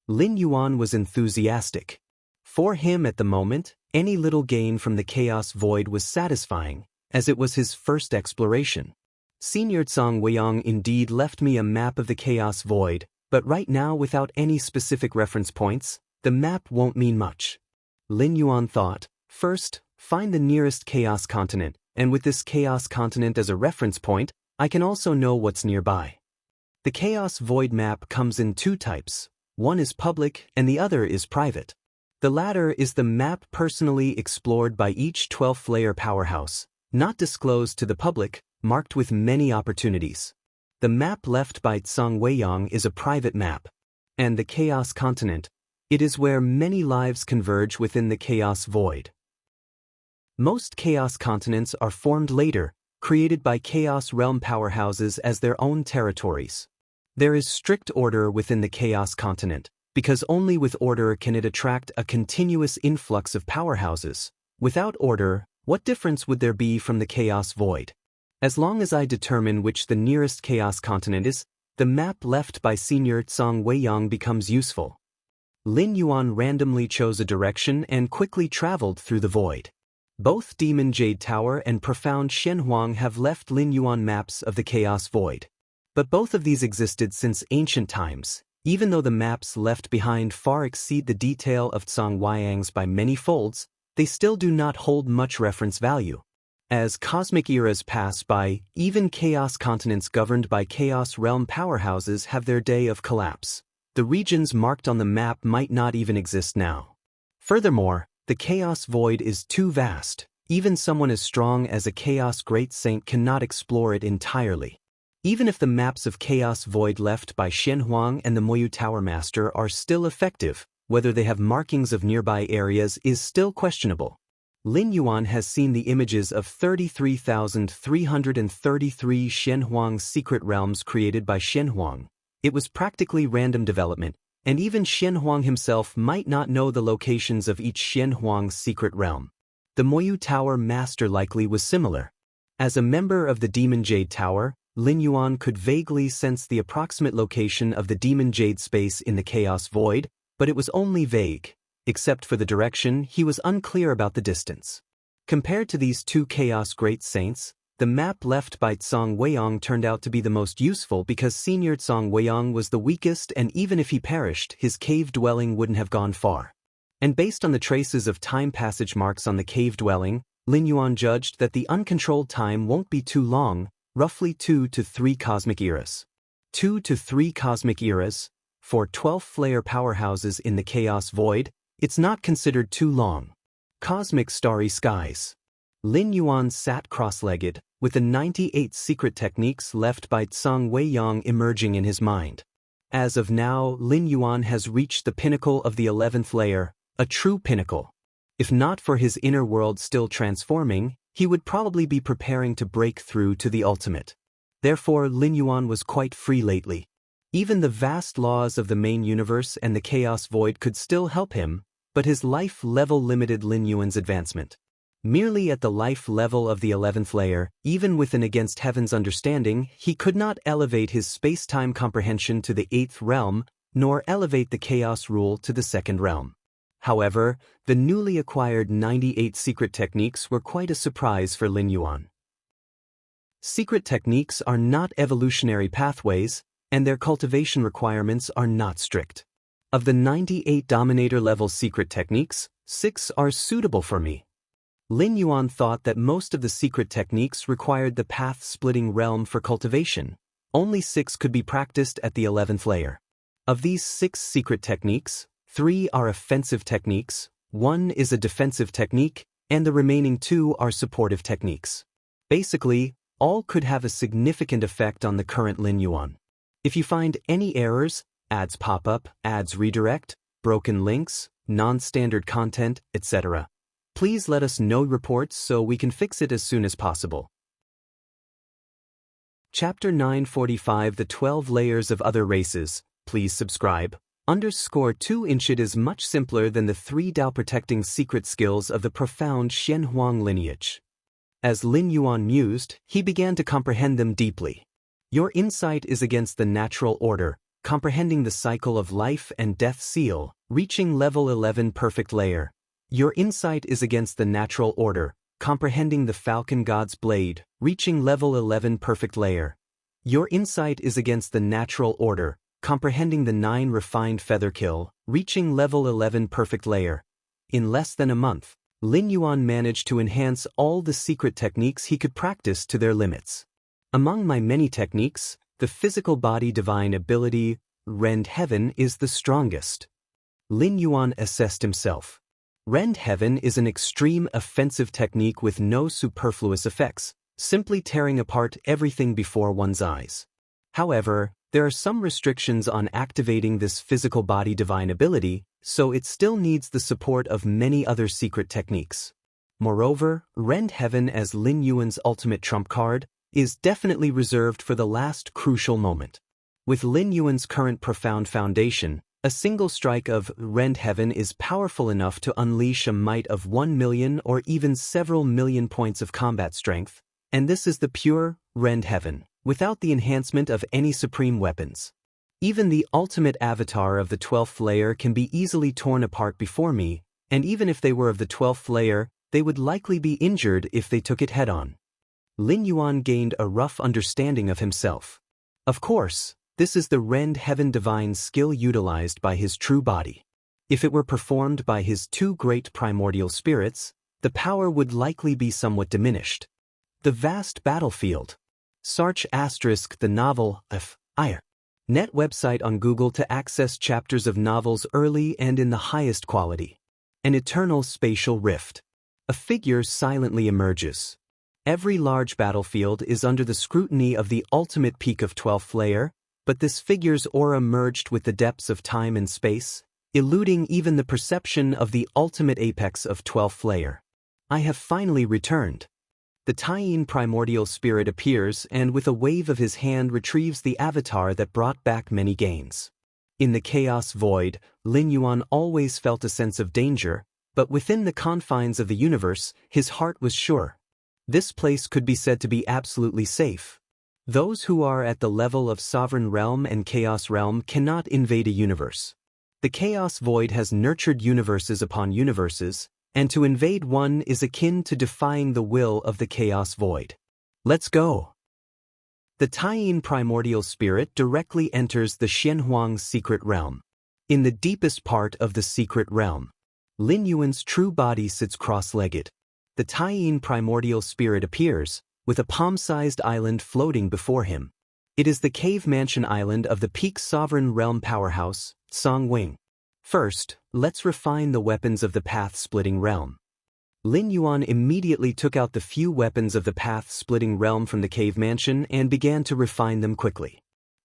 Lin Yuan was enthusiastic. For him at the moment, any little gain from the chaos void was satisfying, as it was his first exploration. Senior Song Weiyang indeed left me a map of the chaos void, but right now without any specific reference points, the map won't mean much. Lin Yuan thought, first, find the nearest chaos continent, and with this chaos continent as a reference point, I can also know what's nearby. The chaos void map comes in two types. One is public and the other is private. The latter is the map personally explored by each 12th-layer powerhouse, not disclosed to the public, marked with many opportunities. The map left by Song Weiyang is a private map. And the chaos continent, it is where many lives converge within the chaos void. Most chaos continents are formed later, created by chaos realm powerhouses as their own territories. There is strict order within the chaos continent, because only with order can it attract a continuous influx of powerhouses. Without order, what difference would there be from the chaos void? As long as I determine which the nearest chaos continent is, the map left by Senior Song Weiyang becomes useful. Lin Yuan randomly chose a direction and quickly traveled through the void. Both Demon Jade Tower and Profound Shenhuang have left Lin Yuan maps of the chaos void. But both of these existed since ancient times, even though the maps left behind far exceed the detail of Song Weiyang's by many folds, they still do not hold much reference value. As cosmic eras pass by, even chaos continents governed by chaos realm powerhouses have their day of collapse. The regions marked on the map might not even exist now. Furthermore, the chaos void is too vast. Even someone as strong as a chaos great saint cannot explore it entirely. Even if the maps of chaos void left by Shenhuang and the Moyu Tower Master are still effective, whether they have markings of nearby areas is still questionable. Lin Yuan has seen the images of 33,333 Shenhuang secret realms created by Shenhuang. It was practically random development, and even Shenhuang himself might not know the locations of each Shenhuang secret realm. The Moyu Tower Master likely was similar. As a member of the Demon Jade Tower, Lin Yuan could vaguely sense the approximate location of the Demon Jade space in the Chaos Void, but it was only vague. Except for the direction, he was unclear about the distance. Compared to these two Chaos Great Saints, the map left by Song Weiyang turned out to be the most useful because Senior Song Weiyang was the weakest, and even if he perished, his cave dwelling wouldn't have gone far. And based on the traces of time passage marks on the cave dwelling, Lin Yuan judged that the uncontrolled time won't be too long, roughly 2 to 3 cosmic eras. 2 to 3 cosmic eras? For 12th-layer powerhouses in the Chaos Void, it's not considered too long. Cosmic Starry Skies. Lin Yuan sat cross-legged, with the 98 secret techniques left by Song Weiyang emerging in his mind. As of now, Lin Yuan has reached the pinnacle of the 11th layer, a true pinnacle. If not for his inner world still transforming, he would probably be preparing to break through to the ultimate. Therefore, Lin Yuan was quite free lately. Even the vast laws of the main universe and the Chaos Void could still help him, but his life level limited Lin Yuan's advancement. Merely at the life level of the 11th layer, even with an against heaven's understanding, he could not elevate his space-time comprehension to the 8th realm, nor elevate the chaos rule to the 2nd realm. However, the newly acquired 98 secret techniques were quite a surprise for Lin Yuan. Secret techniques are not evolutionary pathways, and their cultivation requirements are not strict. Of the 98 Dominator-level secret techniques, 6 are suitable for me. Lin Yuan thought that most of the secret techniques required the path-splitting realm for cultivation. Only 6 could be practiced at the 11th layer. Of these 6 secret techniques, 3 are offensive techniques, 1 is a defensive technique, and the remaining 2 are supportive techniques. Basically, all could have a significant effect on the current Lin Yuan. If you find any errors, ads pop up, ads redirect, broken links, non-standard content, etc., please let us know reports so we can fix it as soon as possible. Chapter 945 The 12 Layers of Other Races. Please subscribe. _2 Inchit is much simpler than the 3 Dao protecting secret skills of the profound Xianhuang lineage. As Lin Yuan mused, he began to comprehend them deeply. Your insight is against the natural order, comprehending the cycle of life and death seal, reaching level 11 perfect layer. Your insight is against the natural order, comprehending the falcon god's blade, reaching level 11 perfect layer. Your insight is against the natural order, comprehending the 9 refined feather kill, reaching level 11 perfect layer. In less than a month, Lin Yuan managed to enhance all the secret techniques he could practice to their limits. Among my many techniques, the physical body divine ability, Rend Heaven, is the strongest. Lin Yuan assessed himself. Rend Heaven is an extreme offensive technique with no superfluous effects, simply tearing apart everything before one's eyes. However, there are some restrictions on activating this physical body divine ability, so it still needs the support of many other secret techniques. Moreover, Rend Heaven as Lin Yuan's ultimate trump card is definitely reserved for the last crucial moment. With Lin Yuan's current profound foundation, a single strike of Rend Heaven is powerful enough to unleash a might of 1 million or even several million points of combat strength, and this is the pure Rend Heaven, without the enhancement of any supreme weapons. Even the ultimate avatar of the 12th layer can be easily torn apart before me, and even if they were of the 12th layer, they would likely be injured if they took it head-on. Lin Yuan gained a rough understanding of himself. Of course, this is the Rend Heaven divine skill utilized by his true body. If it were performed by his 2 great primordial spirits, the power would likely be somewhat diminished. The vast battlefield. Search * the novel, net website on Google to access chapters of novels early and in the highest quality. An eternal spatial rift. A figure silently emerges. Every large battlefield is under the scrutiny of the ultimate peak of 12th layer, but this figure's aura merged with the depths of time and space, eluding even the perception of the ultimate apex of 12th layer. I have finally returned. The Taiyin primordial spirit appears and with a wave of his hand retrieves the avatar that brought back many gains. In the chaos void, Lin Yuan always felt a sense of danger, but within the confines of the universe, his heart was sure. This place could be said to be absolutely safe. Those who are at the level of Sovereign Realm and Chaos Realm cannot invade a universe. The Chaos Void has nurtured universes upon universes, and to invade one is akin to defying the will of the Chaos Void. Let's go. The Taiyin primordial spirit directly enters the Xianhuang secret realm. In the deepest part of the secret realm, Lin Yuan's true body sits cross-legged. The Taiyin primordial spirit appears, with a palm-sized island floating before him. It is the cave mansion island of the peak sovereign realm powerhouse, Songwing. First, let's refine the weapons of the path-splitting realm. Lin Yuan immediately took out the few weapons of the path-splitting realm from the cave mansion and began to refine them quickly.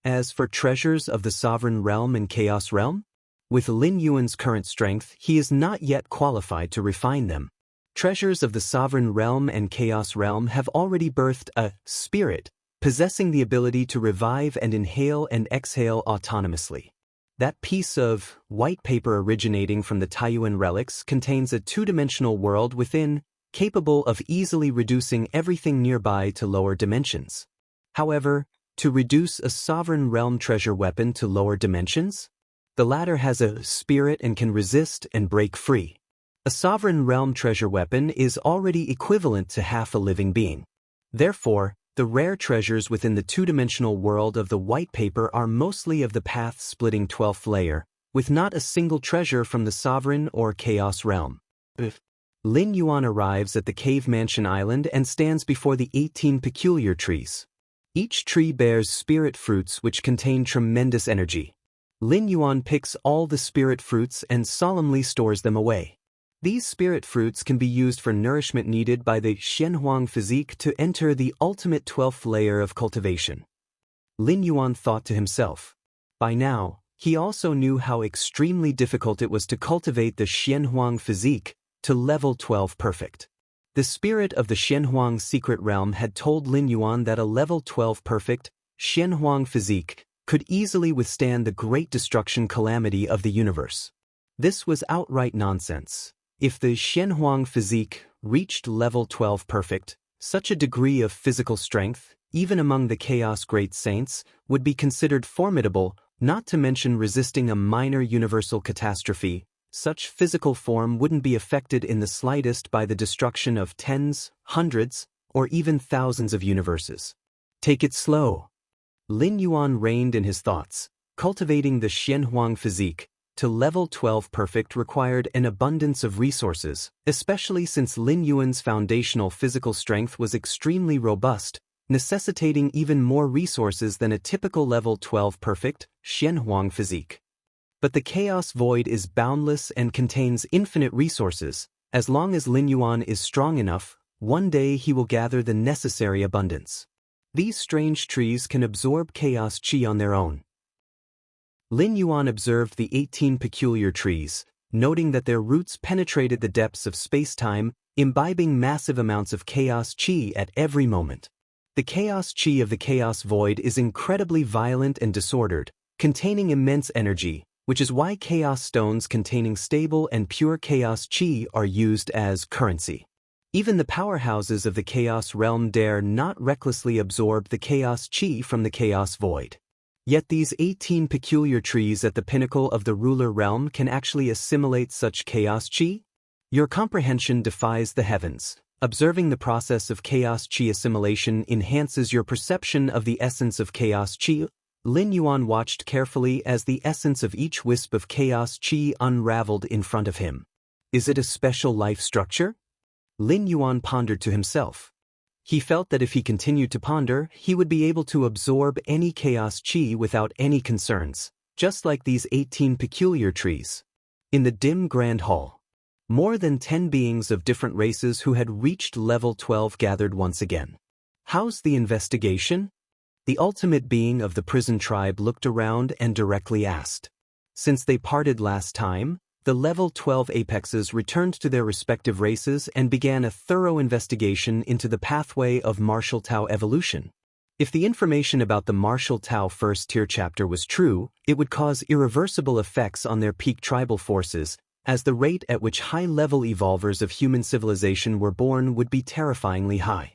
As for treasures of the sovereign realm and chaos realm, with Lin Yuan's current strength, he is not yet qualified to refine them. Treasures of the sovereign realm and chaos realm have already birthed a spirit, possessing the ability to revive and inhale and exhale autonomously. That piece of white paper originating from the Taiyuan relics contains a 2-dimensional world within, capable of easily reducing everything nearby to lower dimensions. However, to reduce a sovereign realm treasure weapon to lower dimensions? The latter has a spirit and can resist and break free. A sovereign realm treasure weapon is already equivalent to half a living being. Therefore, the rare treasures within the two-dimensional world of the white paper are mostly of the path-splitting 12th layer, with not a single treasure from the sovereign or chaos realm. Lin Yuan arrives at the cave mansion island and stands before the 18 peculiar trees. Each tree bears spirit fruits which contain tremendous energy. Lin Yuan picks all the spirit fruits and solemnly stores them away. These spirit fruits can be used for nourishment needed by the Xianhuang physique to enter the ultimate 12th layer of cultivation. Lin Yuan thought to himself. By now, he also knew how extremely difficult it was to cultivate the Xianhuang physique to level 12 perfect. The spirit of the Xianhuang secret realm had told Lin Yuan that a level 12 perfect Xianhuang physique could easily withstand the great destruction calamity of the universe. This was outright nonsense. If the Xianhuang physique reached level 12 perfect, such a degree of physical strength, even among the Chaos Great Saints, would be considered formidable, not to mention resisting a minor universal catastrophe. Such physical form wouldn't be affected in the slightest by the destruction of tens, hundreds, or even thousands of universes. Take it slow. Lin Yuan reined in his thoughts. Cultivating the Xianhuang physique to level 12 perfect required an abundance of resources, especially since Lin Yuan's foundational physical strength was extremely robust, necessitating even more resources than a typical level 12 perfect Xianhuang physique. But the chaos void is boundless and contains infinite resources. As long as Lin Yuan is strong enough, one day he will gather the necessary abundance. These strange trees can absorb chaos chi on their own. Lin Yuan observed the 18 peculiar trees, noting that their roots penetrated the depths of space-time, imbibing massive amounts of chaos chi at every moment. The chaos chi of the chaos void is incredibly violent and disordered, containing immense energy, which is why chaos stones containing stable and pure chaos chi are used as currency. Even the powerhouses of the chaos realm dare not recklessly absorb the chaos chi from the chaos void. Yet these 18 peculiar trees at the pinnacle of the ruler realm can actually assimilate such chaos chi? Your comprehension defies the heavens. Observing the process of chaos chi assimilation enhances your perception of the essence of chaos chi. Lin Yuan watched carefully as the essence of each wisp of chaos chi unraveled in front of him. Is it a special life structure? Lin Yuan pondered to himself. He felt that if he continued to ponder, he would be able to absorb any chaos chi without any concerns, just like these 18 peculiar trees. In the dim grand hall, more than 10 beings of different races who had reached level 12 gathered once again. How's the investigation? The ultimate being of the prison tribe looked around and directly asked. Since they parted last time, the level 12 apexes returned to their respective races and began a thorough investigation into the pathway of martial Tao evolution. If the information about the martial Tao first tier chapter was true, it would cause irreversible effects on their peak tribal forces, as the rate at which high-level evolvers of human civilization were born would be terrifyingly high.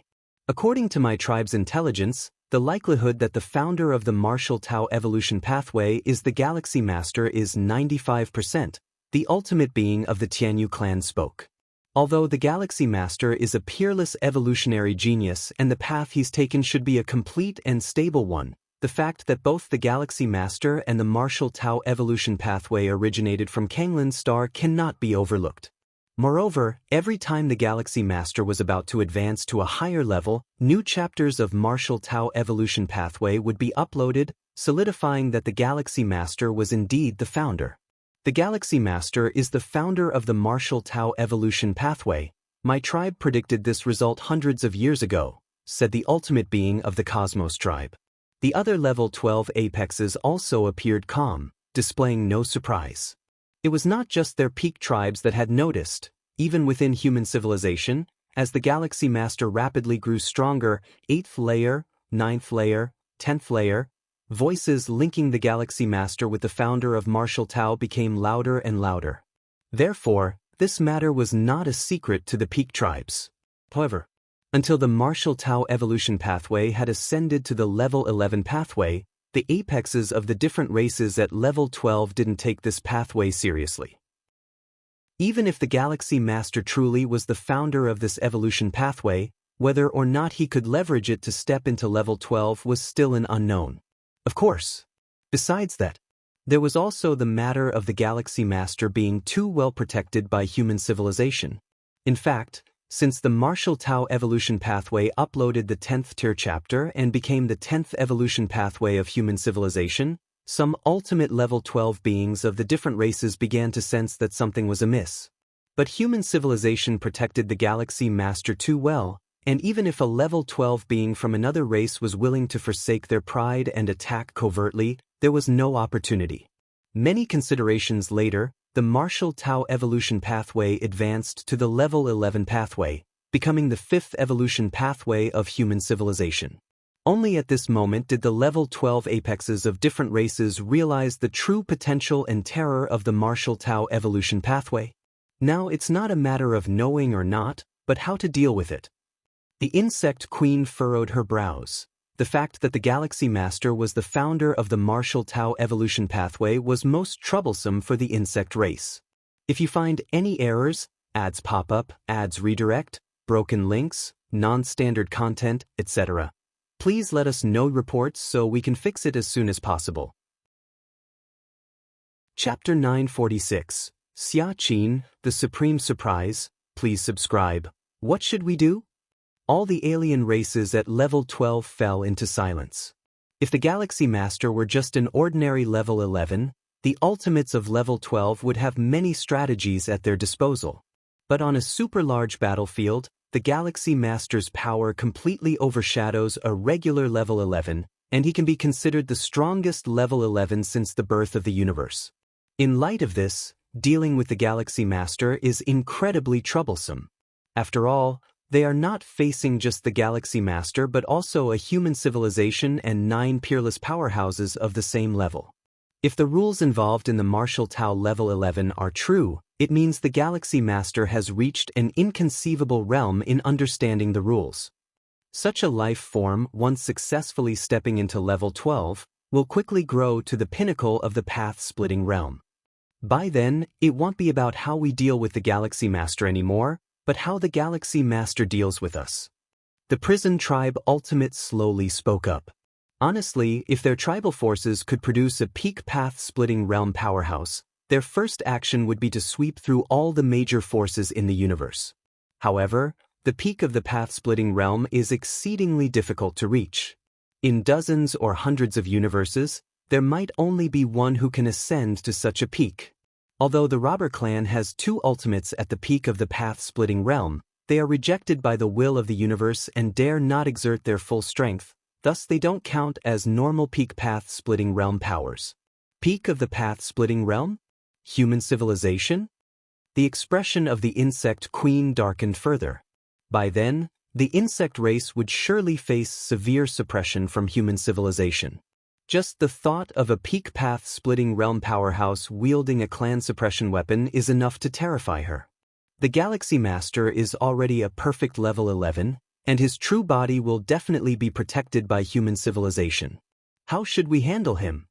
According to my tribe's intelligence, the likelihood that the founder of the martial Tao evolution pathway is the Galaxy Master is 95%. The ultimate being of the Tianyu clan spoke. Although the Galaxy Master is a peerless evolutionary genius and the path he's taken should be a complete and stable one, the fact that both the Galaxy Master and the martial Tao evolution pathway originated from Kanglin's star cannot be overlooked. Moreover, every time the Galaxy Master was about to advance to a higher level, new chapters of martial Tao evolution pathway would be uploaded, solidifying that the Galaxy Master was indeed the founder. The Galaxy Master is the founder of the martial Tao evolution pathway. My tribe predicted this result hundreds of years ago, said the ultimate being of the Cosmos tribe. The other level 12 apexes also appeared calm, displaying no surprise. It was not just their peak tribes that had noticed, even within human civilization, as the Galaxy Master rapidly grew stronger, 8th layer, 9th layer, 10th layer, voices linking the Galaxy Master with the founder of martial Tao became louder and louder. Therefore, this matter was not a secret to the peak tribes. However, until the Marshall-Tau evolution pathway had ascended to the level 11 pathway, the apexes of the different races at level 12 didn't take this pathway seriously. Even if the Galaxy Master truly was the founder of this evolution pathway, whether or not he could leverage it to step into level 12 was still an unknown. Of course. Besides that, there was also the matter of the Galaxy Master being too well protected by human civilization. In fact, since the Marshall-Tau evolution pathway uploaded the 10th tier chapter and became the 10th evolution pathway of human civilization, some ultimate level 12 beings of the different races began to sense that something was amiss. But human civilization protected the Galaxy Master too well, and even if a level 12 being from another race was willing to forsake their pride and attack covertly, there was no opportunity. Many considerations later, the Marshall-Tau evolution pathway advanced to the level 11 pathway, becoming the 5th evolution pathway of human civilization. Only at this moment did the level 12 apexes of different races realize the true potential and terror of the Marshall-Tau evolution pathway. Now it's not a matter of knowing or not, but how to deal with it. The insect queen furrowed her brows. The fact that the Galaxy Master was the founder of the Marshall-Tau evolution pathway was most troublesome for the insect race. If you find any errors, ads pop up, ads redirect, broken links, non-standard content, etc., please let us know reports so we can fix it as soon as possible. Chapter 946, Xia Qin, the Supreme Surprise. Please subscribe. What should we do? All the alien races at level 12 fell into silence. If the Galaxy Master were just an ordinary level 11, the ultimates of level 12 would have many strategies at their disposal. But on a super large battlefield, the Galaxy Master's power completely overshadows a regular level 11, and he can be considered the strongest level 11 since the birth of the universe. In light of this, dealing with the Galaxy Master is incredibly troublesome. After all, they are not facing just the Galaxy Master but also a human civilization and 9 peerless powerhouses of the same level. If the rules involved in the Marshall-Tau level 11 are true, it means the Galaxy Master has reached an inconceivable realm in understanding the rules. Such a life form, once successfully stepping into level 12, will quickly grow to the pinnacle of the path-splitting realm. By then, it won't be about how we deal with the Galaxy Master anymore, but how the Galaxy Master deals with us. The Prison Tribe Ultimate slowly spoke up. Honestly, if their tribal forces could produce a peak path-splitting realm powerhouse, their first action would be to sweep through all the major forces in the universe. However, the peak of the path-splitting realm is exceedingly difficult to reach. In dozens or hundreds of universes, there might only be one who can ascend to such a peak. Although the Robber Clan has 2 ultimates at the peak of the path-splitting realm, they are rejected by the will of the universe and dare not exert their full strength, thus they don't count as normal peak path-splitting realm powers. Peak of the path-splitting realm? Human civilization? The expression of the insect queen darkened further. By then, the insect race would surely face severe suppression from human civilization. Just the thought of a peak path-splitting realm powerhouse wielding a clan suppression weapon is enough to terrify her. The Galaxy Master is already a perfect level 11, and his true body will definitely be protected by human civilization. How should we handle him?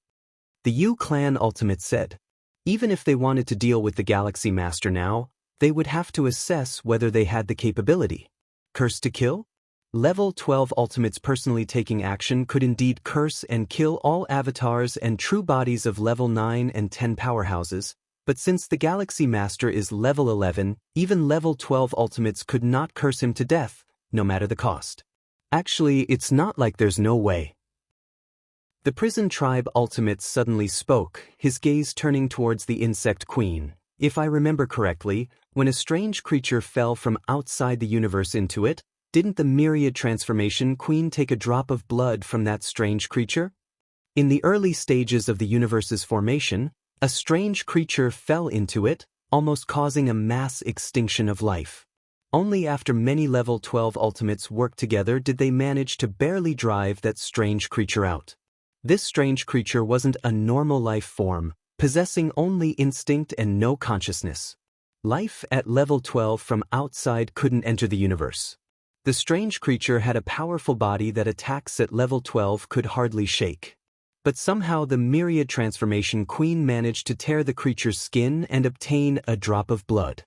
The Yu Clan Ultimate said. Even if they wanted to deal with the Galaxy Master now, they would have to assess whether they had the capability. Curse to kill? Level 12 Ultimates personally taking action could indeed curse and kill all avatars and true bodies of level 9 and 10 powerhouses, but since the Galaxy Master is level 11, even level 12 Ultimates could not curse him to death, no matter the cost. Actually, it's not like there's no way. The Prison Tribe Ultimate suddenly spoke, his gaze turning towards the Insect Queen. If I remember correctly, when a strange creature fell from outside the universe into it, didn't the Myriad Transformation Queen take a drop of blood from that strange creature? In the early stages of the universe's formation, a strange creature fell into it, almost causing a mass extinction of life. Only after many level 12 Ultimates worked together did they manage to barely drive that strange creature out. This strange creature wasn't a normal life form, possessing only instinct and no consciousness. Life at level 12 from outside couldn't enter the universe. The strange creature had a powerful body that attacks at level 12 could hardly shake. But somehow the myriad transformation queen managed to tear the creature's skin and obtain a drop of blood.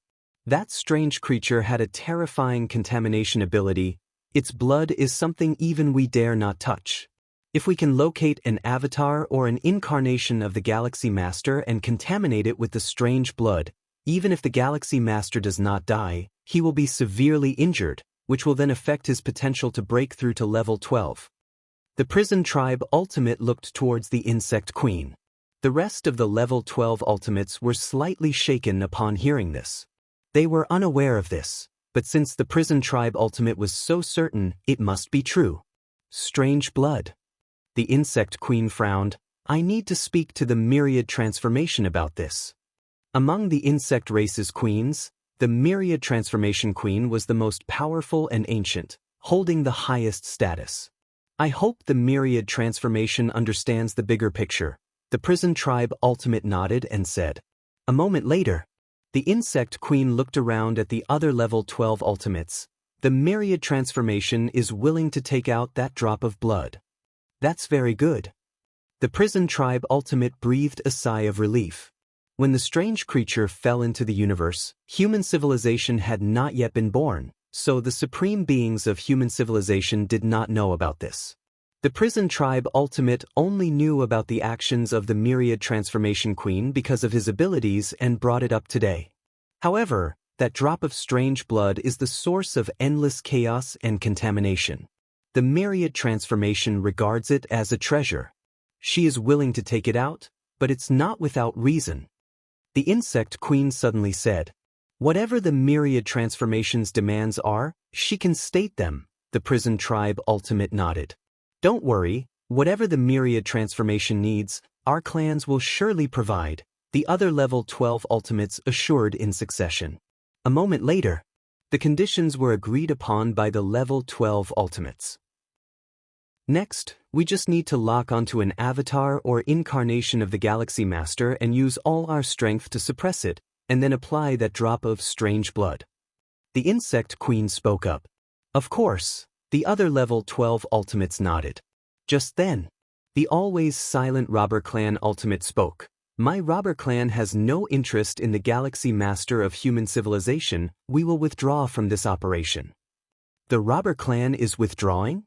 That strange creature had a terrifying contamination ability. Its blood is something even we dare not touch. If we can locate an avatar or an incarnation of the Galaxy Master and contaminate it with the strange blood, even if the Galaxy Master does not die, he will be severely injured, which will then affect his potential to break through to level 12. The Prison Tribe Ultimate looked towards the Insect Queen. The rest of the level 12 Ultimates were slightly shaken upon hearing this. They were unaware of this, but since the Prison Tribe Ultimate was so certain, it must be true. Strange blood. The Insect Queen frowned. I need to speak to the Myriad Transformation about this. Among the insect race's queens, the Myriad Transformation Queen was the most powerful and ancient, holding the highest status. I hope the Myriad Transformation understands the bigger picture. The Prison Tribe Ultimate nodded and said. A moment later, the Insect Queen looked around at the other level 12 Ultimates. The Myriad Transformation is willing to take out that drop of blood. That's very good. The Prison Tribe Ultimate breathed a sigh of relief. When the strange creature fell into the universe, human civilization had not yet been born, so the supreme beings of human civilization did not know about this. The Prison Tribe Ultimate only knew about the actions of the Myriad Transformation Queen because of his abilities and brought it up today. However, that drop of strange blood is the source of endless chaos and contamination. The Myriad Transformation regards it as a treasure. She is willing to take it out, but it's not without reason. The Insect Queen suddenly said, whatever the Myriad Transformation's demands are, she can state them. The Prison Tribe Ultimate nodded. Don't worry, whatever the Myriad Transformation needs, our clans will surely provide, the other level 12 Ultimates assured in succession. A moment later, the conditions were agreed upon by the level 12 Ultimates. Next, we just need to lock onto an avatar or incarnation of the Galaxy Master and use all our strength to suppress it, and then apply that drop of strange blood. The Insect Queen spoke up. Of course, the other level 12 Ultimates nodded. Just then, the always silent Robber Clan Ultimate spoke. My Robber Clan has no interest in the Galaxy Master of human civilization. We will withdraw from this operation. The Robber Clan is withdrawing?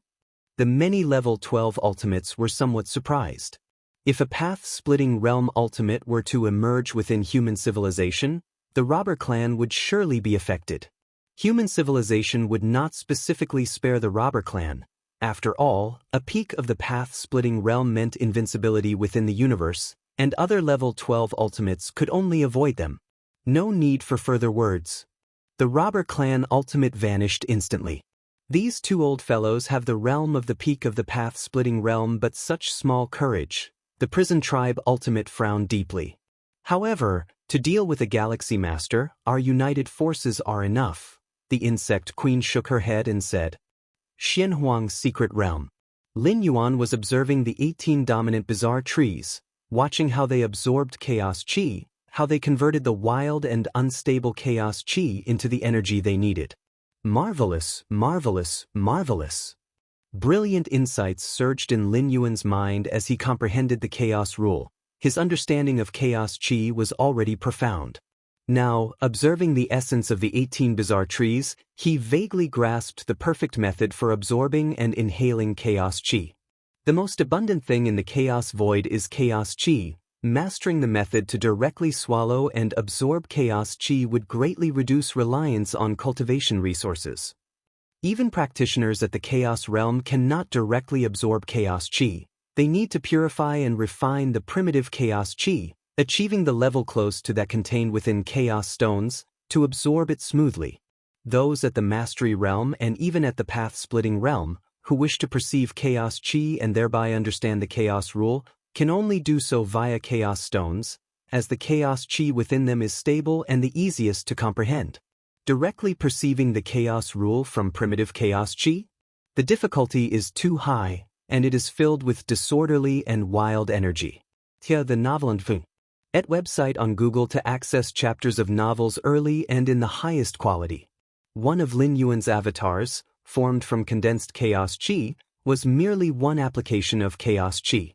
The many level 12 Ultimates were somewhat surprised. If a path-splitting realm ultimate were to emerge within human civilization, the Robber Clan would surely be affected. Human civilization would not specifically spare the Robber Clan. After all, a peak of the path-splitting realm meant invincibility within the universe, and other level 12 Ultimates could only avoid them. No need for further words. The Robber Clan Ultimate vanished instantly. These two old fellows have the realm of the peak of the path-splitting realm but such small courage. The Prison Tribe Ultimate frowned deeply. However, to deal with a Galaxy Master, our united forces are enough. The Insect Queen shook her head and said, Xianhuang's secret realm. Lin Yuan was observing the 18 dominant bizarre trees, watching how they absorbed chaos chi, how they converted the wild and unstable chaos chi into the energy they needed. Marvelous, marvelous, marvelous. Brilliant insights surged in Lin Yuan's mind as he comprehended the chaos rule. His understanding of chaos chi was already profound. Now, observing the essence of the 18 bizarre trees, he vaguely grasped the perfect method for absorbing and inhaling chaos chi. The most abundant thing in the chaos void is chaos chi. Mastering the method to directly swallow and absorb chaos chi would greatly reduce reliance on cultivation resources. Even practitioners at the chaos realm cannot directly absorb chaos chi. They need to purify and refine the primitive chaos chi, achieving the level close to that contained within chaos stones, to absorb it smoothly. Those at the mastery realm and even at the path-splitting realm, who wish to perceive chaos chi and thereby understand the chaos rule, can only do so via chaos stones, as the chaos chi within them is stable and the easiest to comprehend. Directly perceiving the chaos rule from primitive chaos chi? The difficulty is too high, and it is filled with disorderly and wild energy. Tia the novel and Fung. Et website on Google to access chapters of novels early and in the highest quality. One of Lin Yuan's avatars, formed from condensed chaos qi, was merely one application of chaos qi.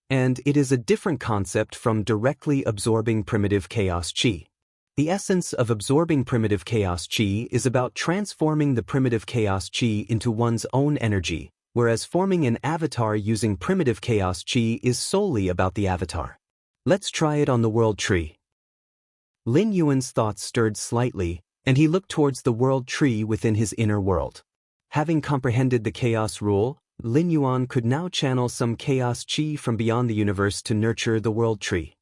And it is a different concept from directly absorbing primitive chaos qi. The essence of absorbing primitive chaos qi is about transforming the primitive chaos qi into one's own energy, whereas forming an avatar using primitive chaos qi is solely about the avatar. Let's try it on the world tree. Lin Yuan's thoughts stirred slightly, and he looked towards the world tree within his inner world. Having comprehended the chaos rule, Lin Yuan could now channel some chaos qi from beyond the universe to nurture the world tree.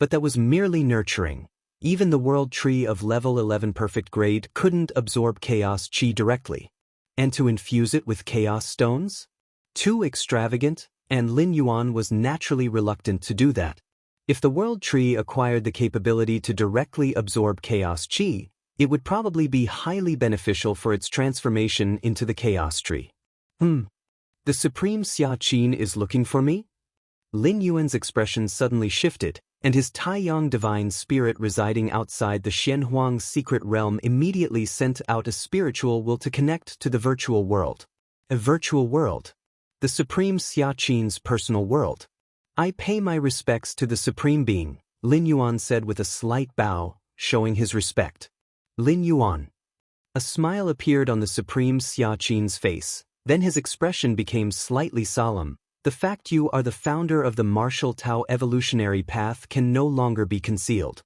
But that was merely nurturing. Even the world tree of level 11 perfect grade couldn't absorb chaos qi directly. And to infuse it with chaos stones? Too extravagant, and Lin Yuan was naturally reluctant to do that. If the world tree acquired the capability to directly absorb chaos qi, it would probably be highly beneficial for its transformation into the chaos tree. The Supreme Xia Qin is looking for me? Lin Yuan's expression suddenly shifted, and his Taiyang divine spirit residing outside the Xianhuang secret realm immediately sent out a spiritual will to connect to the virtual world. A virtual world. The Supreme Xia Qin's personal world. I pay my respects to the Supreme Being, Lin Yuan said with a slight bow, showing his respect. Lin Yuan. A smile appeared on the Supreme Xia Qin's face, then his expression became slightly solemn. The fact you are the founder of the martial Tao evolutionary path can no longer be concealed.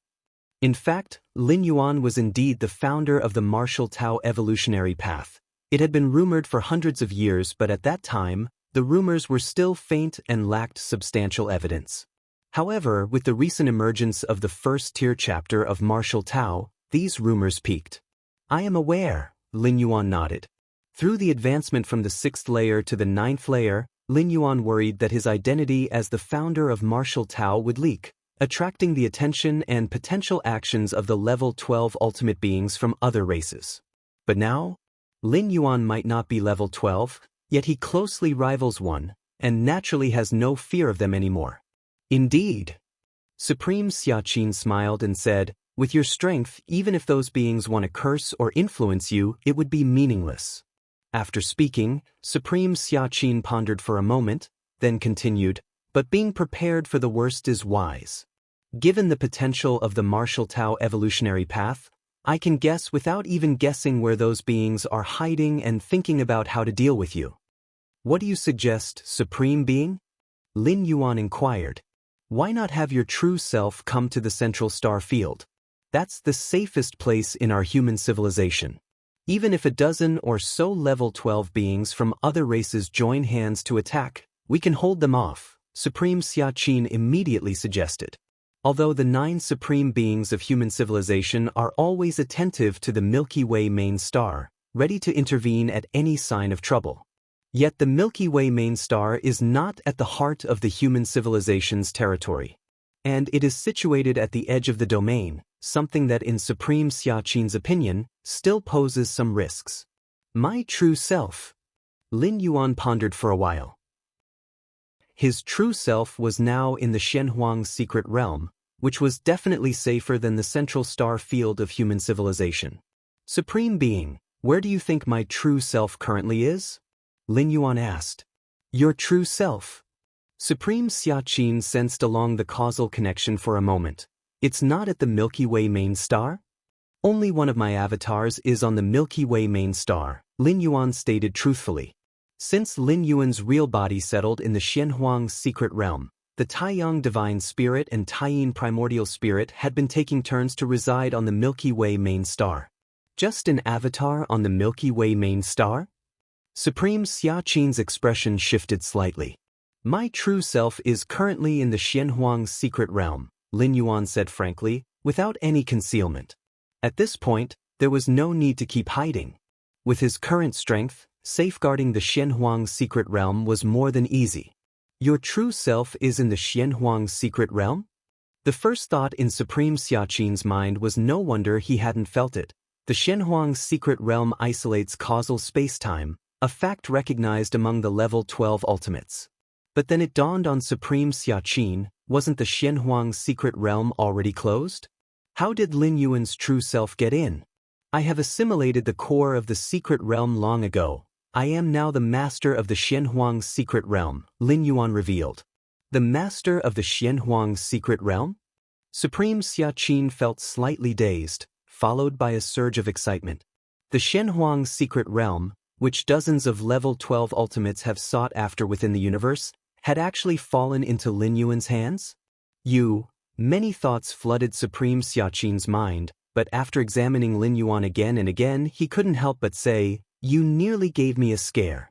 In fact, Lin Yuan was indeed the founder of the martial Tao evolutionary path. It had been rumored for hundreds of years, but at that time, the rumors were still faint and lacked substantial evidence. However, with the recent emergence of the first-tier chapter of martial Tao, these rumors peaked. I am aware, Lin Yuan nodded. Through the advancement from the 6th layer to the 9th layer, Lin Yuan worried that his identity as the founder of martial Tao would leak, attracting the attention and potential actions of the level 12 ultimate beings from other races. But now, Lin Yuan might not be level 12, yet he closely rivals one, and naturally has no fear of them anymore. Indeed. Supreme Xia Qin smiled and said, with your strength, even if those beings want to curse or influence you, it would be meaningless. After speaking, Supreme Xia Qin pondered for a moment, then continued, but being prepared for the worst is wise. Given the potential of the martial Tao evolutionary path, I can guess without even guessing where those beings are hiding and thinking about how to deal with you. What do you suggest, Supreme Being? Lin Yuan inquired. Why not have your true self come to the central star field? That's the safest place in our human civilization. Even if a dozen or so level 12 beings from other races join hands to attack, we can hold them off, Supreme Xia Qin immediately suggested. Although the 9 supreme beings of human civilization are always attentive to the Milky Way main star, ready to intervene at any sign of trouble. Yet the Milky Way main star is not at the heart of the human civilization's territory. And it is situated at the edge of the domain, something that in Supreme Xia Qin's opinion, still poses some risks. My true self. Lin Yuan pondered for a while. His true self was now in the Xianhuang secret realm, which was definitely safer than the central star field of human civilization. Supreme Being, where do you think my true self currently is? Lin Yuan asked. Your true self. Supreme Xia Qin sensed along the causal connection for a moment. It's not at the Milky Way main star? Only one of my avatars is on the Milky Way main star, Lin Yuan stated truthfully. Since Lin Yuan's real body settled in the Xianhuang secret realm, the Taiyang divine spirit and Taiyin primordial spirit had been taking turns to reside on the Milky Way main star. Just an avatar on the Milky Way main star? Supreme Xia Qin's expression shifted slightly. My true self is currently in the Xianhuang secret realm, Lin Yuan said frankly, without any concealment. At this point, there was no need to keep hiding. With his current strength, safeguarding the Xianhuang secret realm was more than easy. Your true self is in the Xianhuang secret realm? The first thought in Supreme Xia Qin's mind was no wonder he hadn't felt it. The Xianhuang secret realm isolates causal space-time, a fact recognized among the level 12 ultimates. But then it dawned on Supreme Xia Qin, wasn't the Xianhuang secret realm already closed? How did Lin Yuan's true self get in? I have assimilated the core of the secret realm long ago, I am now the master of the Xianhuang's secret realm, Lin Yuan revealed. The master of the Xianhuang's secret realm? Supreme Xia Qin felt slightly dazed, followed by a surge of excitement. The Xianhuang's secret realm, which dozens of level 12 ultimates have sought after within the universe, had actually fallen into Lin Yuan's hands? Many thoughts flooded Supreme Xia Qin's mind, but after examining Lin Yuan again and again, he couldn't help but say, "You nearly gave me a scare.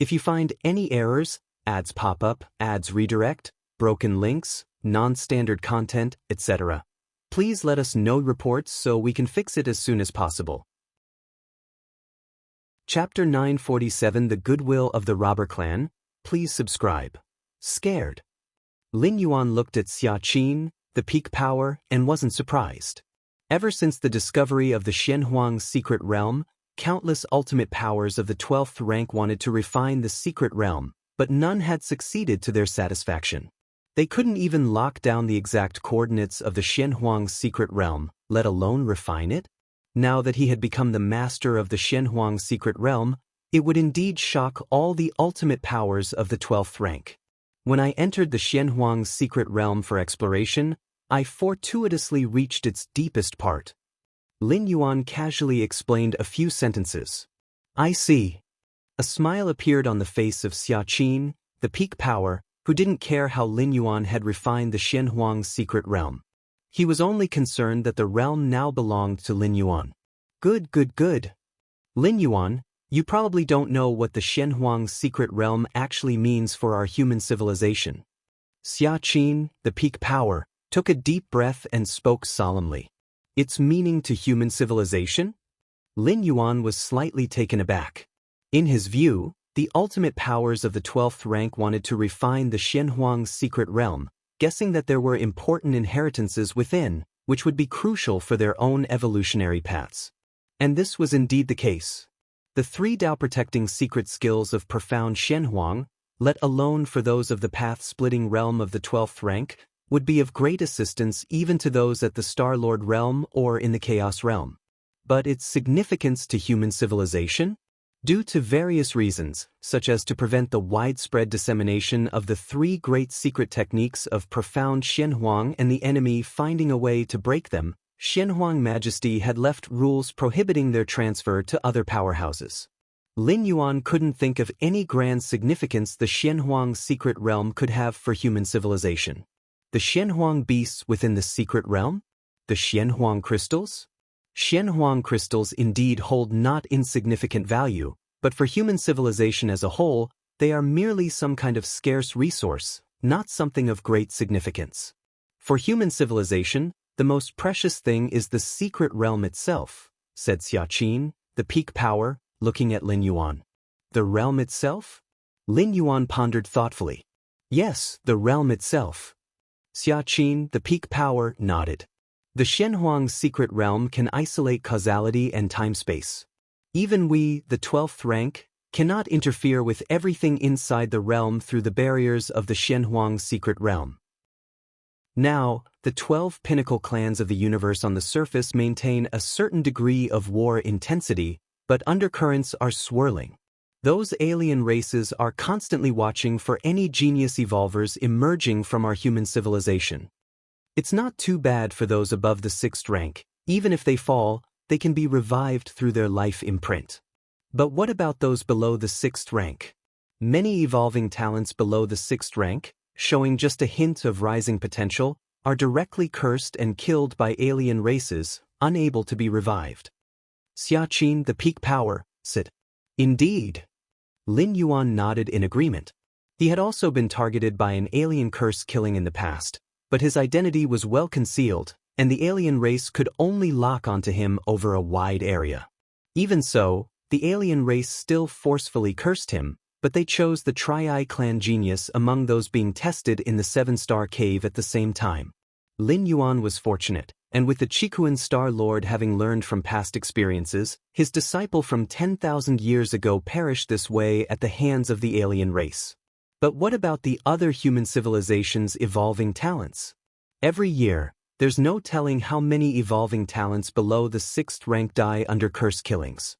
If you find any errors, ads pop up, ads redirect, broken links, non-standard content, etc., please let us know reports so we can fix it as soon as possible." Chapter 947 The Goodwill of the Robber Clan. Please subscribe. Scared. Lin Yuan looked at Xia Qin, the peak power, and wasn't surprised. Ever since the discovery of the Xianhuang's secret realm, countless ultimate powers of the 12th rank wanted to refine the secret realm, but none had succeeded to their satisfaction. They couldn't even lock down the exact coordinates of the Xianhuang's secret realm, let alone refine it. Now that he had become the master of the Xianhuang's secret realm, it would indeed shock all the ultimate powers of the 12th rank. When I entered the Xianhuang's secret realm for exploration, I fortuitously reached its deepest part. Lin Yuan casually explained a few sentences. I see. A smile appeared on the face of Xia Qin, the peak power, who didn't care how Lin Yuan had refined the Xianhuang's secret realm. He was only concerned that the realm now belonged to Lin Yuan. Good. Lin Yuan, you probably don't know what the Xianhuang's secret realm actually means for our human civilization. Xia Qin, the peak power, took a deep breath and spoke solemnly. Its meaning to human civilization? Lin Yuan was slightly taken aback. In his view, the ultimate powers of the 12th rank wanted to refine the Xianhuang's secret realm, guessing that there were important inheritances within, which would be crucial for their own evolutionary paths. And this was indeed the case. The 3 Dao-protecting secret skills of profound Xianhuang, let alone for those of the path-splitting realm of the 12th rank, would be of great assistance even to those at the Star-Lord realm or in the Chaos realm. But its significance to human civilization? Due to various reasons, such as to prevent the widespread dissemination of the 3 great secret techniques of profound Xianhuang and the enemy finding a way to break them, Xianhuang Majesty had left rules prohibiting their transfer to other powerhouses. Lin Yuan couldn't think of any grand significance the Xianhuang secret realm could have for human civilization. The Xianhuang beasts within the secret realm? The Xianhuang crystals? Xianhuang crystals indeed hold not insignificant value, but for human civilization as a whole, they are merely some kind of scarce resource, not something of great significance. For human civilization, the most precious thing is the secret realm itself, said Xia Qin, the peak power, looking at Lin Yuan. The realm itself? Lin Yuan pondered thoughtfully. Yes, the realm itself. Xia Qin, the peak power, nodded. The Xianhuang's secret realm can isolate causality and time-space. Even we, the 12th rank, cannot interfere with everything inside the realm through the barriers of the Xianhuang's secret realm. Now, the 12 pinnacle clans of the universe on the surface maintain a certain degree of war intensity, but undercurrents are swirling. Those alien races are constantly watching for any genius evolvers emerging from our human civilization. It's not too bad for those above the 6th rank. Even if they fall, they can be revived through their life imprint. But what about those below the 6th rank? Many evolving talents below the 6th rank, showing just a hint of rising potential, are directly cursed and killed by alien races, unable to be revived. Xia Qin, the peak power, said, Indeed. Lin Yuan nodded in agreement. He had also been targeted by an alien curse killing in the past, but his identity was well concealed, and the alien race could only lock onto him over a wide area. Even so, the alien race still forcefully cursed him, but they chose the Tri-Eye clan genius among those being tested in the 7-star cave at the same time. Lin Yuan was fortunate, and with the Qikuan Star Lord having learned from past experiences, his disciple from 10,000 years ago perished this way at the hands of the alien race. But what about the other human civilizations' evolving talents? Every year, there's no telling how many evolving talents below the 6th rank die under curse killings.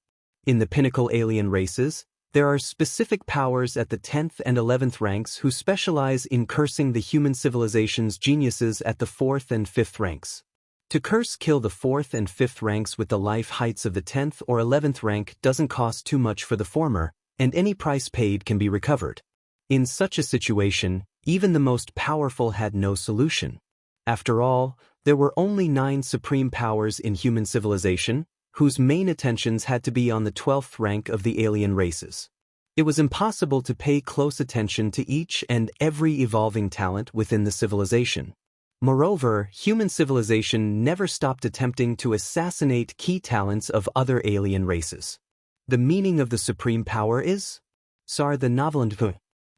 In the pinnacle alien races, There are specific powers at the 10th and 11th ranks who specialize in cursing the human civilization's geniuses at the 4th and 5th ranks. To kill the 4th and 5th ranks with the life heights of the 10th or 11th rank doesn't cost too much for the former, and any price paid can be recovered. In such a situation, even the most powerful had no solution. After all, there were only 9 supreme powers in human civilization, whose main attentions had to be on the 12th rank of the alien races. It was impossible to pay close attention to each and every evolving talent within the civilization. Moreover, human civilization never stopped attempting to assassinate key talents of other alien races. The meaning of the supreme power is? Sar the novel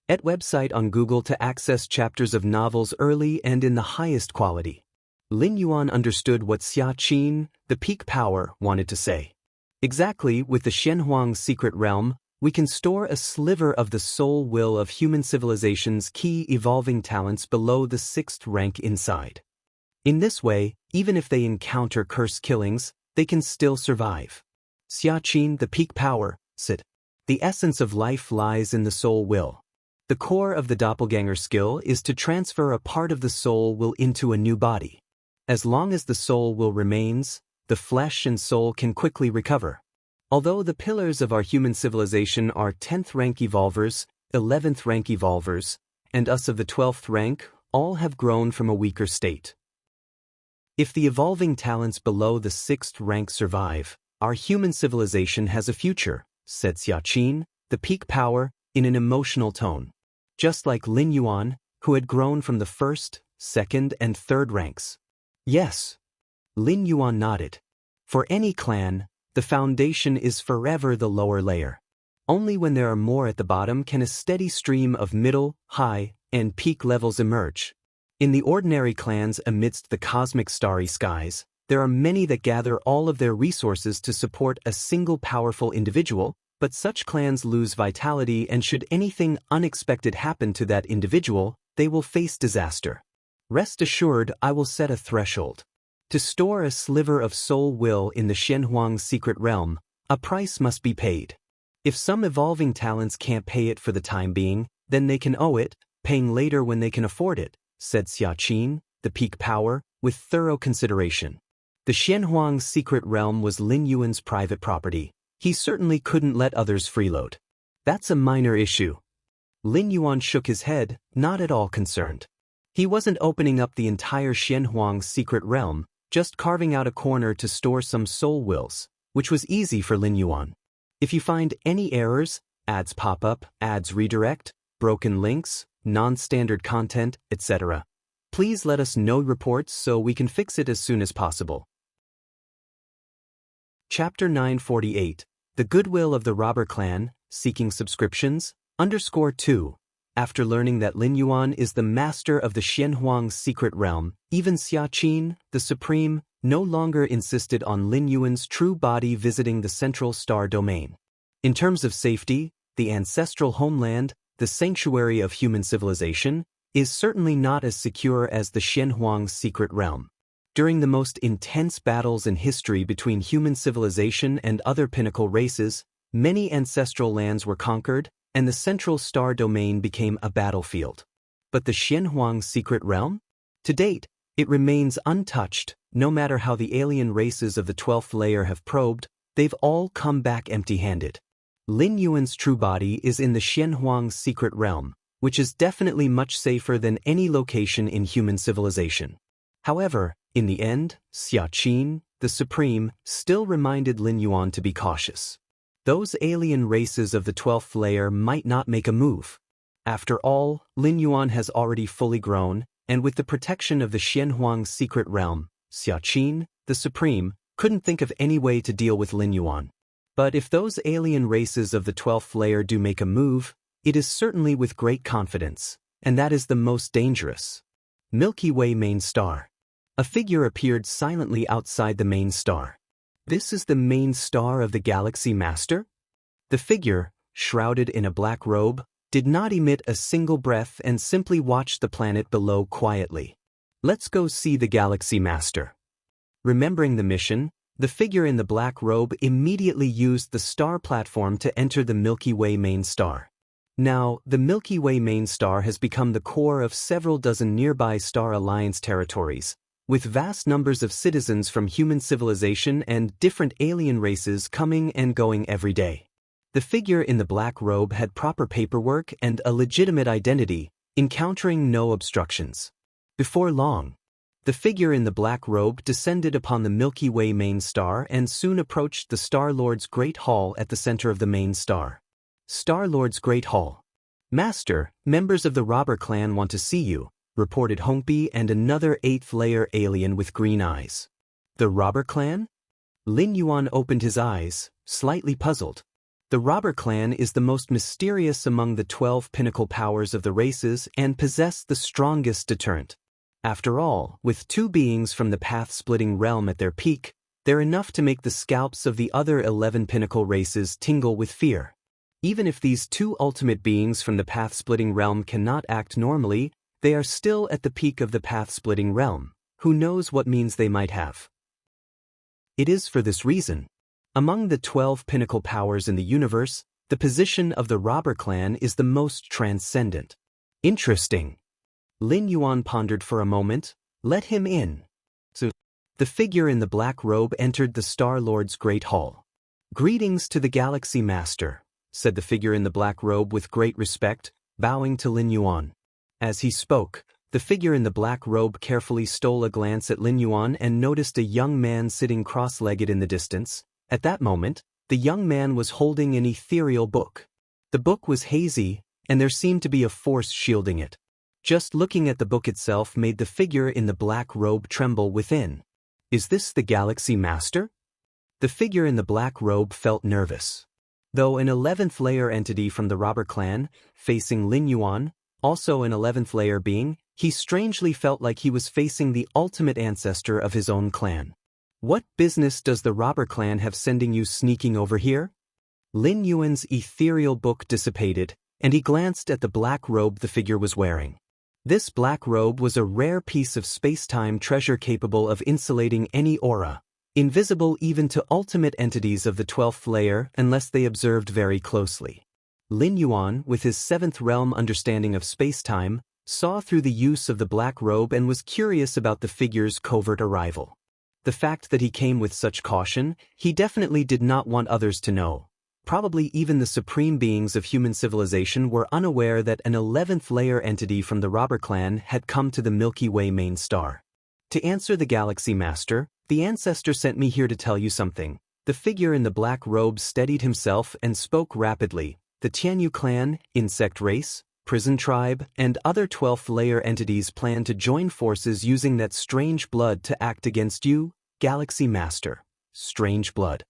at website on Google to access chapters of novels early and in the highest quality. Lin Yuan understood what Xia Qin, the peak power, wanted to say. Exactly, with the Shenhuang secret realm, we can store a sliver of the soul will of human civilization's key evolving talents below the 6th rank inside. In this way, even if they encounter curse killings, they can still survive. Xia Qin, the peak power, said, the essence of life lies in the soul will. The core of the doppelganger skill is to transfer a part of the soul will into a new body. As long as the soul will remains, the flesh and soul can quickly recover. Although the pillars of our human civilization are 10th rank evolvers, 11th rank evolvers, and us of the 12th rank, all have grown from a weaker state. If the evolving talents below the 6th rank survive, our human civilization has a future, said Xia Qin, the peak power, in an emotional tone. Just like Lin Yuan, who had grown from the 1st, 2nd, and 3rd ranks. Yes. Lin Yuan nodded. For any clan, the foundation is forever the lower layer. Only when there are more at the bottom can a steady stream of middle, high, and peak levels emerge. In the ordinary clans amidst the cosmic starry skies, there are many that gather all of their resources to support a single powerful individual, but such clans lose vitality, and should anything unexpected happen to that individual, they will face disaster. Rest assured, I will set a threshold. To store a sliver of soul will in the Shenhuang secret realm, a price must be paid. If some evolving talents can't pay it for the time being, then they can owe it, paying later when they can afford it, said Xia Qin, the peak power, with thorough consideration. The Shenhuang secret realm was Lin Yuan's private property. He certainly couldn't let others freeload. That's a minor issue. Lin Yuan shook his head, not at all concerned. He wasn't opening up the entire Shenhuang secret realm, just carving out a corner to store some soul wills, which was easy for Lin Yuan. If you find any errors, ads pop up, ads redirect, broken links, non-standard content, etc., please let us know reports so we can fix it as soon as possible. Chapter 948, The Goodwill of the Robber Clan, Seeking Subscriptions, _2. After learning that Lin Yuan is the master of the Shenhuang secret realm, even Xia Qin, the supreme, no longer insisted on Lin Yuan's true body visiting the central star domain. In terms of safety, the ancestral homeland, the sanctuary of human civilization, is certainly not as secure as the Shenhuang secret realm. During the most intense battles in history between human civilization and other pinnacle races, many ancestral lands were conquered, and the central star domain became a battlefield. But the Shenhuang secret realm? To date, it remains untouched. No matter how the alien races of the 12th layer have probed, they've all come back empty-handed. Lin Yuan's true body is in the Shenhuang secret realm, which is definitely much safer than any location in human civilization. However, in the end, Xia Qin, the supreme, still reminded Lin Yuan to be cautious. Those alien races of the 12th layer might not make a move. After all, Lin Yuan has already fully grown, and with the protection of the Shenhuang secret realm, Xia Qin, the supreme, couldn't think of any way to deal with Lin Yuan. But if those alien races of the 12th layer do make a move, it is certainly with great confidence, and that is the most dangerous. Milky Way main star. A figure appeared silently outside the main star. This is the main star of the Galaxy Master? The figure, shrouded in a black robe, did not emit a single breath and simply watched the planet below quietly. Let's go see the Galaxy Master. Remembering the mission, The figure in the black robe immediately used the star platform to enter the Milky Way main star. Now, the Milky Way main star has become the core of several dozen nearby Star Alliance territories, with vast numbers of citizens from human civilization and different alien races coming and going every day. The figure in the black robe had proper paperwork and a legitimate identity, encountering no obstructions. Before long, the figure in the black robe descended upon the Milky Way main star and soon approached the Star-Lord's Great Hall at the center of the main star. Star-Lord's Great Hall. "Master, members of the robber clan want to see you," reported Hongbi and another 8th-layer alien with green eyes. The robber clan? Lin Yuan opened his eyes, slightly puzzled. The robber clan is the most mysterious among the 12 pinnacle powers of the races and possess the strongest deterrent. After all, with 2 beings from the path-splitting realm at their peak, they're enough to make the scalps of the other 11 pinnacle races tingle with fear. Even if these 2 ultimate beings from the path-splitting realm cannot act normally, they are still at the peak of the path-splitting realm. Who knows what means they might have? It is for this reason. Among the 12 pinnacle powers in the universe, the position of the robber clan is the most transcendent. Interesting. Lin Yuan pondered for a moment. Let him in. So, the figure in the black robe entered the Star-Lord's Great Hall. "Greetings to the Galaxy Master," said the figure in the black robe with great respect, bowing to Lin Yuan. As he spoke, the figure in the black robe carefully stole a glance at Lin Yuan and noticed a young man sitting cross-legged in the distance. At that moment, the young man was holding an ethereal book. The book was hazy, and there seemed to be a force shielding it. Just looking at the book itself made the figure in the black robe tremble within. Is this the Galaxy Master? The figure in the black robe felt nervous. Though an 11th-layer entity from the robber clan, facing Lin Yuan, also an 11th-layer being, he strangely felt like he was facing the ultimate ancestor of his own clan. What business does the robber clan have sending you sneaking over here? Lin Yuan's ethereal book dissipated, and he glanced at the black robe the figure was wearing. This black robe was a rare piece of space-time treasure capable of insulating any aura, invisible even to ultimate entities of the 12th layer unless they observed very closely. Lin Yuan, with his 7th realm understanding of space-time, saw through the use of the black robe and was curious about the figure's covert arrival. The fact that he came with such caution, he definitely did not want others to know. Probably even the supreme beings of human civilization were unaware that an 11th-layer entity from the robber clan had come to the Milky Way main star. To answer the Galaxy Master, the ancestor sent me here to tell you something. The figure in the black robe steadied himself and spoke rapidly. The Tianyu clan, insect race, prison tribe, and other 12th-layer entities plan to join forces using that strange blood to act against you, Galaxy Master. Strange blood.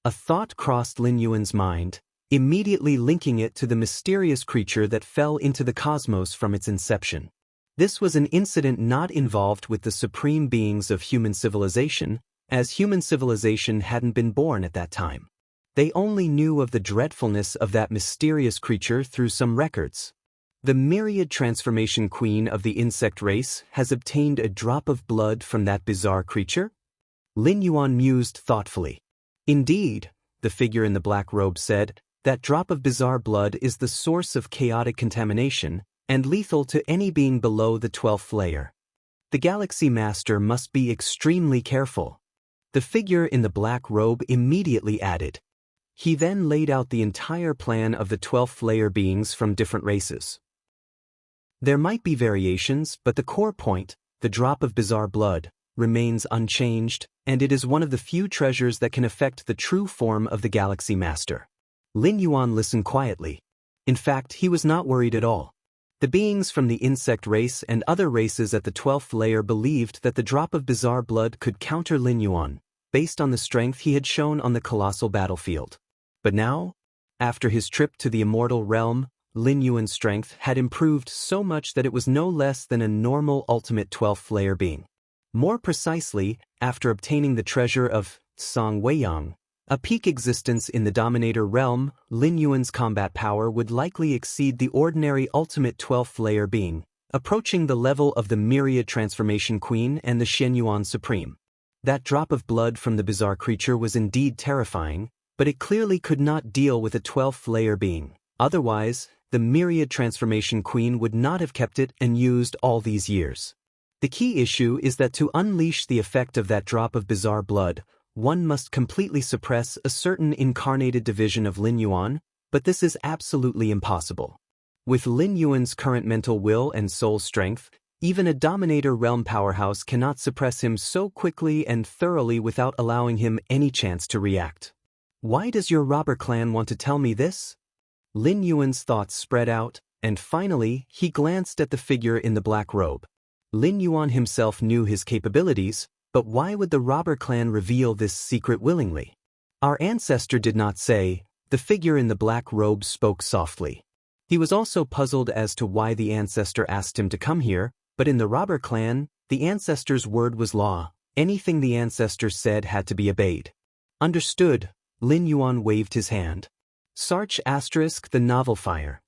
A thought crossed Lin Yuan's mind, immediately linking it to the mysterious creature that fell into the cosmos from its inception. This was an incident not involved with the supreme beings of human civilization, as human civilization hadn't been born at that time. They only knew of the dreadfulness of that mysterious creature through some records. The myriad transformation queen of the insect race has obtained a drop of blood from that bizarre creature? Lin Yuan mused thoughtfully. Indeed, the figure in the black robe said, that drop of bizarre blood is the source of chaotic contamination and lethal to any being below the 12th layer. The Galaxy Master must be extremely careful. The figure in the black robe immediately added. He then laid out the entire plan of the 12th layer beings from different races. There might be variations, but the core point, the drop of bizarre blood, remains unchanged, and it is one of the few treasures that can affect the true form of the Galaxy Master. Lin Yuan listened quietly. In fact, he was not worried at all. The beings from the insect race and other races at the 12th layer believed that the drop of bizarre blood could counter Lin Yuan, based on the strength he had shown on the colossal battlefield. But now, after his trip to the immortal realm, Lin Yuan's strength had improved so much that it was no less than a normal ultimate 12th layer being. More precisely, after obtaining the treasure of Song Weiyang, a peak existence in the Dominator realm, Lin Yuan's combat power would likely exceed the ordinary ultimate 12th layer being, approaching the level of the Myriad Transformation Queen and the Shenyuan Supreme. That drop of blood from the bizarre creature was indeed terrifying, but it clearly could not deal with a 12th layer being. Otherwise, the myriad transformation queen would not have kept it and used all these years. The key issue is that to unleash the effect of that drop of bizarre blood, one must completely suppress a certain incarnated division of Lin Yuan, but this is absolutely impossible. With Lin Yuan's current mental will and soul strength, even a Dominator realm powerhouse cannot suppress him so quickly and thoroughly without allowing him any chance to react. Why does your robber clan want to tell me this? Lin Yuan's thoughts spread out, and finally, he glanced at the figure in the black robe. Lin Yuan himself knew his capabilities, but why would the robber clan reveal this secret willingly? Our ancestor did not say. The figure in the black robe spoke softly. He was also puzzled as to why the ancestor asked him to come here, but in the robber clan, the ancestor's word was law. Anything the ancestor said had to be obeyed. Understood, Lin Yuan waved his hand. Search * the novel Fire.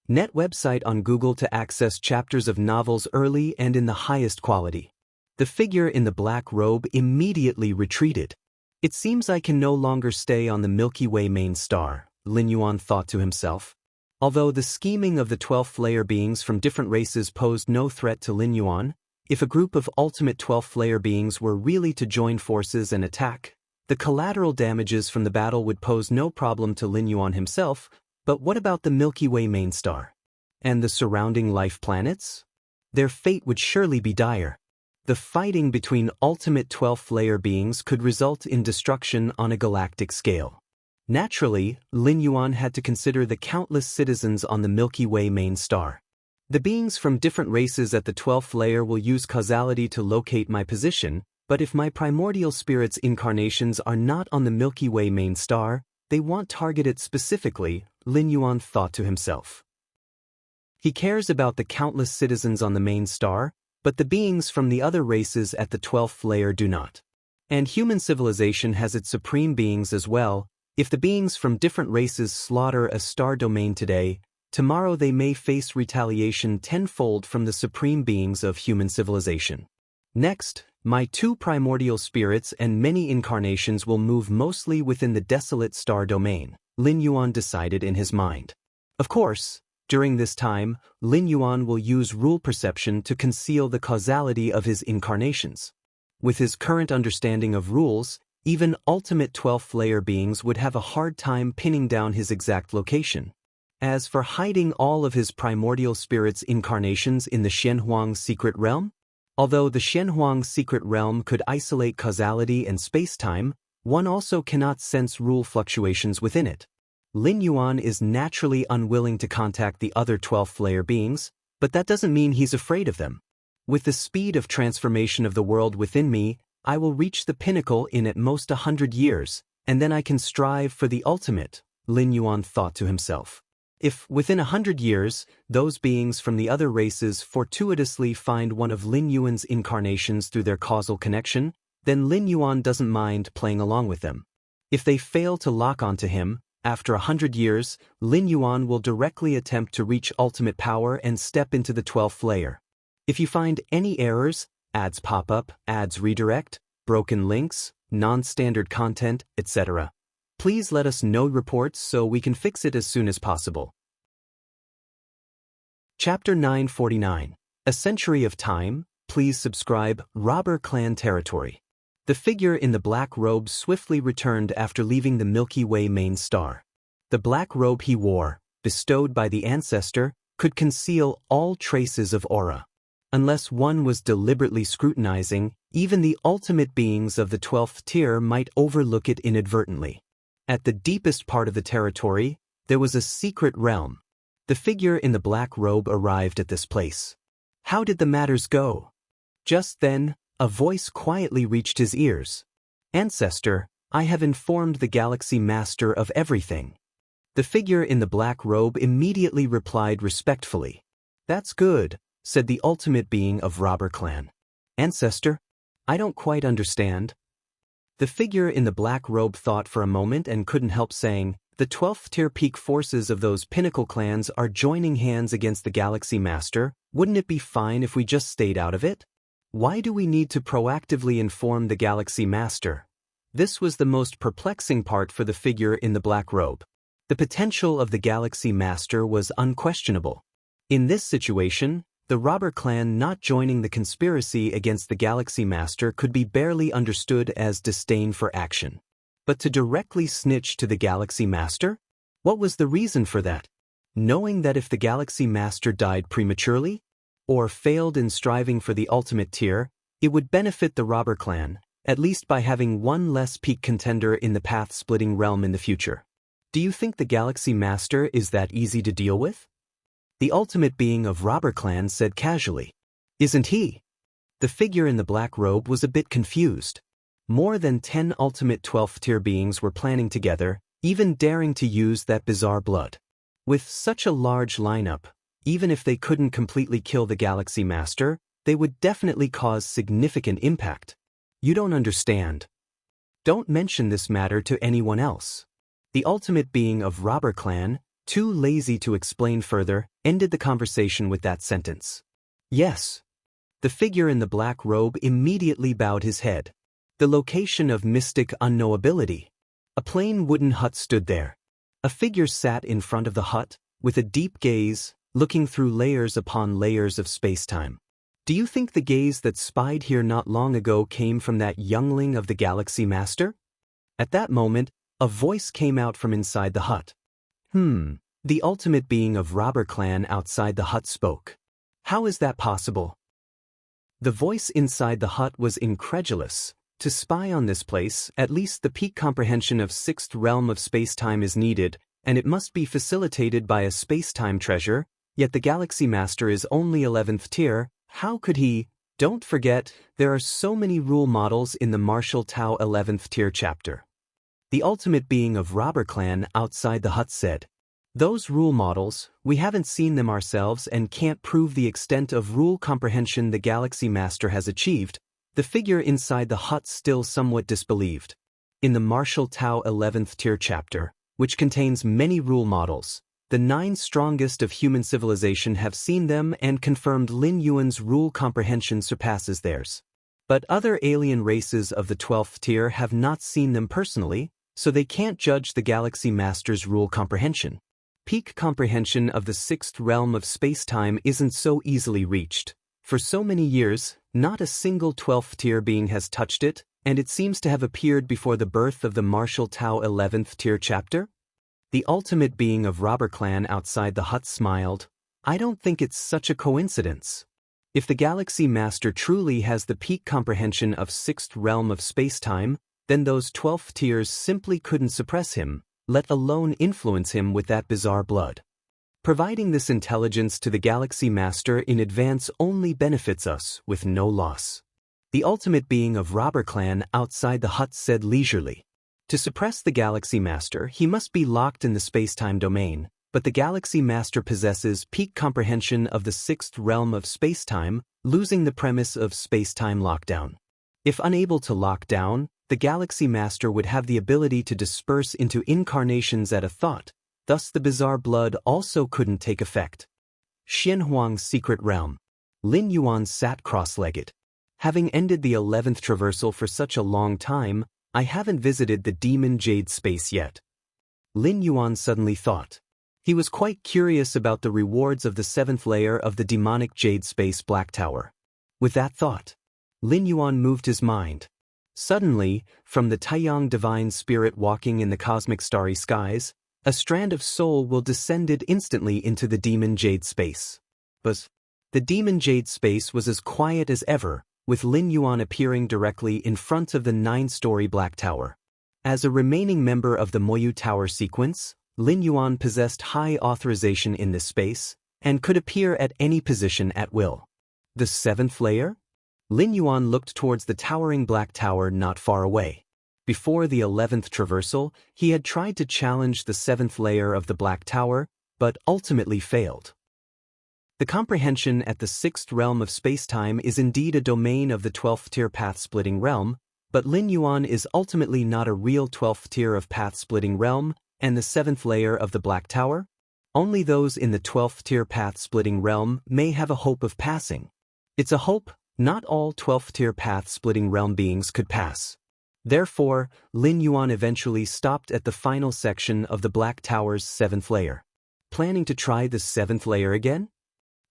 Net website on Google to access chapters of novels early and in the highest quality. The figure in the black robe immediately retreated. It seems I can no longer stay on the Milky Way main star, Lin Yuan thought to himself. Although the scheming of the 12th layer beings from different races posed no threat to Lin Yuan, if a group of ultimate 12th layer beings were really to join forces and attack, the collateral damages from the battle would pose no problem to Lin Yuan himself, but what about the Milky Way main star? And the surrounding life planets? Their fate would surely be dire. The fighting between ultimate 12th layer beings could result in destruction on a galactic scale. Naturally, Lin Yuan had to consider the countless citizens on the Milky Way main star. The beings from different races at the 12th layer will use causality to locate my position, but if my primordial spirit's incarnations are not on the Milky Way main star, they won't target it specifically, Lin Yuan thought to himself. He cares about the countless citizens on the main star, but the beings from the other races at the 12th layer do not. And human civilization has its supreme beings as well. If the beings from different races slaughter a star domain today, tomorrow they may face retaliation tenfold from the supreme beings of human civilization. Next, my two primordial spirits and many incarnations will move mostly within the desolate star domain, Lin Yuan decided in his mind. Of course, during this time, Lin Yuan will use rule perception to conceal the causality of his incarnations. With his current understanding of rules, even ultimate 12th layer beings would have a hard time pinning down his exact location. As for hiding all of his primordial spirit's incarnations in the Shenhuang secret realm, although the Shenhuang secret realm could isolate causality and space-time, one also cannot sense rule fluctuations within it. Lin Yuan is naturally unwilling to contact the other 12th layer beings, but that doesn't mean he's afraid of them. With the speed of transformation of the world within me, I will reach the pinnacle in at most 100 years, and then I can strive for the ultimate, Lin Yuan thought to himself. If, within 100 years, those beings from the other races fortuitously find one of Lin Yuan's incarnations through their causal connection, then Lin Yuan doesn't mind playing along with them. If they fail to lock onto him, after 100 years, Lin Yuan will directly attempt to reach ultimate power and step into the 12th layer. If you find any errors, ads pop up, ads redirect, broken links, non-standard content, etc., please let us know reports so we can fix it as soon as possible. Chapter 949. A Century of Time. Please subscribe. Robber Clan Territory. The figure in the black robe swiftly returned after leaving the Milky Way main star. The black robe he wore, bestowed by the ancestor, could conceal all traces of aura. Unless one was deliberately scrutinizing, even the ultimate beings of the 12th tier might overlook it inadvertently. At the deepest part of the territory, there was a secret realm. The figure in the black robe arrived at this place. How did the matters go? Just then, a voice quietly reached his ears. Ancestor, I have informed the Galaxy Master of everything. The figure in the black robe immediately replied respectfully. That's good, said the ultimate being of Robber Clan. Ancestor, I don't quite understand. The figure in the black robe thought for a moment and couldn't help saying, the 12th tier peak forces of those pinnacle clans are joining hands against the Galaxy Master. Wouldn't it be fine if we just stayed out of it? Why do we need to proactively inform the Galaxy Master? This was the most perplexing part for the figure in the black robe. The potential of the Galaxy Master was unquestionable. In this situation, the robber clan not joining the conspiracy against the Galaxy Master could be barely understood as disdain for action. But to directly snitch to the Galaxy Master? What was the reason for that? Knowing that if the Galaxy Master died prematurely, or failed in striving for the ultimate tier, it would benefit the robber clan, at least by having one less peak contender in the path-splitting realm in the future. Do you think the Galaxy Master is that easy to deal with? The ultimate being of robber clan said casually. Isn't he? The figure in the black robe was a bit confused. More than 10 ultimate 12th tier beings were planning together, even daring to use that bizarre blood. With such a large lineup, even if they couldn't completely kill the Galaxy Master, they would definitely cause significant impact. You don't understand. Don't mention this matter to anyone else. The ultimate being of robber clan, too lazy to explain further, ended the conversation with that sentence. Yes. The figure in the black robe immediately bowed his head. The location of mystic unknowability. A plain wooden hut stood there. A figure sat in front of the hut, with a deep gaze, looking through layers upon layers of space-time. Do you think the gaze that spied here not long ago came from that youngling of the Galaxy Master? At that moment, a voice came out from inside the hut. The ultimate being of robber clan outside the hut spoke. How is that possible? The voice inside the hut was incredulous. To spy on this place, at least the peak comprehension of 6th realm of space-time is needed, and it must be facilitated by a space-time treasure, yet the Galaxy Master is only 11th tier. How could he? Don't forget, there are so many rule models in the Martial Tao 11th tier chapter. The ultimate being of robber clan outside the hut said. Those rule models, we haven't seen them ourselves and can't prove the extent of rule comprehension the Galaxy Master has achieved. The figure inside the hut still somewhat disbelieved. In the Martial Tao 11th tier chapter, which contains many rule models, the 9 strongest of human civilization have seen them and confirmed Lin Yuan's rule comprehension surpasses theirs. But other alien races of the 12th tier have not seen them personally, so they can't judge the Galaxy Master's rule comprehension. Peak comprehension of the 6th realm of space-time isn't so easily reached. For so many years, not a single 12th tier being has touched it, and it seems to have appeared before the birth of the Martial Tao 11th tier chapter? The ultimate being of robber clan outside the hut smiled. I don't think it's such a coincidence. If the Galaxy Master truly has the peak comprehension of 6th realm of space-time, then those 12th tiers simply couldn't suppress him, let alone influence him with that bizarre blood. Providing this intelligence to the Galaxy Master in advance only benefits us, with no loss. The ultimate being of robber clan outside the hut said leisurely. To suppress the Galaxy Master, he must be locked in the space-time domain, but the Galaxy Master possesses peak comprehension of the 6th realm of space-time, losing the premise of space-time lockdown. If unable to lock down, the Galaxy Master would have the ability to disperse into incarnations at a thought, thus the bizarre blood also couldn't take effect. Xianhuang's secret realm. Lin Yuan sat cross-legged. Having ended the 11th traversal for such a long time, I haven't visited the demon jade space yet. Lin Yuan suddenly thought. He was quite curious about the rewards of the 7th layer of the demonic jade space Black Tower. With that thought, Lin Yuan moved his mind. Suddenly, from the Taiyang divine spirit walking in the cosmic starry skies, a strand of soul will descended instantly into the demon jade space. But the demon jade space was as quiet as ever, with Lin Yuan appearing directly in front of the 9-story Black Tower. As a remaining member of the Moyu Tower sequence, Lin Yuan possessed high authorization in this space, and could appear at any position at will. The 7th layer? Lin Yuan looked towards the towering Black Tower not far away. Before the 11th traversal, he had tried to challenge the 7th layer of the Black Tower, but ultimately failed. The comprehension at the 6th realm of space-time is indeed a domain of the 12th tier path-splitting realm, but Lin Yuan is ultimately not a real 12th tier of path-splitting realm, and the 7th layer of the Black Tower? Only those in the 12th tier path-splitting realm may have a hope of passing. It's a hope, Not all 12th-tier path-splitting realm beings could pass. Therefore, Lin Yuan eventually stopped at the final section of the Black Tower's 7th layer. Planning to try the 7th layer again?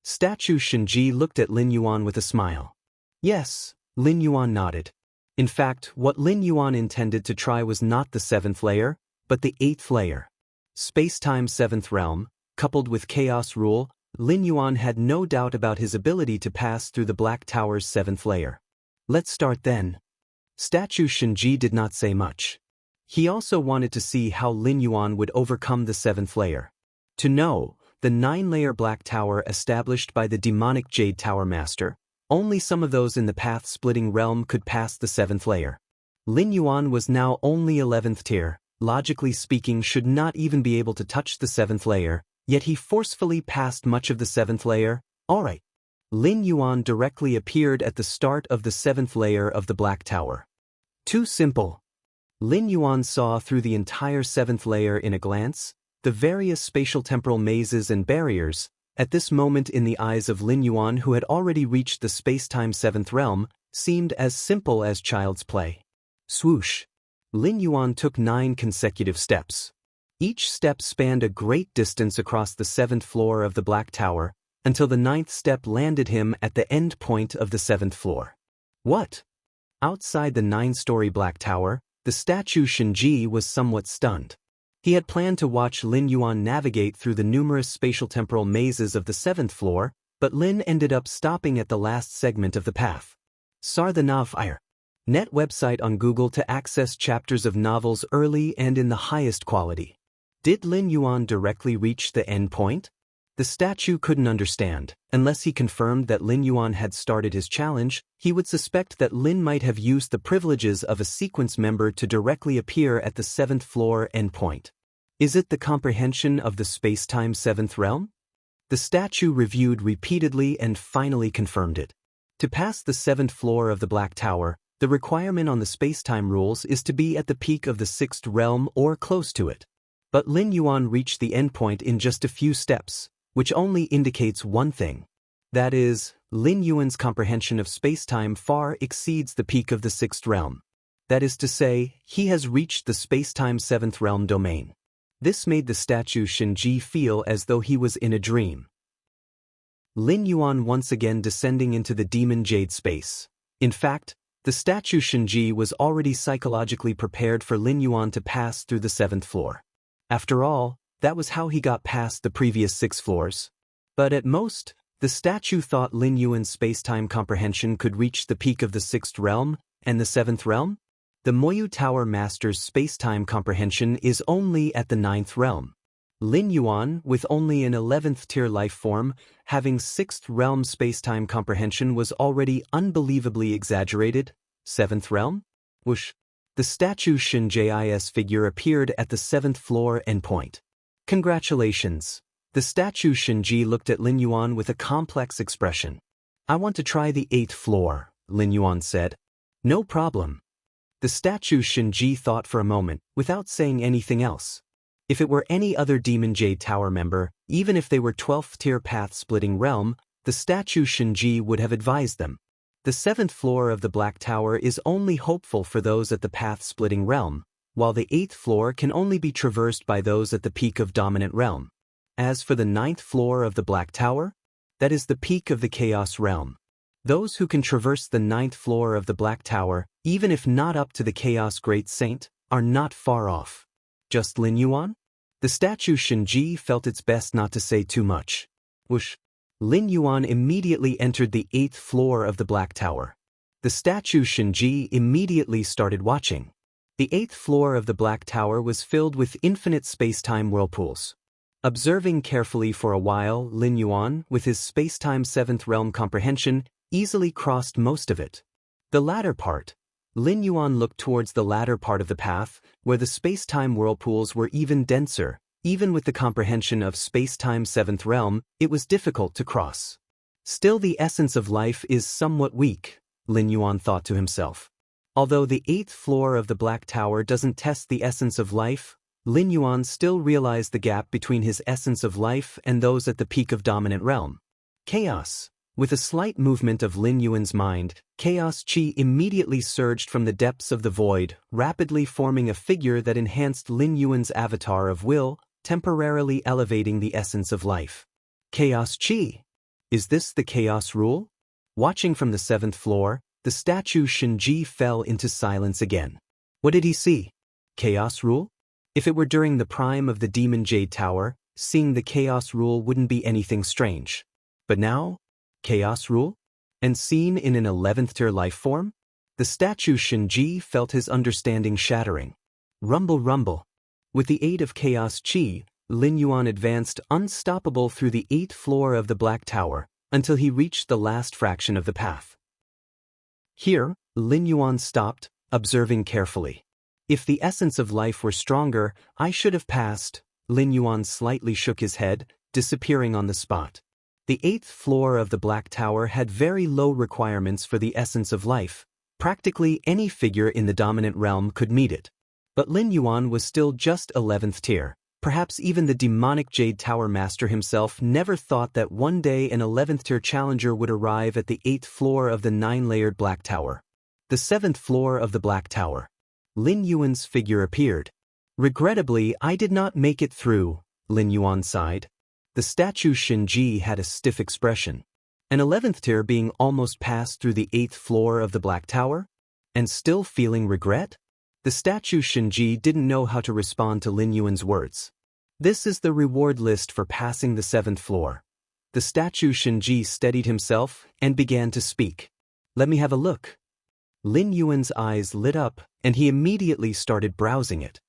Statue Shinji looked at Lin Yuan with a smile. Yes, Lin Yuan nodded. In fact, what Lin Yuan intended to try was not the 7th layer, but the 8th layer. Space-time 7th realm, coupled with chaos rule, Lin Yuan had no doubt about his ability to pass through the Black Tower's 7th layer. Let's start then. Statue Shinji did not say much. He also wanted to see how Lin Yuan would overcome the 7th layer. To know, the 9-layer Black Tower established by the demonic Jade Tower Master, only some of those in the path-splitting realm could pass the 7th layer. Lin Yuan was now only 11th tier, logically speaking should not even be able to touch the 7th layer, yet he forcefully passed much of the 7th layer. Alright. Lin Yuan directly appeared at the start of the 7th layer of the Black Tower. Too simple. Lin Yuan saw through the entire 7th layer in a glance, the various spatial temporal mazes and barriers. At this moment in the eyes of Lin Yuan, who had already reached the space-time 7th realm, seemed as simple as child's play. Swoosh. Lin Yuan took 9 consecutive steps. Each step spanned a great distance across the 7th floor of the Black Tower, until the 9th step landed him at the end point of the 7th floor. What? Outside the 9-story Black Tower, the statue Shinji was somewhat stunned. He had planned to watch Lin Yuan navigate through the numerous spatial temporal mazes of the 7th floor, but Lin ended up stopping at the last segment of the path. Sar the Nav Net website on Google to access chapters of novels early and in the highest quality. Did Lin Yuan directly reach the end point? The statue couldn't understand. Unless he confirmed that Lin Yuan had started his challenge, he would suspect that Lin might have used the privileges of a sequence member to directly appear at the 7th floor endpoint. Is it the comprehension of the space-time 7th realm? The statue reviewed repeatedly and finally confirmed it. To pass the 7th floor of the Black Tower, the requirement on the space-time rules is to be at the peak of the 6th realm or close to it. But Lin Yuan reached the endpoint in just a few steps, which only indicates one thing. That is, Lin Yuan's comprehension of space-time far exceeds the peak of the 6th realm. That is to say, he has reached the space-time 7th realm domain. This made the statue Shinji feel as though he was in a dream. Lin Yuan once again descending into the demon jade space. In fact, the statue Shinji was already psychologically prepared for Lin Yuan to pass through the 7th floor. After all, that was how he got past the previous 6 floors. But at most, the statue thought Lin Yuan's space-time comprehension could reach the peak of the 6th realm and the 7th realm. The Moyu Tower Master's space-time comprehension is only at the 9th realm. Lin Yuan, with only an 11th tier life form, having 6th realm space-time comprehension was already unbelievably exaggerated. 7th realm? Whoosh. The statue Shinji's figure appeared at the 7th floor endpoint. Congratulations. The statue Shinji looked at Lin Yuan with a complex expression. I want to try the 8th floor, Lin Yuan said. No problem. The statue Shinji thought for a moment, without saying anything else. If it were any other Demon Jade Tower member, even if they were 12th tier path-splitting realm, the statue Shinji would have advised them. The 7th floor of the Black Tower is only hopeful for those at the path-splitting realm, while the 8th floor can only be traversed by those at the peak of dominant realm. As for the 9th floor of the Black Tower, that is the peak of the Chaos realm. Those who can traverse the 9th floor of the Black Tower, even if not up to the Chaos Great Saint, are not far off. Just Lin Yuan? The statue Shinji felt it's best not to say too much. Whoosh. Lin Yuan immediately entered the 8th floor of the Black Tower. The statue Shinji immediately started watching. The 8th floor of the Black Tower was filled with infinite space-time whirlpools. Observing carefully for a while, Lin Yuan, with his space-time 7th realm comprehension, easily crossed most of it. The latter part. Lin Yuan looked towards the latter part of the path, where the space-time whirlpools were even denser. Even with the comprehension of space-time 7th realm, it was difficult to cross. Still, the essence of life is somewhat weak, Lin Yuan thought to himself. Although the 8th floor of the Black Tower doesn't test the essence of life, Lin Yuan still realized the gap between his essence of life and those at the peak of dominant realm. Chaos. With a slight movement of Lin Yuan's mind, chaos chi immediately surged from the depths of the void, rapidly forming a figure that enhanced Lin Yuan's avatar of will, temporarily elevating the essence of life. Chaos chi. Is this the chaos rule? Watching from the 7th floor, the statue Shinji fell into silence again. What did he see? Chaos rule? If it were during the prime of the Demon Jade Tower, seeing the chaos rule wouldn't be anything strange. But now? Chaos rule? And seen in an 11th tier life form? The statue Shinji felt his understanding shattering. Rumble rumble. With the aid of chaos chi, Lin Yuan advanced unstoppable through the 8th floor of the Black Tower, until he reached the last fraction of the path. Here, Lin Yuan stopped, observing carefully. If the essence of life were stronger, I should have passed. Lin Yuan slightly shook his head, disappearing on the spot. The 8th floor of the Black Tower had very low requirements for the essence of life. Practically any figure in the dominant realm could meet it. But Lin Yuan was still just 11th tier. Perhaps even the demonic Jade Tower master himself never thought that one day an 11th tier challenger would arrive at the 8th floor of the 9-layered Black Tower. The 7th floor of the Black Tower. Lin Yuan's figure appeared. Regrettably, I did not make it through, Lin Yuan sighed. The statue Shinji had a stiff expression. An 11th tier being almost passed through the 8th floor of the Black Tower? And still feeling regret? The statue Shinji didn't know how to respond to Lin Yuan's words. This is the reward list for passing the 7th floor. The statue Shinji steadied himself and began to speak. Let me have a look. Lin Yuan's eyes lit up, and he immediately started browsing it.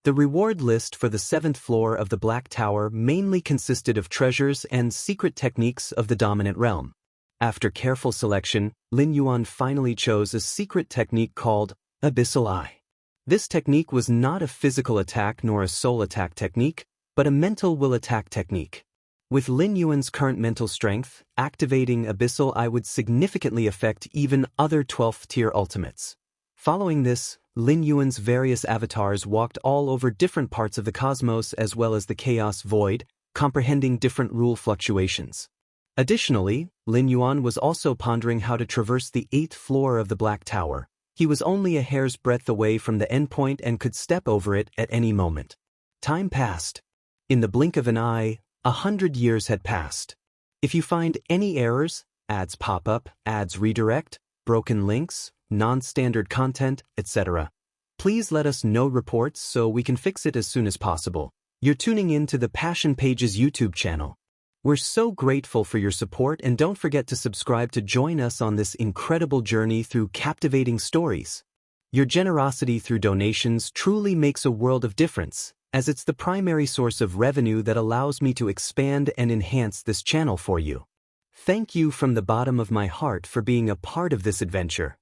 The reward list for the 7th floor of the Black Tower mainly consisted of treasures and secret techniques of the dominant realm. After careful selection, Lin Yuan finally chose a secret technique called Abyssal Eye. This technique was not a physical attack nor a soul attack technique, but a mental will attack technique. With Lin Yuan's current mental strength, activating Abyssal Eye would significantly affect even other 12th tier ultimates. Following this, Lin Yuan's various avatars walked all over different parts of the cosmos as well as the chaos void, comprehending different rule fluctuations. Additionally, Lin Yuan was also pondering how to traverse the 8th floor of the Black Tower. He was only a hair's breadth away from the endpoint and could step over it at any moment. Time passed. In the blink of an eye, 100 years had passed. If you find any errors, ads pop up, ads redirect, broken links, non-standard content, etc., please let us know reports so we can fix it as soon as possible. You're tuning in to the Passion Pages YouTube channel. We're so grateful for your support, and don't forget to subscribe to join us on this incredible journey through captivating stories. Your generosity through donations truly makes a world of difference, as it's the primary source of revenue that allows me to expand and enhance this channel for you. Thank you from the bottom of my heart for being a part of this adventure.